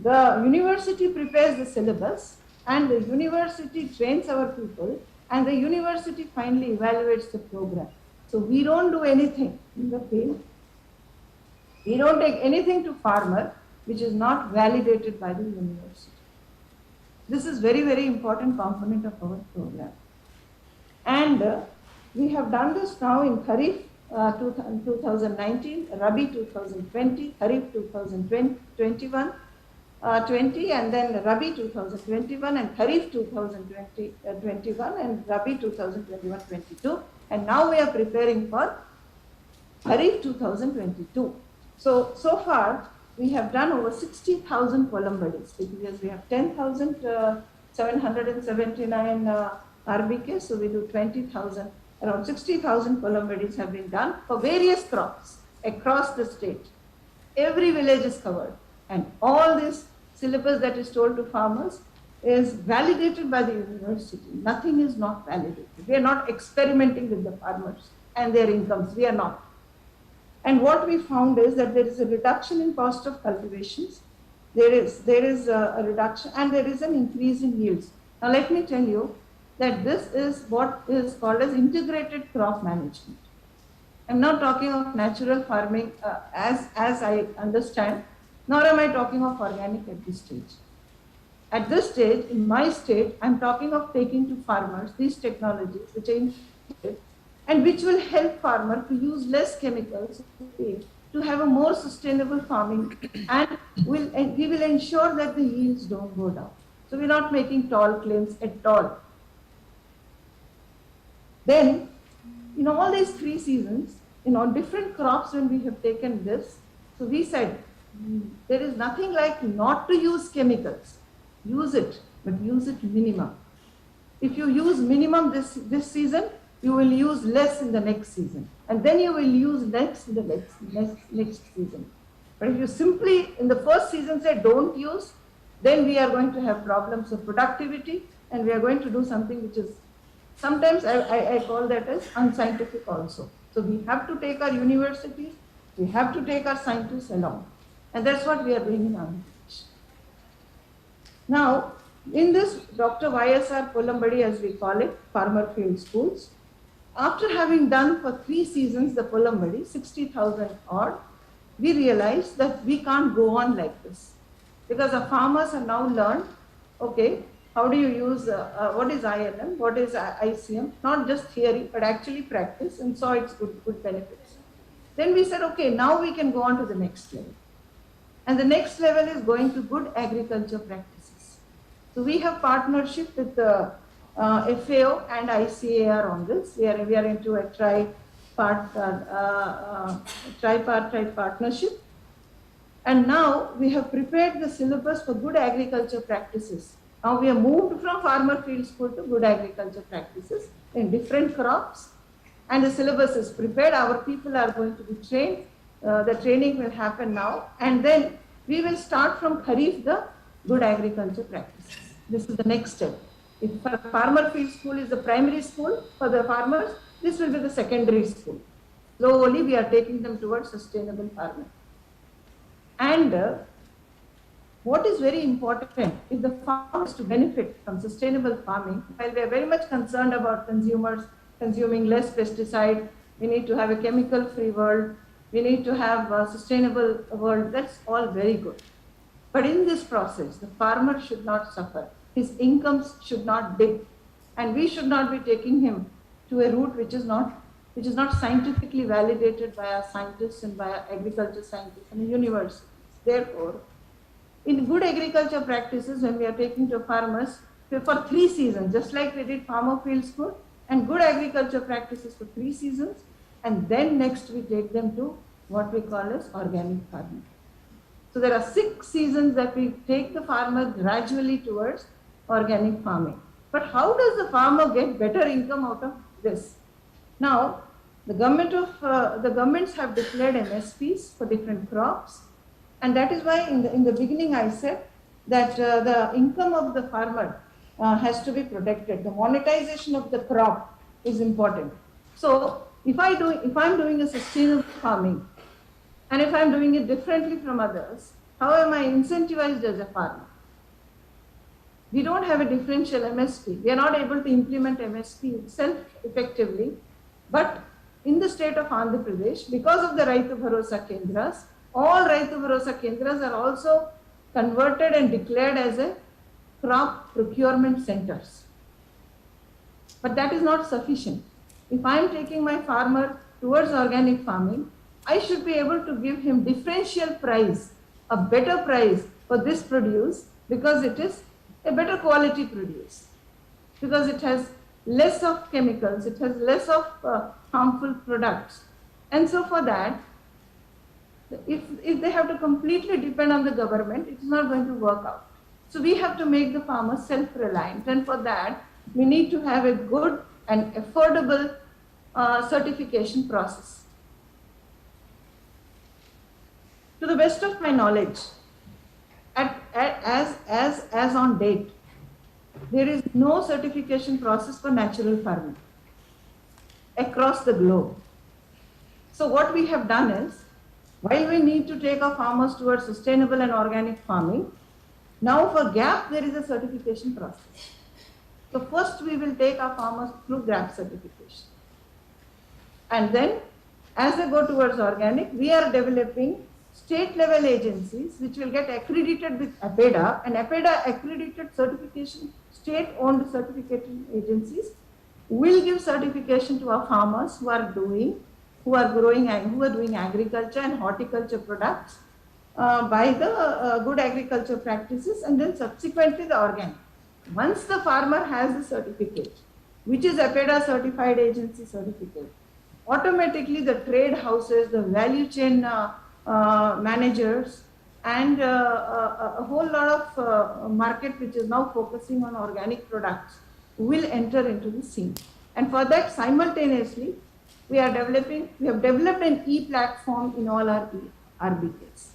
S3: the university prepares the syllabus and the university trains our people and the university finally evaluates the program. So we don't do anything in the field. We don't take anything to farmer which is not validated by the university. This is very, very important component of our program. And we have done this now in Kharif 2019, Rabi 2020, Kharif 2021, 20, and then Rabi 2021 and Kharif 2021 and Rabi 2021-22. And now we are preparing for Kharif 2022. So far, we have done over 60,000 column buddies because we have 10,779 RBK, so we do 20,000, around 60,000 column buddies have been done for various crops across the state. Every village is covered, and all this syllabus that is told to farmers is validated by the university. Nothing is not validated. We are not experimenting with the farmers and their incomes. We are not. And what we found is that there is a reduction in cost of cultivations. There is a reduction and there is an increase in yields. Now let me tell you that this is what is called as integrated crop management. I'm not talking of natural farming as I understand, nor am I talking of organic at this stage. At this stage, in my state, I'm talking of taking to farmers these technologies which are integrated and which will help farmer to use less chemicals to have a more sustainable farming, and we will ensure that the yields don't go down. So we're not making tall claims at all. Then, in all these 3 seasons, different crops when we have taken this, So we said, there is nothing like not to use chemicals. Use it, but use it minimum. If you use minimum this season, you will use less in the next season. And then you will use less in the next season. But if you simply, in the first season, say don't use, then we are going to have problems of productivity, and we are going to do something which is, sometimes I call that as unscientific also. So we have to take our universities, we have to take our scientists along. And that's what we are doing in Andhra Pradesh. Now, in this Dr. YSR Polambadi, as we call it, farmer field schools, after having done for 3 seasons the Polambadi, 60,000 odd, we realized that we can't go on like this. Because our farmers have now learned, okay, how do you use, what is ILM, what is ICM, not just theory, but actually practice, and saw its good benefits. Then we said, okay, now we can go on to the next level. And the next level is going to good agriculture practices. So we have partnership with the FAO and ICAR on this. We are into a tripartite partnership. And now we have prepared the syllabus for good agriculture practices. Now we have moved from farmer field school to good agriculture practices in different crops. And the syllabus is prepared. Our people are going to be trained. The training will happen now. And then we will start from Kharif the good agriculture practices. This is the next step. If farmer field school is the primary school for the farmers, this will be the secondary school. Slowly we are taking them towards sustainable farming. And what is very important is the farmers to benefit from sustainable farming. While we are very much concerned about consumers consuming less pesticide, we need to have a chemical-free world, we need to have a sustainable world, that's all very good. But in this process, the farmer should not suffer. His incomes should not dip. And we should not be taking him to a route which is not scientifically validated by our scientists and by our agriculture scientists and universities. Therefore, in good agriculture practices, when we are taking to farmers for 3 seasons, just like we did farmer field school, and good agriculture practices for 3 seasons, and then next we take them to what we call as organic farming. So there are 6 seasons that we take the farmer gradually towards organic farming. But how does the farmer get better income out of this? Now, the governments have declared MSPs for different crops, and that is why in the beginning I said that the income of the farmer has to be protected. The monetization of the crop is important. So if I'm doing a sustainable farming, and if I'm doing it differently from others, how am I incentivized as a farmer? We don't have a differential MSP. We are not able to implement MSP itself effectively. But in the state of Andhra Pradesh, because of the Raitu Bharosa Kendras, all Raitu Bharosa Kendras are also converted and declared as a crop procurement centers. But that is not sufficient. If I am taking my farmer towards organic farming, I should be able to give him differential price, a better price for this produce, because it is a better quality produce, because it has less of chemicals, it has less of harmful products. And so for that, if they have to completely depend on the government, it is not going to work out. So we have to make the farmer self-reliant, and for that, we need to have a good and affordable certification process. To the best of my knowledge, as on date, there is no certification process for natural farming across the globe. So what we have done is, while we need to take our farmers towards sustainable and organic farming, now for GAP there is a certification process. So first we will take our farmers through GAP certification. And then as they go towards organic, we are developing state level agencies which will get accredited with APEDA, and APEDA accredited certification, state owned certification agencies will give certification to our farmers who are doing agriculture and horticulture products by the good agriculture practices, and then subsequently the organic. Once the farmer has the certificate, which is APEDA certified agency certificate, automatically the trade houses, the value chain managers, and a whole lot of market which is now focusing on organic products will enter into the scene. And for that, simultaneously, we have developed an e-platform in all our RBKs,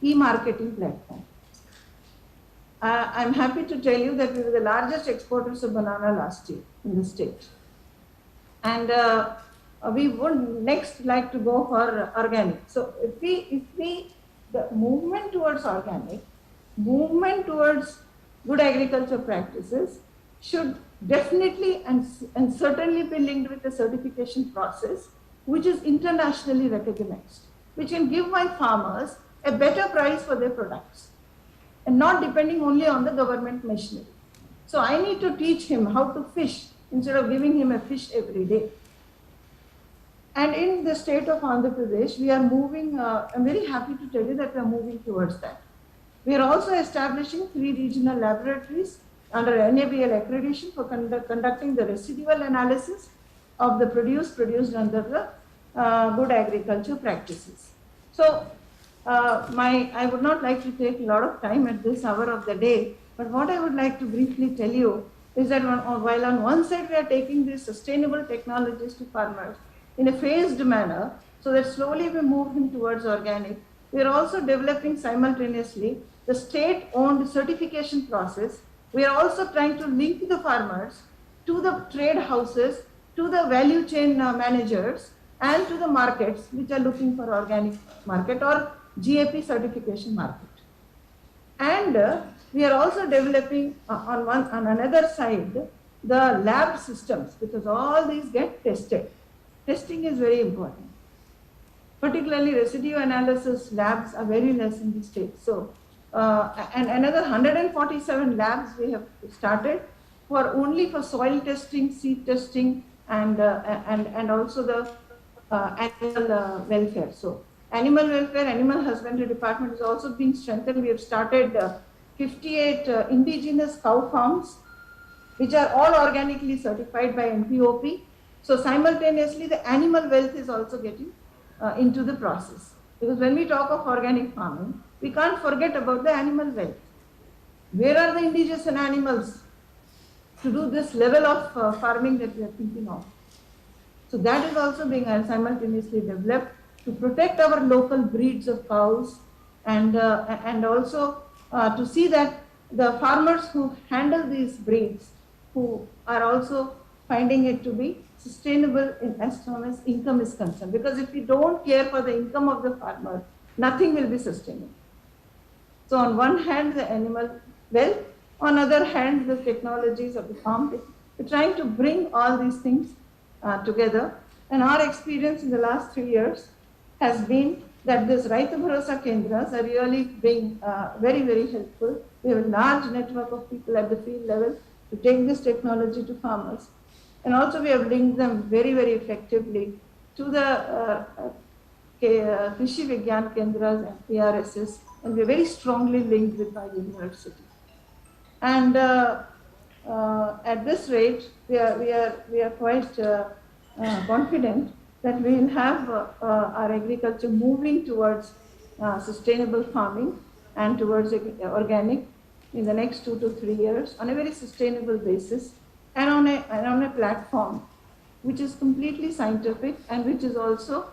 S3: e-marketing platform. I'm happy to tell you that we were the largest exporters of banana last year in the state. And we would next like to go for organic. So the movement towards organic, movement towards good agriculture practices should definitely and certainly be linked with the certification process, which is internationally recognized, which can give my farmers a better price for their products and not depending only on the government machinery. So I need to teach him how to fish instead of giving him a fish every day. And in the state of Andhra Pradesh, we are moving, I'm very happy to tell you that we are moving towards that. We are also establishing 3 regional laboratories under NABL accreditation for conducting the residual analysis of the produce produced under the good agriculture practices. So I would not like to take a lot of time at this hour of the day, but what I would like to briefly tell you is that while on one side we are taking these sustainable technologies to farmers in a phased manner, so that slowly we move him towards organic, we are also developing simultaneously the state-owned certification process. We are also trying to link the farmers to the trade houses, to the value chain managers, and to the markets which are looking for organic market or GAP certification market. And we are also developing on another side the lab systems, because all these get tested. Testing is very important. Particularly residue analysis labs are very less in the state. So, and another 147 labs we have started only for soil testing, seed testing, and also the animal welfare. So, animal welfare, animal husbandry department is also being strengthened. We have started 58 indigenous cow farms, which are all organically certified by NPOP. So simultaneously, the animal wealth is also getting into the process. Because when we talk of organic farming, we can't forget about the animal wealth. Where are the indigenous animals to do this level of farming that we are thinking of? So that is also being simultaneously developed to protect our local breeds of cows, and also to see that the farmers who handle these breeds, who are also finding it to be sustainable as far as income is concerned. Because if we don't care for the income of the farmer, nothing will be sustainable. So on one hand, the animal wealth, on other hand, the technologies of the farm. We're trying to bring all these things together. And our experience in the last 3 years has been that this Raitu Bharosa Kendras are really being very, very helpful. We have a large network of people at the field level to take this technology to farmers. And also we have linked them very, very effectively to the Krishi Vigyan Kendras and PRSs, and we are very strongly linked with our university. And at this rate, we are quite confident that we will have our agriculture moving towards sustainable farming and towards organic in the next 2 to 3 years on a very sustainable basis, and on a platform which is completely scientific and which is also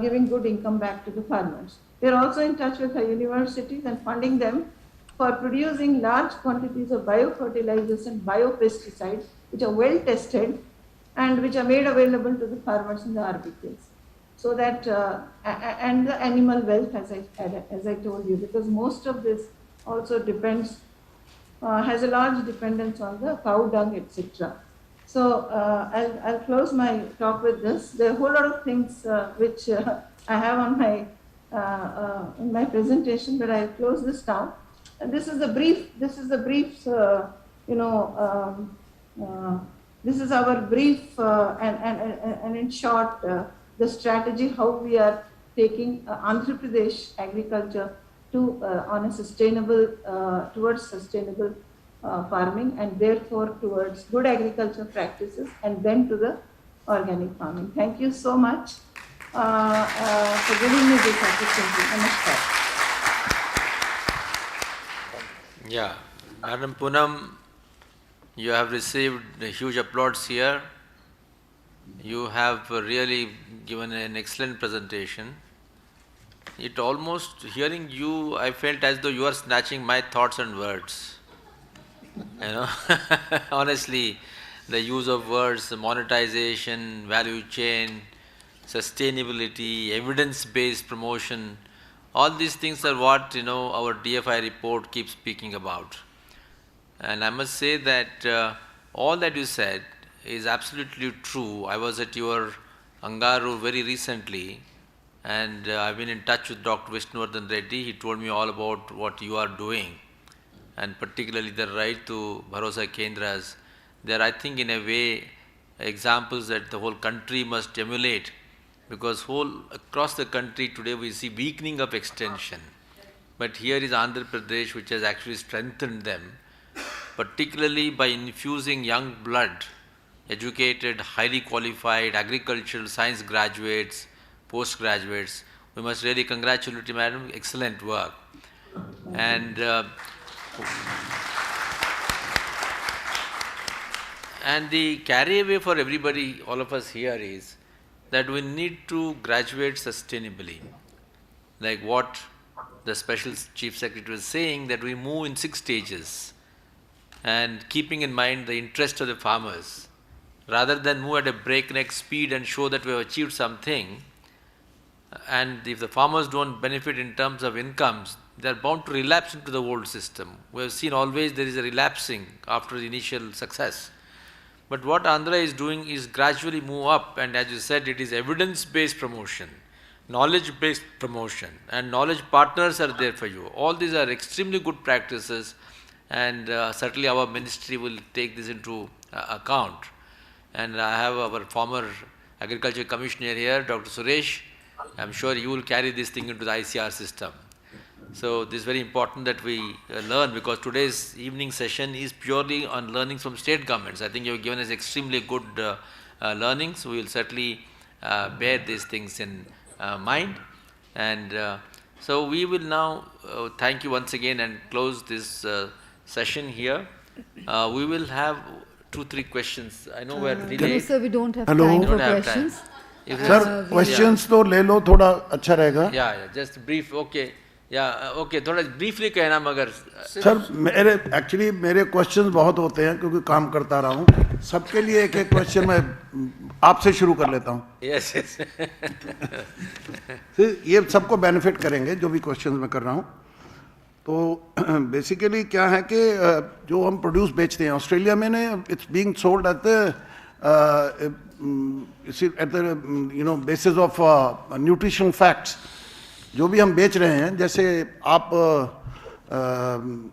S3: giving good income back to the farmers. We are also in touch with our universities and funding them for producing large quantities of biofertilizers and biopesticides which are well tested and which are made available to the farmers in the RBKs. So that, and the animal wealth, as I told you, because most of this also depends, has a large dependence on the cow dung, etc. So I'll close my talk with this. There are a whole lot of things which I have on my in my presentation, but I'll close this down. And this is the brief. This is the brief. This is our brief, and in short, the strategy how we are taking Andhra Pradesh agriculture to on a sustainable towards sustainable farming, and therefore towards good agriculture practices, and then to the organic farming. Thank you so much. for giving me this opportunity. Namaskar.
S19: Yeah, Madam Poonam, you have received huge applause here. You have really given an excellent presentation. It almost, hearing you, I felt as though you are snatching my thoughts and words. You know, honestly, the use of words, monetization, value chain, sustainability, evidence-based promotion, all these things are what, our DFI report keeps speaking about. And I must say that all that you said is absolutely true. I was at your Angaru very recently, and I've been in touch with Dr. Vishnuvardhan Reddy. He told me all about what you are doing, and particularly the right to Bharosa Kendras. They are, I think, in a way, examples that the whole country must emulate, because across the country today we see weakening of extension. But here is Andhra Pradesh, which has actually strengthened them, particularly by infusing young blood, educated, highly qualified agricultural science graduates, postgraduates. We must really congratulate you, madam. Excellent work. And the carry away for everybody, all of us here, is that we need to graduate sustainably. Like what the Special Chief Secretary was saying, that we move in 6 stages, and keeping in mind the interest of the farmers, rather than move at a breakneck speed and show that we have achieved something. And if the farmers don't benefit in terms of incomes, they are bound to relapse into the old system. We have seen always there is a relapsing after the initial success. But what Andhra is doing is gradually move up, and as you said, it is evidence-based promotion, knowledge-based promotion, and knowledge partners are there for you. All these are extremely good practices, and certainly our ministry will take this into account. And I have our former Agriculture Commissioner here, Dr. Suresh. I'm sure you will carry this thing into the ICR system. So this is very important that we learn, because today's evening session is purely on learnings from state governments. I think you have given us extremely good learnings. We will certainly bear these things in mind. And so we will now thank you once again and close this session here. We will have 2-3 questions. I know we're delayed.
S2: No, sir, we don't have
S8: Hello.
S2: time for
S8: Don't have
S2: questions.
S8: Sir, questions तो ले लो थोड़ा अच्छा रहेगा.
S19: Yeah, just brief. Okay. Yeah, okay. थोड़ा briefly कहना मगर.
S8: Sir मेरे questions बहुत होते हैं क्योंकि काम करता रहा हूँ. सबके लिए एक question मैं आपसे शुरू कर लेता हूँ.
S19: Yes, yes.
S8: ये सबको benefit करेंगे जो भी questions मैं कर रहा हूँ. तो basically क्या है कि जो हम produce बेचते हैं ऑस्ट्रेलिया में ने it's being sold at the basis of nutritional facts. जो भी हम बेच रहे हैं, जैसे आप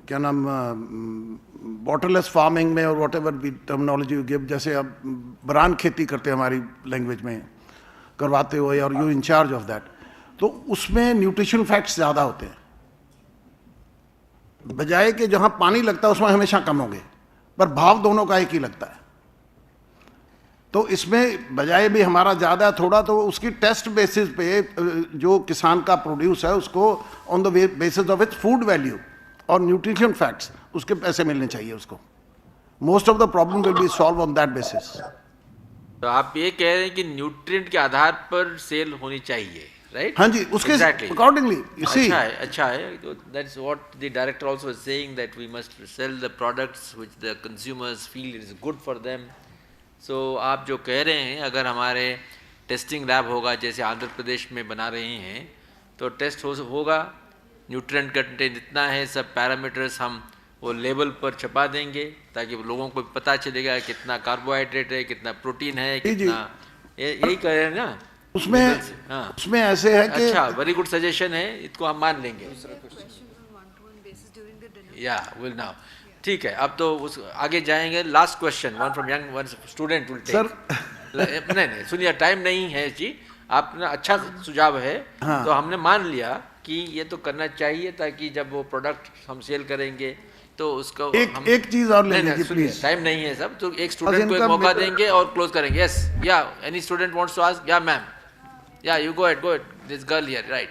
S8: क्या नाम waterless farming में और whatever the terminology you give, जैसे आप बरान खेती करते हैं हमारी लैंग्वेज में करवाते हो और you in charge of that, तो उसमें nutrition facts ज़्यादा होते हैं, बजाय कि जहाँ पानी लगता है उसमें हमेशा कम होंगे, पर भाव दोनों का एक ही लगता है. तो इसमें बजाय भी हमारा ज़्यादा थोड़ा, तो उसकी टेस्ट बेसिस पे जो किसान का प्रोड्यूस है उसको on the basis of its food value और न्यूट्रिशन फैक्ट्स उसके पैसे मिलने चाहिए उसको. Most of the problem will be solve on that basis.
S19: तो आप ये कह रहे हैं कि न्यूट्रिएंट के आधार पर सेल होनी चाहिए, राइट?
S8: हाँ जी, उसके अकॉर्डिंगली.
S19: अच्छा है. That's what the director also was saying, that we must sell the products which the consumers feel is good for them. So आप जो कह रहे हैं, अगर हमारे टेस्टिंग लैब होगा जैसे आंध्र प्रदेश में बना रहे हैं, तो टेस्ट होगा, न्यूट्रिएंट कंटेंट इतना है, सब पैरामीटर्स हम वो लेबल पर छपा देंगे ताकि लोगों को पता चलेगा कितना कार्बोहाइड्रेट है, कितना प्रोटीन है, कितना. यही कह रहे हैं ना
S8: उसमें ऐसे है कि
S19: अच्छा, वेरी गुड सजेशन है, इसको हम मान लेंगे. या विल नाउ ठीक है. अब तो उस आगे जाएंगे. Last question, one from young one student will take. Sir नहीं सुनिए, टाइम नहीं है जी. आपने अच्छा सुझाव है. हाँ. तो हमने मान लिया कि ये तो करना चाहिए ताकि जब वो प्रोडक्ट हम सेल करेंगे तो उसको
S8: एक चीज और ले लीजिए प्लीज.
S19: टाइम नहीं है सब, तो एक स्टूडेंट को एक मौका देंगे और क्लोज करेंगे. यस, या any student wants to ask. या ma'am. Yeah, you go ahead. This girl here, right.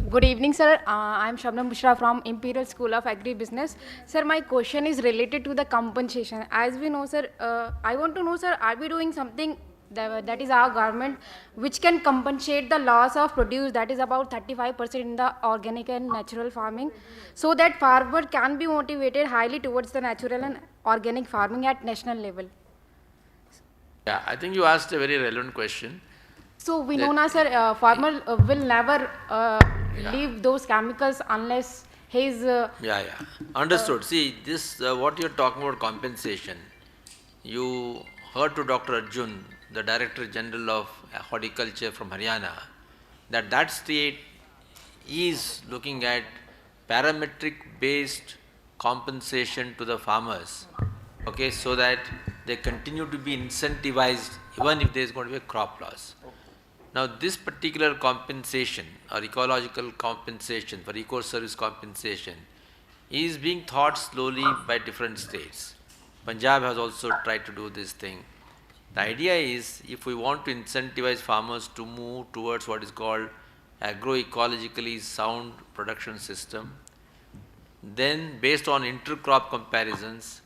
S9: Good evening, sir. I'm Shabnam Bushra from Imperial School of Agribusiness. Sir, my question is related to the compensation. As we know, sir, I want to know, sir, are we doing something that is our government which can compensate the loss of produce that is about 35% in the organic and natural farming, so that farmer can be motivated highly towards the natural and organic farming at national level?
S19: Yeah, I think you asked a very relevant question.
S9: So we know now, sir, farmer will never leave those chemicals unless his...
S19: Yeah. Understood. See, this, what you're talking about compensation, you heard to Dr. Arjun, the Director General of Horticulture from Haryana, that state is looking at parametric based compensation to the farmers, okay, so that they continue to be incentivized even if there is going to be a crop loss. Now, this particular compensation or ecological compensation for eco-service compensation is being thought slowly by different states. Punjab has also tried to do this thing. The idea is, if we want to incentivize farmers to move towards what is called agroecologically sound production system, then based on intercrop comparisons,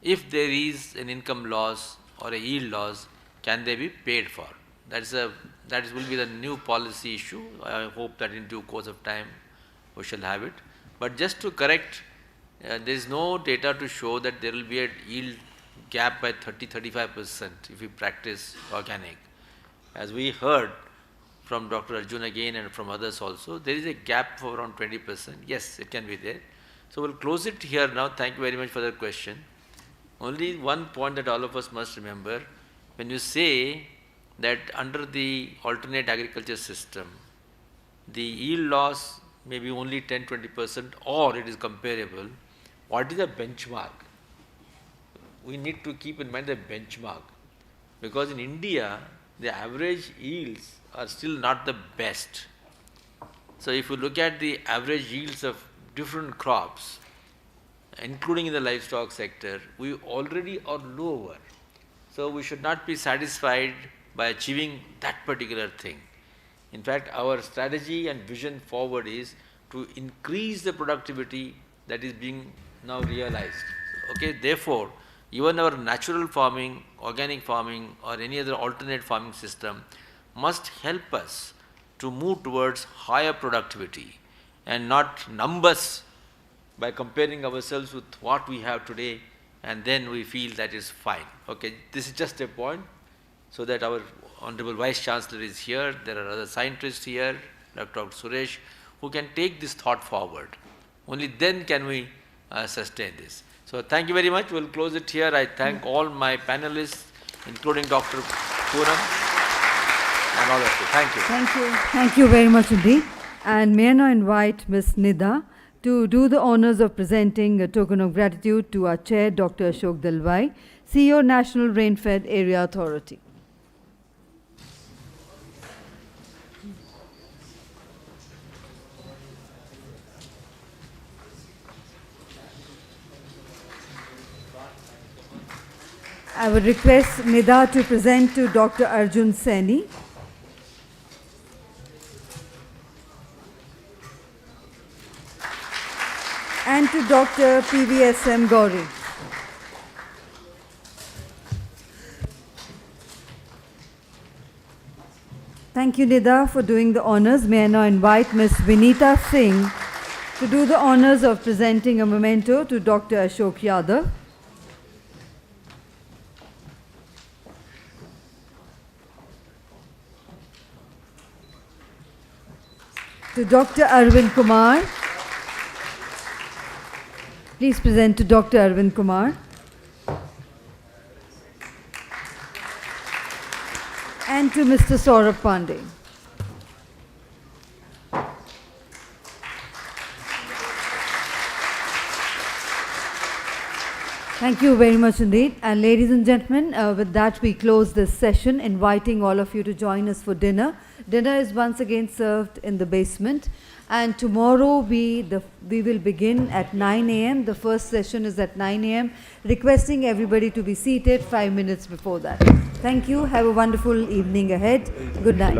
S19: if there is an income loss or a yield loss, can they be paid for? That will be the new policy issue. I hope that in due course of time we shall have it. But just to correct, there is no data to show that there will be a yield gap by 30-35% if we practice organic. As we heard from Dr. Arjun again and from others also, there is a gap of around 20%. Yes, it can be there. So we'll close it here now. Thank you very much for the question. Only one point that all of us must remember, when you say that under the alternate agriculture system, the yield loss may be only 10-20% or it is comparable, what is the benchmark? We need to keep in mind the benchmark, because in India, the average yields are still not the best. So if you look at the average yields of different crops, including in the livestock sector, we already are lower. So we should not be satisfied by achieving that particular thing. In fact, our strategy and vision forward is to increase the productivity that is being now realized. Okay, therefore, even our natural farming, organic farming, or any other alternate farming system must help us to move towards higher productivity and not numbers by comparing ourselves with what we have today, and then we feel that is fine. Okay, this is just a point, so that our Honorable Vice Chancellor is here, there are other scientists here, Dr. Suresh, who can take this thought forward. Only then can we sustain this. So thank you very much. We'll close it here. I thank all my panelists, including Dr. Poonam and all of you. Thank you.
S2: Thank you. Thank you very much indeed. And may I now invite Ms. Nida to do the honors of presenting a token of gratitude to our chair, Dr. Ashok Dalwai, CEO, National Rain-Fed Area Authority. I would request Nida to present to Dr. Arjun Saini. And to Dr. PVSM Gauri. Thank you, Nida, for doing the honors. May I now invite Ms. Vinita Singh to do the honors of presenting a memento to Dr. Ashok Yadav. To Dr. Arvind Kumar. Please present to Dr. Arvind Kumar. And to Mr. Saurabh Pandey. Thank you very much indeed. And ladies and gentlemen, with that we close this session, inviting all of you to join us for dinner. Dinner is once again served in the basement. And tomorrow we will begin at 9 a.m. The first session is at 9 a.m. Requesting everybody to be seated 5 minutes before that. Thank you. Have a wonderful evening ahead. Good night.